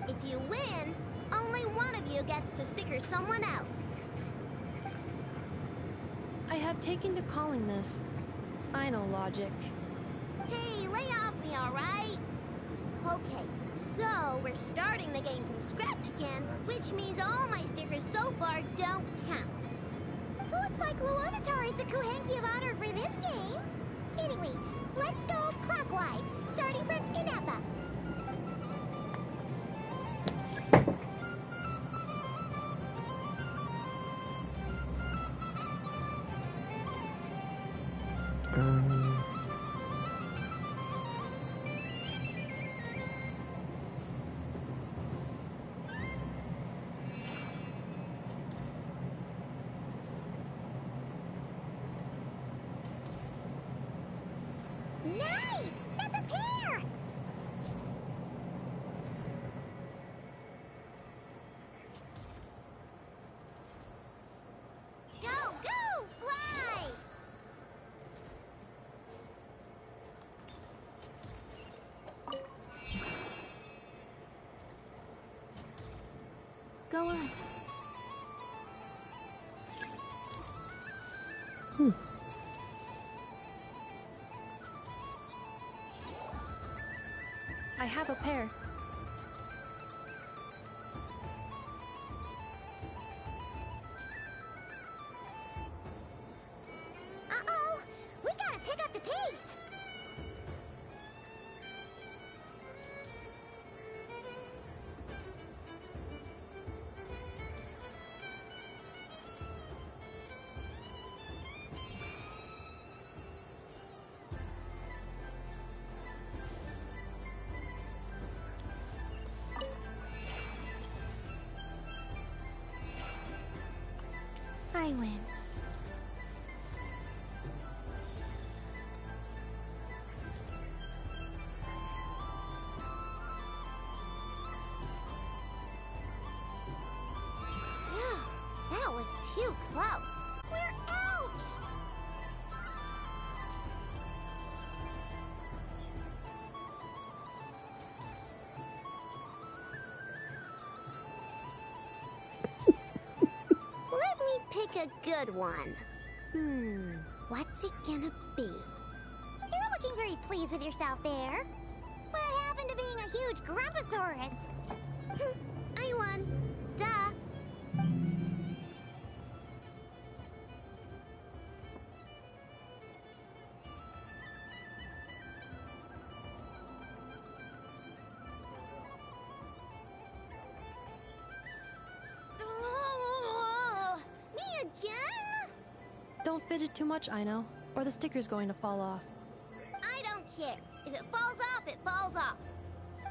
If you win, only one of you gets to sticker someone else. I have taken to calling this. I know logic. Hey, lay off me, alright? Okay, so we're starting the game from scratch again, which means all my stickers so far don't count. Looks like Luanatar is the Kuhenki of honor for this game. Anyway, let's go clockwise, starting from Inapha. Nice! That's a pair! Go, go, fly! Go on. I have a pair. Uh-oh! We gotta pick up the pace! I win. That was too close. We're out! Let me pick a good one. What's it gonna be? You're not looking very pleased with yourself there. What happened to being a huge Grumposaurus? I won. Duh. Me again? Don't fidget too much, Aino, or the sticker's going to fall off. I don't care. If it falls off, it falls off.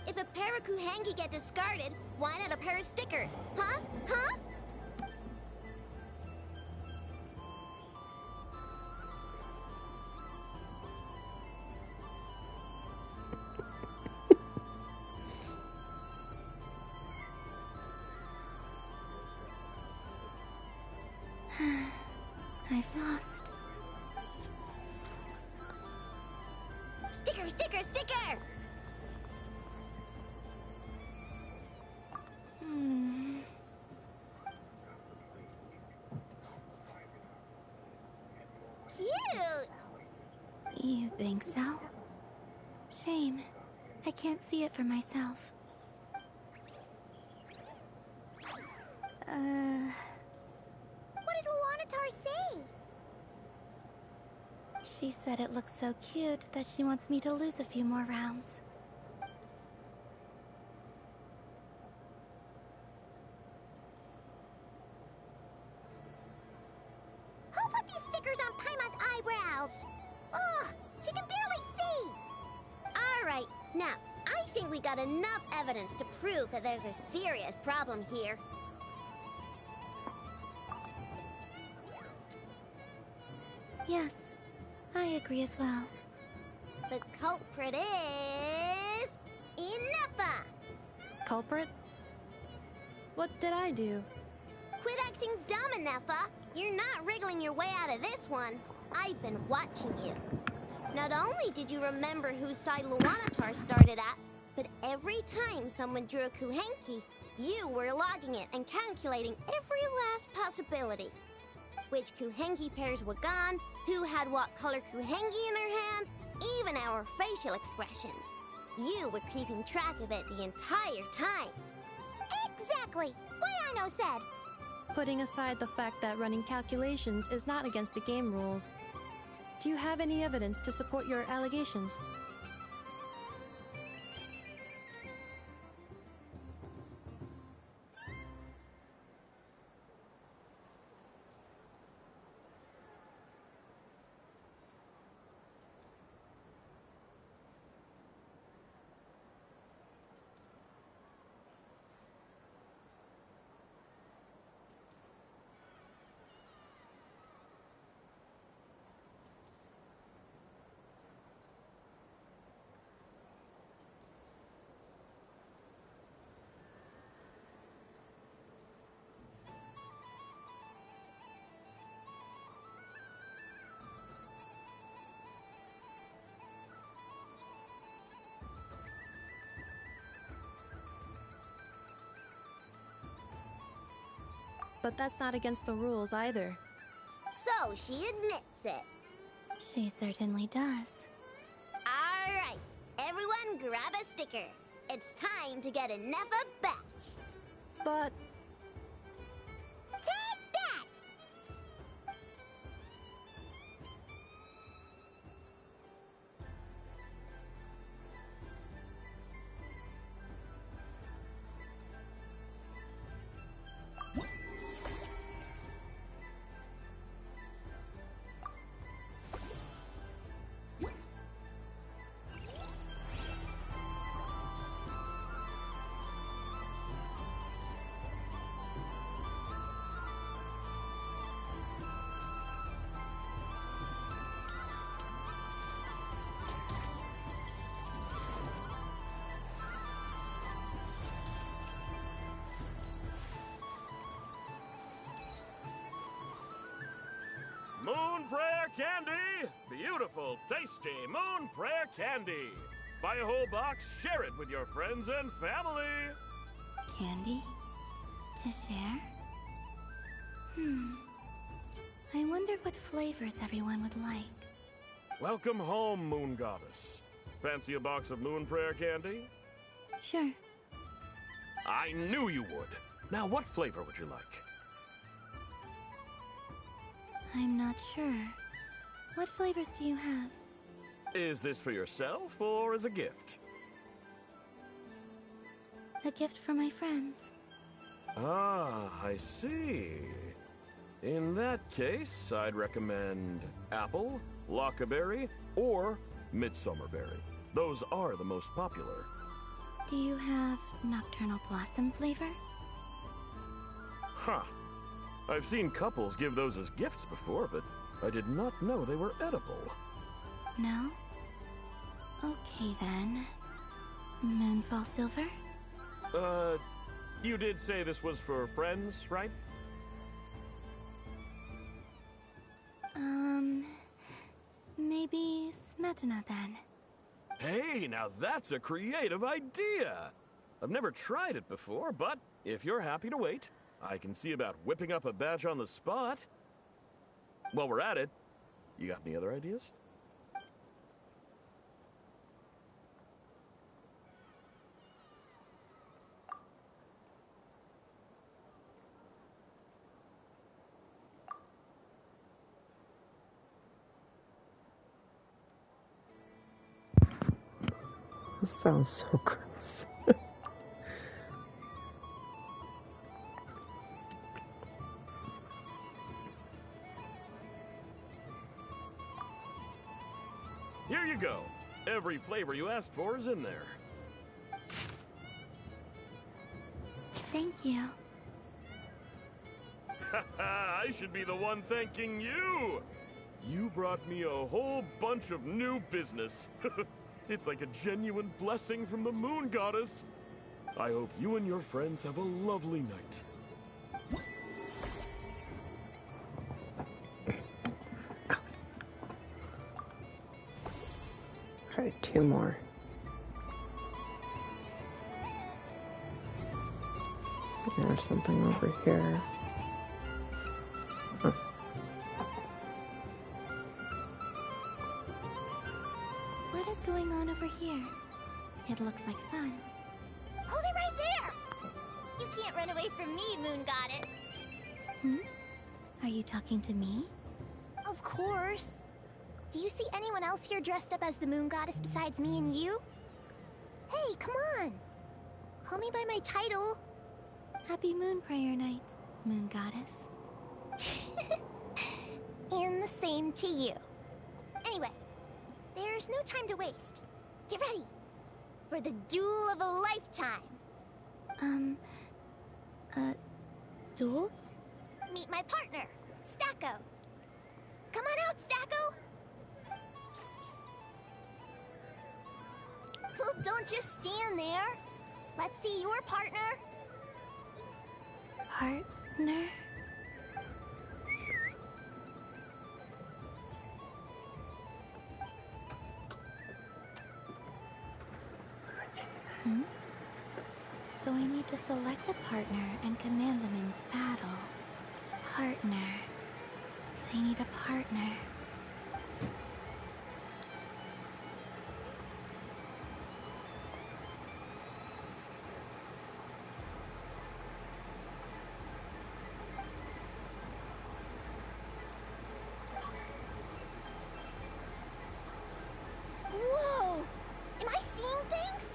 If a pair of Kuhenki get discarded, why not a pair of stickers? Huh? Huh? I've lost. Sticker, sticker, sticker! cute! You think so? Shame. I can't see it for myself. What did Luanatar say? She said it looks so cute that she wants me to lose a few more rounds. Who put these stickers on Paima's eyebrows? Ugh, she can barely see! Alright, now, I think we got enough evidence to prove that there's a serious problem here. Yes, I agree as well. The culprit is... Ineppa! Culprit? What did I do? Quit acting dumb, Ineppa! You're not wriggling your way out of this one. I've been watching you. Not only did you remember whose side Luanatar started at, but every time someone drew a Kuhenki, you were logging it and calculating every last possibility. Which Kuhenki pairs were gone, who had what color Kuhenki in their hand, even our facial expressions. You were keeping track of it the entire time. Exactly! What Aino said! Putting aside the fact that running calculations is not against the game rules, do you have any evidence to support your allegations? But that's not against the rules either. So she admits it. She certainly does. Alright, everyone grab a sticker. It's time to get Ineppa back. But... Take that! Moon Prayer Candy! Beautiful, tasty Moon Prayer Candy! Buy a whole box, share it with your friends and family! Candy? To share? I wondered what flavors everyone would like. Welcome home, Moon Goddess. Fancy a box of Moon Prayer Candy? Sure. I knew you would. Now, what flavor would you like? I'm not sure. What flavors do you have? Is this for yourself or as a gift? A gift for my friends. Ah, I see. In that case, I'd recommend apple, lockaberry, or midsummerberry. Those are the most popular. Do you have nocturnal blossom flavor? Huh. I've seen couples give those as gifts before, but I did not know they were edible. No? Okay then. Moonfall silver? You did say this was for friends, right? Maybe Smetana then. Hey, now that's a creative idea! I've never tried it before, but if you're happy to wait, I can see about whipping up a batch on the spot. While we're at it, You got any other ideas? This sounds so gross. Here you go. Every flavor you asked for is in there. Thank you. I should be the one thanking you. You brought me a whole bunch of new business. It's like a genuine blessing from the Moon Goddess. I hope you and your friends have a lovely night. Alright, 2 more. There's something over here. Huh. What is going on over here? It looks like fun. Hold it right there! You can't run away from me, Moon Goddess. Hmm? Are you talking to me? Of course. Do you see anyone else here dressed up as the Moon Goddess besides me and you? Hey, come on! Call me by my title. Happy Moon Prayer Night, Moon Goddess. And the same to you. Anyway, there's no time to waste. Get ready for the duel of a lifetime. Duel? Meet my partner, Stacko. Come on out, Stacko. Well, don't just stand there. Let's see your partner. Partner? Hmm? So I need to select a partner and command them in battle. Partner. I need a partner. Whoa! Am I seeing things?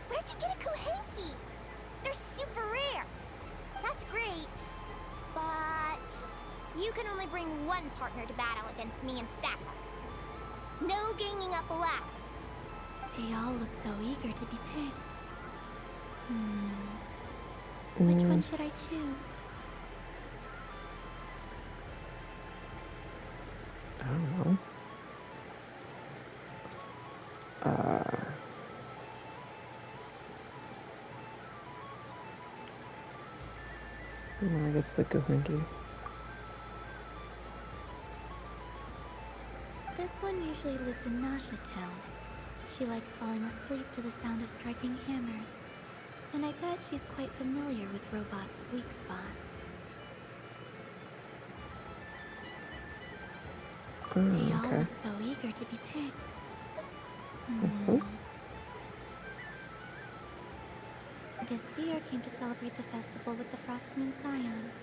Where'd you get a Kuhenki? They're super rare. That's great. But you can only bring one partner to battle against me and Stacko. No ganging up allowed. They all look so eager to be picked. Which one should I choose? I don't know. I guess the Kuhenki. This one usually lives in Nasha Town. She likes falling asleep to the sound of striking hammers. And I bet she's quite familiar with robots' weak spots. They all look so eager to be picked. This deer came to celebrate the festival with the Frost Moon Scions.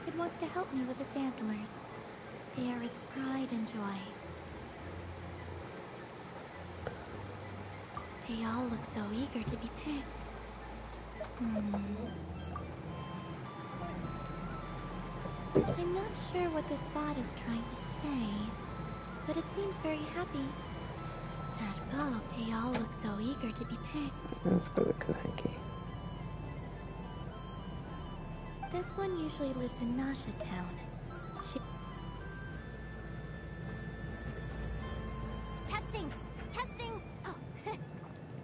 It wants to help me with its antlers. They are its pride and joy. They all look so eager to be picked. I'm not sure what this bot is trying to say, but it seems very happy. That bow, they all look so eager to be picked. Let's go with Kuhenki. This one usually lives in Nasha Town. Testing! Testing! Oh,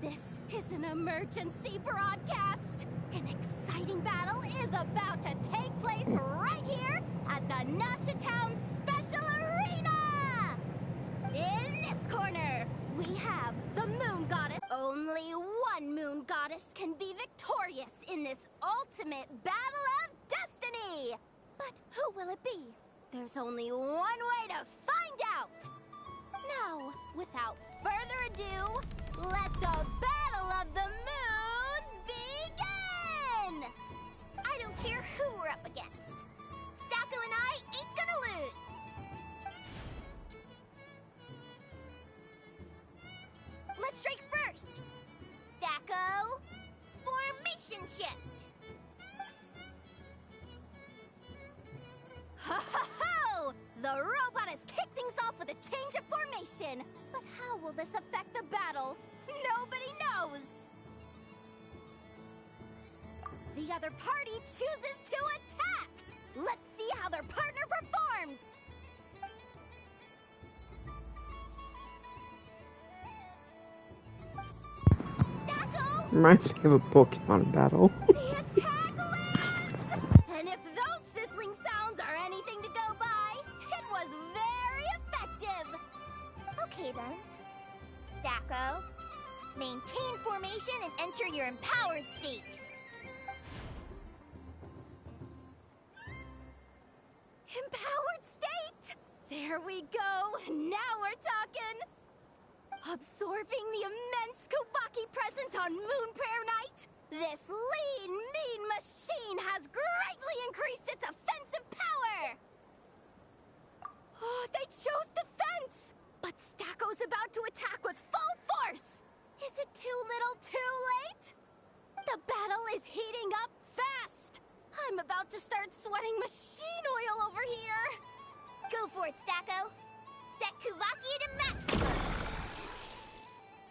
this is an emergency broadcast! An exciting battle is about to take place right here at the Nasha Town Special Arena! In this corner, we have the Moon Goddess. Only one Moon Goddess can be victorious in this ultimate battle of destiny! But who will it be? There's only one way to find out! Now, without further ado, let the Battle of the Moons begin! I don't care who we're up against. Stacko and I ain't gonna lose! Let's strike first! Stacko, formation shift! Ha ha ho! The robot has kicked things off with a change of formation. But how will this affect the battle? Nobody knows! The other party chooses to attack! Let's see how their partner performs! Reminds me of a Pokemon battle. The attack lands! And if those sizzling sounds are anything to go by, it was very effective! Okay then. Stacko, maintain formation and enter your empowered state. Empowered state! There we go! Now we're talking! Absorbing the immense Kuvaki present on Moon Prayer Night, this lean, mean machine has greatly increased its offensive power! Oh, they chose defense! But Stacko's about to attack with full force! Is it too little too late? The battle is heating up fast! I'm about to start sweating machine oil over here! Go for it, Stacko! Set Kuvaki to maximum!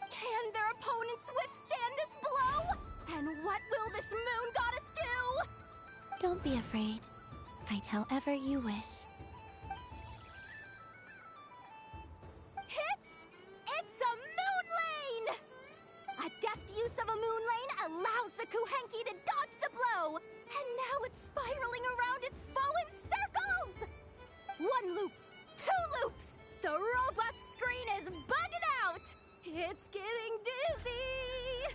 Can their opponents withstand this blow? And what will this moon goddess do? Don't be afraid. Fight however you wish. It's a moon lane! A deft use of a moon lane allows the Kuhenki to dodge the blow, and now it's spiraling around its foe in circles! One loop, two loops, the robot's screen is bugging out! It's getting dizzy!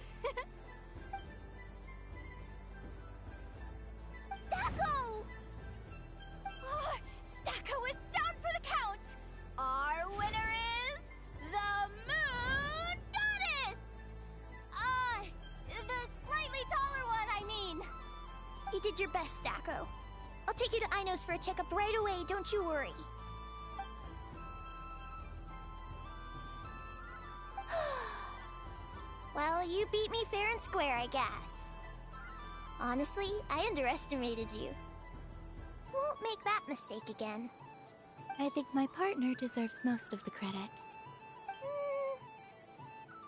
Stacko! Oh, Stacko is down for the count! Our winner is the Moon Goddess! The slightly taller one, I mean. You did your best, Stacko. I'll take you to Ainos for a checkup right away, don't you worry. Well, you beat me fair and square, I guess. Honestly, I underestimated you. Won't make that mistake again. I think my partner deserves most of the credit.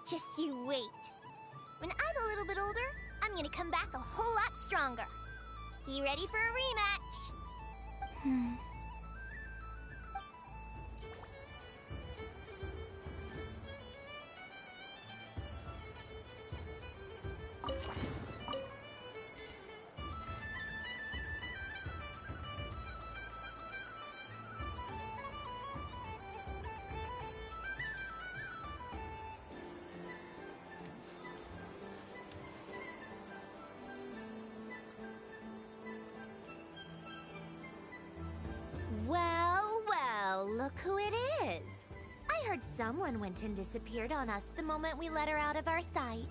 Just you wait. When I'm a little bit older, I'm gonna come back a whole lot stronger. You ready for a rematch? Well, look who it is. I heard someone went and disappeared on us the moment we let her out of our sight.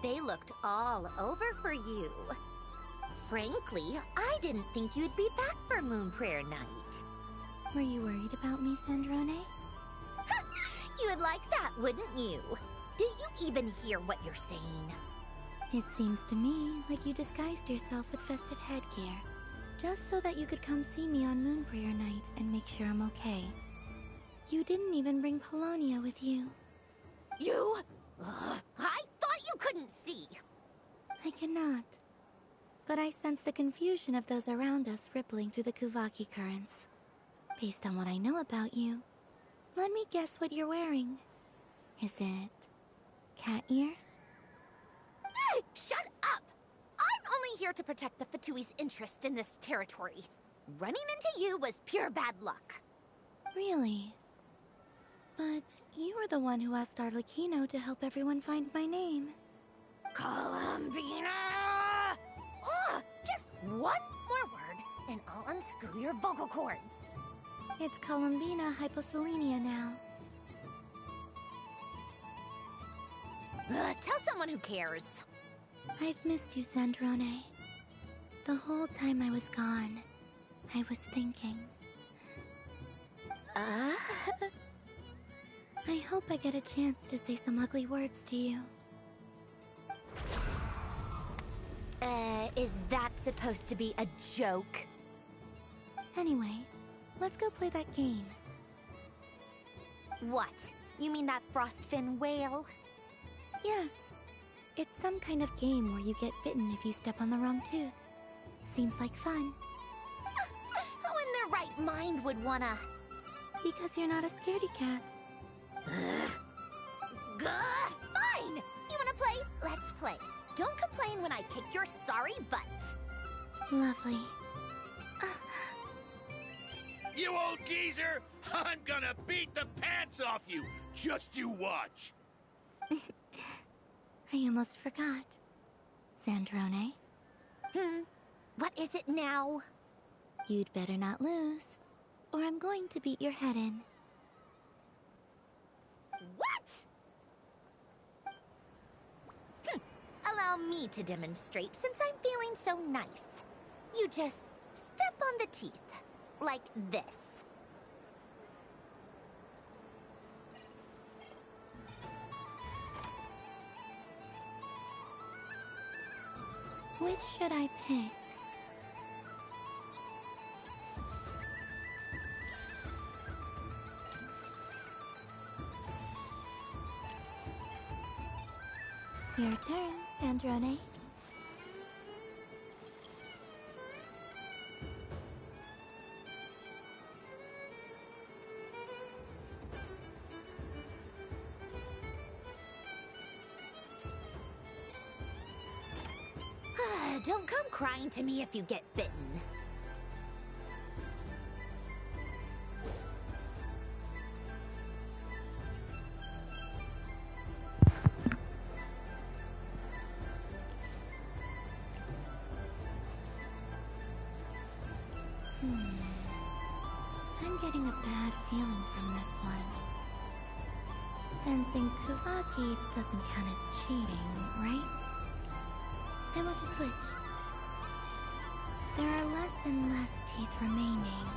They looked all over for you. Frankly, I didn't think you'd be back for Moon Prayer Night. Were you worried about me, Sandrone? You would like that, wouldn't you? Do you even hear what you're saying? It seems to me like you disguised yourself with festive headgear, just so that you could come see me on Moon Prayer Night and make sure I'm okay. You didn't even bring Polonia with you. You? Ugh, I thought you couldn't see. I cannot. But I sense the confusion of those around us rippling through the Kuvaki currents. Based on what I know about you, let me guess what you're wearing. Is it cat ears? Shut up! I'm only here to protect the Fatui's interest in this territory. Running into you was pure bad luck. Really? But you were the one who asked Arlecchino to help everyone find my name. Columbina! Ugh! Just one more word, and I'll unscrew your vocal cords. It's Columbina hyposelenia now. Tell someone who cares. I've missed you, Sandrone. The whole time I was gone, I was thinking. I hope I get a chance to say some ugly words to you. Is that supposed to be a joke? Anyway, let's go play that game. What? You mean that frostfin whale? Yes. It's some kind of game where you get bitten if you step on the wrong tooth. Seems like fun. Who in their right mind would wanna... Because you're not a scaredy cat. Fine! You wanna play? Let's play. Don't complain when I kick your sorry butt. Lovely. You old geezer! I'm gonna beat the pants off you! Just you watch! I almost forgot. Sandrone? What is it now? You'd better not lose, or I'm going to beat your head in. What? Allow me to demonstrate since I'm feeling so nice. You just step on the teeth, like this. Which should I pick? Your turn, Sandrone. Don't come crying to me if you get bitten. I'm getting a bad feeling from this one. Sensing Kuvaki doesn't count as cheating, right? I want to switch. There are less and less teeth remaining.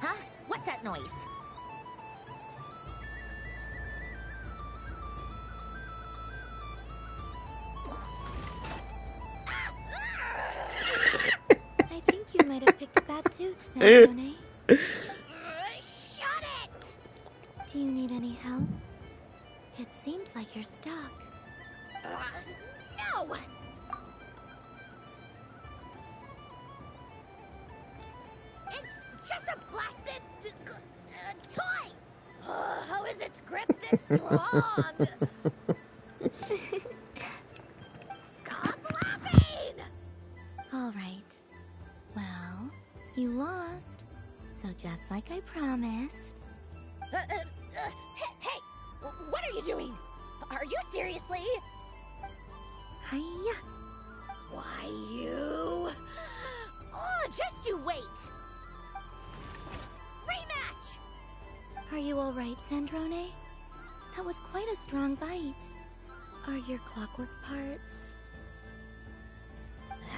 Huh? What's that noise? I think you might have picked a bad tooth, Sandrone. Shut it! Do you need any help? It seems like you're stuck. No! It's just a blasted toy! How is its grip this strong? Stop laughing! All right. Well, you lost. So just like I promised. Hey! What are you doing? Are you seriously? Hiya! Why you? Oh, just you wait! Rematch! Are you all right, Sandrone? That was quite a strong bite. Are your clockwork parts?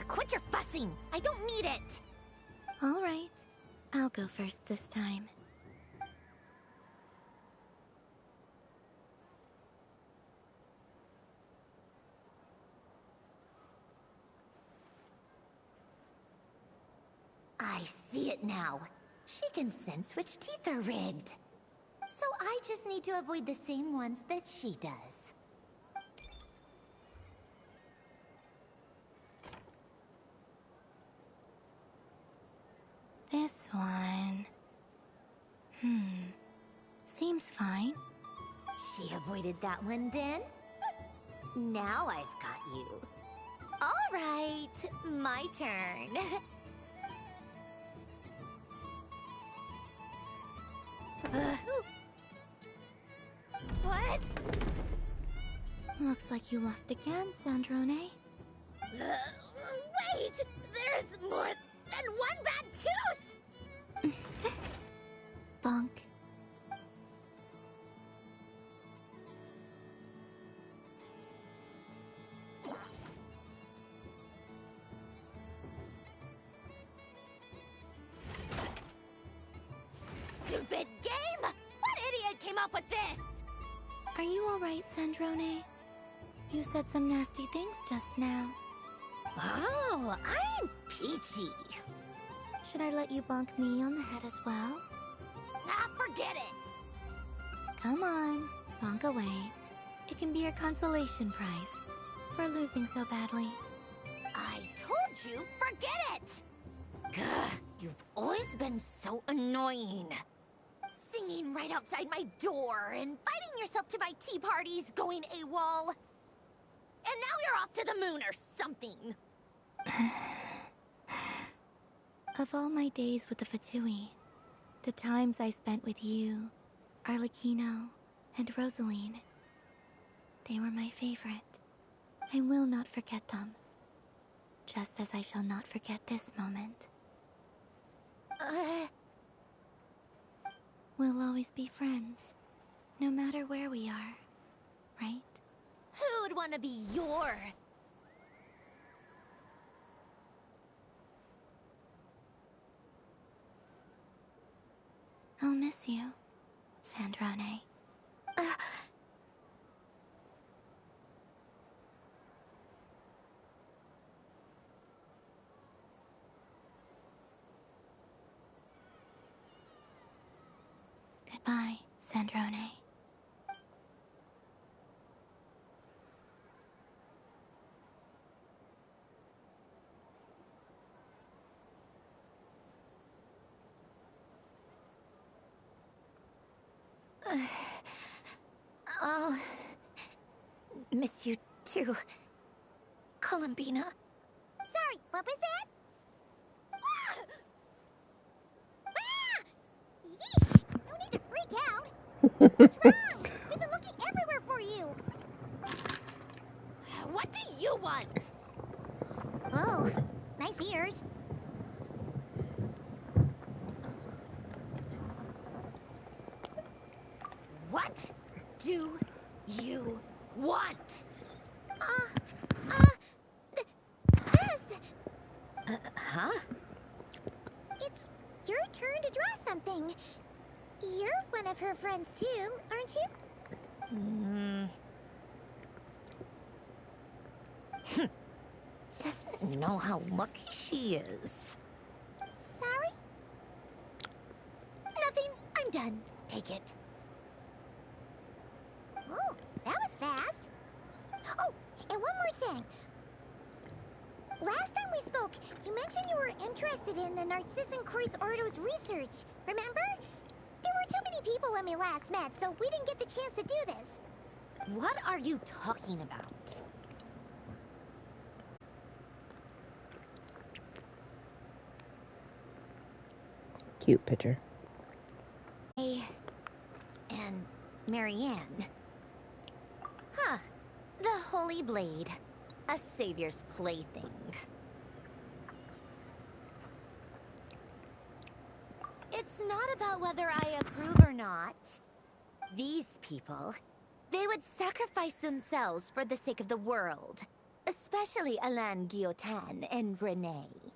Quit your fussing! I don't need it! All right. I'll go first this time. I see it now. She can sense which teeth are rigged. So I just need to avoid the same ones that she does. This one... Seems fine. She avoided that one then? Now I've got you. All right, my turn. What? Looks like you lost again, Sandrone. Wait! There's more than one bad tooth! Bonk. Stupid game! What idiot came up with this? Are you alright, Sandrone? You said some nasty things just now. Oh, I'm peachy. Should I let you bonk me on the head as well? Ah, forget it! Come on, bonk away. It can be your consolation prize for losing so badly. I told you, forget it! Gah, you've always been so annoying. Singing right outside my door, inviting yourself to my tea parties, going AWOL. And now you're off to the moon or something. Of all my days with the Fatui, the times I spent with you, Arlecchino, and Rosaline, they were my favorite. I will not forget them. Just as I shall not forget this moment. We'll always be friends, no matter where we are, right? Who'd want to be your... I'll miss you, Sandrone. Goodbye, Sandrone. I'll miss you too, Columbina. Sorry, what was that? Yeesh! No need to freak out. What's wrong? We've been looking everywhere for you. What do you want? Oh, nice ears. What do you want? This. Huh? It's your turn to draw something. You're one of her friends too, aren't you? Doesn't know how lucky she is. Sorry? Nothing. I'm done. Take it. Oh, that was fast. Oh, and one more thing. Last time we spoke, you mentioned you were interested in the Narcissan Kreuz Ordo's research. Remember? There were too many people when we last met, so we didn't get the chance to do this. What are you talking about? Cute picture. Hey, and Marianne. Huh. The Holy Blade. A savior's plaything. It's not about whether I approve or not. These people, they would sacrifice themselves for the sake of the world. Especially Alain Guillotin and Renee.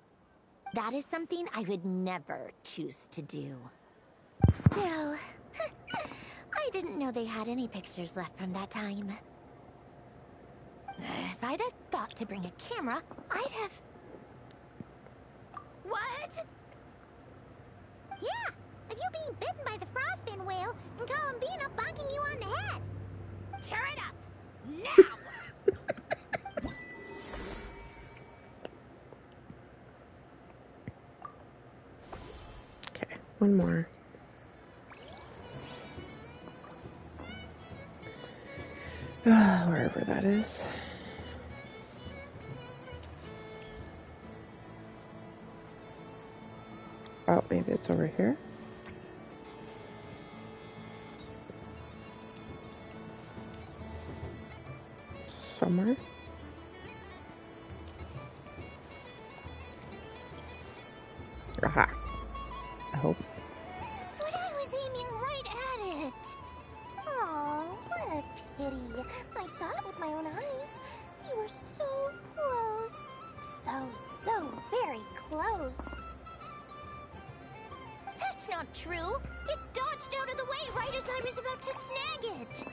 That is something I would never choose to do. Still, I didn't know they had any pictures left from that time. If I'd have thought to bring a camera, I'd have... What? Yeah, of you being bitten by the frostfin whale and Columbina bonking you on the head. Tear it up! Now! Okay, one more. Wherever that is. Oh, maybe it's over here. somewhere. Aha. I hope. But I was aiming right at it. Aw, what a pity. I saw it with my own eyes. You were so close. So very close. That's not true. It dodged out of the way right as I was about to snag it.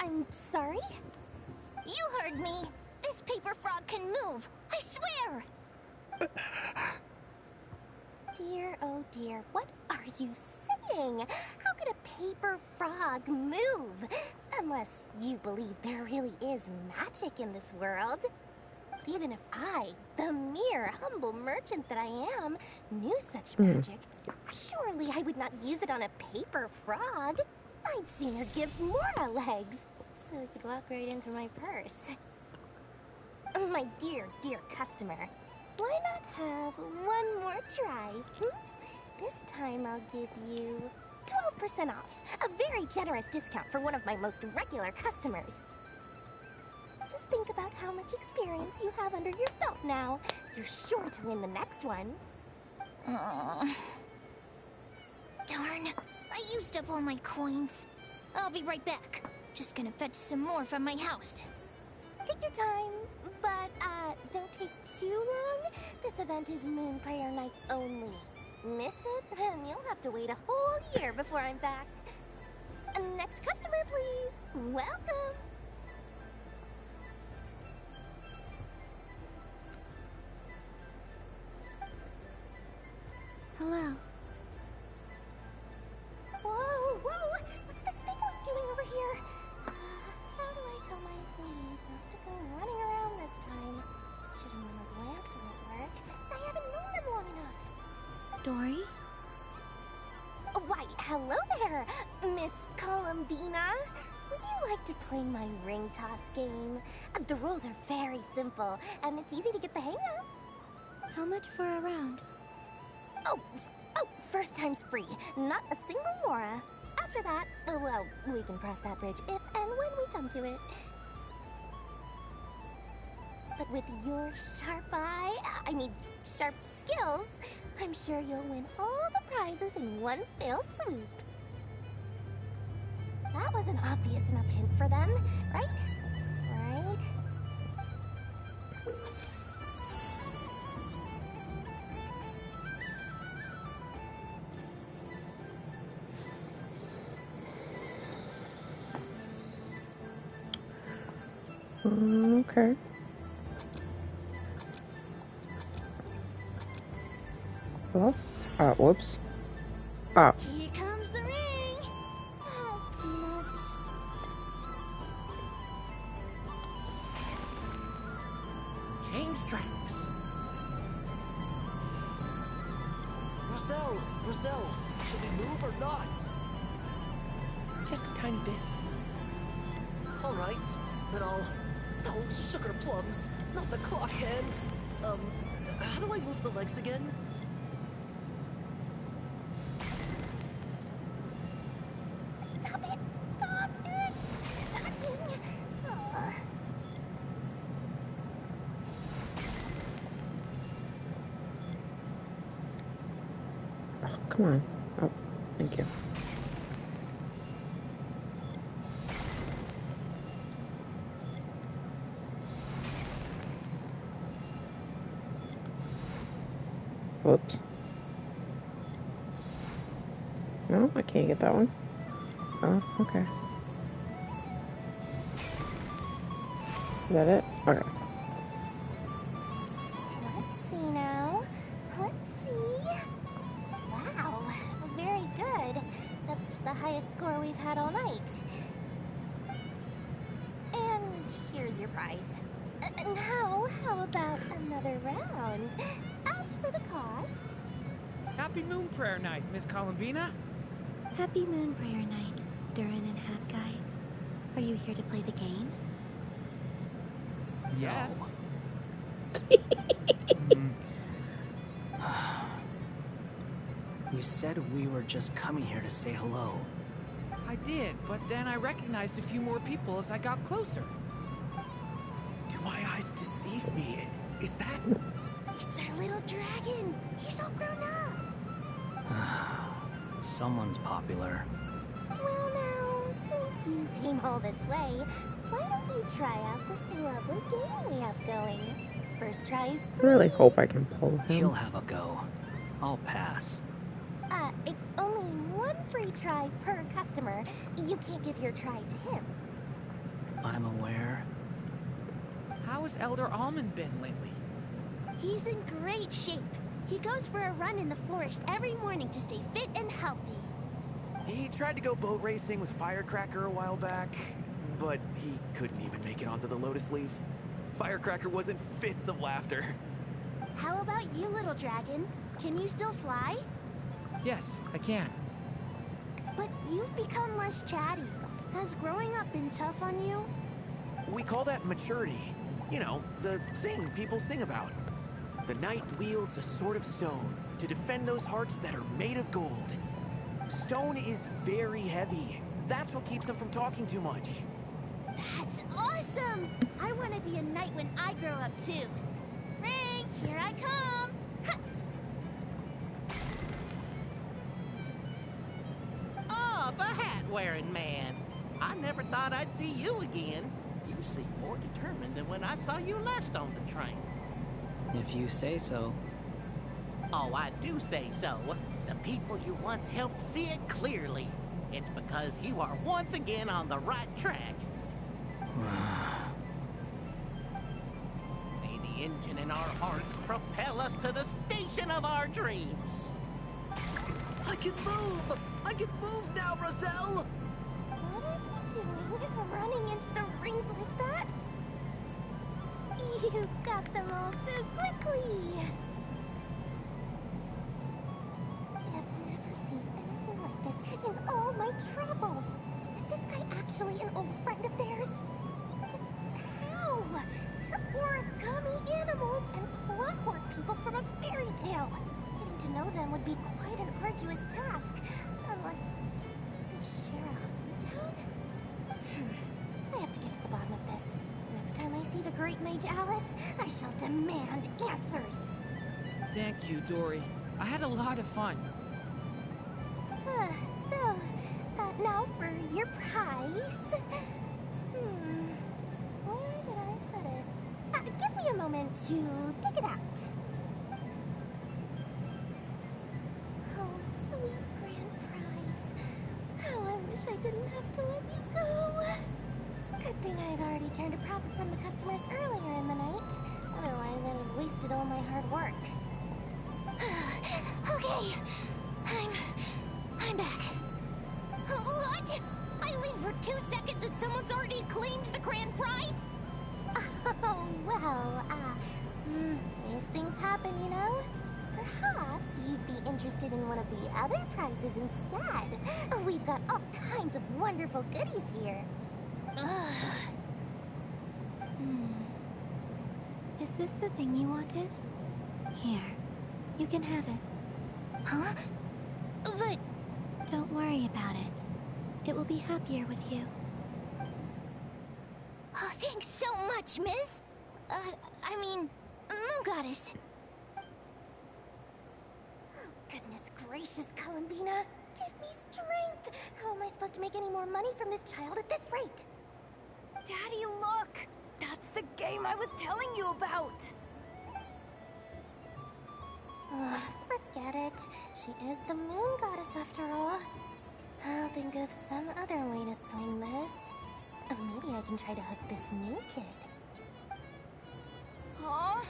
I'm sorry? You heard me. This paper frog can move. I swear. Dear, oh dear, what are you saying? How could a paper frog move? Unless you believe there really is magic in this world. But even if I, the mere humble merchant that I am, knew such magic, surely I would not use it on a paper frog. I'd sooner give Mora legs, so it could walk right into my purse. My dear, dear customer, why not have one more try? This time I'll give you 12% off. A very generous discount for one of my most regular customers. Just think about how much experience you have under your belt now. You're sure to win the next one. Darn, I used up all my coins. I'll be right back. Just gonna fetch some more from my house. Take your time, but don't take too long. This event is Moon Prayer Night only. Miss it, and you'll have to wait a whole year before I'm back. Next customer, please. Welcome. Hello. Whoa, what's this big one doing over here? How do I tell my employees not to go running around this time? Should have known a glance wouldn't work. I haven't known them long enough. Dory? Why, hello there, Miss Columbina. Would you like to play my ring toss game? The rules are very simple, and it's easy to get the hang of. How much for a round? Oh, first time's free. Not a single Mora. After that, well, we can cross that bridge if and when we come to it. But with your sharp eye, sharp skills, I'm sure you'll win all the prizes in one fell swoop. That was an obvious enough hint for them, right? Right? Okay. Well, whoops. Oh. Here comes the ring. Oh, peanuts. Change tracks. Roselle, should we move or not? Just a tiny bit. All right, then I'll... Oh, sugar plums, not the clock hands. How do I move the legs again? Stop it! Stunting! Oh, come on. Oh, thank you. Whoops. No, I can't get that one. Oh, okay. Is that it? Okay. Let's see now. Let's see. Wow, very good. That's the highest score we've had all night. And here's your prize. Now, how about another round? As for the cost... Happy Moon Prayer Night, Miss Columbina. Happy Moon Prayer Night, Durin and Hat Guy. Are you here to play the game? Yes. You said we were just coming here to say hello. I did, but then I recognized a few more people as I got closer. Do my eyes deceive me? Is that... It's our little dragon. He's all grown up. Someone's popular. Well now, since you came all this way, why don't you try out this lovely game we have going? First try is I really hope I can pull him. He'll have a go. I'll pass. It's only one free try per customer. You can't give your try to him. I'm aware. How has Elder Almond been lately? He's in great shape. He goes for a run in the forest every morning to stay fit and healthy. He tried to go boat racing with Firecracker a while back, but he couldn't even make it onto the Lotus Leaf. Firecracker was in fits of laughter. How about you, little dragon? Can you still fly? Yes, I can. But you've become less chatty. Has growing up been tough on you? We call that maturity. You know, the thing people sing about. The knight wields a sword of stone to defend those hearts that are made of gold. Stone is very heavy. That's what keeps him from talking too much. That's awesome! I want to be a knight when I grow up too. Ring, here I come! Oh, the hat-wearing man. I never thought I'd see you again. You seem more determined than when I saw you last on the train. If you say so. Oh, I do say so. The people you once helped see it clearly. It's because you are once again on the right track. May the engine in our hearts propel us to the station of our dreams. I can move! I can move now, Roselle! What are you doing, running into the rings like that? You got them all so quickly! I've never seen anything like this in all my travels! Is this guy actually an old friend of theirs? But how? They're origami animals and clockwork people from a fairy tale. Getting to know them would be quite an arduous task, unless they share a hometown? I have to get to the bottom of this. Next time I see the Great Mage Alice, I shall demand answers. Thank you, Dory. I had a lot of fun. Now for your prize. Where did I put it? Give me a moment to dig it out. Oh, sweet grand prize. How I wish I didn't have to let you go. Good thing I've already turned a profit from the customers earlier in the night. Otherwise, I'd have wasted all my hard work. Okay, I'm back. What? I leave for 2 seconds and someone's already claimed the grand prize? Oh, well, these things happen, you know? Perhaps you'd be interested in one of the other prizes instead. We've got all kinds of wonderful goodies here. Is this the thing you wanted? Here, you can have it. Huh? But... Don't worry about it. It will be happier with you. Oh, thanks so much, Miss. Moon Goddess. Oh, goodness gracious, Columbina. Give me strength. How am I supposed to make any more money from this child at this rate? Daddy, look! That's the game I was telling you about! Forget it. She is the Moon Goddess after all. I'll think of some other way to swing this. Maybe I can try to hook this new kid. Huh?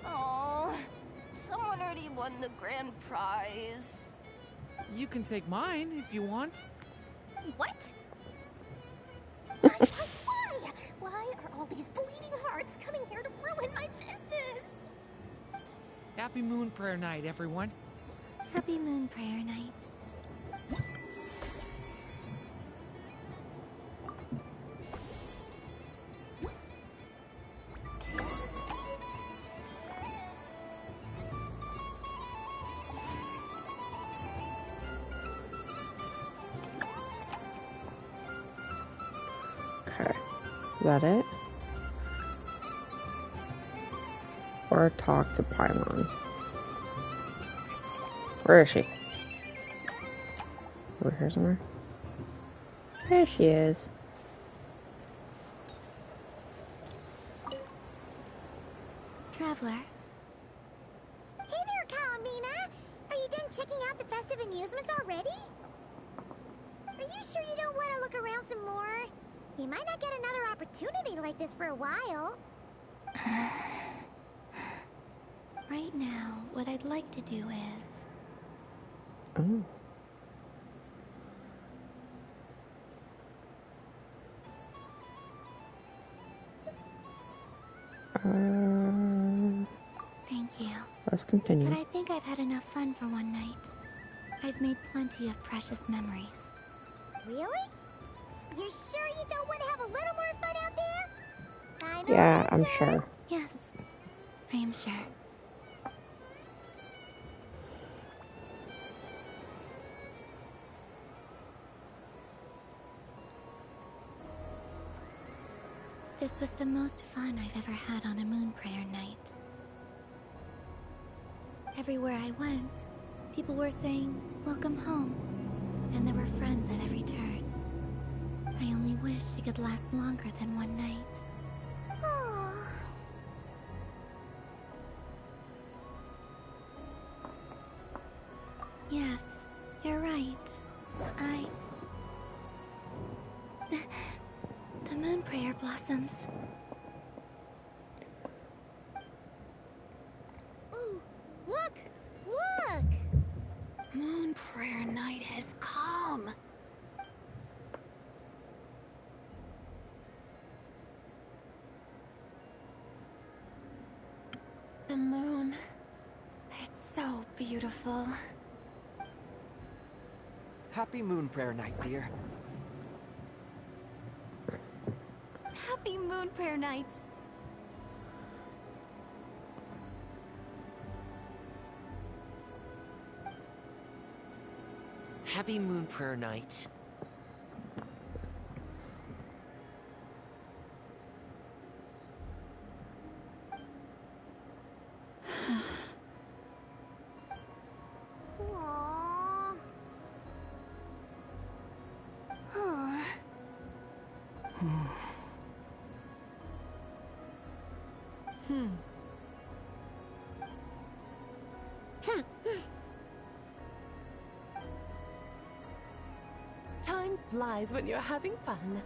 Oh, someone already won the grand prize. You can take mine if you want. What? Why? Why are all these bleeding hearts coming here to ruin my business? Happy Moon Prayer Night, everyone. Happy Moon Prayer Night. Is that it? Or talk to Paimon. Where is she? Over here somewhere? There she is. Traveler. Hey there, Kalamina! Are you done checking out the festive amusements already? Are you sure you don't want to look around some more? You might not get another opportunity like this for a while. Right now, what I'd like to do is... Oh. Thank you. Let's continue. But I think I've had enough fun for one night. I've made plenty of precious memories. Really? You're sure you don't want to have a little more fun out there? I know Yeah, I'm sure. Yes, I am sure. This was the most fun I've ever had on a moon prayer night. Everywhere I went, people were saying, "Welcome home," and there were friends at every turn. I only wish it could last longer than one night. Yes, you're right. The moon prayer blossoms. Ooh, look! Look! Moon prayer night has come. The moon. It's so beautiful. Happy Moon Prayer Night, dear. Happy Moon Prayer Night. Happy Moon Prayer Night. Aww. Huh. Time flies when you're having fun.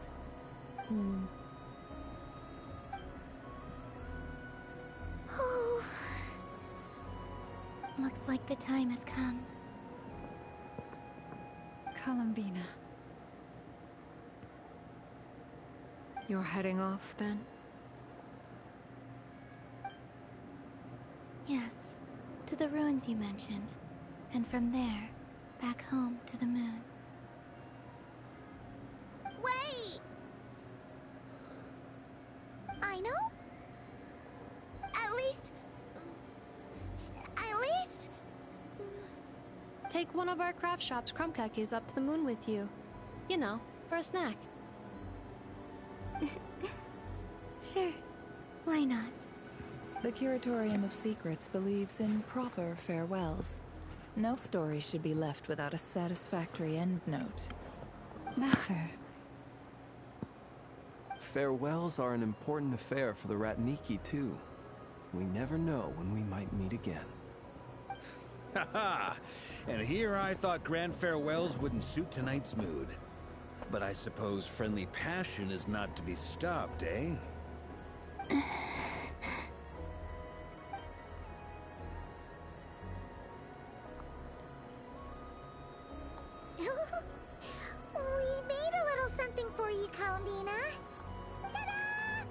Oh. Looks like the time has come. Columbina. You're heading off, then? Yes, to the ruins you mentioned. And from there, back home to the moon. Wait! I know? At least... Take one of our craft shop's crumb cookies up to the moon with you. You know, for a snack. Sure. Why not? The Curatorium of Secrets believes in proper farewells. No story should be left without a satisfactory endnote. Never. Farewells are an important affair for the Ratniki, too. We never know when we might meet again. Haha! And here I thought grand farewells wouldn't suit tonight's mood. But I suppose friendly passion is not to be stopped, eh? We made a little something for you, Columbina. Ta-da!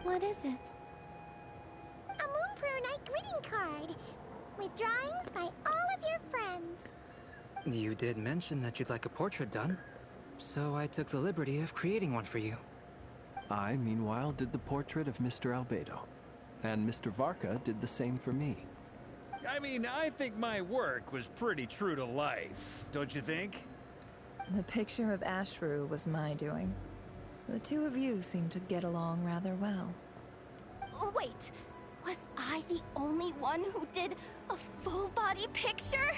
What is it? A Moon Prayer Night greeting card with drawings by all of your friends. You did mention that you'd like a portrait done, so I took the liberty of creating one for you. I, meanwhile, did the portrait of Mr. Albedo. And Mr. Varka did the same for me. I mean, I think my work was pretty true to life, don't you think? The picture of Ashru was my doing. The two of you seem to get along rather well. Wait, was I the only one who did a full-body picture?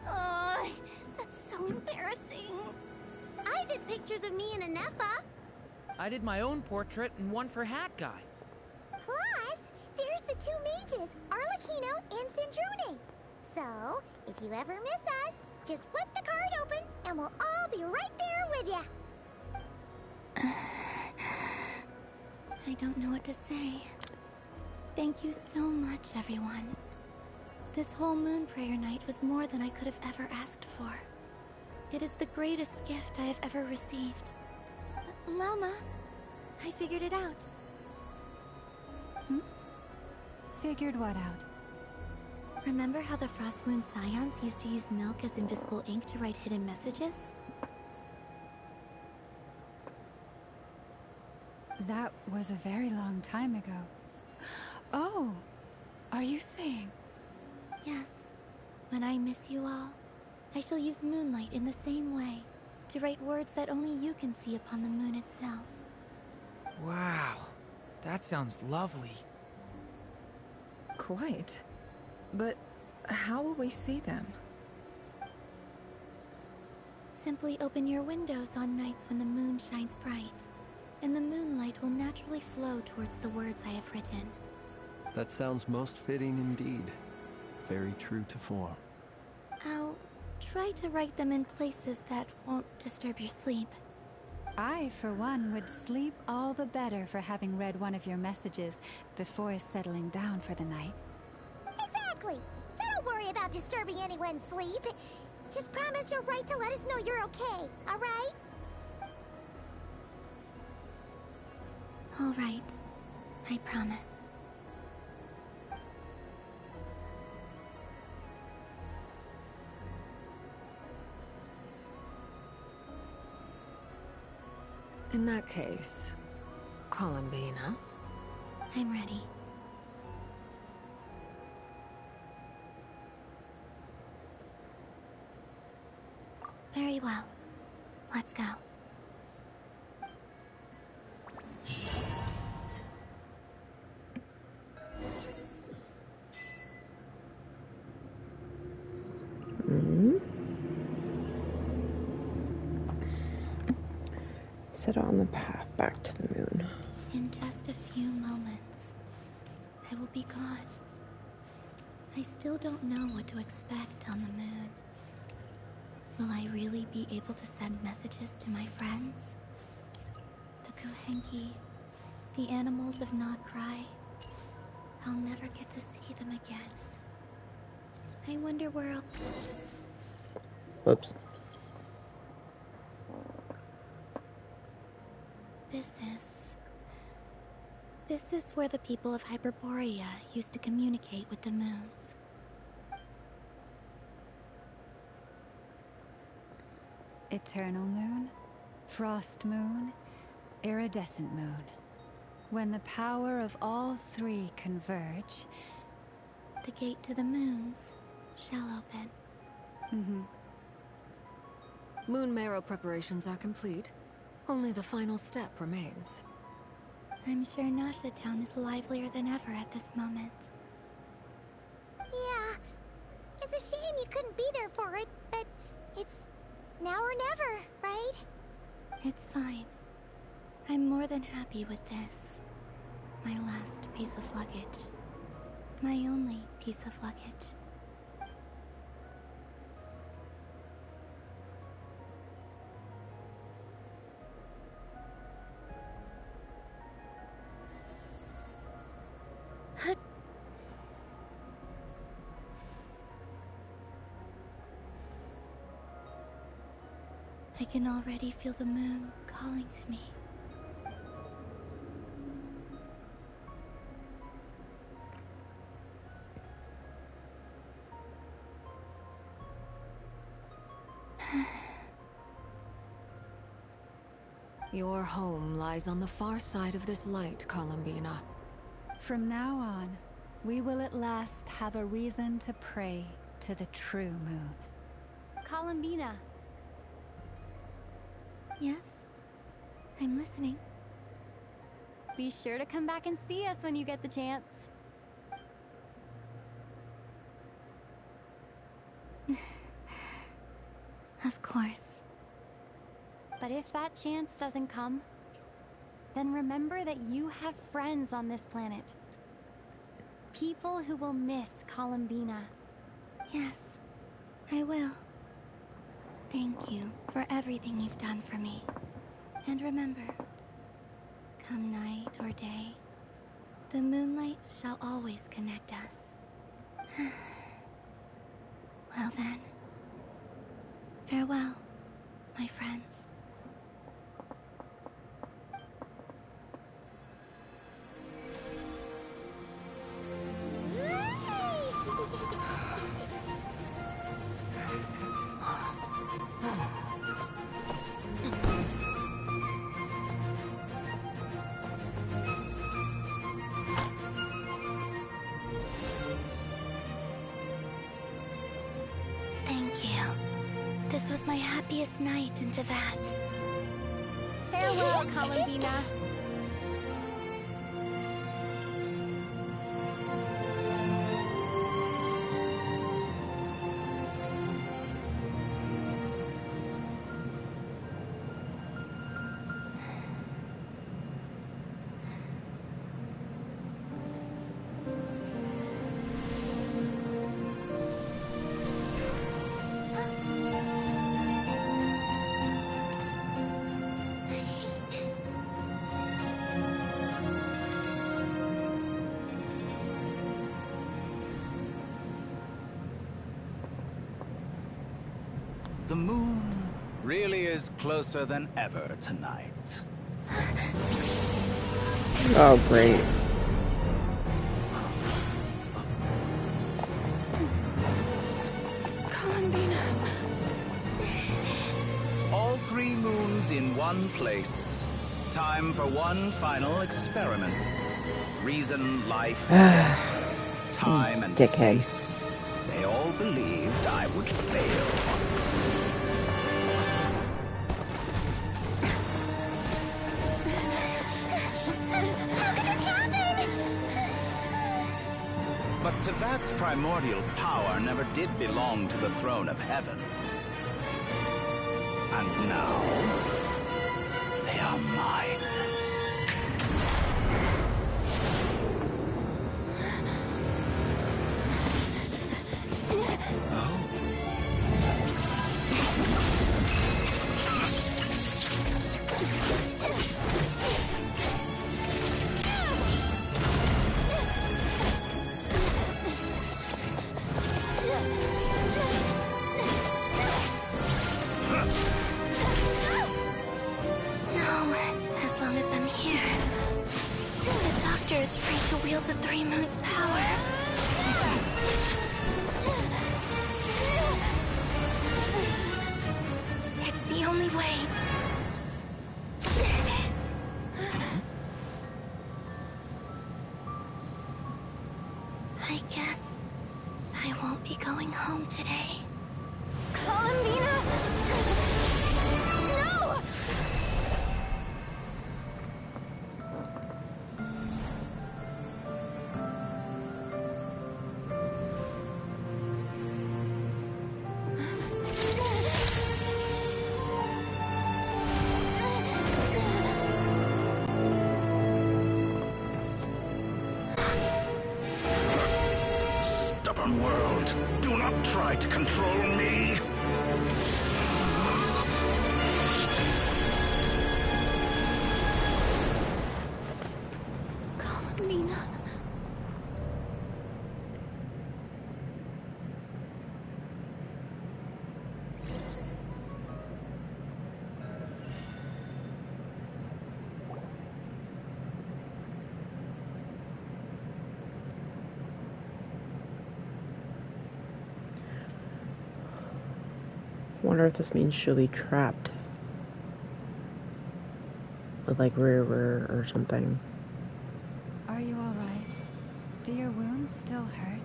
That's so embarrassing. I did pictures of me and Anefa. I did my own portrait and one for Hat Guy. Plus, there's the two mages, Arlecchino and Sindrune. So, if you ever miss us, just flip the card open and we'll all be right there with you. I don't know what to say. Thank you so much, everyone. This whole Moon Prayer night was more than I could have ever asked for. It is the greatest gift I have ever received. Lama, I figured it out. Figured what out? Remember how the Frostmoon Scions used to use milk as invisible ink to write hidden messages? That was a very long time ago. Oh, are you saying? Yes. When I miss you all, I shall use moonlight in the same way, to write words that only you can see upon the moon itself. Wow, that sounds lovely. Quite. But how will we see them? Simply open your windows on nights when the moon shines bright, and the moonlight will naturally flow towards the words I have written. That sounds most fitting indeed. Very true to form. I'll try to write them in places that won't disturb your sleep. I, for one, would sleep all the better for having read one of your messages before settling down for the night. Exactly. So don't worry about disturbing anyone's sleep. Just promise you'll write to let us know you're okay, all right? All right. I promise. In that case, Columbina. I'm ready. Very well. Let's go. Set on the path back to the moon. In just a few moments, I will be gone. I still don't know what to expect on the moon. Will I really be able to send messages to my friends? The Kuhenki, the animals of Notcry. I'll never get to see them again. I wonder where I'll... Whoops. This is where the people of Hyperborea used to communicate with the moons. Eternal moon, frost moon, iridescent moon. When the power of all three converge, the gate to the moons shall open. Moon marrow preparations are complete. Only the final step remains. I'm sure Nasha Town is livelier than ever at this moment. Yeah, it's a shame you couldn't be there for it, but it's now or never, right? It's fine. I'm more than happy with this. My last piece of luggage. My only piece of luggage. I can already feel the moon calling to me. Your home lies on the far side of this light, Columbina. From now on, we will at last have a reason to pray to the true moon. Columbina. Yes? I'm listening. Be sure to come back and see us when you get the chance. Of course. But if that chance doesn't come, then remember that you have friends on this planet. People who will miss Columbina. Yes, I will. Thank you for everything you've done for me. And remember, come night or day, the moonlight shall always connect us. Well then, farewell, my friends. Thank you. This was my happiest night in Tevat. Farewell, Columbina. The moon really is closer than ever tonight. Oh, great. Columbina. All 3 moons in one place. Time for one final experiment. Reason, life, death, time, and Dickhead. space. They all believed I would fail. But Tevat's primordial power never did belong to the throne of heaven. And now, they are mine. No, as long as I'm here. The Doctor is free to wield the 3 moons' power. It's the only way. I guess I won't be going home today. Columbina! No! Stubborn world, do not try to control me. Columbina. Wonder if this means she'll be trapped with like river or something. Are you alright? Do your wounds still hurt?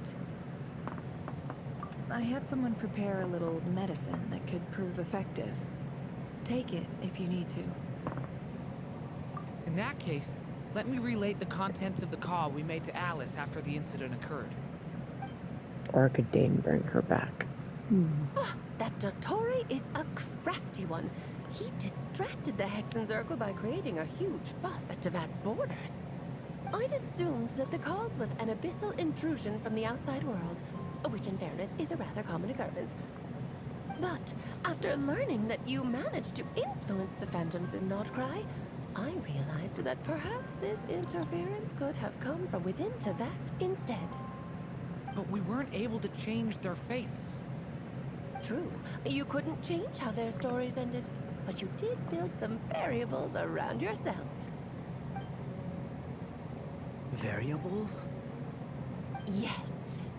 I had someone prepare a little medicine that could prove effective. Take it if you need to. In that case, let me relate the contents of the call we made to Alice after the incident occurred. Or could Dane bring her back? Ah, that Dottore is a crafty one. He distracted the Hexenzirkel by creating a huge fuss at Tevat's borders. I'd assumed that the cause was an abyssal intrusion from the outside world, which in fairness is a rather common occurrence. But after learning that you managed to influence the phantoms in Nordcry, I realized that perhaps this interference could have come from within Tevat instead. But we weren't able to change their fates. True, you couldn't change how their stories ended, but you did build some variables around yourself. Variables? Yes.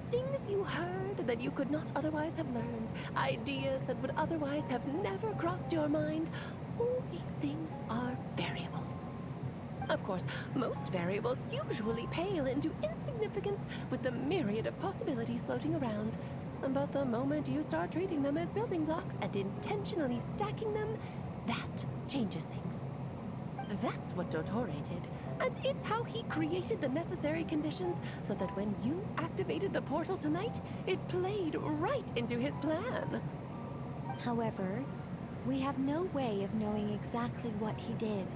Things you heard that you could not otherwise have learned. Ideas that would otherwise have never crossed your mind. All these things are variables. Of course, most variables usually pale into insignificance with the myriad of possibilities floating around. But the moment you start treating them as building blocks and intentionally stacking them, that changes things. That's what Dottore did, and it's how he created the necessary conditions so that when you activated the portal tonight, it played right into his plan. However, we have no way of knowing exactly what he did.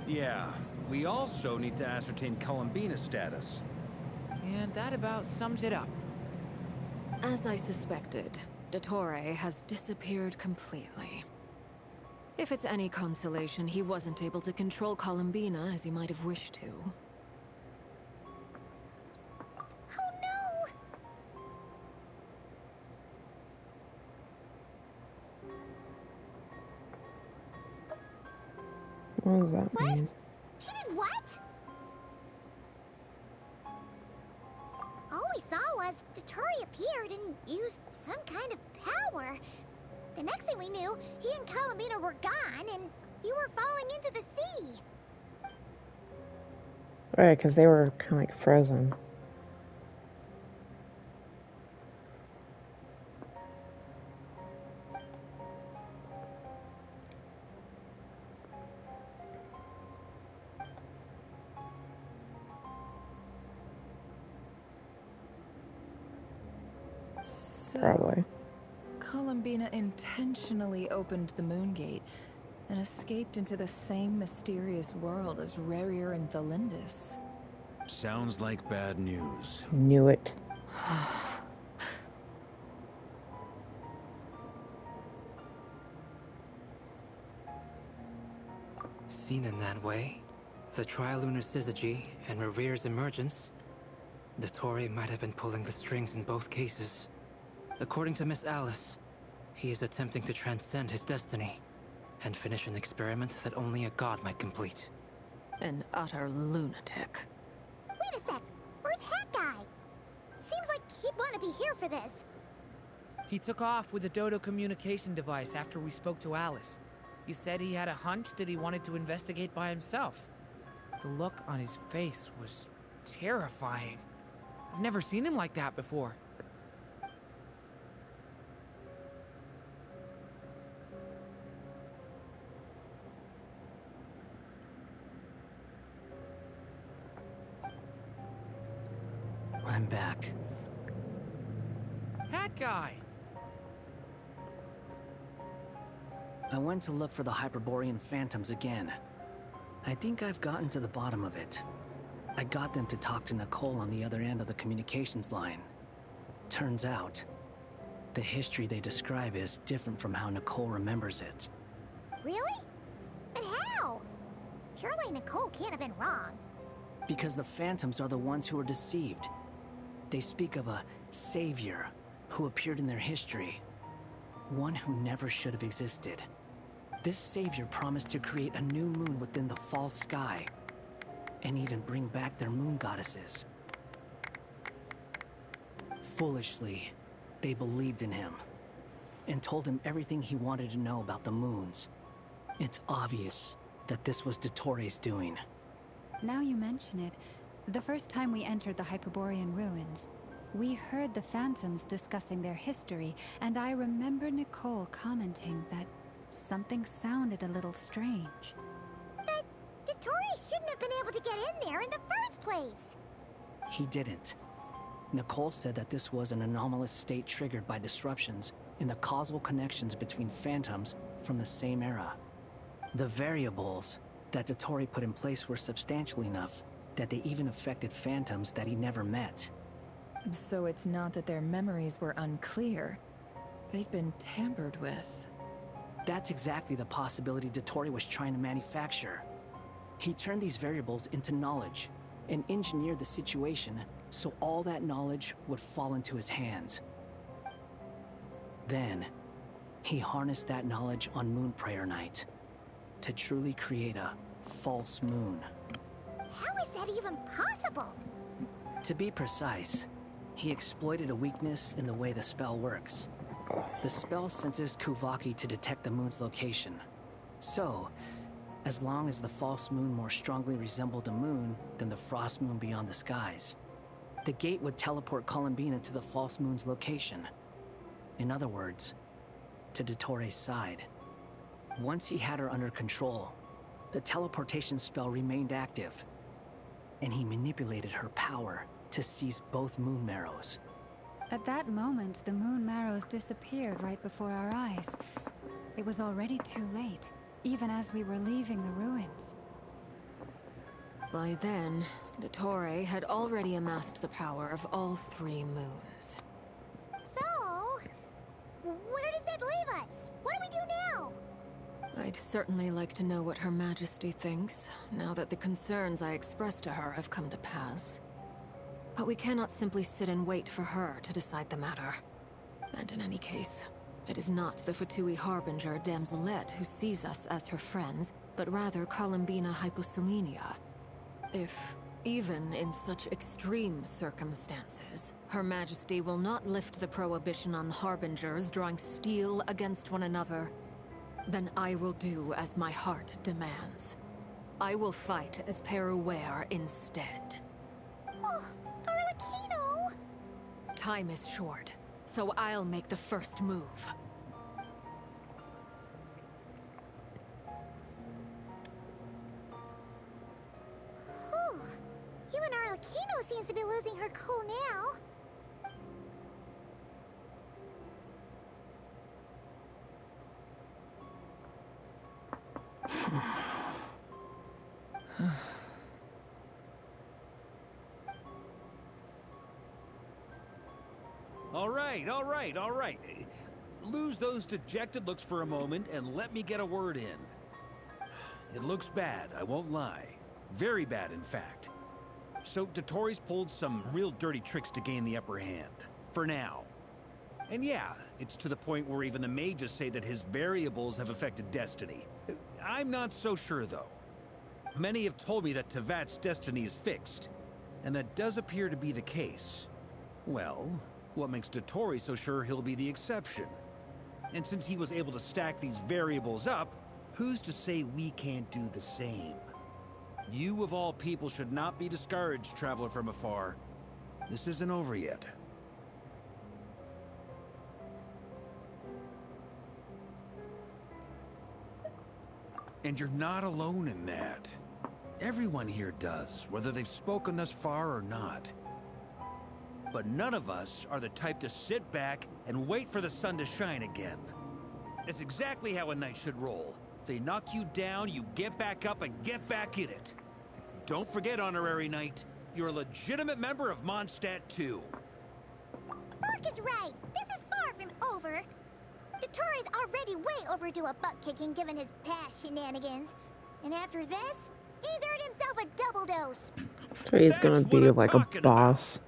Yeah, we also need to ascertain Columbina's status. And that about sums it up. As I suspected, Dottore has disappeared completely. If it's any consolation, he wasn't able to control Columbina as he might have wished to. Oh no! What does that mean? She did what? All we saw was Dottore appeared and used some kind of power. The next thing we knew, he and Columbina were gone, and you were falling into the sea. Right, because they were kind of like frozen. Probably. Columbina intentionally opened the Moongate and escaped into the same mysterious world as Rerir and Thalindis. Sounds like bad news. Knew it. Seen in that way, the Trilunar Syzygy and Rerir's emergence, Dottore might have been pulling the strings in both cases. According to Miss Alice, he is attempting to transcend his destiny and finish an experiment that only a god might complete. An utter lunatic. Wait a sec. Where's Hat Guy? Seems like he'd want to be here for this. He took off with the Dodo communication device after we spoke to Alice. He said he had a hunch that he wanted to investigate by himself. The look on his face was terrifying. I've never seen him like that before. I'm back. That guy! I went to look for the Hyperborean phantoms again. I think I've gotten to the bottom of it. I got them to talk to Nicole on the other end of the communications line. Turns out, the history they describe is different from how Nicole remembers it. Really? But how? Surely Nicole can't have been wrong. Because the phantoms are the ones who are deceived. They speak of a savior who appeared in their history. One who never should have existed. This savior promised to create a new moon within the false sky, and even bring back their moon goddesses. Foolishly, they believed in him, and told him everything he wanted to know about the moons. It's obvious that this was Dottore's doing. Now you mention it, the first time we entered the Hyperborean ruins, we heard the phantoms discussing their history, and I remember Nicole commenting that something sounded a little strange. But Dottore shouldn't have been able to get in there in the first place. He didn't. Nicole said that this was an anomalous state triggered by disruptions in the causal connections between phantoms from the same era. The variables that Dottore put in place were substantial enough that they even affected phantoms that he never met. So it's not that their memories were unclear. They'd been tampered with. That's exactly the possibility Dottore was trying to manufacture. He turned these variables into knowledge and engineered the situation so all that knowledge would fall into his hands. Then, he harnessed that knowledge on Moonprayer Night to truly create a false moon. How is that even possible? To be precise, he exploited a weakness in the way the spell works. The spell senses Kuvaki to detect the moon's location. So, as long as the false moon more strongly resembled a moon than the frost moon beyond the skies, the gate would teleport Columbina to the false moon's location. In other words, to Dottore's side. Once he had her under control, the teleportation spell remained active, and he manipulated her power to seize both moon marrows. At that moment, the moon marrows disappeared right before our eyes. It was already too late, even as we were leaving the ruins. By then, Dottore had already amassed the power of all 3 moons. So, where does that leave us? What do we do now? I'd certainly like to know what Her Majesty thinks, now that the concerns I expressed to her have come to pass. But we cannot simply sit and wait for her to decide the matter. And in any case, it is not the Fatui Harbinger Damselette who sees us as her friends, but rather Columbina Hyposelenia. If, even in such extreme circumstances, Her Majesty will not lift the prohibition on Harbingers drawing steel against one another, then I will do as my heart demands. I will fight as Peruware instead. Oh, Arlecchino! Time is short, so I'll make the first move. Whew. Even Arlecchino seems to be losing her cool now. All right. Lose those dejected looks for a moment and let me get a word in. It looks bad, I won't lie. Very bad, in fact. So Dottore's pulled some real dirty tricks to gain the upper hand. For now. And yeah, it's to the point where even the mages say that his variables have affected destiny. I'm not so sure, though. Many have told me that Tevat's destiny is fixed, and that does appear to be the case. Well, what makes Dottore so sure he'll be the exception? And since he was able to stack these variables up, who's to say we can't do the same? You of all people should not be discouraged, traveler from afar. This isn't over yet. And you're not alone in that. Everyone here does, whether they've spoken thus far or not. But none of us are the type to sit back and wait for the sun to shine again. It's exactly how a knight should roll. If they knock you down, you get back up and get back in it. Don't forget, Honorary Knight, you're a legitimate member of Mondstadt too. Mark is right. This is far from over. Dottore's already way overdue a butt-kicking given his past shenanigans. And after this, he's earned himself a double dose. So he's gonna be like a boss.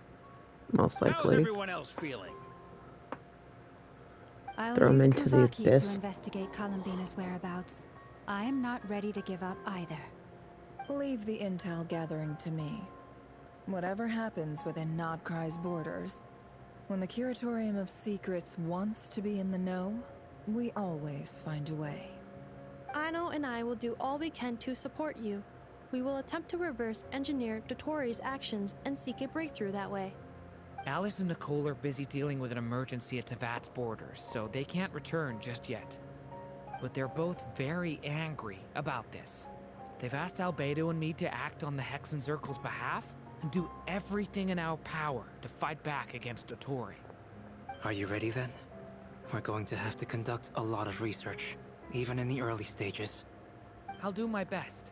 Most likely. How's everyone else feeling? I'll Throw him use into the Kuvaki abyss. to investigate Columbina's whereabouts. I am not ready to give up either. Leave the intel gathering to me. Whatever happens within Nodkrai's borders, when the Curatorium of Secrets wants to be in the know, we always find a way. Aino and I will do all we can to support you. We will attempt to reverse engineer Dottore's actions and seek a breakthrough that way. Alice and Nicole are busy dealing with an emergency at Tevat's borders, so they can't return just yet. But they're both very angry about this. They've asked Albedo and me to act on the Hex and Zirkel's behalf and do everything in our power to fight back against Dottore. Are you ready then? We're going to have to conduct a lot of research, even in the early stages. I'll do my best.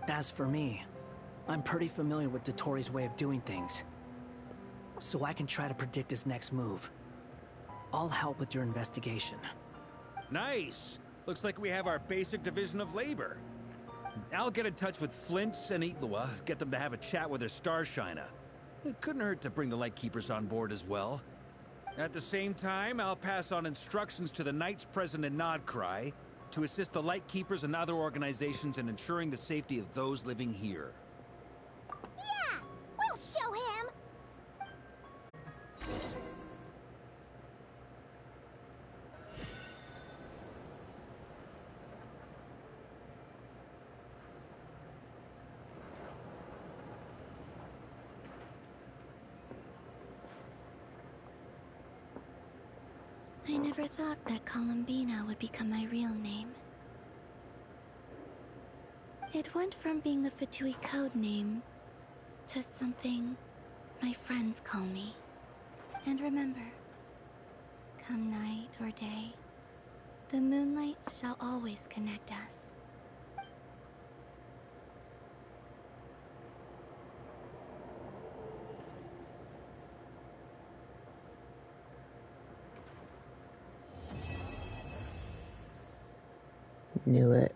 As for me, I'm pretty familiar with Dottore's way of doing things, so I can try to predict his next move. I'll help with your investigation. Nice! Looks like we have our basic division of labor. I'll get in touch with Flints and Itlua, get them to have a chat with their Starshiner. It couldn't hurt to bring the Lightkeepers on board as well. At the same time, I'll pass on instructions to the Knights present in Nodcry to assist the Lightkeepers and other organizations in ensuring the safety of those living here. Yeah! We'll show him! I never thought that Columbina would become my real name. It went from being a Fatui code name to something my friends call me. And remember, come night or day, the moonlight shall always connect us. Knew it.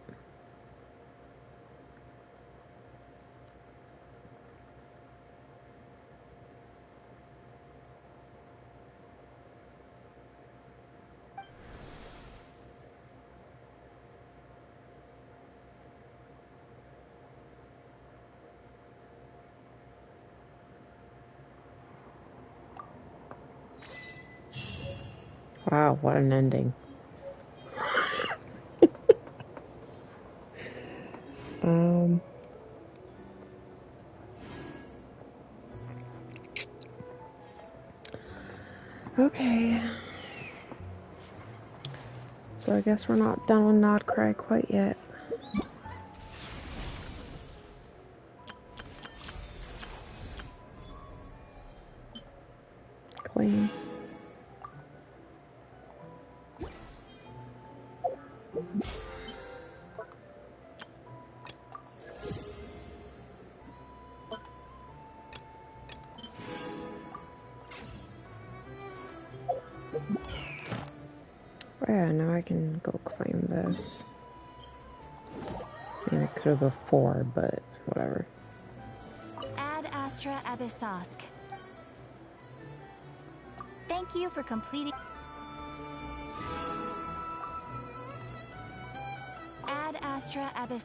Wow, what an ending. Okay. So I guess we're not done with Nodcry quite yet. Clean. Yeah, now I can go claim this. I mean, I could have before, but whatever. Ad Astra Abyssosk. Thank you for completing. Ad Astra Abyss.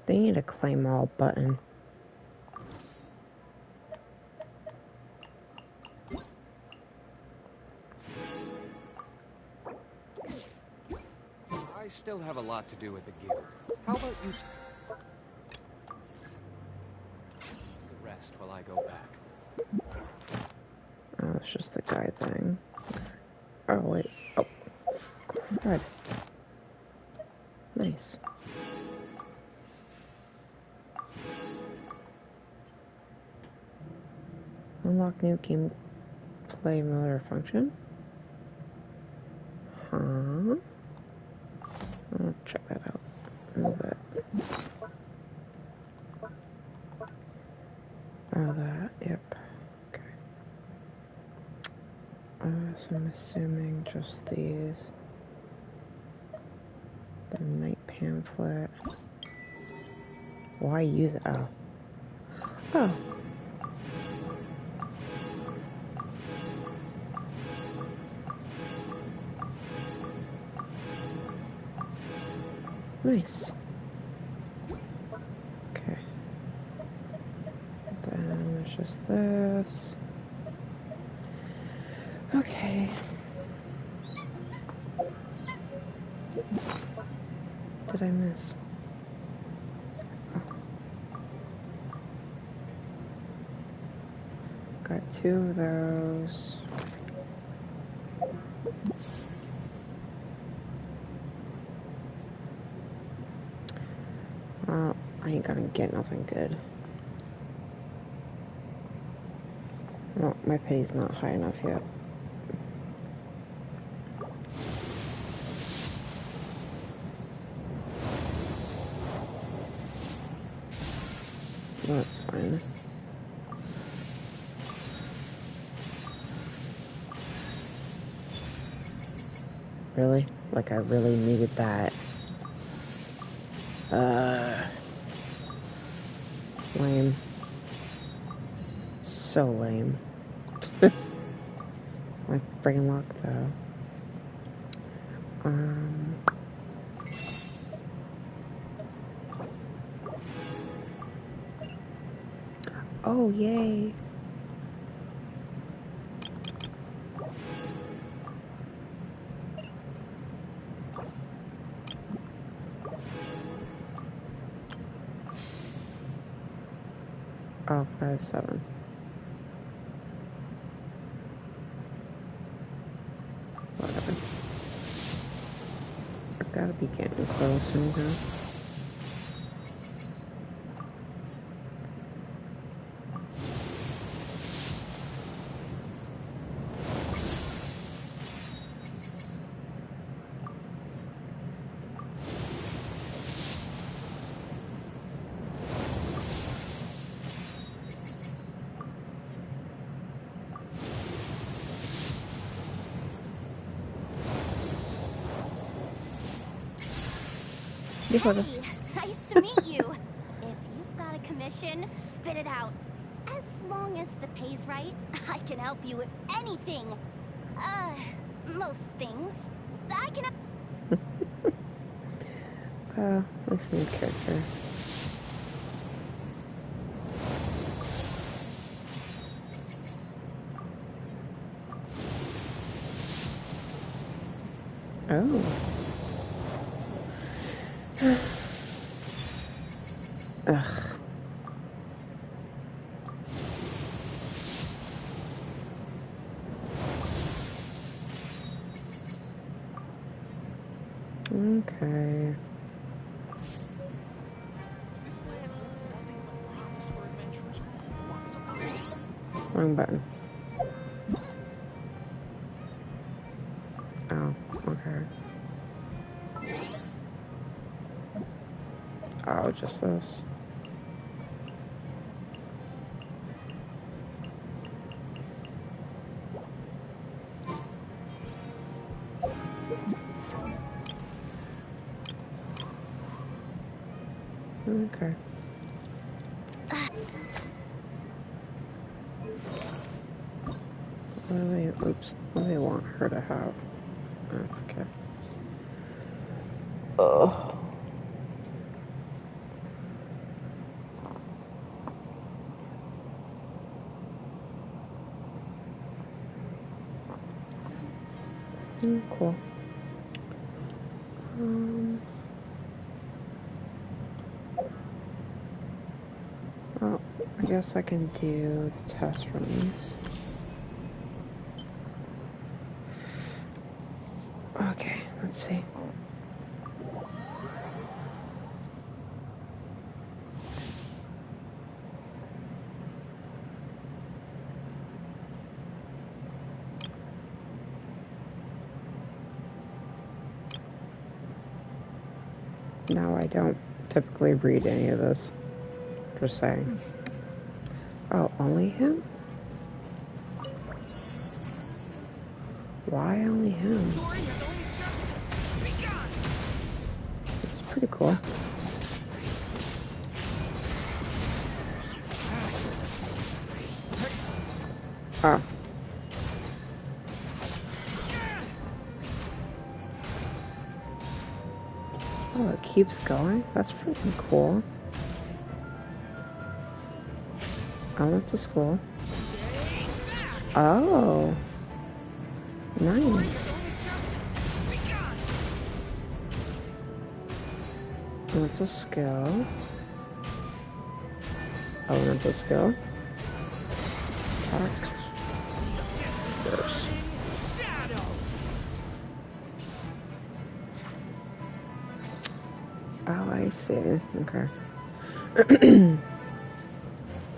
They need a claim all button. I still have a lot to do with the guild. How about you could rest while I go back? Oh, it's just the guy thing. Oh, wait. Oh. Good. Nice. Unlock new gameplay mode or function? Huh? I'll check that out a little bit. Oh, that, yep. Okay. So I'm assuming just these. The night pamphlet. Why use it? Oh. Oh. Nice. Okay. Then there's just this. Okay. Did I miss? Oh. Got 2 of those. Well, I ain't gonna get nothing good. Well, my pay's not high enough yet. That's fine. Really? Like I really needed that. Lame. So lame. My friggin' luck though. Oh, yay. Oh, 5-7. Whatever. I've gotta be getting close somehow. Hey, nice to meet you. If you've got a commission, spit it out. As long as the pay's right, I can help you with anything. Most things. I can... Let's see character. Oh. Ugh. Okay. Wrong button. Oh, okay. Oh, just this. Okay. What do they, oops, what do they want her to have? Okay. Oh. Cool. Well, I guess I can do the test runs. Okay, let's see. No, I don't typically read any of this. Just saying. Oh, only him? Why only him? It's pretty cool. Oh. Oh, it keeps going? That's freaking cool. I went to school. Oh. Nice. That's a skill. Elemental skill. Attacks. Burst. Oh, I see. Okay.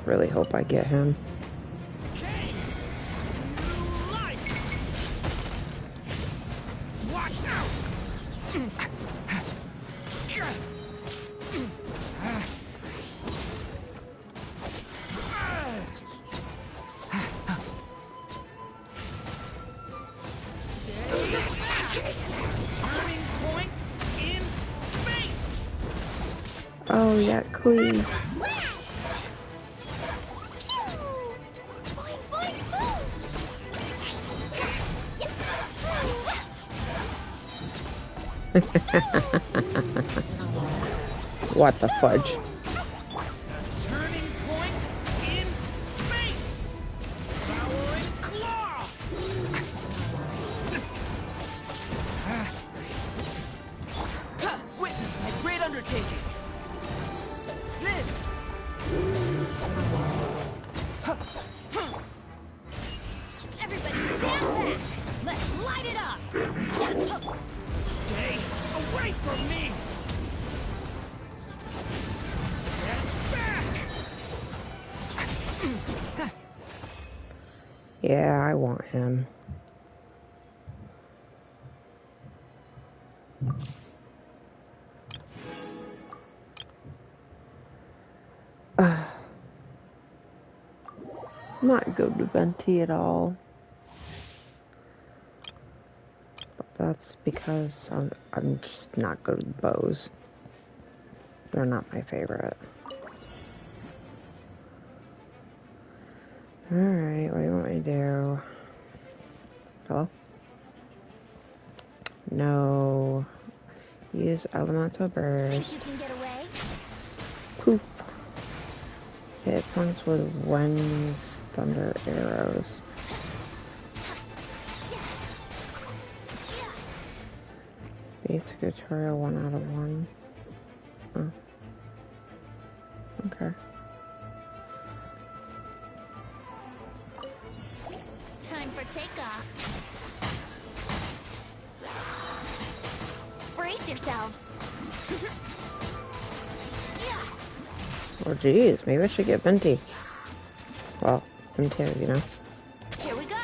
Really hope I get him. Oh, yeah, cleave. What the fudge? Witness my great undertaking. Live. Everybody stand back! Let's light it up! Stay away from me. Yeah, I want him. Not good with Venti at all. But that's because I'm just not good with bows. They're not my favorite. Alright, what do you want me to do? Hello? No. Use elemental burst. Think you can get away? Poof. Hit points with Wen's thunder arrows. Basic tutorial 1 out of 1. Oh. Okay. Time for takeoff. Brace yourselves. Oh geez, maybe I should get Venti. Well, him too, you know. Here we go.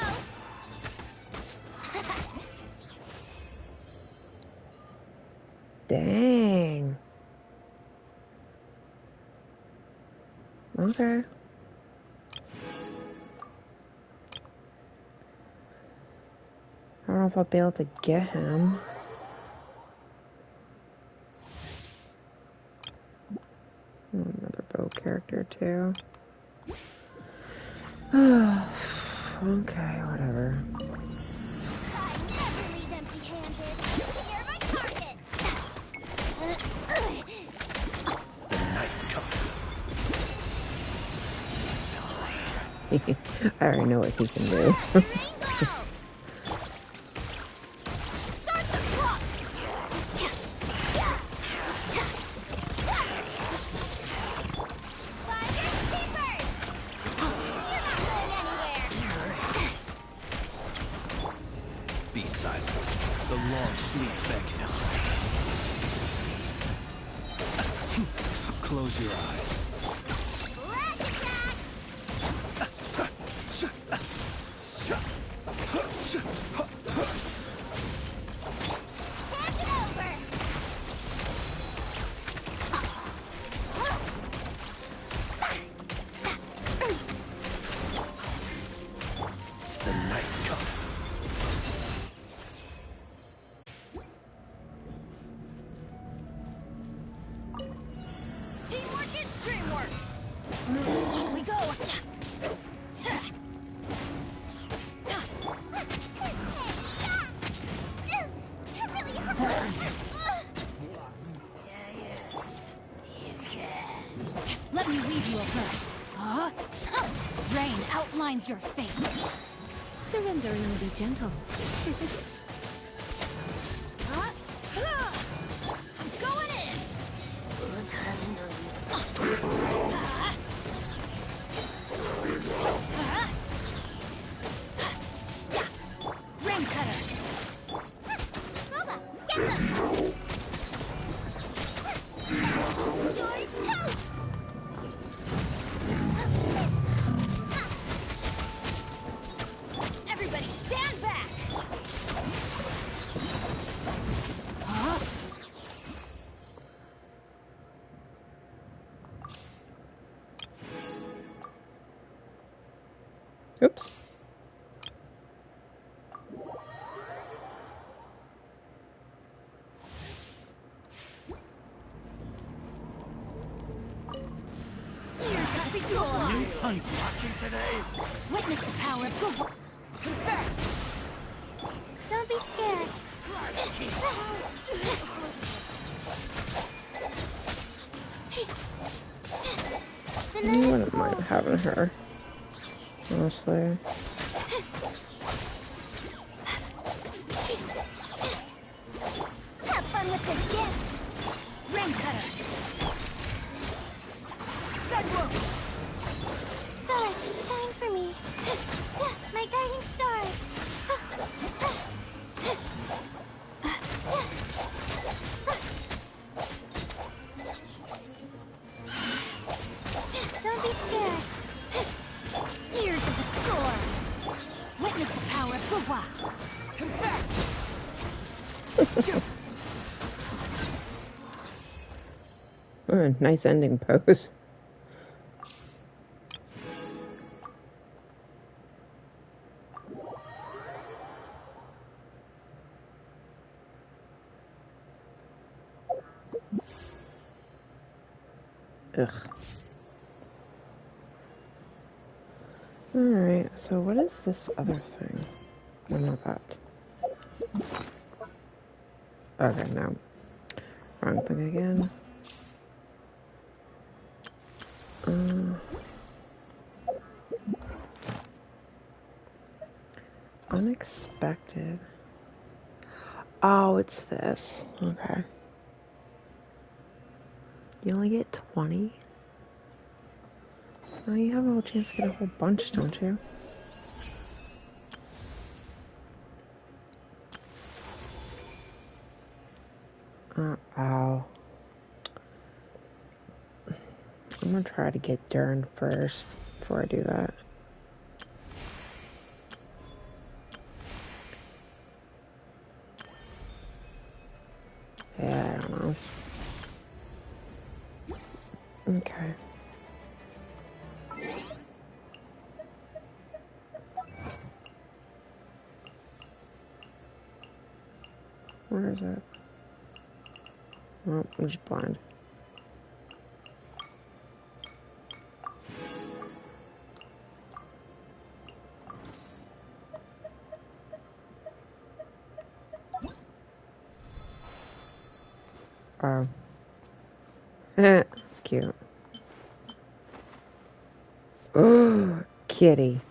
Dang. Okay. I don't know if I'll be able to get him. Another bow character too. Okay, whatever. I already know what he can do. Be silent. The long sleep beckons. Close your eyes. Let me read you a verse. Rain outlines your fate. Surrender and be gentle. I'm going in. Oops. New hunt watching today? Witness the power of good. Confess! Don't be scared. I wouldn't mind having her, honestly. Have fun with this gift. Rain cutter. Stars, shine for me. My guiding stars. Don't be scared. Ears of the storm. Witness the power of Guwa. Confess! Nice ending pose. Ugh. Alright, so what is this other thing? No, not that. Okay, no. Wrong thing again. Unexpected. Oh, it's this. Okay. You only get 20? Oh, you have a whole chance to get a whole bunch, don't you? Ow. I'm gonna try to get Dern first before I do that. Yeah, I don't know. Okay. Where is it? Oh, I'm just blind. Oh. It's cute. Oh, kitty.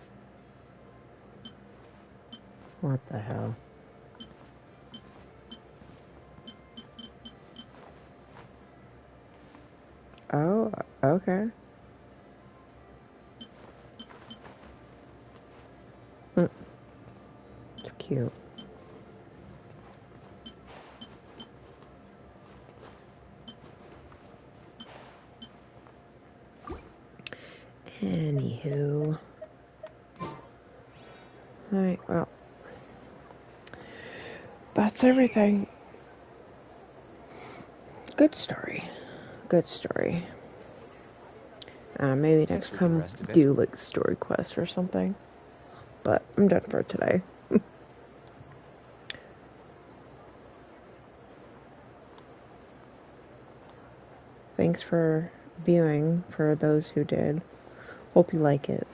What the hell? Oh, okay. It's cute. Anywho. Alright, well. That's everything. Good story. Good story. Maybe next time do like story quest or something. But I'm done for today. Thanks for viewing for those who did. Hope you like it.